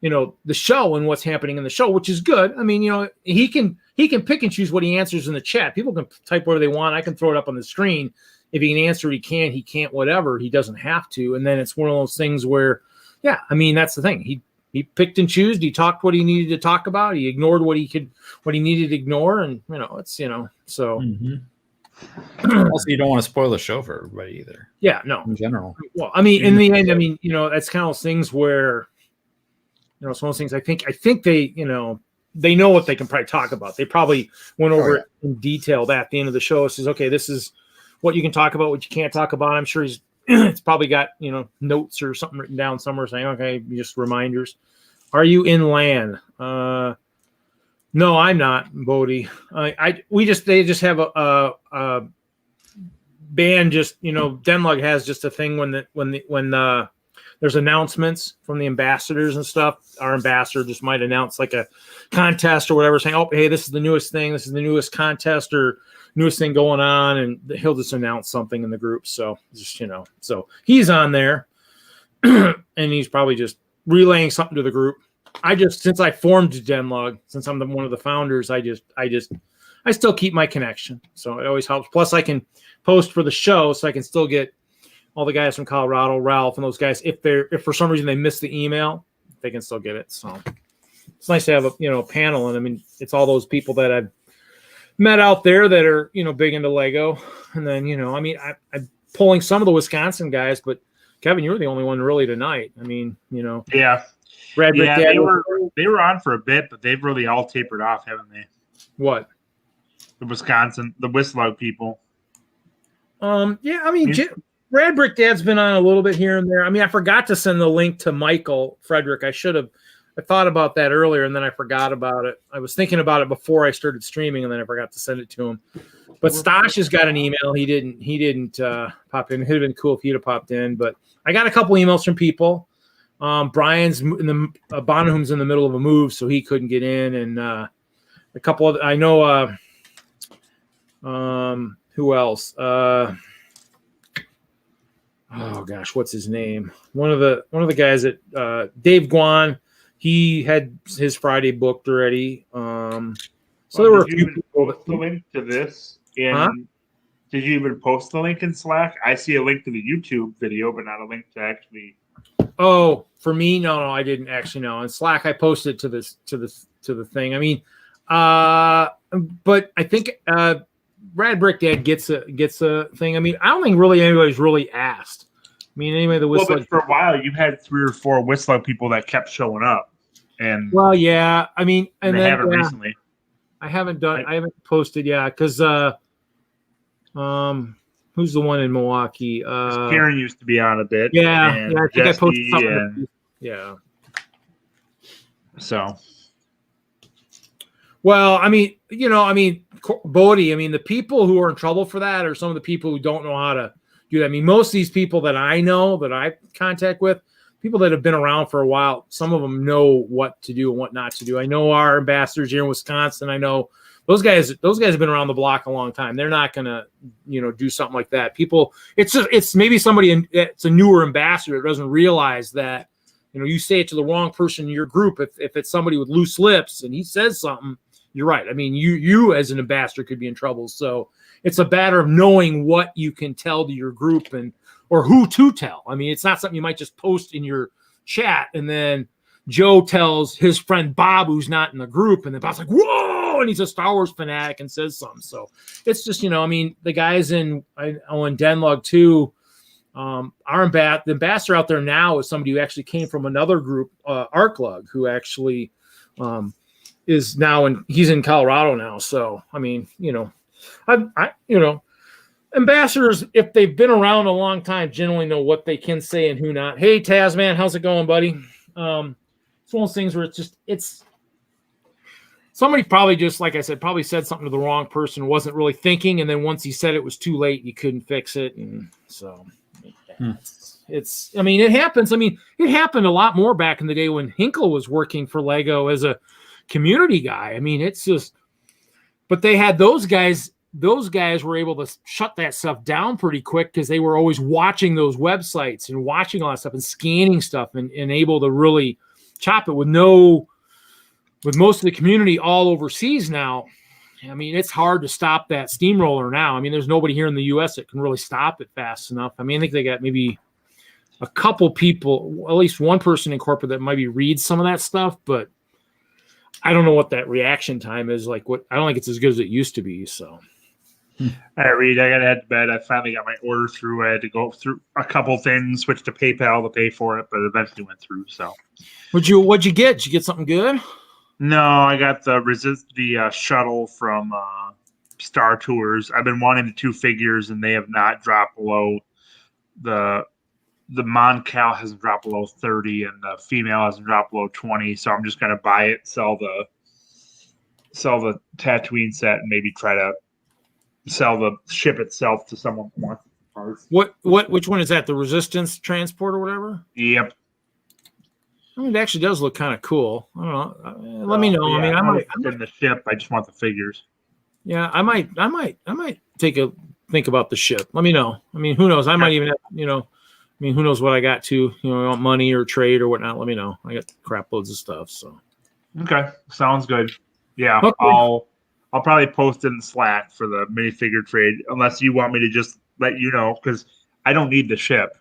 you know, the show and what's happening in the show, which is good. I mean, you know, he can pick and choose what he answers in the chat. People can type whatever they want. I can throw it up on the screen. If he can answer, he can. He can't, whatever. He doesn't have to. And then it's one of those things where, yeah, I mean, that's the thing. He picked and chose. He talked what he needed to talk about. He ignored what he needed to ignore. And, you know, it's, you know, so. Mm-hmm. Also, you don't want to spoil the show for everybody either. Yeah, no. In general. Well, I mean, in the end, I mean, you know, that's kind of those things where, you know, some of those things I think they, you know, they know what they can probably talk about. They probably went over it in detail at the end of the show. It says, okay, this is what you can talk about, what you can't talk about. I'm sure it's probably got, you know, notes or something written down somewhere saying, okay, just reminders. Are you in LAN? No, I'm not, Bodie. They just have a band. Just, you know, DENLUG has just a thing when there's announcements from the ambassadors and stuff. Our ambassador just might announce like a contest or whatever, saying, oh, hey, this is the newest thing. This is the newest contest or newest thing going on. And he'll just announce something in the group. So just, you know, so he's on there and he's probably just relaying something to the group. Since I formed DENLUG, since I'm one of the founders, I still keep my connection. So it always helps. Plus I can post for the show, so I can still get all the guys from Colorado, Ralph, and those guys. If for some reason they miss the email, they can still get it. So it's nice to have a panel, and I mean it's all those people that I've met out there that are big into Lego, and then I mean I'm pulling some of the Wisconsin guys, but Kevin, you were the only one really tonight. I mean yeah, Brad Brick Dad, they were on for a bit, but they've really all tapered off, haven't they? What? The WISLUG people. Yeah, I mean, Brad Brick Dad's been on a little bit here and there. I mean, I forgot to send the link to Michael Frederick. I thought about that earlier, and then I forgot about it. I was thinking about it before I started streaming, and then I forgot to send it to him. But Stosh has got an email. He didn't pop in. It would have been cool if he'd have popped in. But I got a couple emails from people. Brian's in the Bonham's in the middle of a move, so he couldn't get in, and a couple of I know. Who else? Oh gosh, what's his name? One of the guys that Dave Guan, he had his Friday booked already. So there were a few people. Post the link to this, and did you even post the link in Slack? I see a link to the YouTube video, but not a link to actually. Oh, for me, no, I didn't actually know. In Slack, I posted to the thing. I mean, but I think Brad Brick Dad gets a thing. I mean, I don't think really anybody's really asked. I mean, anyway, but for a while, you had 3 or 4 WISLUG people that kept showing up, and yeah, I mean, and they then, haven't recently. I haven't posted, because who's the one in Milwaukee? Karen used to be on a bit. Yeah, and I think Jesse, I posted something. Yeah. So. Well, I mean, Bodie, I mean, the people who are in trouble for that are some of the people who don't know how to do that. I mean, most of these people that I know, that I contact with, people that have been around for a while, some of them know what to do and what not to do. I know our ambassadors here in Wisconsin. I know those guys have been around the block a long time. They're not going to, do something like that. People, it's maybe somebody, it's a newer ambassador that doesn't realize that, you say it to the wrong person in your group. If it's somebody with loose lips and he says something, you're right. I mean, you as an ambassador could be in trouble. So it's a matter of knowing what you can tell to your group or who to tell. I mean, it's not something you might just post in your chat and then Joe tells his friend Bob, who's not in the group, and then Bob's like, whoa, and he's a Star Wars fanatic and says something. So it's just, I mean, the guys in DENLUG too, the ambassador out there now is somebody who actually came from another group, ArcLug, who actually is now he's in Colorado now. So, I mean, ambassadors, if they've been around a long time, generally know what they can say and who not. Hey, Tasman, how's it going, buddy? It's one of those things where it's somebody probably just, like I said, probably said something to the wrong person, wasn't really thinking, and then once he said it was too late, you couldn't fix it, and so it's. I mean, it happens. I mean, it happened a lot more back in the day when Hinkle was working for Lego as a community guy. I mean, it's just, but they had those guys were able to shut that stuff down pretty quick because they were always watching those websites and watching all that stuff and scanning stuff and able to really chop it with most of the community all overseas now. I mean, it's hard to stop that steamroller now. I mean, there's nobody here in the U.S. that can really stop it fast enough. I mean, I think they got maybe a couple people, at least one person in corporate that maybe reads some of that stuff, but I don't know what that reaction time is like. I don't think it's as good as it used to be. So, all right, Reed, I got to head to bed. I finally got my order through. I had to go through a couple things, switch to PayPal to pay for it, but eventually went through. So, what'd you get? Did you get something good? No, I got the shuttle from Star Tours. I've been wanting the 2 figures, and they have not dropped below the Mon-Cal hasn't dropped below 30, and the female hasn't dropped below 20. So I'm just gonna buy it, sell the Tatooine set, and maybe try to sell the ship itself to someone who wants parts. Which one is that? The Resistance transport or whatever? Yep. I mean, it actually does look kind of cool. I don't know. Let me know. Yeah, I mean, I might in the ship. I just want the figures. Yeah, I might think about the ship. Let me know. I mean, who knows? I might even have, I mean, who knows what I got to, I want money or trade or whatnot. Let me know. I got crap loads of stuff. So. Okay. Sounds good. Yeah. Okay. I'll probably post it in Slack for the minifigure trade, unless you want me to just let you know, because I don't need the ship.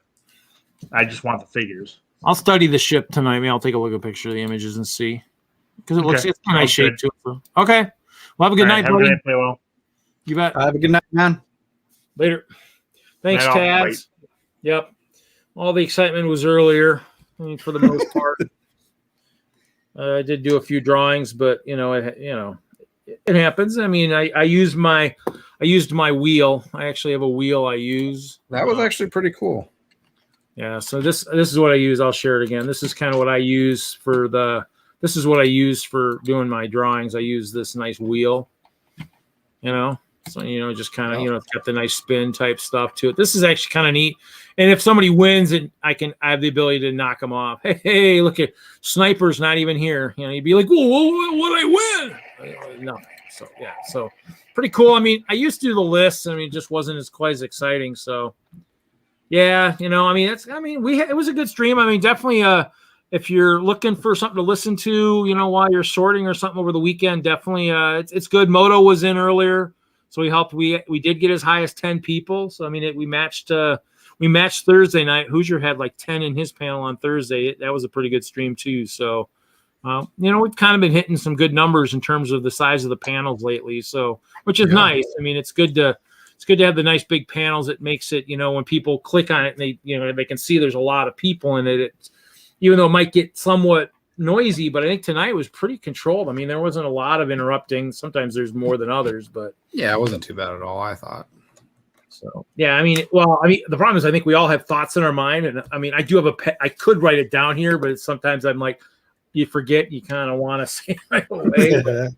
I just want the figures. I'll study the ship tonight. Maybe I'll take a look at a picture of the images and see. because it looks Okay. it's a nice Sounds shape good. to it. So, okay. Well, have a good All right, night, have a buddy. good night, play well. You bet. Have a good night, man. Later. Thanks, Night all. Tads. Yep. All the excitement was earlier. I mean, for the most part. I did do a few drawings, but it happens. I mean, I used my wheel. I actually have a wheel I use. That was actually pretty cool. Yeah. So this is what I use. I'll share it again. This is kind of what I use for this is what I use for doing my drawings. I use this nice wheel, so, just kind of, it's got the nice spin type stuff to it. This is actually kind of neat. And if somebody wins, and I have the ability to knock them off. Hey, look at Sniper's not even here. You'd be like, whoa, what I win? Nothing. So, yeah. So pretty cool. I mean, I used to do the lists. I mean, it just wasn't quite as exciting. So yeah, it was a good stream. I mean, definitely, if you're looking for something to listen to, while you're sorting or something over the weekend, definitely, it's good. Moto was in earlier. So we helped. We did get as high as 10 people. So I mean, we matched Thursday night. Hoosier had like 10 in his panel on Thursday. That was a pretty good stream too. So, we've kind of been hitting some good numbers in terms of the size of the panels lately. So, which is nice. I mean, it's good to have the nice big panels. It makes it, when people click on it, and they can see there's a lot of people in it. Even though it might get somewhat noisy, but I think tonight was pretty controlled. I mean, there wasn't a lot of interrupting. Sometimes there's more than others, but yeah, it wasn't too bad at all, I thought. So yeah, I mean, the problem is I think we all have thoughts in our mind, and I mean, I do have I could write it down here, but sometimes I'm like, you forget, you kind of want to say it right away. But,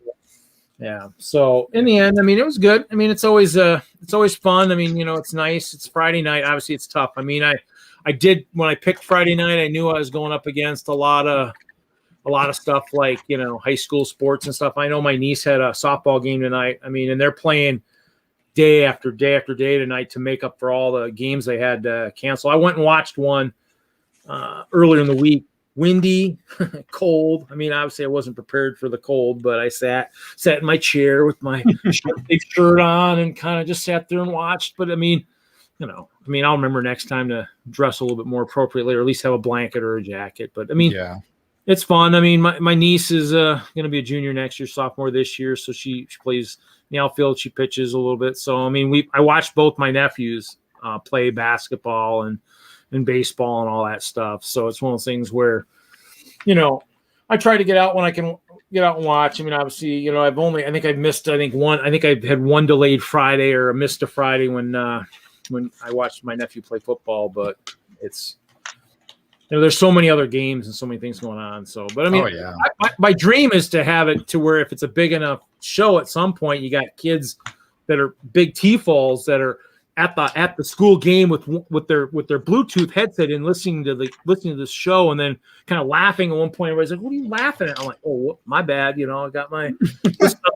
yeah. So in the end, I mean, it was good. I mean, it's always fun. I mean, it's nice. It's Friday night. Obviously, it's tough. I mean, I did when I picked Friday night, I knew I was going up against a lot of stuff like, high school sports and stuff. I know my niece had a softball game tonight. I mean, and they're playing day after day after day tonight to make up for all the games they had to cancel. I went and watched one earlier in the week. Windy, cold. I mean, obviously I wasn't prepared for the cold, but I sat in my chair with my big shirt on and kind of just sat there and watched. But I mean, I'll remember next time to dress a little bit more appropriately, or at least have a blanket or a jacket. But I mean, yeah, it's fun. I mean, my niece is going to be a junior next year, sophomore this year, so she plays in the outfield. She pitches a little bit. So I mean, I watched both my nephews play basketball and baseball and all that stuff. So it's one of those things where, I try to get out when I can get out and watch. I mean, obviously, I've had one delayed Friday or missed a Friday when I watched my nephew play football, but it's, there's so many other games and so many things going on. So, but I mean, my dream is to have it to where if it's a big enough show at some point, you got kids that are big TFOLs that are at the school game with their Bluetooth headset and listening to this show, and then kind of laughing at one point. Everybody's like, "What are you laughing at?" I'm like, "Oh, my bad. I got my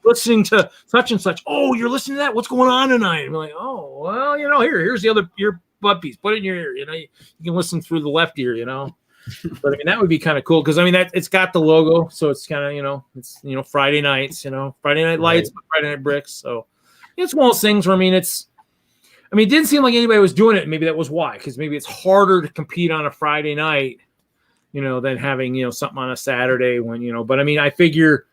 listening to such and such. Oh, you're listening to that? What's going on tonight?" I'm like, "Oh, well, here's the other ear butt-piece. Put it in your ear. You can listen through the left ear. But I mean, that would be kind of cool because I mean that it's got the logo, so it's kind of it's Friday nights, Friday Night Lights, but Friday Night Bricks. So it's one of those things where it didn't seem like anybody was doing it. Maybe that was why, because maybe it's harder to compete on a Friday night, than having, something on a Saturday when, but I mean, I figure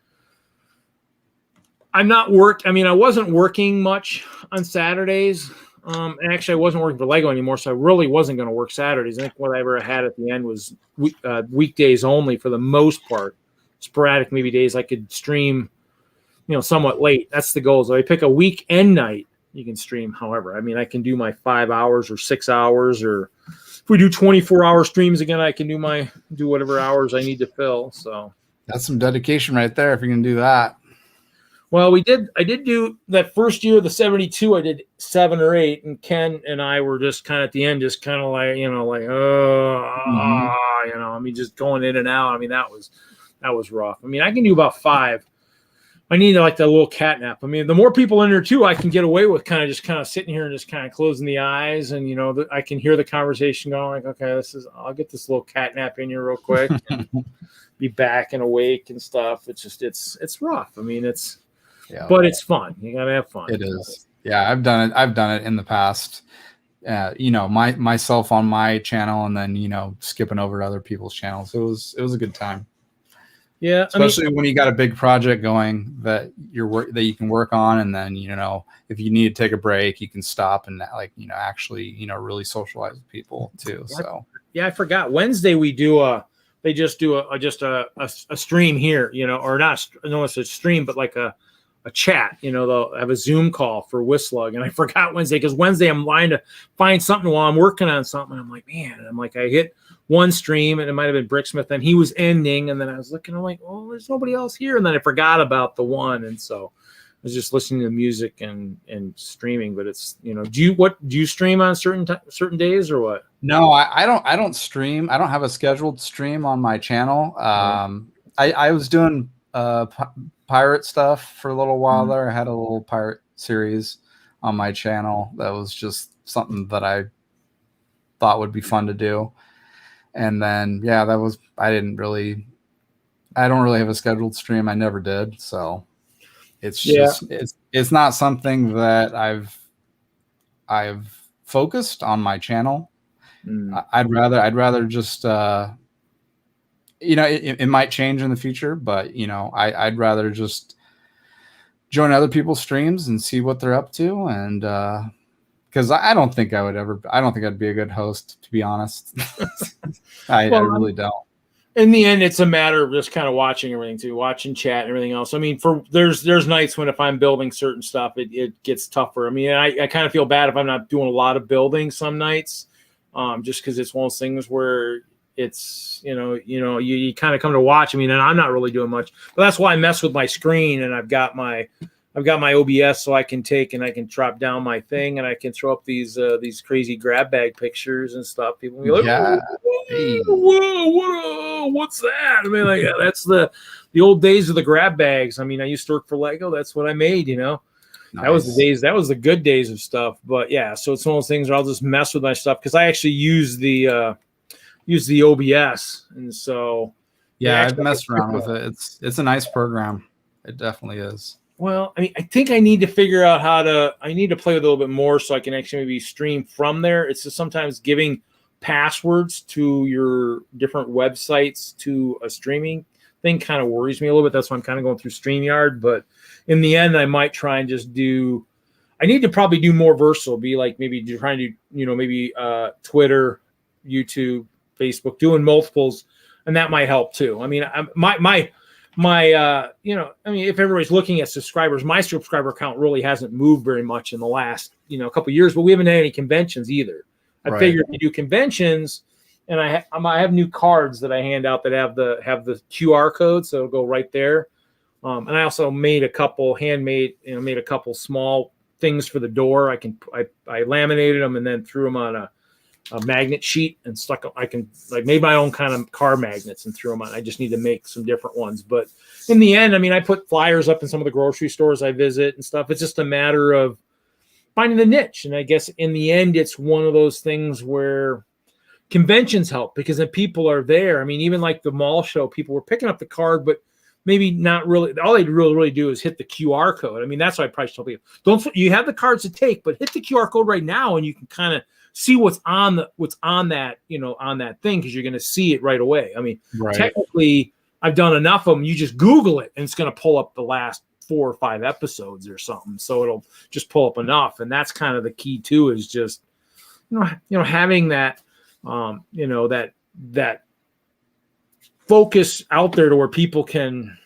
I wasn't working much on Saturdays. And actually I wasn't working for Lego anymore. So I really wasn't going to work Saturdays. I think whatever I had at the end was weekdays only for the most part. Sporadic, maybe days I could stream, somewhat late. That's the goal. So I pick a weekend night. You can stream, however. I mean, I can do my 5 hours or 6 hours, or if we do 24-hour streams again, I can do whatever hours I need to fill. So that's some dedication right there if you can do that. Well, I did do that first year, the 72, I did 7 or 8, and Ken and I were just kind of at the end, just kind of like, I mean, just going in and out. I mean, that was rough. I mean, I can do about 5. I need like that little cat nap. I mean, the more people in there too, I can get away with kind of sitting here and just kind of closing the eyes, and I can hear the conversation going like, okay, I'll get this little cat nap in here real quick, and be back and awake and stuff. It's just it's rough. I mean, but it's fun. You gotta have fun. It is. Yeah, I've done it in the past. Myself on my channel, and then skipping over to other people's channels. It was a good time. Yeah, especially when you got a big project going that you can work on, and then if you need to take a break, you can stop and actually really socialize with people too. So yeah, I forgot Wednesday we do they just do a stream here, or not. No, it's a stream, but like a chat. They'll have a Zoom call for WISLUG, and I forgot Wednesday because Wednesday I'm trying to find something while I'm working on something. I'm like, man, I hit one stream and it might have been Bricksmith, and he was ending, and then I was looking, I'm like, oh, there's nobody else here, and then I forgot about the one, and so I was just listening to music and streaming. But it's do you stream on certain days or what? No, I don't stream. I don't have a scheduled stream on my channel. I was doing pirate stuff for a little while there. I had a little pirate series on my channel that was just something that I thought would be fun to do. And then I don't really have a scheduled stream. I never did. So it's just it's not something that I've focused on my channel. I'd rather just it might change in the future, but I'd rather just join other people's streams and see what they're up to, and because I don't think I'd be a good host, to be honest. I really don't. In the end, it's a matter of just kind of watching everything too, watching chat and everything else. I mean, there's nights when if I'm building certain stuff, it gets tougher. I mean, I kind of feel bad if I'm not doing a lot of building some nights, just because it's one of those things where it's you kind of come to watch. I mean, and I'm not really doing much, but that's why I mess with my screen, and I've got my OBS so I can drop down my thing, and I can throw up these crazy grab bag pictures and stuff. People will be like, whoa, what's that? I mean, like, that's the old days of the grab bags. I mean, I used to work for Lego. That's what I made, Nice. That was the days. That was the good days of stuff. But yeah, so it's one of those things where I'll just mess with my stuff because I actually use the OBS, and so I've messed around with it. It's a nice program. It definitely is. Well, I mean, I think I need to figure out I need to play with it a little bit more so I can actually maybe stream from there. It's just sometimes giving passwords to your different websites to a streaming thing kind of worries me a little bit. That's why I'm kind of going through StreamYard. But in the end, I might try and just I need to probably do more versatile, be like maybe trying to do, maybe Twitter, YouTube, Facebook, doing multiples, and that might help too. I mean, if everybody's looking at subscribers, my subscriber count really hasn't moved very much in the last, couple of years, but we haven't had any conventions either. I figured if you do conventions, and I have new cards that I hand out that have the QR code, so it'll go right there. And I also made a couple made a couple small things for the door. I laminated them and then threw them on a magnet sheet and stuck them. I made my own kind of car magnets and threw them on. I just need to make some different ones. But in the end, I mean, I put flyers up in some of the grocery stores I visit and stuff. It's just a matter of finding the niche. And I guess in the end, it's one of those things where conventions help because then people are there. I mean, even like the mall show, people were picking up the card, but maybe not really. All they really do is hit the QR code. I mean, that's why I probably tell people, you have the cards to take, but hit the QR code right now and you can kind of see what's on that, on that thing, because you're going to see it right away. I mean, technically, I've done enough of them. You just Google it, and it's going to pull up the last 4 or 5 episodes or something. So it'll just pull up enough, and that's kind of the key too. Is just having that that focus out there to where people can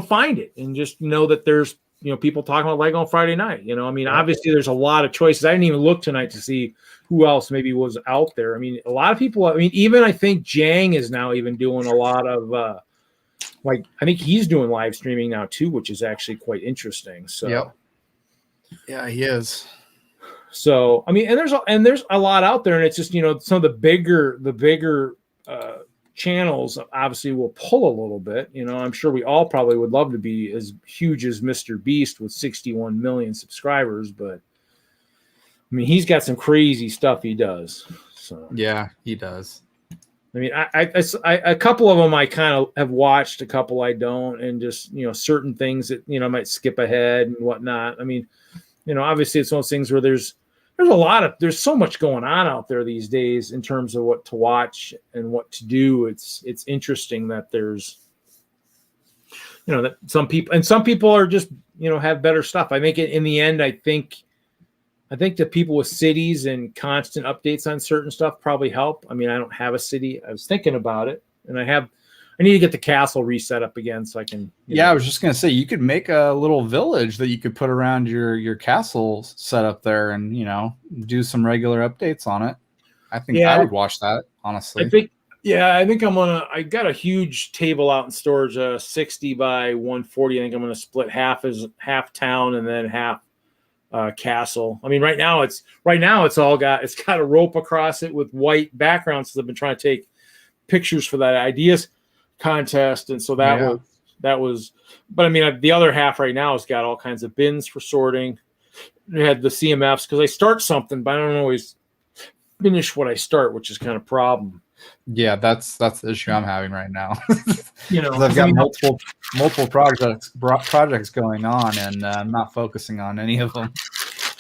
find it and just know that there's people talking about Lego on Friday night. I mean, obviously there's a lot of choices. I didn't even look tonight to see who else maybe was out there. I mean, a lot of people, even I think Jang is now even doing a lot of, I think he's doing live streaming now too, which is actually quite interesting. So, yeah, he is. So, I mean, and there's a lot out there, and it's just, some of the bigger channels obviously will pull a little bit. I'm sure we all probably would love to be as huge as Mr. Beast with 61 million subscribers, but I mean, he's got some crazy stuff he does. So yeah, he does. I mean, I a couple of them I kind of have watched, a couple I don't, and just certain things that I might skip ahead and whatnot. I mean, obviously it's one of those things where there's so much going on out there these days in terms of what to watch and what to do. It's interesting that there's you know, that some people are just, you know, have better stuff. I think in the end, I think the people with cities and constant updates on certain stuff probably help. I mean, I don't have a city. I was thinking about it, and I need to get the castle reset up again so I can. I was just gonna say you could make a little village that you could put around your castle set up there, and you know, do some regular updates on it. I think I would watch that, honestly. I think I got a huge table out in storage, 60 by 140. I think I'm gonna split half town and then half castle. I mean, right now it's got a rope across it with white backgrounds. So I've been trying to take pictures for that ideas contest, and so that was. But I mean, the other half right now has got all kinds of bins for sorting. We had the CMFs because I start something, but I don't always finish what I start, which is kind of a problem. Yeah, that's the issue I'm having right now. You know, I've got multiple projects going on, and I'm not focusing on any of them.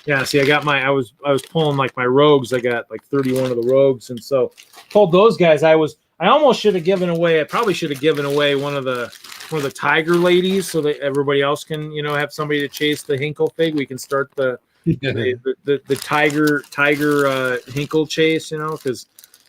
Yeah, see, I was pulling like my rogues. I got like 31 of the rogues, and so told those guys I almost should have given away. I probably should have given away one of the tiger ladies so that everybody else can, you know, have somebody to chase the Hinkle fig. We can start the tiger Hinkle chase, you know, because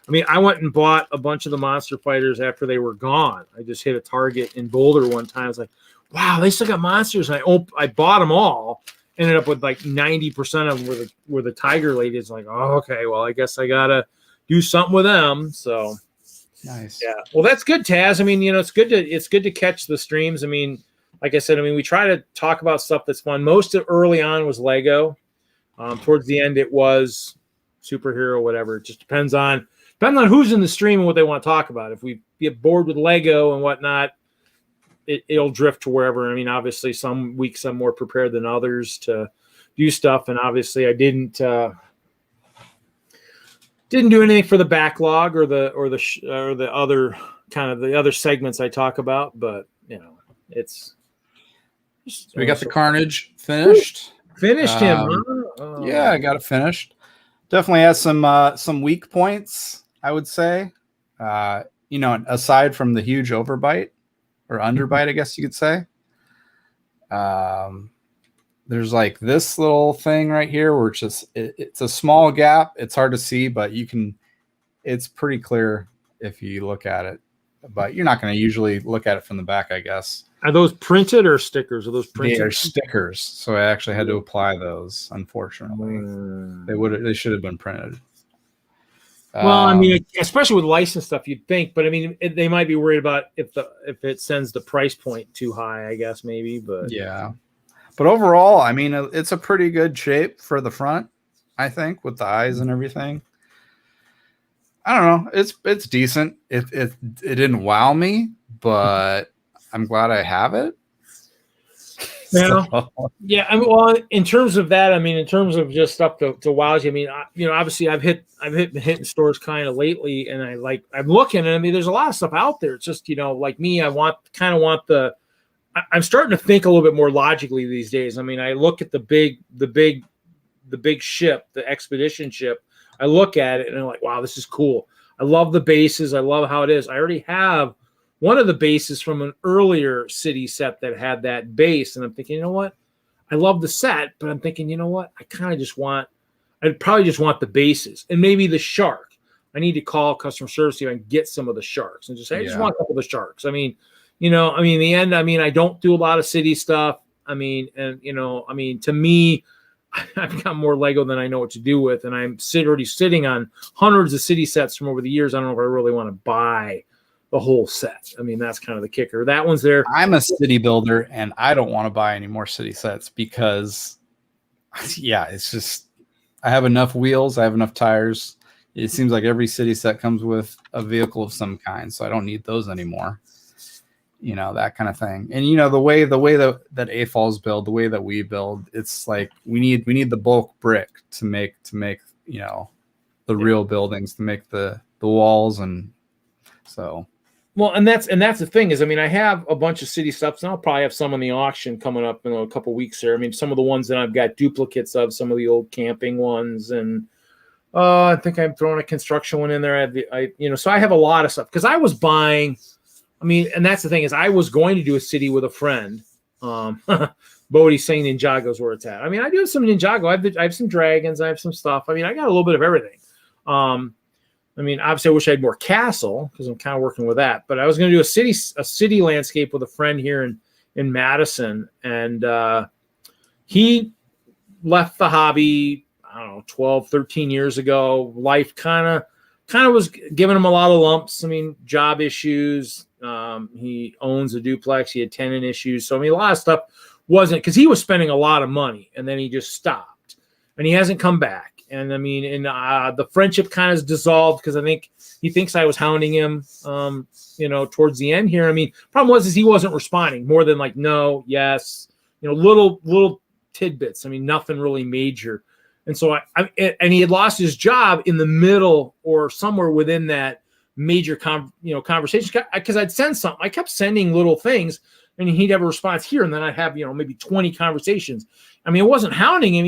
I mean, I went and bought a bunch of the monster fighters after they were gone. I just hit a Target in Boulder one time. I was like, wow, they still got monsters. And I bought them all. Ended up with like 90% of them were the tiger ladies. Like, oh, okay, well, I guess I gotta do something with them. So nice. Yeah. Well, that's good, Taz. I mean, you know, it's good to catch the streams. I mean, like I said, I mean, we try to talk about stuff that's fun. Most of early on was Lego. Towards the end, it was superhero, whatever. It just depends on who's in the stream and what they want to talk about. If we get bored with Lego and whatnot, it'll drift to wherever. I mean, obviously, some weeks I'm more prepared than others to do stuff, and obviously, I didn't do anything for the backlog or the other kind of the other segments I talk about. But you know, it's so we got the Carnage finished. Finished him. Huh? Yeah, I got it finished. Definitely has some weak points, I would say. You know, aside from the huge overbite or underbite, I guess you could say. There's like this little thing right here where it's a small gap. It's hard to see, but it's pretty clear if you look at it. But you're not going to usually look at it from the back, I guess. Are those printed or stickers? Are those printed? They are stickers, so I actually had to apply those. Unfortunately, they should have been printed. Well, I mean, especially with licensed stuff, you'd think, but I mean, they might be worried about if it sends the price point too high, I guess maybe. But yeah, but overall, I mean, it's a pretty good shape for the front, I think, with the eyes and everything. I don't know, it's decent. It didn't wow me, but I'm glad I have it. Yeah. I mean, well, in terms of that, I mean, in terms of just stuff to wow you, I mean, you know, obviously I've been hitting stores kind of lately, and I'm looking, and I mean, there's a lot of stuff out there. It's just, you know, like me, I'm starting to think a little bit more logically these days. I mean, I look at the big ship, the expedition ship. I look at it and I'm like, wow, this is cool. I love the bases. I love how it is. I already have one of the bases from an earlier city set that had that base. And I'm thinking, you know what? I love the set, but I'm thinking, you know what? I'd probably just want the bases and maybe the shark. I need to call customer service to see if I can get some of the sharks and just say, I just want a couple of the sharks. I mean, you know, I mean, in the end, I mean, I don't do a lot of city stuff. I mean, and you know, I mean, to me, I've got more Lego than I know what to do with, and I'm already sitting on hundreds of city sets from over the years. I don't know if I really want to buy the whole set. I mean, that's kind of the kicker. That one's there. I'm a city builder, and I don't want to buy any more city sets because, yeah, it's just I have enough wheels, I have enough tires. It seems like every city set comes with a vehicle of some kind, so I don't need those anymore. You know, that kind of thing. And you know, the way that AFOLs build, the way that we build, it's like we need the bulk brick to make you know, the real buildings, to make the walls. And so well, and that's the thing is, I mean, I have a bunch of city stuff, and I'll probably have some on the auction coming up in a couple weeks here. I mean, some of the ones that I've got duplicates of, some of the old camping ones, and I think I'm throwing a construction one in there. You know, so I have a lot of stuff because I was buying I mean, and that's the thing is I was going to do a city with a friend. Bodie's saying Ninjago's where it's at. I mean, I do have some Ninjago. I have some dragons. I have some stuff. I mean, I got a little bit of everything. I mean, obviously, I wish I had more castle because I'm kind of working with that. But I was going to do a city landscape with a friend here in Madison, and he left the hobby, I don't know, 12, 13 years ago. Life kind of was giving him a lot of lumps. I mean, job issues. He owns a duplex. He had tenant issues. So, I mean, a lot of stuff wasn't because he was spending a lot of money and then he just stopped and he hasn't come back. And I mean, and the friendship kind of dissolved because I think he thinks I was hounding him, towards the end here. I mean, problem was he wasn't responding more than like, no, yes, little tidbits. I mean, nothing really major. And so and he had lost his job in the middle or somewhere within that major conversation because I'd send something. I kept sending little things and he'd have a response here. And then I'd have, maybe 20 conversations. I mean, it wasn't hounding him.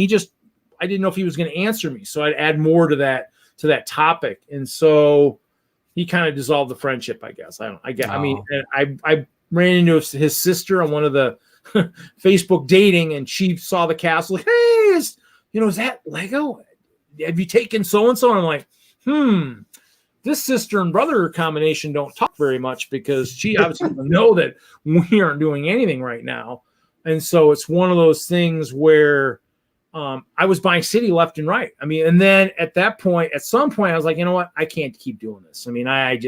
I didn't know if he was going to answer me. So I'd add more to that topic. And so he kind of dissolved the friendship, I guess. I mean, I ran into his sister on one of the Facebook dating and she saw the castle. Like, hey, is that Lego? Have you taken so-and-so? And I'm like, this sister and brother combination don't talk very much because she obviously doesn't know that we aren't doing anything right now. And so it's one of those things where I was buying city left and right. I mean, and then at some point, I was like, you know what? I can't keep doing this. I mean, I'd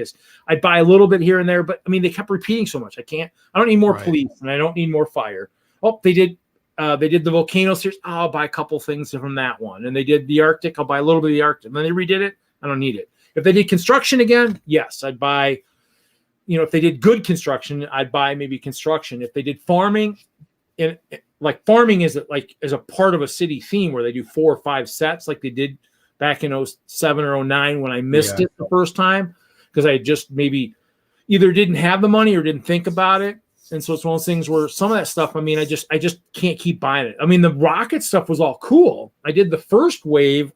buy a little bit here and there, but I mean, they kept repeating so much. I don't need more police and I don't need more fire. Oh, they did the volcano series. Oh, I'll buy a couple things from that one. And they did the Arctic. I'll buy a little bit of the Arctic. And then they redid it. I don't need it. If they did construction again, yes, I'd buy, if they did good construction, I'd buy maybe construction. If they did farming, farming is a part of a city theme where they do 4 or 5 sets like they did back in 07 or 09 when I missed it the first time because I just maybe either didn't have the money or didn't think about it. And so it's one of those things where some of that stuff, I mean, I just can't keep buying it. I mean, the rocket stuff was all cool. I did the first wave,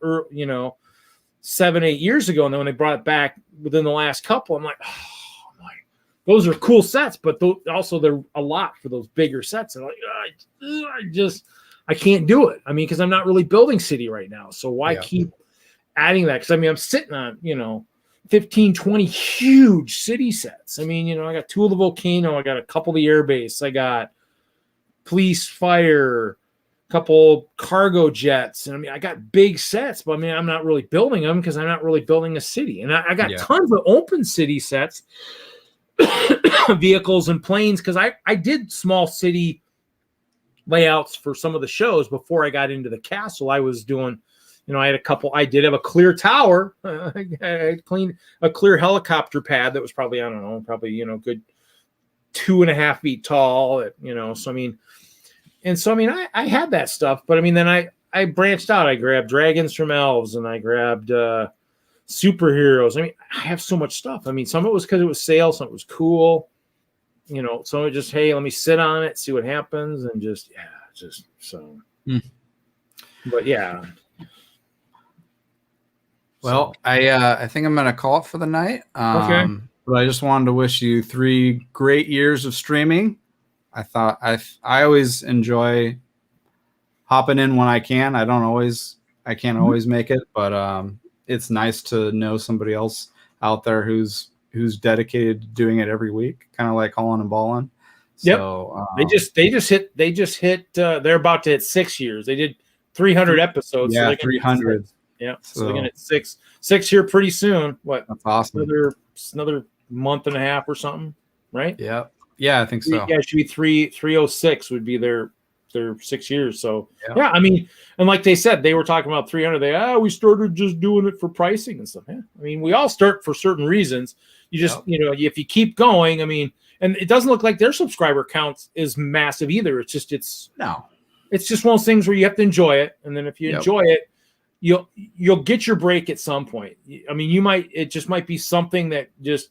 7-8 years ago. And then when they brought it back within the last couple, I'm like, oh my, those are cool sets, but also they're a lot for those bigger sets. And I can't do it. I mean, because I'm not really building city right now. So why keep adding that? Because I mean, I'm sitting on, 15, 20 huge city sets. I mean, I got 2 of the volcano. I got a couple of the air base. I got police, fire, couple cargo jets. And I mean, I got big sets, but I mean, I'm not really building them because I'm not really building a city. And I got tons of open city sets, vehicles and planes. Cause I did small city layouts for some of the shows before I got into the castle. I was doing, I did have a clear tower. I cleaned a clear helicopter pad that was probably, good 2.5 feet tall, so I mean, I had that stuff, but I mean, then I branched out. I grabbed dragons from elves and I grabbed superheroes. I mean, I have so much stuff. I mean, some of it was because it was sale, some of it was cool, some of it just, hey, let me sit on it, see what happens, and but yeah. Well, I think I'm going to call it for the night. Okay. But I just wanted to wish you 3 great years of streaming. I always enjoy hopping in when I can. I can't always make it, but it's nice to know somebody else out there who's dedicated to doing it every week, kind of like Holland and Ballin. Yep. So they just hit they're about to hit 6 years. They did 300 episodes. Yeah, so 300. Yeah. So they're gonna hit six here pretty soon. What? That's awesome. Another month and a half or something, right? Yeah. Yeah, I think so. Yeah, it should be 306 would be their 6 years. So yeah, I mean, and like they said, they were talking about 300. We started just doing it for pricing and stuff. Yeah. I mean, we all start for certain reasons. You just, if you keep going, I mean, and it doesn't look like their subscriber count is massive either. It's just it's just one of those things where you have to enjoy it. And then if you enjoy it, you'll get your break at some point. I mean, it just might be something that just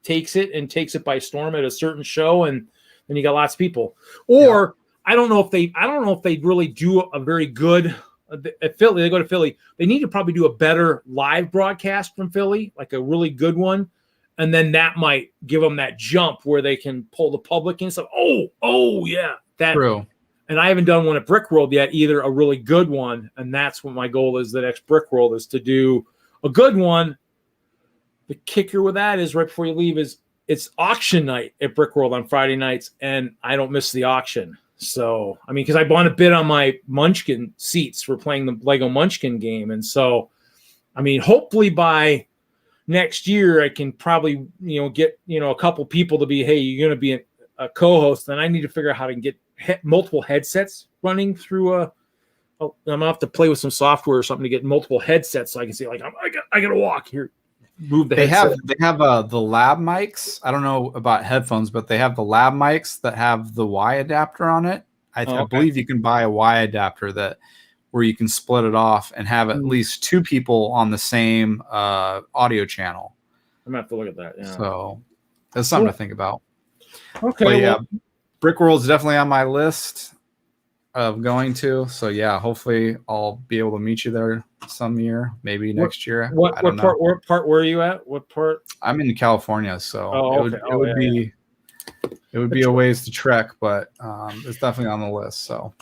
takes it by storm at a certain show, and then you got lots of people. Or I don't know if they really do a very good at Philly. They go to Philly. They need to probably do a better live broadcast from Philly, like a really good one. and then that might give them that jump where they can pull the public in. So, oh yeah, that. True. And I haven't done one at Brickworld yet either, a really good one. And that's what my goal is. The next Brickworld is to do a good one. The kicker with that is right before you leave is it's auction night at Brickworld on Friday nights, and I don't miss the auction. So, I mean, because I bought a bid on my Munchkin seats for playing the Lego Munchkin game. And so, I mean, hopefully by next year, I can probably, get, a couple people to be, hey, you're going to be a co-host. Then I need to figure out how to get multiple headsets running through I'm going to have to play with some software or something to get multiple headsets so I can see, like, I got to walk here. Move the headset. They have the lab mics. I don't know about headphones, but they have the lab mics that have the Y adapter on it. I believe you can buy a Y adapter where you can split it off and have at least two people on the same audio channel. I'm gonna have to look at that. Yeah. So that's something to think about. Okay. But yeah, Brickworld's definitely on my list of going to. So yeah, hopefully I'll be able to meet you there some year, maybe next year. What part were you at? What part? I'm in California, so it would be a ways to trek, but it's definitely on the list. So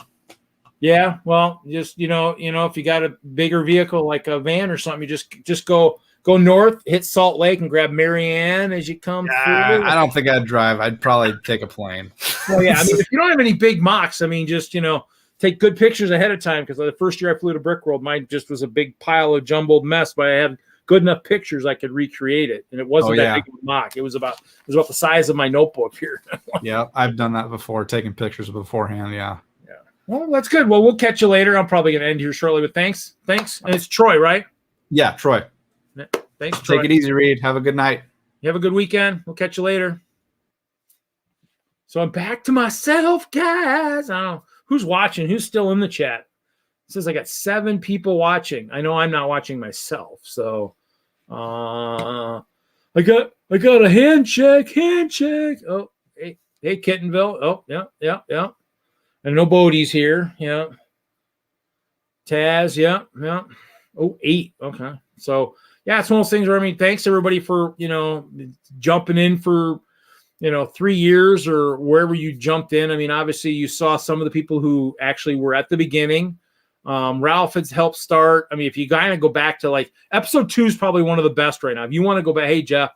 yeah, well, just if you got a bigger vehicle like a van or something, you just go north, hit Salt Lake, and grab Marianne as you come through. I don't think I'd drive. I'd probably take a plane. Well, yeah, I mean, if you don't have any big MOCs, I mean, just take good pictures ahead of time, because the first year I flew to Brickworld, mine just was a big pile of jumbled mess, but I had good enough pictures I could recreate it, and it wasn't that big of a MOC. It was about the size of my notebook here. Yeah, I've done that before, taking pictures beforehand. Yeah. Well, that's good. Well, we'll catch you later. I'm probably going to end here shortly, but thanks. And it's Troy, right? Yeah, Troy. Thanks, Troy. Take it easy, Reed. Have a good night. You have a good weekend. We'll catch you later. So I'm back to myself, guys. I don't know who's watching, who's still in the chat. It says I got 7 people watching. I know I'm not watching myself. So I got a handshake. Oh, hey, Kittenville. Oh, yeah. And no Bodie's here. Yeah. Taz. Yeah. Oh, 8. Okay. So yeah, it's one of those things where, I mean, thanks everybody for, jumping in for, 3 years or wherever you jumped in. I mean, obviously you saw some of the people who actually were at the beginning. Ralph has helped start. I mean, if you kind of go back to like episode 2 is probably one of the best right now. If you want to go back, hey, Jeff,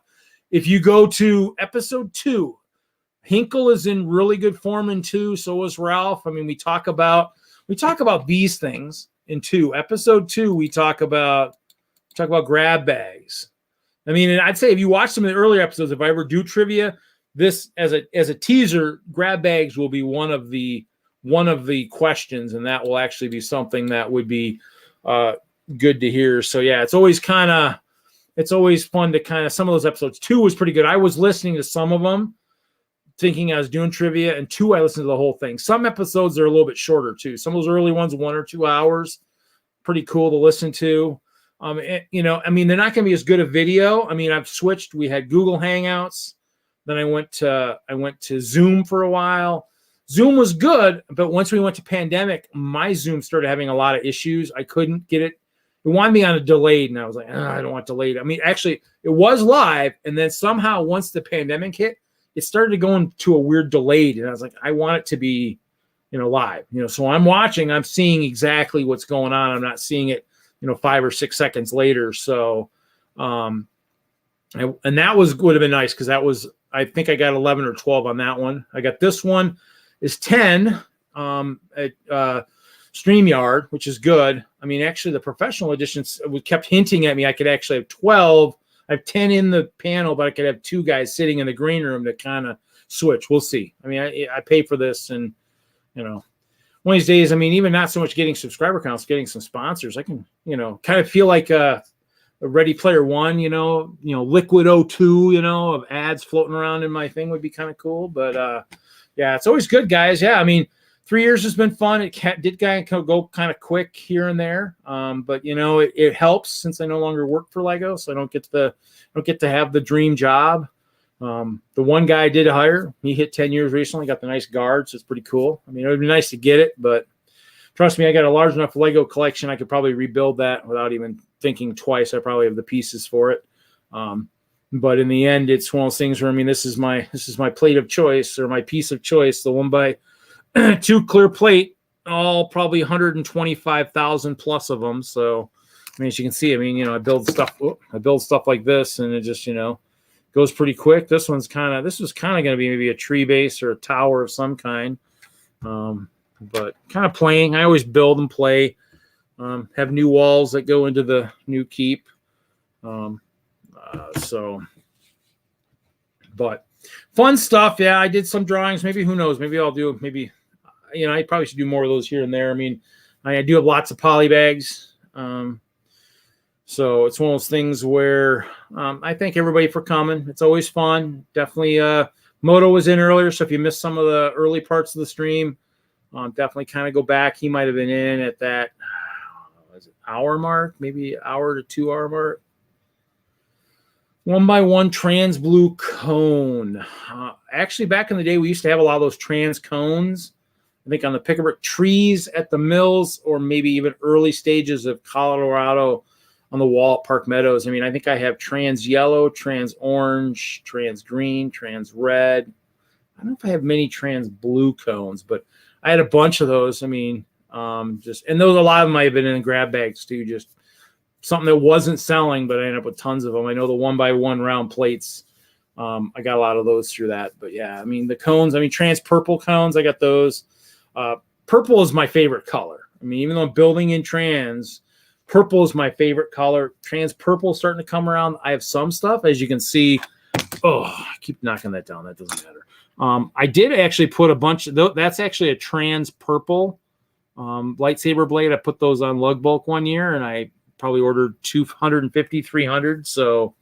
if you go to episode 2, Hinkle is in really good form in 2. So is Ralph. I mean, we talk about these things in 2. Episode 2, we talk about grab bags. I mean, and I'd say if you watch some of the earlier episodes, if I ever do trivia, this as a teaser, grab bags will be one of the questions, and that will actually be something that would be good to hear. So yeah, it's always fun to kind of, some of those episodes. 2 was pretty good. I was listening to some of them, thinking I was doing trivia, and 2, I listened to the whole thing. Some episodes are a little bit shorter too. Some of those early ones, 1 or 2 hours, pretty cool to listen to. I mean, they're not going to be as good a video. I mean, I've switched. We had Google Hangouts. Then I went to Zoom for a while. Zoom was good, but once we went to pandemic, my Zoom started having a lot of issues. I couldn't get it. It wanted me on a delayed, and I was like, I don't want delayed. I mean, actually, it was live, and then somehow once the pandemic hit, it started going to a weird delayed, and I was like, I want it to be, live. So I'm watching. I'm seeing exactly what's going on. I'm not seeing it 5 or 6 seconds later. So, and that would have been nice, because that was, I think I got 11 or 12 on that one. I got this one is 10 at StreamYard, which is good. I mean, actually, the professional editions kept hinting at me I could actually have 12. I have 10 in the panel, but I could have 2 guys sitting in the green room to kind of switch. We'll see. I mean, I pay for this, and one of these days, I mean, even not so much getting subscriber counts, getting some sponsors, I can, kind of feel like a Ready Player One, Liquid O2, of ads floating around in my thing would be kind of cool. But yeah, it's always good, guys. Yeah, I mean, 3 years has been fun. It did go kind of quick here and there, but it helps since I no longer work for Lego, so I don't get to have the dream job. The one guy I did hire, he hit 10 years recently, got the nice guard, so it's pretty cool. I mean, it would be nice to get it, but trust me, I got a large enough Lego collection. I could probably rebuild that without even thinking twice. I probably have the pieces for it. But in the end, it's one of those things where, I mean, this is my plate of choice, or my piece of choice, the 1x2 clear plate, all probably 125,000 plus of them. So, I mean, as you can see, I mean, I build stuff like this, and it just, goes pretty quick. This was kind of going to be maybe a tree base or a tower of some kind. But kind of playing. I always build and play. Have new walls that go into the new keep. But fun stuff. Yeah, I did some drawings. Maybe, who knows? Maybe I'll do, I probably should do more of those here and there. I mean, I do have lots of poly bags. So it's one of those things where I thank everybody for coming. It's always fun. Definitely, Moto was in earlier, so if you missed some of the early parts of the stream, definitely kind of go back. He might have been in at that hour mark, maybe hour to 2 hour mark. 1x1 trans blue cone. Actually, back in the day, we used to have a lot of those trans cones. I think on the pick-a-brick trees at the mills, or maybe even early stages of Colorado on the wall at Park Meadows. I mean, I think I have trans yellow, trans orange, trans green, trans red. I don't know if I have many trans blue cones, but I had a bunch of those. I mean, and those, a lot of them might have been in grab bags too, just something that wasn't selling, but I ended up with tons of them. I know the 1x1 round plates. I got a lot of those through that. But yeah, I mean, the cones, trans purple cones, I got those. Purple is my favorite color. I mean, even though I'm building in trans, purple is my favorite color. Trans purple is starting to come around. I have some stuff, as you can see. Oh, I keep knocking that down. That doesn't matter. I did actually put a bunch of, that's actually a trans purple lightsaber blade. I put those on lug bulk one year, and I probably ordered 250, 300. So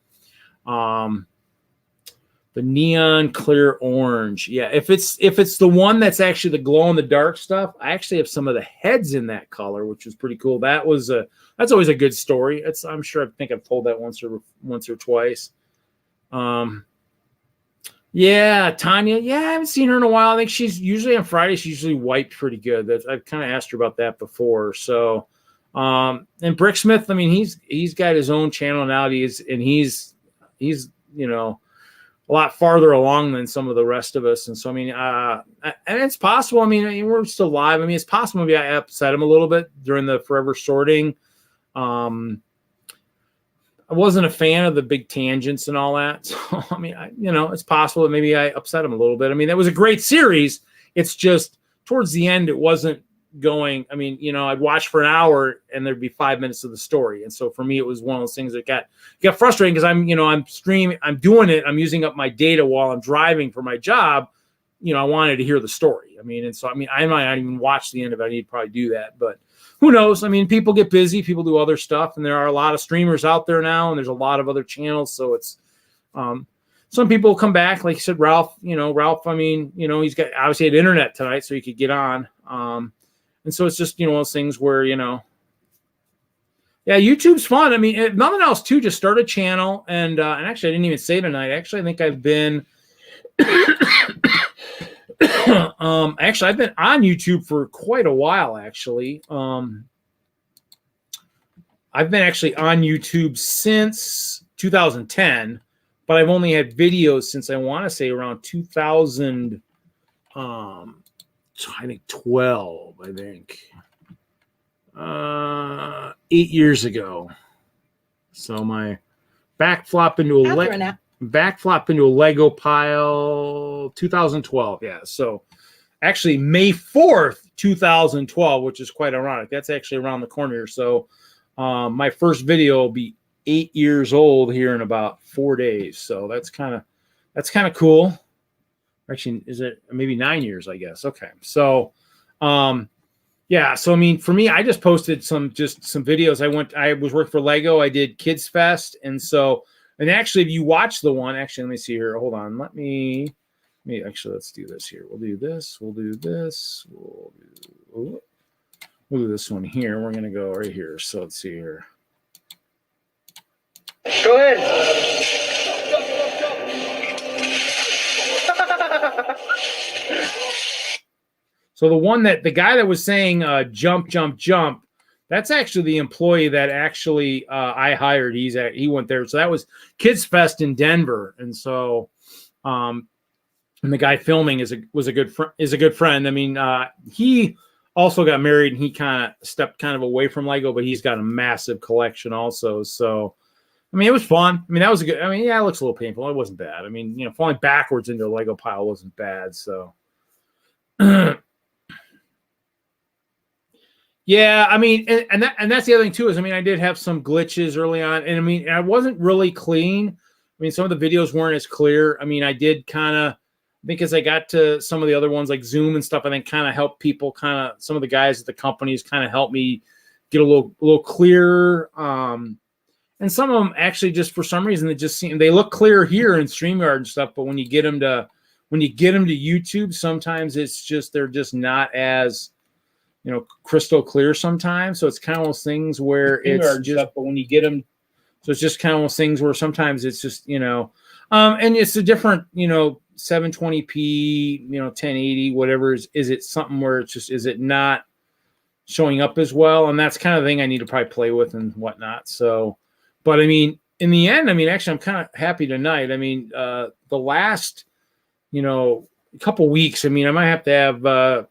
the neon clear orange. Yeah, if it's the one that's actually the glow in the dark stuff, I actually have some of the heads in that color, which was pretty cool. That's always a good story. I'm sure, I think I've told that once or twice. Yeah, Tanya. Yeah, I haven't seen her in a while. I think she's usually on Friday. She's usually wiped pretty good. I've kind of asked her about that before. So, and Bricksmith, I mean, he's got his own channel now. He's a lot farther along than some of the rest of us. And so, I mean, and it's possible. I mean, we're still live. I mean, it's possible maybe I upset him a little bit during the forever sorting. I wasn't a fan of the big tangents and all that. So, I mean, it's possible that maybe I upset him a little bit. I mean, that was a great series. It's just towards the end, it wasn't going. I mean, I'd watch for an hour and there'd be 5 minutes of the story. And so for me, it was one of those things that got frustrating, because I'm streaming, I'm doing it. I'm using up my data while I'm driving for my job. I wanted to hear the story. I mean, and so, I might not even watch the end of it. I need to probably do that, but who knows? I mean, people get busy, people do other stuff, and there are a lot of streamers out there now, and there's a lot of other channels. So it's, some people come back, like you said, Ralph, I mean, he's got, obviously had internet tonight, so he could get on. And so it's just, one of those things where, yeah, YouTube's fun. I mean, if nothing else too, just start a channel. And actually, I didn't even say tonight, actually, I think I've been, actually, I've been on YouTube for quite a while, actually. I've been actually on YouTube since 2010, but I've only had videos since, I want to say, around 2000, I think 12, I think. 8 years ago. So my backflop into a Lego pile, 2012. Yeah. So actually May 4th, 2012, which is quite ironic. That's actually around the corner. So my first video will be 8 years old here in about 4 days. So that's kind of cool. Actually, is it maybe 9 years, I guess. Okay. So, yeah. So, I mean, for me, I just posted some videos. I was working for Lego. I did Kids Fest. And actually, if you watch the one, actually, let me see here. Hold on. Let's do this here. We'll do this. We'll do this. We'll do this one here. We're going to go right here. So let's see here. Go ahead. So the guy that was saying jump, jump, jump, That's actually the employee that actually I hired. He went there. So that was Kids Fest in Denver. And so, and the guy filming is a good friend. I mean, he also got married and he kind of stepped kind of away from Lego, but he's got a massive collection also. So, I mean, it was fun. I mean, that was a good, I mean, yeah, it looks a little painful. It wasn't bad. I mean, you know, falling backwards into a Lego pile wasn't bad. So, yeah, I mean, and that's the other thing too, is, I mean, I did have some glitches early on, and I mean, I wasn't really clean. I mean, some of the videos weren't as clear. I mean, I did kind of, because I got to some of the other ones like Zoom and stuff, I think kind of helped people, kind of some of the guys at the companies kind of helped me get a little clearer. And some of them actually just for some reason they look clear here in StreamYard and stuff, but when you get them to YouTube, sometimes it's just they're just not as, you know, crystal clear sometimes. So it's kind of those things where it's just, but when you get them, so it's just kind of those things where sometimes it's just, you know, and it's a different, you know, 720p, you know, 1080, whatever. Is it something where it's just, is it not showing up as well? And that's kind of the thing I need to probably play with and whatnot. So, but I mean, in the end, I mean, actually, I'm kind of happy tonight. I mean, the last, you know, couple weeks, I mean, I might have to have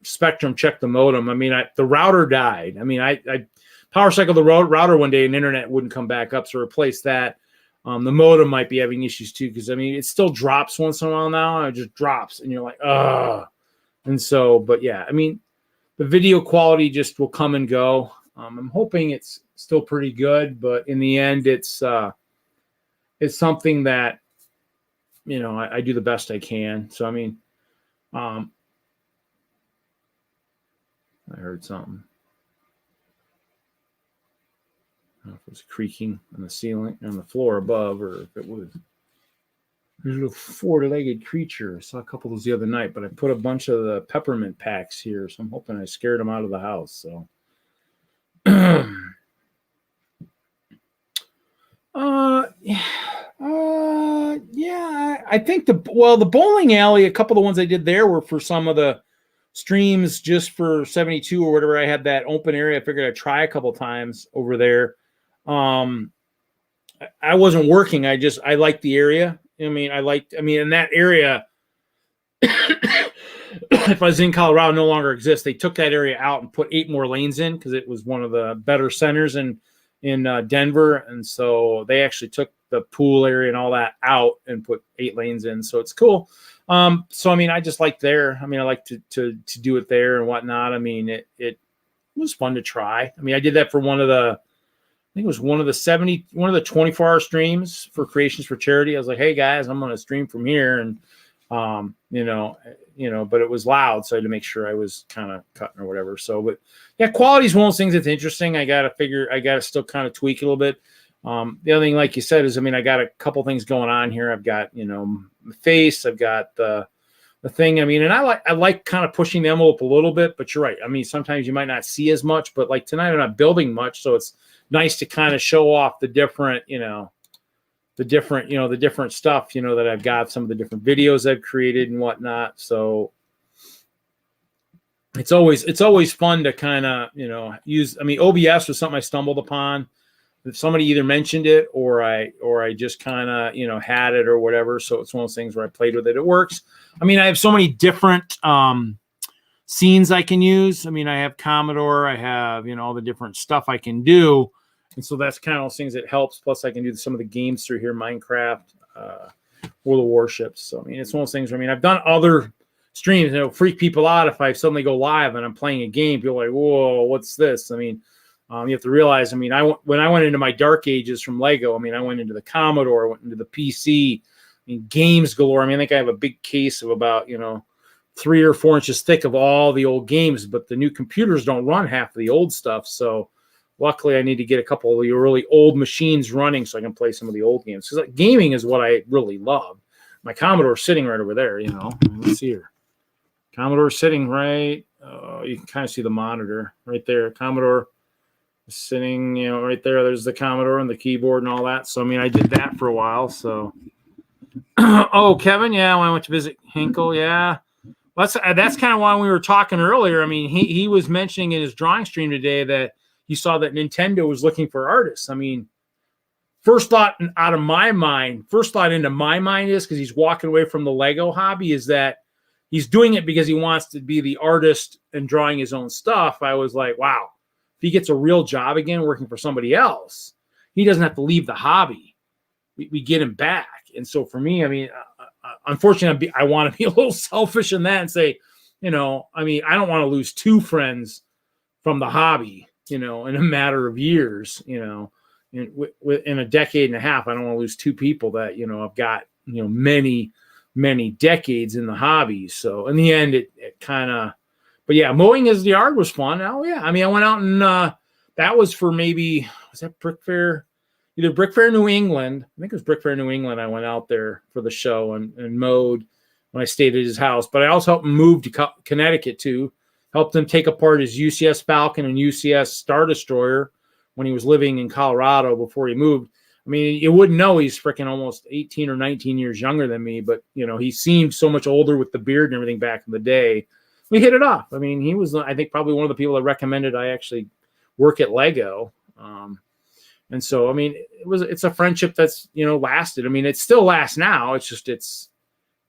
Spectrum check the modem. I mean, the router died. I mean, I power cycled the router one day and internet wouldn't come back up. So replace that. The modem might be having issues too, because I mean, it still drops once in a while now. And it just drops, and you're like, ugh. And so, but yeah, I mean, the video quality just will come and go. I'm hoping it's still pretty good, but in the end, it's something that, you know, I do the best I can. So I mean, I heard something. I don't know if it was creaking on the ceiling, on the floor above, or if it was. There's a little four-legged creature. I saw a couple of those the other night, but I put a bunch of the peppermint packs here, so I'm hoping I scared them out of the house. So, yeah, I think the bowling alley, a couple of the ones I did there were for some of the streams just for 72 or whatever. I had that open area. I figured I'd try a couple times over there. I wasn't working. I liked the area. I mean, in that area, if I was in Colorado, no longer exists. They took that area out and put 8 more lanes in because it was one of the better centers in Denver. And so they actually took the pool area and all that out and put 8 lanes in. So it's cool. So, I mean, I just like there. I mean, I like to do it there and whatnot. I mean, it was fun to try. I mean, I did that for one of the 24-hour streams for Creations for Charity. I was like, hey guys, I'm going to stream from here. And, you know, but it was loud. So I had to make sure I was kind of cutting or whatever. So, but yeah, quality is one of those things that's interesting. I got to still kind of tweak a little bit. The other thing, like you said, is, I mean, I got a couple things going on here. I've got, you know, my face, I've got the thing. I mean, and I like kind of pushing the envelope a little bit, but you're right. I mean, sometimes you might not see as much, but like tonight I'm not building much. So it's nice to kind of show off the different stuff, you know, that I've got, some of the different videos I've created and whatnot. So it's always fun to kind of, you know, use. I mean, OBS was something I stumbled upon. If somebody either mentioned it or I just kind of, you know, had it or whatever. So it's one of those things where I played with it. It works. I mean, I have so many different scenes I can use. I mean, I have Commodore, I have, you know, all the different stuff I can do. And so that's kind of those things that helps. Plus I can do some of the games through here, Minecraft, World of Warships. So, I mean, it's one of those things where, I mean, I've done other streams, and it'll freak people out if I suddenly go live and I'm playing a game. People are like, whoa, what's this? I mean, you have to realize, I mean, when I went into my dark ages from Lego, I mean, I went into the Commodore, went into the PC, I mean, games galore. I mean, I think I have a big case of about, you know, 3 or 4 inches thick of all the old games, but the new computers don't run half of the old stuff. So luckily I need to get a couple of the really old machines running so I can play some of the old games. Because like, gaming is what I really love. My Commodore sitting right over there, you know. Let's see here. Commodore sitting right. You can kind of see the monitor right there. Commodore sitting, you know, right there. There's the Commodore and the keyboard and all that. So, I mean, I did that for a while. So, oh, Kevin, yeah, when I went to visit Hinkle, yeah. That's kind of why we were talking earlier. I mean, he was mentioning in his drawing stream today that he saw that Nintendo was looking for artists. I mean, first thought into my mind is, because he's walking away from the Lego hobby, is that he's doing it because he wants to be the artist and drawing his own stuff. I was like, wow, if he gets a real job again working for somebody else, he doesn't have to leave the hobby. We get him back. And so for me, I mean, unfortunately, I want to be a little selfish in that and say, I mean, I don't want to lose 2 friends from the hobby, in a matter of years, in a decade and a half. I don't want to lose 2 people that, I've got, many, many decades in the hobby. So in the end, it kind of, but yeah, mowing his yard was fun. Oh yeah. I mean, I went out and that was for maybe, was that Brick Fair? Either Brick Fair New England. I think it was Brick Fair New England. I went out there for the show and mowed when I stayed at his house. But I also helped him move to Connecticut too. Helped him take apart his UCS Falcon and UCS Star Destroyer when he was living in Colorado before he moved. I mean, you wouldn't know he's freaking almost 18 or 19 years younger than me, but he seemed so much older with the beard and everything back in the day. We hit it off. I mean, he was, I think, probably one of the people that recommended I actually work at Lego. And so, I mean, it's a friendship that's, lasted. I mean, it still lasts now. It's just, it's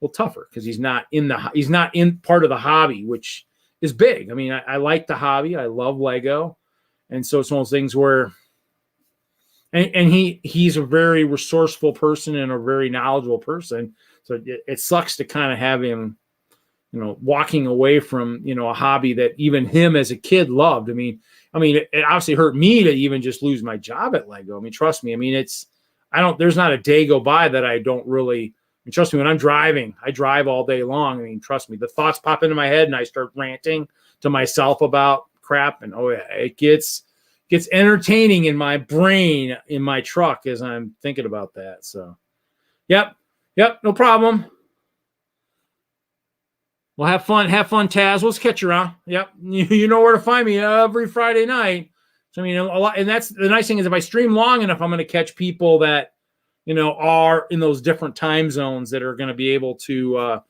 a little tougher because he's not in part of the hobby, which is big. I mean, I like the hobby. I love Lego. And so it's one of those things where, and he's a very resourceful person and a very knowledgeable person. So it sucks to kind of have him, walking away from, a hobby that even him as a kid loved. I mean, it obviously hurt me to even just lose my job at Lego. I mean, trust me. I mean, there's not a day go by that I don't really, I mean, trust me, when I'm driving, I drive all day long. I mean, trust me, the thoughts pop into my head and I start ranting to myself about crap. And oh yeah, it gets entertaining in my brain, in my truck as I'm thinking about that. So, yep, no problem. Well, have fun, Taz. Let's catch you around. Yep, you know where to find me every Friday night. So I mean, a lot, and that's the nice thing is if I stream long enough, I'm going to catch people that are in those different time zones that are going to be able to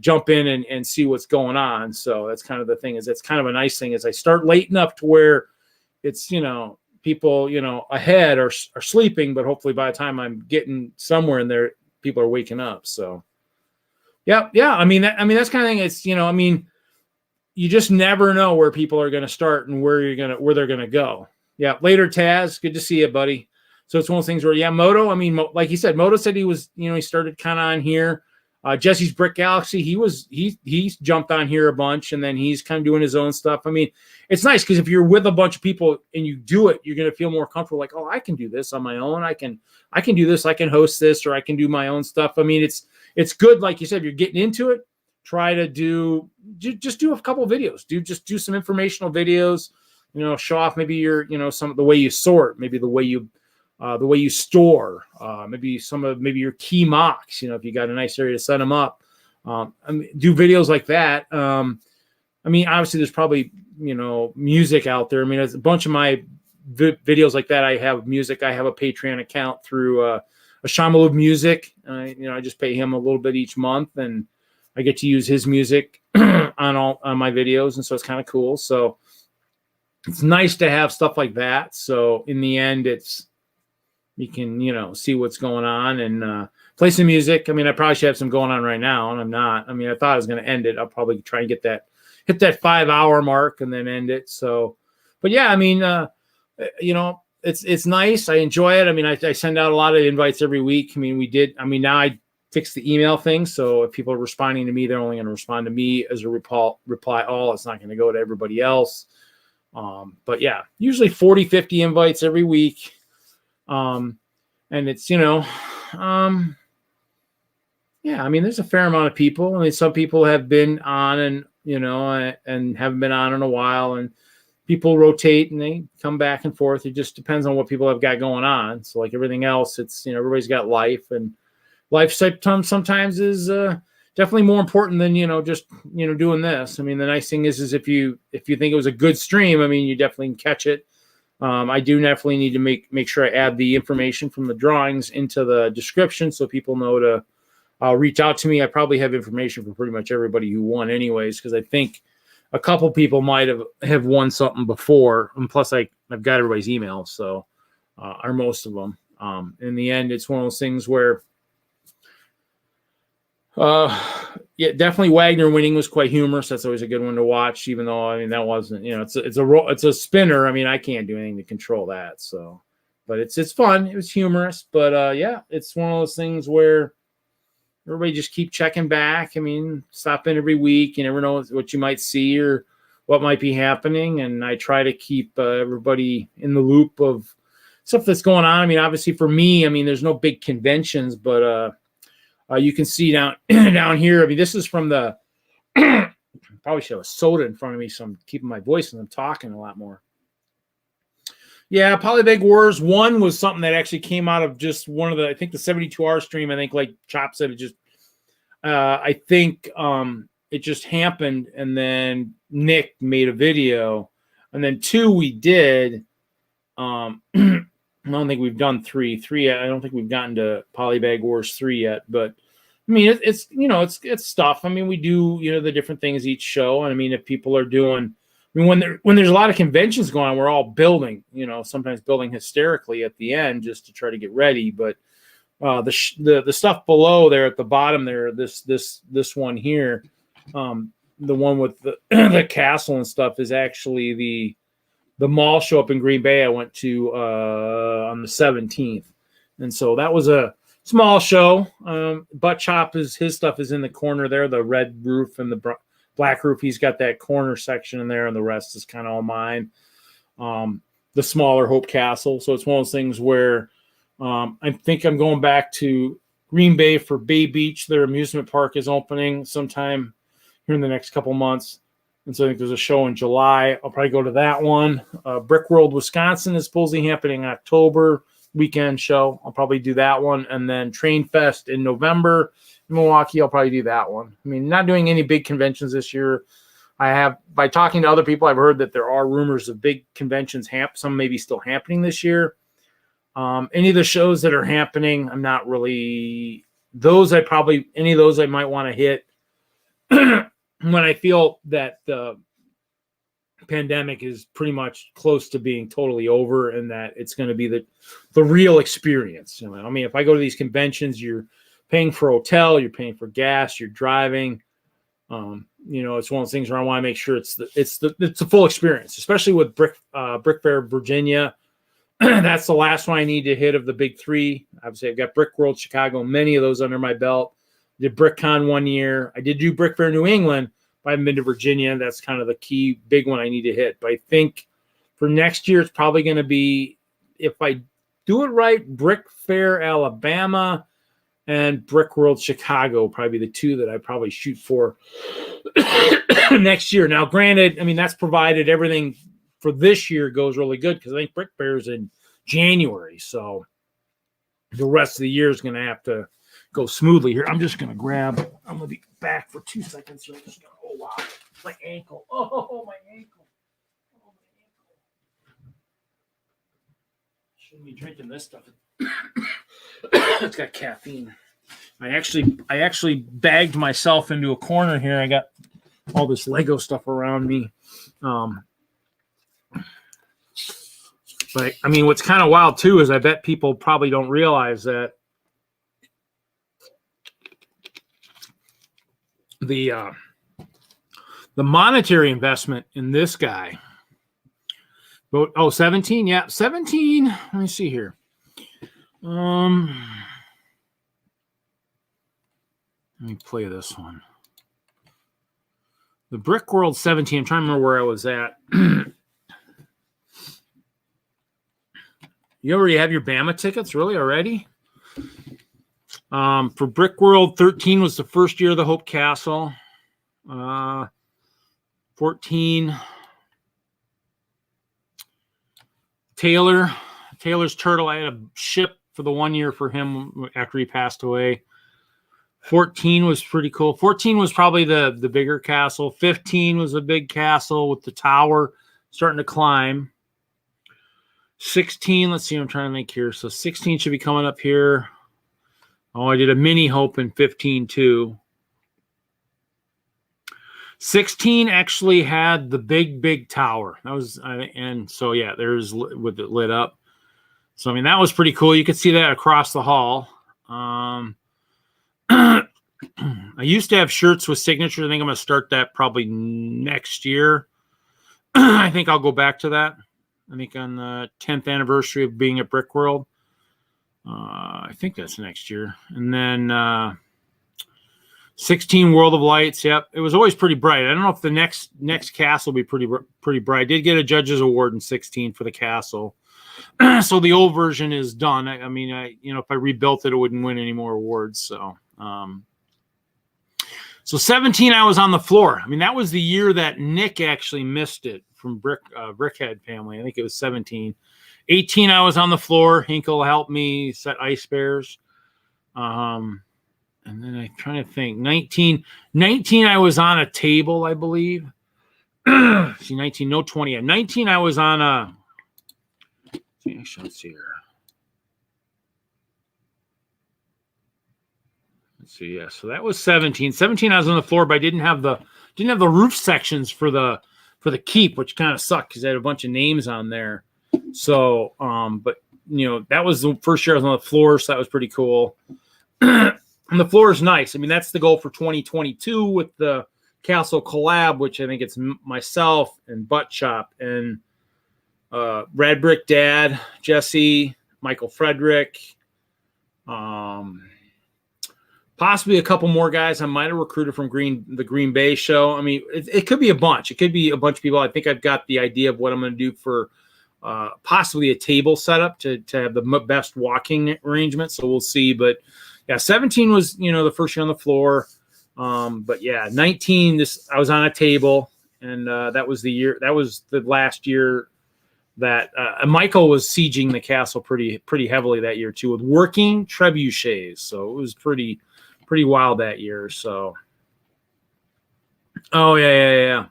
jump in and see what's going on. So that's kind of the thing. Is it's kind of a nice thing is I start late enough to where it's people ahead are sleeping, but hopefully by the time I'm getting somewhere in there, people are waking up. So. Yeah. I mean, that's kind of thing. It's, you just never know where people are going to start and where they're going to go. Yeah. Later, Taz. Good to see you, buddy. So it's one of those things where, yeah, Moto, I mean, like he said, Moto said he was, he started kind of on here. Jesse's Brick Galaxy, he's jumped on here a bunch and then he's kind of doing his own stuff. I mean, it's nice because if you're with a bunch of people and you do it, you're going to feel more comfortable. Like, oh, I can do this on my own. I can do this. I can host this, or I can do my own stuff. I mean, it's good. Like you said, if you're getting into it, try to do a couple of videos, do some informational videos, show off maybe your, some of the way you sort, maybe the way you store, maybe maybe your key MOCs, if you got a nice area to set them up, do videos like that. I mean, obviously there's probably, music out there. I mean, there's a bunch of my videos like that. I have music. I have a Patreon account through, a Shamaloo Music. I just pay him a little bit each month and I get to use his music on my videos. And so it's kind of cool. So it's nice to have stuff like that. So in the end, you can, see what's going on and play some music. I mean, I probably should have some going on right now, and I'm not. I mean, I thought I was going to end it. I'll probably try and hit that 5-hour mark and then end it. So, but yeah, I mean, it's nice. I enjoy it. I mean, I send out a lot of invites every week. I mean, now I fixed the email thing. So if people are responding to me, they're only going to respond to me as a reply all. It's not going to go to everybody else. But yeah, usually 40, 50 invites every week. And it's, yeah, I mean, there's a fair amount of people. I mean, some people have been on and haven't been on in a while, and people rotate and they come back and forth. It just depends on what people have got going on. So like everything else, it's, everybody's got life, and life sometimes is, definitely more important than, just, doing this. I mean, the nice thing is if you think it was a good stream, I mean, you definitely can catch it. I do definitely need to make sure I add the information from the drawings into the description so people know to reach out to me. I probably have information for pretty much everybody who won anyways, because I think a couple people might have won something before. And plus I've got everybody's email. So, or most of them. In the end, it's one of those things where, yeah, definitely Wagner winning was quite humorous. That's always a good one to watch, even though, I mean, that wasn't, it's a spinner. I mean, I can't do anything to control that. So, but it's fun. It was humorous, but yeah, it's one of those things where everybody just keep checking back. I mean, stop in every week. You never know what you might see or what might be happening. And I try to keep everybody in the loop of stuff that's going on. I mean, obviously for me, I mean, there's no big conventions, but you can see down here. I mean, this is from the probably should have a soda in front of me, so I'm keeping my voice and I'm talking a lot more. Yeah, Polybag Wars 1 was something that actually came out of just one of the, I think the 72-hour stream. I think, like Chop said, it just, I think it just happened, and then Nick made a video, and then 2 we did. I don't think we've done 3. 3, I don't think we've gotten to Polybag Wars 3 yet, but I mean, it's it's stuff. I mean, we do, the different things each show. And I mean, if people are doing, I mean, when there's a lot of conventions going on, we're all building, sometimes building hysterically at the end just to try to get ready. But the stuff below there at the bottom there, this one here, the one with the the castle and stuff is actually the mall show up in Green Bay I went to on the 17th. And so that was a small show. Buttchop his stuff is in the corner there, the red roof and the black roof. He's got that corner section in there, and the rest is kind of all mine. The smaller Hope Castle. So it's one of those things where I think I'm going back to Green Bay for Bay Beach. Their amusement park is opening sometime here in the next couple months. And so I think there's a show in July. I'll probably go to that one. Brick World, Wisconsin is supposedly happening in October. Weekend show. I'll probably do that one. And then Train Fest in November in Milwaukee. I'll probably do that one. I mean, not doing any big conventions this year. I have, by talking to other people, I've heard that there are rumors of big conventions, some maybe still happening this year. Any of the shows that are happening, I'm not really, any of those I might want to hit when I feel that the pandemic is pretty much close to being totally over, and that it's going to be the real experience. I mean, if I go to these conventions, you're paying for hotel, you're paying for gas, you're driving. It's one of those things where I want to make sure it's the full experience, especially with Brick Fair Virginia. That's the last one I need to hit of the big 3. Obviously, I've got Brick World Chicago, many of those under my belt. Did BrickCon 1 year. I did do Brick Fair New England, but I haven't been to Virginia. That's kind of the key big one I need to hit. But I think for next year, it's probably going to be, if I do it right, Brick Fair Alabama and Brick World Chicago, probably the 2 that I probably shoot for next year. Now, granted, I mean, that's provided everything for this year goes really good, because I think Brick Fair is in January. So the rest of the year is going to have to go smoothly here. I'm just going to I'm going to be back for 2 seconds. So I'm just going to, oh, wow, my ankle. Oh, my ankle. Oh, my ankle. Shouldn't be drinking this stuff. It's got caffeine. I actually bagged myself into a corner here. I got all this Lego stuff around me. But I mean, what's kind of wild too is I bet people probably don't realize that the monetary investment in this guy. But 17, yeah, 17. Let me see here. Let me play this one. The Brick World 17. I'm trying to remember where I was at. You already have your Bama tickets, really, already? For Brick World, 13 was the first year of the Hope Castle. 14. Taylor's Turtle. I had a ship for the 1 year for him after he passed away. 14 was pretty cool. 14 was probably the bigger castle. 15 was a big castle with the tower starting to climb. 16, let's see what I'm trying to make here. So 16 should be coming up here. Oh, I did a mini Hope in 15 too. 16 actually had the big tower. That was, and so yeah, there's with it lit up. So I mean, that was pretty cool. You could see that across the hall. I used to have shirts with signatures. I think I'm going to start that probably next year. I think I'll go back to that. I think on the 10th anniversary of being at Brickworld. I think that's next year. And then 16 World of Lights. Yep, it was always pretty bright. I don't know if the next castle will be pretty bright. I did get a judge's award in 16 for the castle. So the old version is done. I mean, if I rebuilt it, it wouldn't win any more awards. So, so 17, I was on the floor. I mean, that was the year that Nick actually missed it from Brickhead Family. I think it was 17. 18, I was on the floor. Hinkle helped me set ice bears. And then I'm trying to think. 19, I was on a table, I believe. See, 19, no 20. 19, I was on a. Let's see here. Let's see. Yeah, so that was 17. 17, I was on the floor, but I didn't have the roof sections for the keep, which kind of sucked because I had a bunch of names on there. So, but that was the first year I was on the floor, so that was pretty cool. And the floor is nice. I mean, that's the goal for 2022 with the Castle collab, which I think it's myself and Buttchop and Red Brick Dad, Jesse, Michael Frederick, possibly a couple more guys I might have recruited from the Green Bay show. I mean, it could be a bunch. It could be a bunch of people. I think I've got the idea of what I'm going to do for possibly a table setup to have the best walking arrangement. So we'll see. But yeah, 17 was, the first year on the floor. But yeah, 19, I was on a table, and that was the last year that Michael was sieging the castle pretty heavily that year too, with working trebuchets. So it was pretty wild that year. So, oh yeah.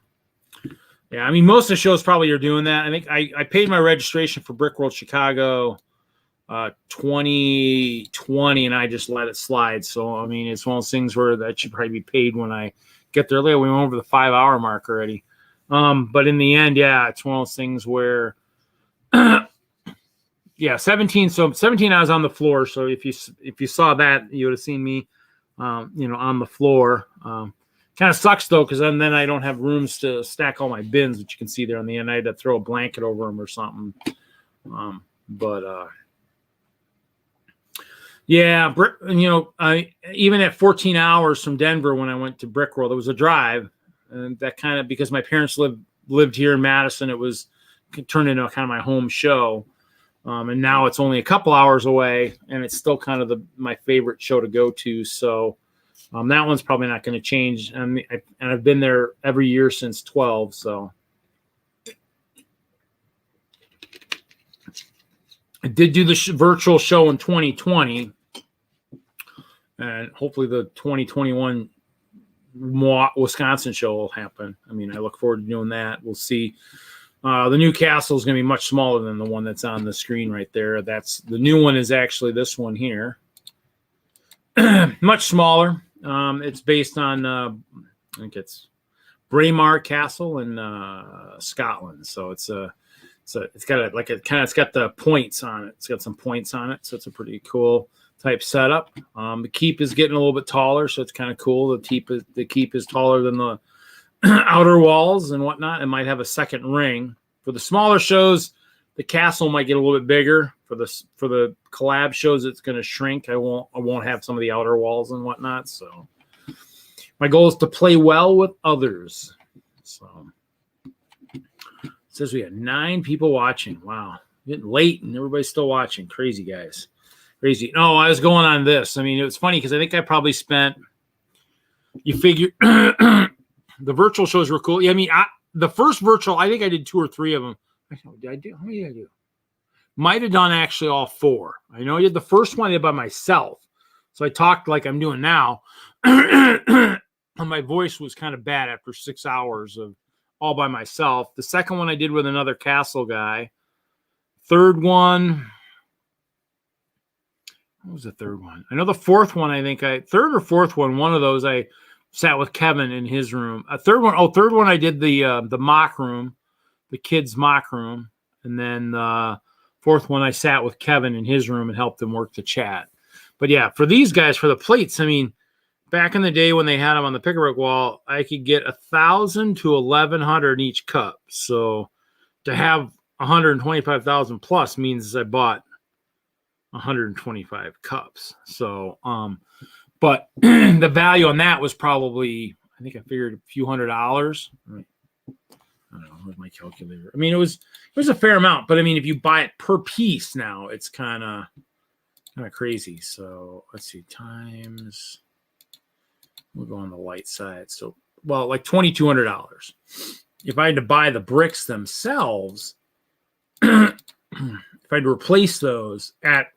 I mean, most of the shows probably are doing that. I think I paid my registration for Brickworld Chicago 2020, and I just let it slide. So I mean, it's one of those things where that should probably be paid when I get there later. We went over the 5-hour mark already. But in the end, yeah, it's one of those things where. Yeah, 17. So 17, I was on the floor. So if you saw that, you would have seen me, on the floor. Kind of sucks though, because then I don't have rooms to stack all my bins, which you can see there on the end. I had to throw a blanket over them or something. Yeah, even at 14 hours from Denver when I went to Brickworld, it was a drive, and that kind of, because my parents lived here in Madison, it was turned into kind of my home show. And now it's only a couple hours away, and it's still kind of my favorite show to go to. So that one's probably not going to change. And I've been there every year since 12. So I did do the virtual show in 2020, and hopefully the 2021 Wisconsin show will happen. I mean, I look forward to doing that. We'll see. The new castle is going to be much smaller than the one that's on the screen right there. The new one is actually this one here. Much smaller. It's based on, I think it's Braemar Castle in Scotland. So it's got the points on it. It's got some points on it. So it's a pretty cool type setup. The keep is getting a little bit taller, so it's kind of cool. The keep is taller than the outer walls and whatnot. It might have a second ring. For the smaller shows, the castle might get a little bit bigger. For the collab shows, it's going to shrink. I won't have some of the outer walls and whatnot. So my goal is to play well with others. So it says we have 9 people watching. Wow, getting late and everybody's still watching. Crazy guys, crazy. No, I was going on this. I mean, it was funny because I think I probably spent. You figure. The virtual shows were cool. Yeah, I mean, the first virtual, I think I did 2 or 3 of them. Did I do? How many did I do? Might have done actually all 4. I know I did the first one I did by myself. So I talked like I'm doing now. And my voice was kind of bad after 6 hours of all by myself. The second one I did with another castle guy. Third one, what was the third one? I know the fourth one, third or fourth one of those I sat with Kevin in his room. Third one I did the mock room, the kids' mock room. And then fourth one I sat with Kevin in his room and helped him work the chat. But yeah, for these guys, for the plates, I mean, back in the day when they had them on the pick-a-brick wall, I could get 1,000 to 1,100 in each cup. So to have 125,000 plus means I bought 125 cups. So, but the value on that was probably, I think I figured a few $100s. Right. I don't know. Where's my calculator? I mean, it was a fair amount, but I mean, if you buy it per piece now, it's kind of crazy. So let's see, times. We'll go on the light side. So, well, like $2,200. If I had to buy the bricks themselves, if I had to replace those at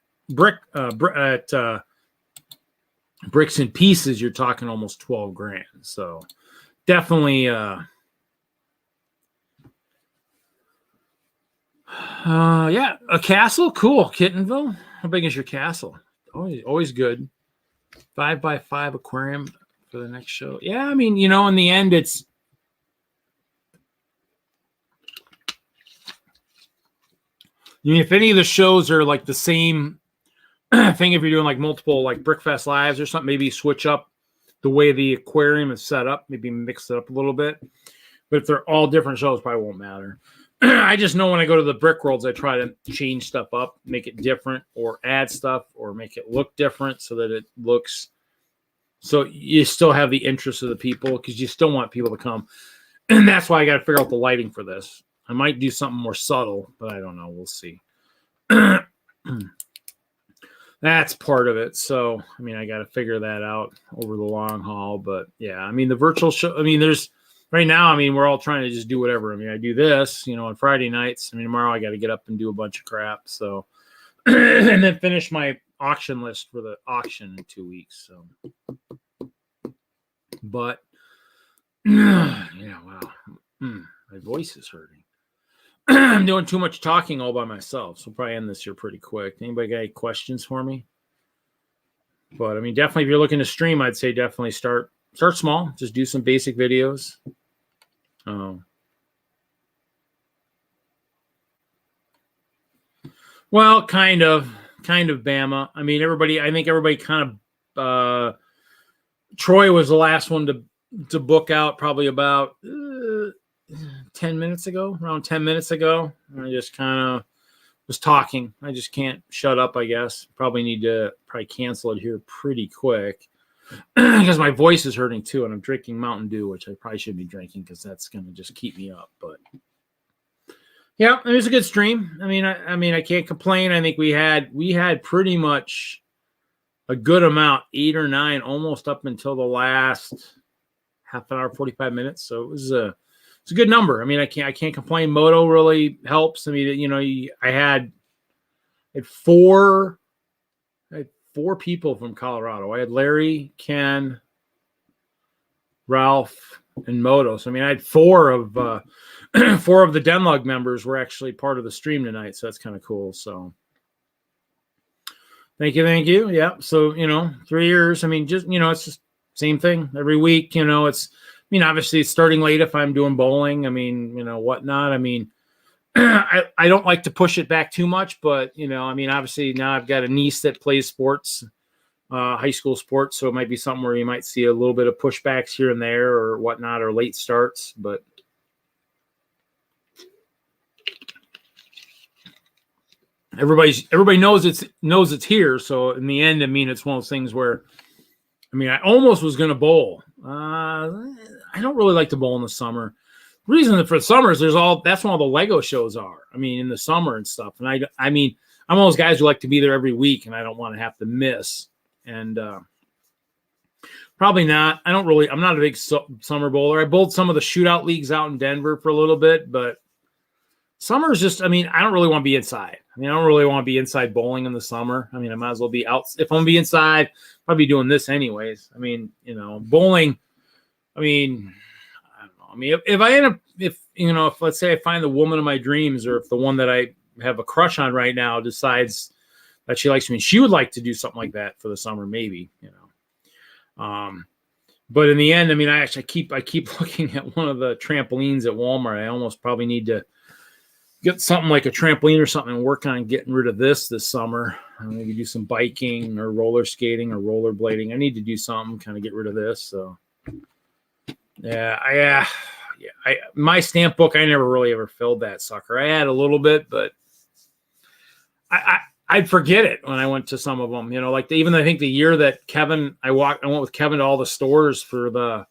Bricks and Pieces, you're talking almost 12 grand. So definitely, yeah, a castle, cool. Kittenville, how big is your castle? Always good. 5x5 aquarium for the next show. Yeah, I mean, in the end, it's. I mean, if any of the shows are like the same thing, if you're doing like multiple like Brickfest lives or something, maybe switch up the way the aquarium is set up, maybe mix it up a little bit. But if they're all different shows, probably won't matter. I just know when I go to the Brick Worlds, I try to change stuff up, make it different, or add stuff, or make it look different so that it looks. So you still have the interest of the people because you still want people to come. And that's why I got to figure out the lighting for this. I might do something more subtle, but I don't know. We'll see. That's part of it. So, I mean, I got to figure that out over the long haul. But yeah, I mean, the virtual show, I mean, right now, I mean, we're all trying to just do whatever. I mean, I do this, on Friday nights. I mean, tomorrow I got to get up and do a bunch of crap. So, and then finish my auction list for the auction in 2 weeks. So, but yeah, wow. My voice is hurting. I'm doing too much talking all by myself, so we'll probably end this here pretty quick. Anybody got any questions for me? But I mean, definitely, if you're looking to stream, I'd say definitely start small. Just do some basic videos. Well, kind of Bama. I mean, I think everybody kind of. Troy was the last one to book out, probably about 10 minutes ago, around 10 minutes ago. I just kind of was talking. I just can't shut up, I guess. Probably need to cancel it here pretty quick because my voice is hurting too, and I'm drinking Mountain Dew, which I probably shouldn't be drinking because that's going to just keep me up. But yeah, it was a good stream. I mean, I can't complain. I think we had pretty much a good amount, 8 or 9, almost up until the last half an hour, 45 minutes. So it was a good number. I mean, I can't complain. Moto really helps. I mean, I had 4 people from Colorado. I had Larry, Ken, Ralph, and Moto. So I mean, I had 4 of the DENLUG members were actually part of the stream tonight. So that's kind of cool. So thank you. Yeah. So 3 years. I mean, just it's just same thing every week. Obviously it's starting late if I'm doing bowling. I mean, whatnot. I mean, I don't like to push it back too much, but obviously now I've got a niece that plays sports, high school sports. So it might be something where you might see a little bit of pushbacks here and there or whatnot, or late starts, but everybody knows it's here. So in the end, I mean, it's one of those things where, I almost was going to bowl. I don't really like to bowl in the summer. The reason for the summer is that's when all the Lego shows are. I mean, in the summer and stuff. And I mean, I'm one of those guys who like to be there every week, and I don't want to have to miss. And probably not. I'm not a big summer bowler. I bowled some of the shootout leagues out in Denver for a little bit, but summer is just, I don't really want to be inside. I don't really want to be inside bowling in the summer. I might as well be out. If I'm going to be inside, I'll be doing this anyways. Bowling, I don't know. If I end up, if let's say I find the woman of my dreams, or if the one that I have a crush on right now decides that she likes. I mean, she would like to do something like that for the summer, maybe, you know. But in the end, I mean, I keep looking at one of the trampolines at Walmart. I almost probably need to get something like a trampoline or something and work on getting rid of this summer. Maybe do some biking or roller skating or rollerblading. I need to do something, kind of get rid of this. So, my stamp book, I never really ever filled that sucker. I had a little bit, but I'd forget it when I went to some of them. You know, like even I think the year that I went with Kevin to all the stores for the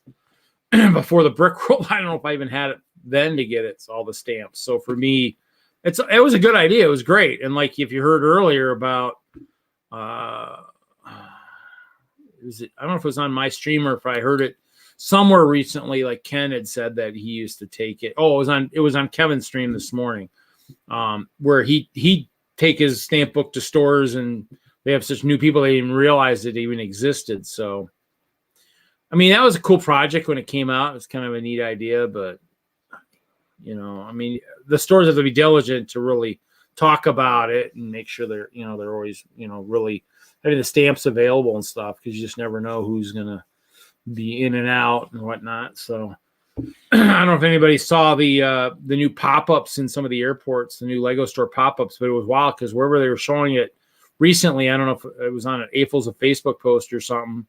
before the Brick World. I don't know if I even had it then to get it. So all the stamps. So for me, it was a good idea. It was great. And like if you heard earlier about I don't know if it was on my stream or if I heard it somewhere recently, like Ken had said that he used to take it. Oh, it was on Kevin's stream this morning, where he take his stamp book to stores and they have such new people they didn't even realize it even existed. So I mean, that was a cool project when it came out. It was kind of a neat idea, but you know, I mean, the stores have to be diligent to really talk about it and make sure they're always, really having the stamps available and stuff, because you just never know who's going to be in and out and whatnot. So I don't know if anybody saw the new pop-ups in some of the airports, the new Lego store pop-ups, but it was wild because wherever they were showing it recently, I don't know if it was on an AFOLs a Facebook post or something,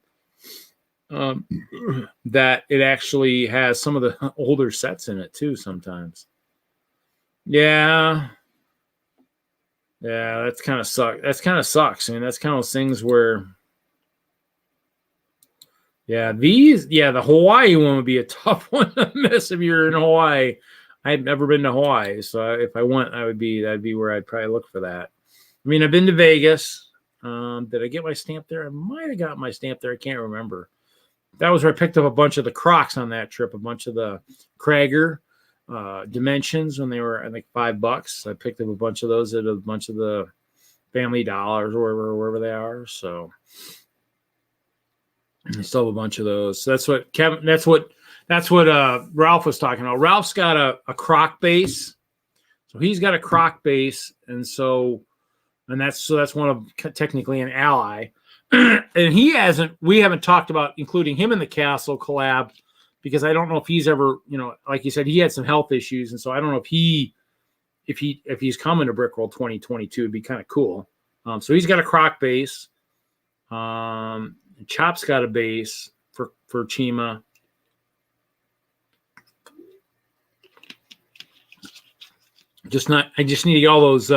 that it actually has some of the older sets in it too sometimes. Yeah, that's kind of sucks. I mean, that's kind of those things where the Hawaii one would be a tough one to miss if you're in Hawaii. I've never been to Hawaii, so if I went, that'd be where I'd probably look for that. I mean, I've been to Vegas. Did I get my stamp there? I might have got my stamp there. I can't remember. That was where I picked up a bunch of the Crocs on that trip, a bunch of the Krager Dimensions when they were, I think, $5. I picked up a bunch of those at a bunch of the Family Dollars or wherever they are. So I still have a bunch of those. So that's what Kevin. That's what Ralph was talking about. Ralph's got a Croc base, so he's got a Croc base, and that's one of technically an ally. And we haven't talked about including him in the Castle collab, because I don't know if he's ever, like you said, he had some health issues. And so I don't know if he's coming to Brick World 2022, it'd be kind of cool. So he's got a Croc base. Chop's got a base for Chima. I just need to get all those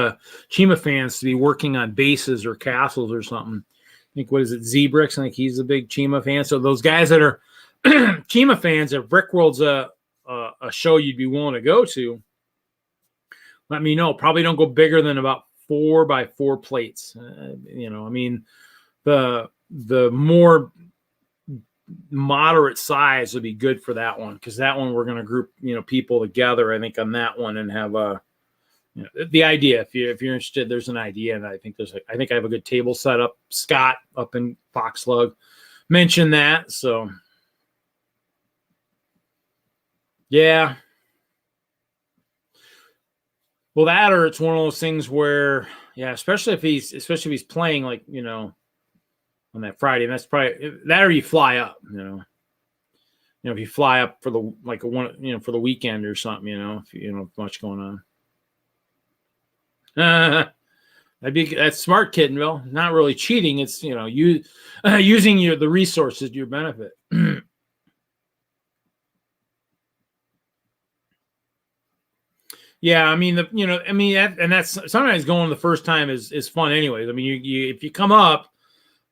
Chima fans to be working on bases or castles or something. I think, what is it, Z-Bricks? I think he's a big Chima fan. So those guys that are Chima fans, if Brick World's a show you'd be willing to go to, let me know. Probably don't go bigger than about 4x4 plates. I mean, the more moderate size would be good for that one, because that one we're going to group people together, I think, on that one, and have the idea. If you're interested, there's an idea, and I think I have a good table set up. Scott up in FoxLug mentioned that, so yeah. Well, that, or it's one of those things where, especially if he's playing, like, on that Friday, and that's probably that, or you fly up, if you fly up for for the weekend or something, if much going on. That's smart, Kittenville. Not really cheating. It's using the resources to your benefit. Yeah, I mean, that's sometimes going the first time is fun, anyways. I mean, you if you come up,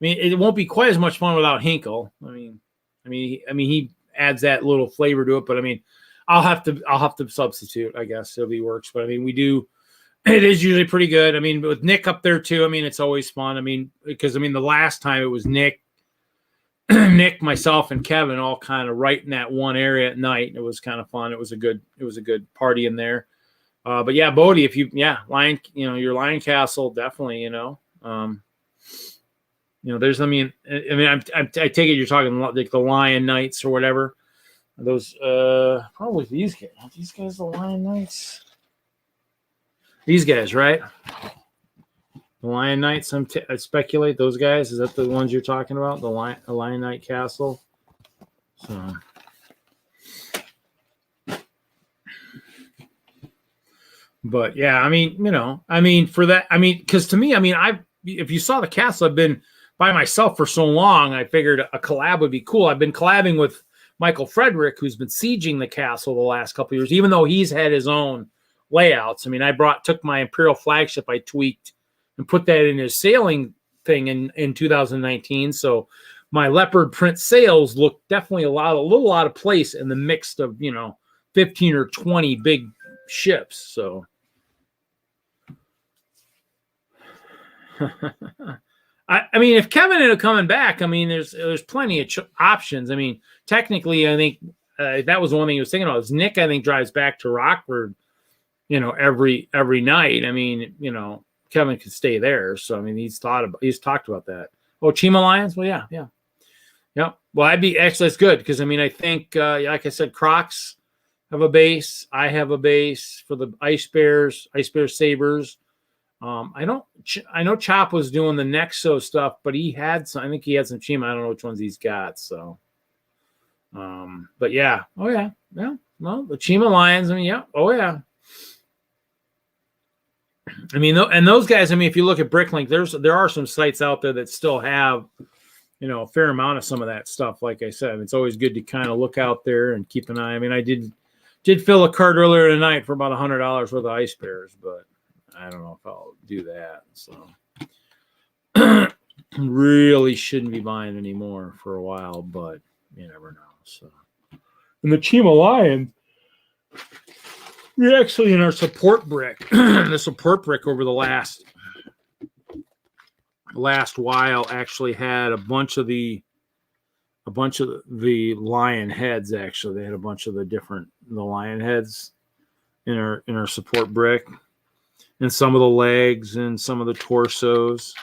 I mean, it won't be quite as much fun without Hinkle. I mean, he adds that little flavor to it. But I mean, I'll have to substitute, I guess. It'll be works. But I mean, it is usually pretty good. I mean, with Nick up there too, I mean, it's always fun. I mean, because the last time it was Nick, myself, and Kevin all kind of right in that one area at night. It was kind of fun. It was a good party in there. But yeah, Bodie, if Lion, your Lion Castle, definitely, there's, I take it you're talking like the Lion Knights or whatever. Those, probably these guys. Aren't these guys the Lion Knights? These guys, right? The Lion Knights, I speculate those guys. Is that the ones you're talking about? The Lion Knight Castle. So, but yeah, I mean, for that, because to me, if you saw the castle, I've been by myself for so long. I figured a collab would be cool. I've been collabing with Michael Frederick, who's been sieging the castle the last couple of years, even though he's had his own layouts. I mean, took my Imperial flagship, I tweaked and put that in his sailing thing in 2019. So my leopard print sails look definitely a little out of place in the mix of 15 or 20 big ships. So I mean, if Kevin ended up coming back, I mean, there's plenty of options. I mean, technically, I think that was the one thing he was thinking about. Is Nick, I think, drives back to Rockford, every night. I mean, Kevin could stay there. So I mean, he's talked about that. Oh, Chima Lions? Well, yeah. Well, that's good because I mean, I think like I said, Crocs have a base. I have a base for the Ice Bears Sabers. I know Chop was doing the Nexo stuff, but I think he had some Chima. I don't know which ones he's got. So, but yeah. Oh yeah. Yeah. Well, the Chima Lions. I mean, yeah. Oh yeah. I mean, and those guys, I mean, if you look at Bricklink, there are some sites out there that still have, a fair amount of some of that stuff. Like I said, it's always good to kind of look out there and keep an eye. I mean, I did fill a cart earlier tonight for about $100 worth of Ice Bears, but I don't know if I'll do that. So really shouldn't be buying anymore for a while, but you never know. So, and the Chima Lions, we actually in our support brick, the support brick over the last while actually had a bunch of the lion heads. Actually, they had a bunch of the lion heads in our support brick, and some of the legs and some of the torsos.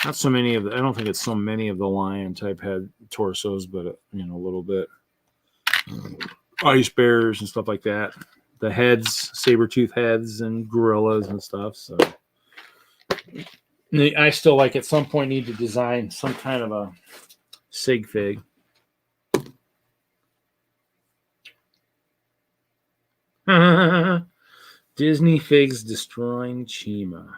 Not so many of I don't think it's so many of the lion type head torsos, but a little bit. Ice bears and stuff like that. The heads, saber-tooth heads and gorillas and stuff. So I still at some point need to design some kind of a sig fig. Disney figs destroying Chima.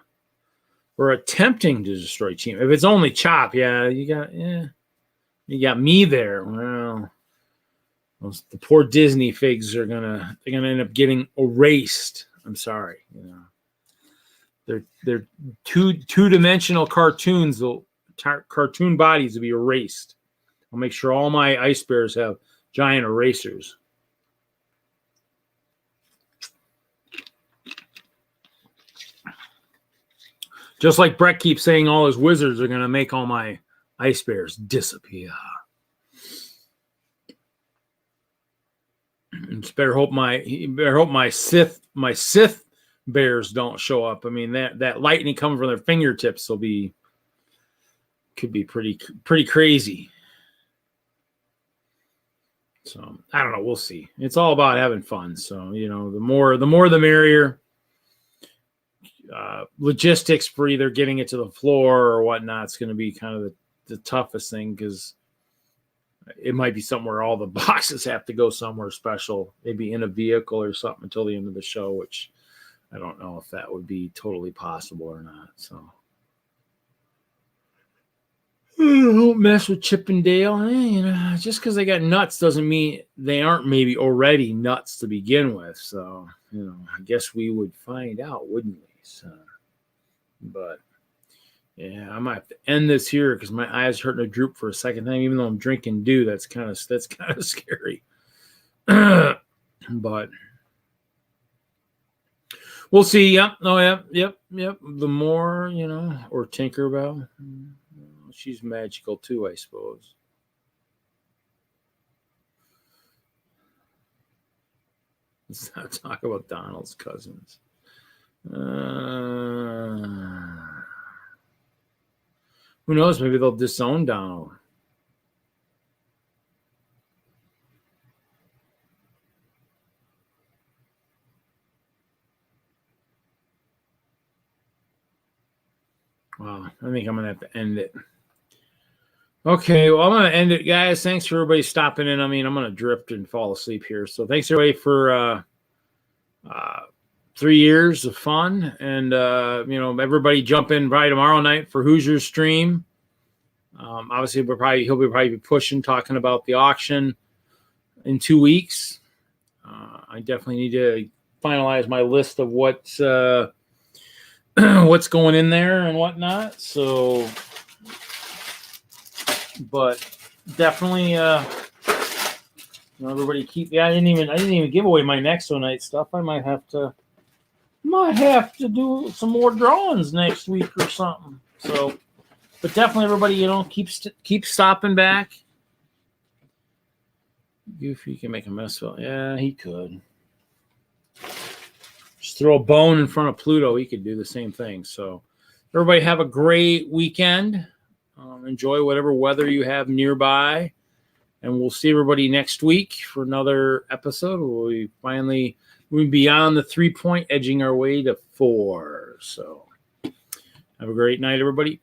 Or attempting to destroy Chima. If it's only Chop, you got me there. Well, the poor Disney figs they're gonna end up getting erased. I'm sorry, they're two-dimensional cartoons. Cartoon bodies will be erased. I'll make sure all my Ice Bears have giant erasers. Just like Brett keeps saying, all his wizards are gonna make all my Ice Bears disappear. Better hope my Sith bears don't show up. I mean that lightning coming from their fingertips could be pretty crazy. So I don't know. We'll see. It's all about having fun. So the more the merrier. Logistics for either getting it to the floor or whatnot, it's going to be kind of the toughest thing because it might be somewhere all the boxes have to go somewhere special, maybe in a vehicle or something until the end of the show, which I don't know if that would be totally possible or not. So don't mess with Chippendale. Just because they got nuts doesn't mean they aren't maybe already nuts to begin with. So, I guess we would find out, wouldn't we? So, but yeah, I might have to end this here because my eyes hurting to droop for a second time, even though I'm drinking dew. That's kind of scary. But we'll see. Yep. Oh, yep. The more, or Tinkerbell. She's magical too, I suppose. Let's not talk about Donald's cousins. Who knows? Maybe they'll disown Donald. Wow, I think I'm gonna have to end it. Okay, well, I'm gonna end it, guys. Thanks for everybody stopping in. I mean, I'm gonna drift and fall asleep here. So thanks everybody for 3 years of fun, and everybody jump in probably tomorrow night for Hoosier's stream. Obviously, he'll be probably pushing, talking about the auction in 2 weeks. I definitely need to finalize my list of what's what's going in there and whatnot. So, but definitely, everybody keep. Yeah, I didn't even give away my Nexo Night stuff. I might have to do some more drawings next week or something. So, but definitely, everybody, keep stopping back. Goofy can make a mess of it. Yeah, he could. Just throw a bone in front of Pluto. He could do the same thing. So, everybody have a great weekend. Enjoy whatever weather you have nearby. And we'll see everybody next week for another episode. We'll be finally moving beyond the 3-point, edging our way to 4. So, have a great night, everybody.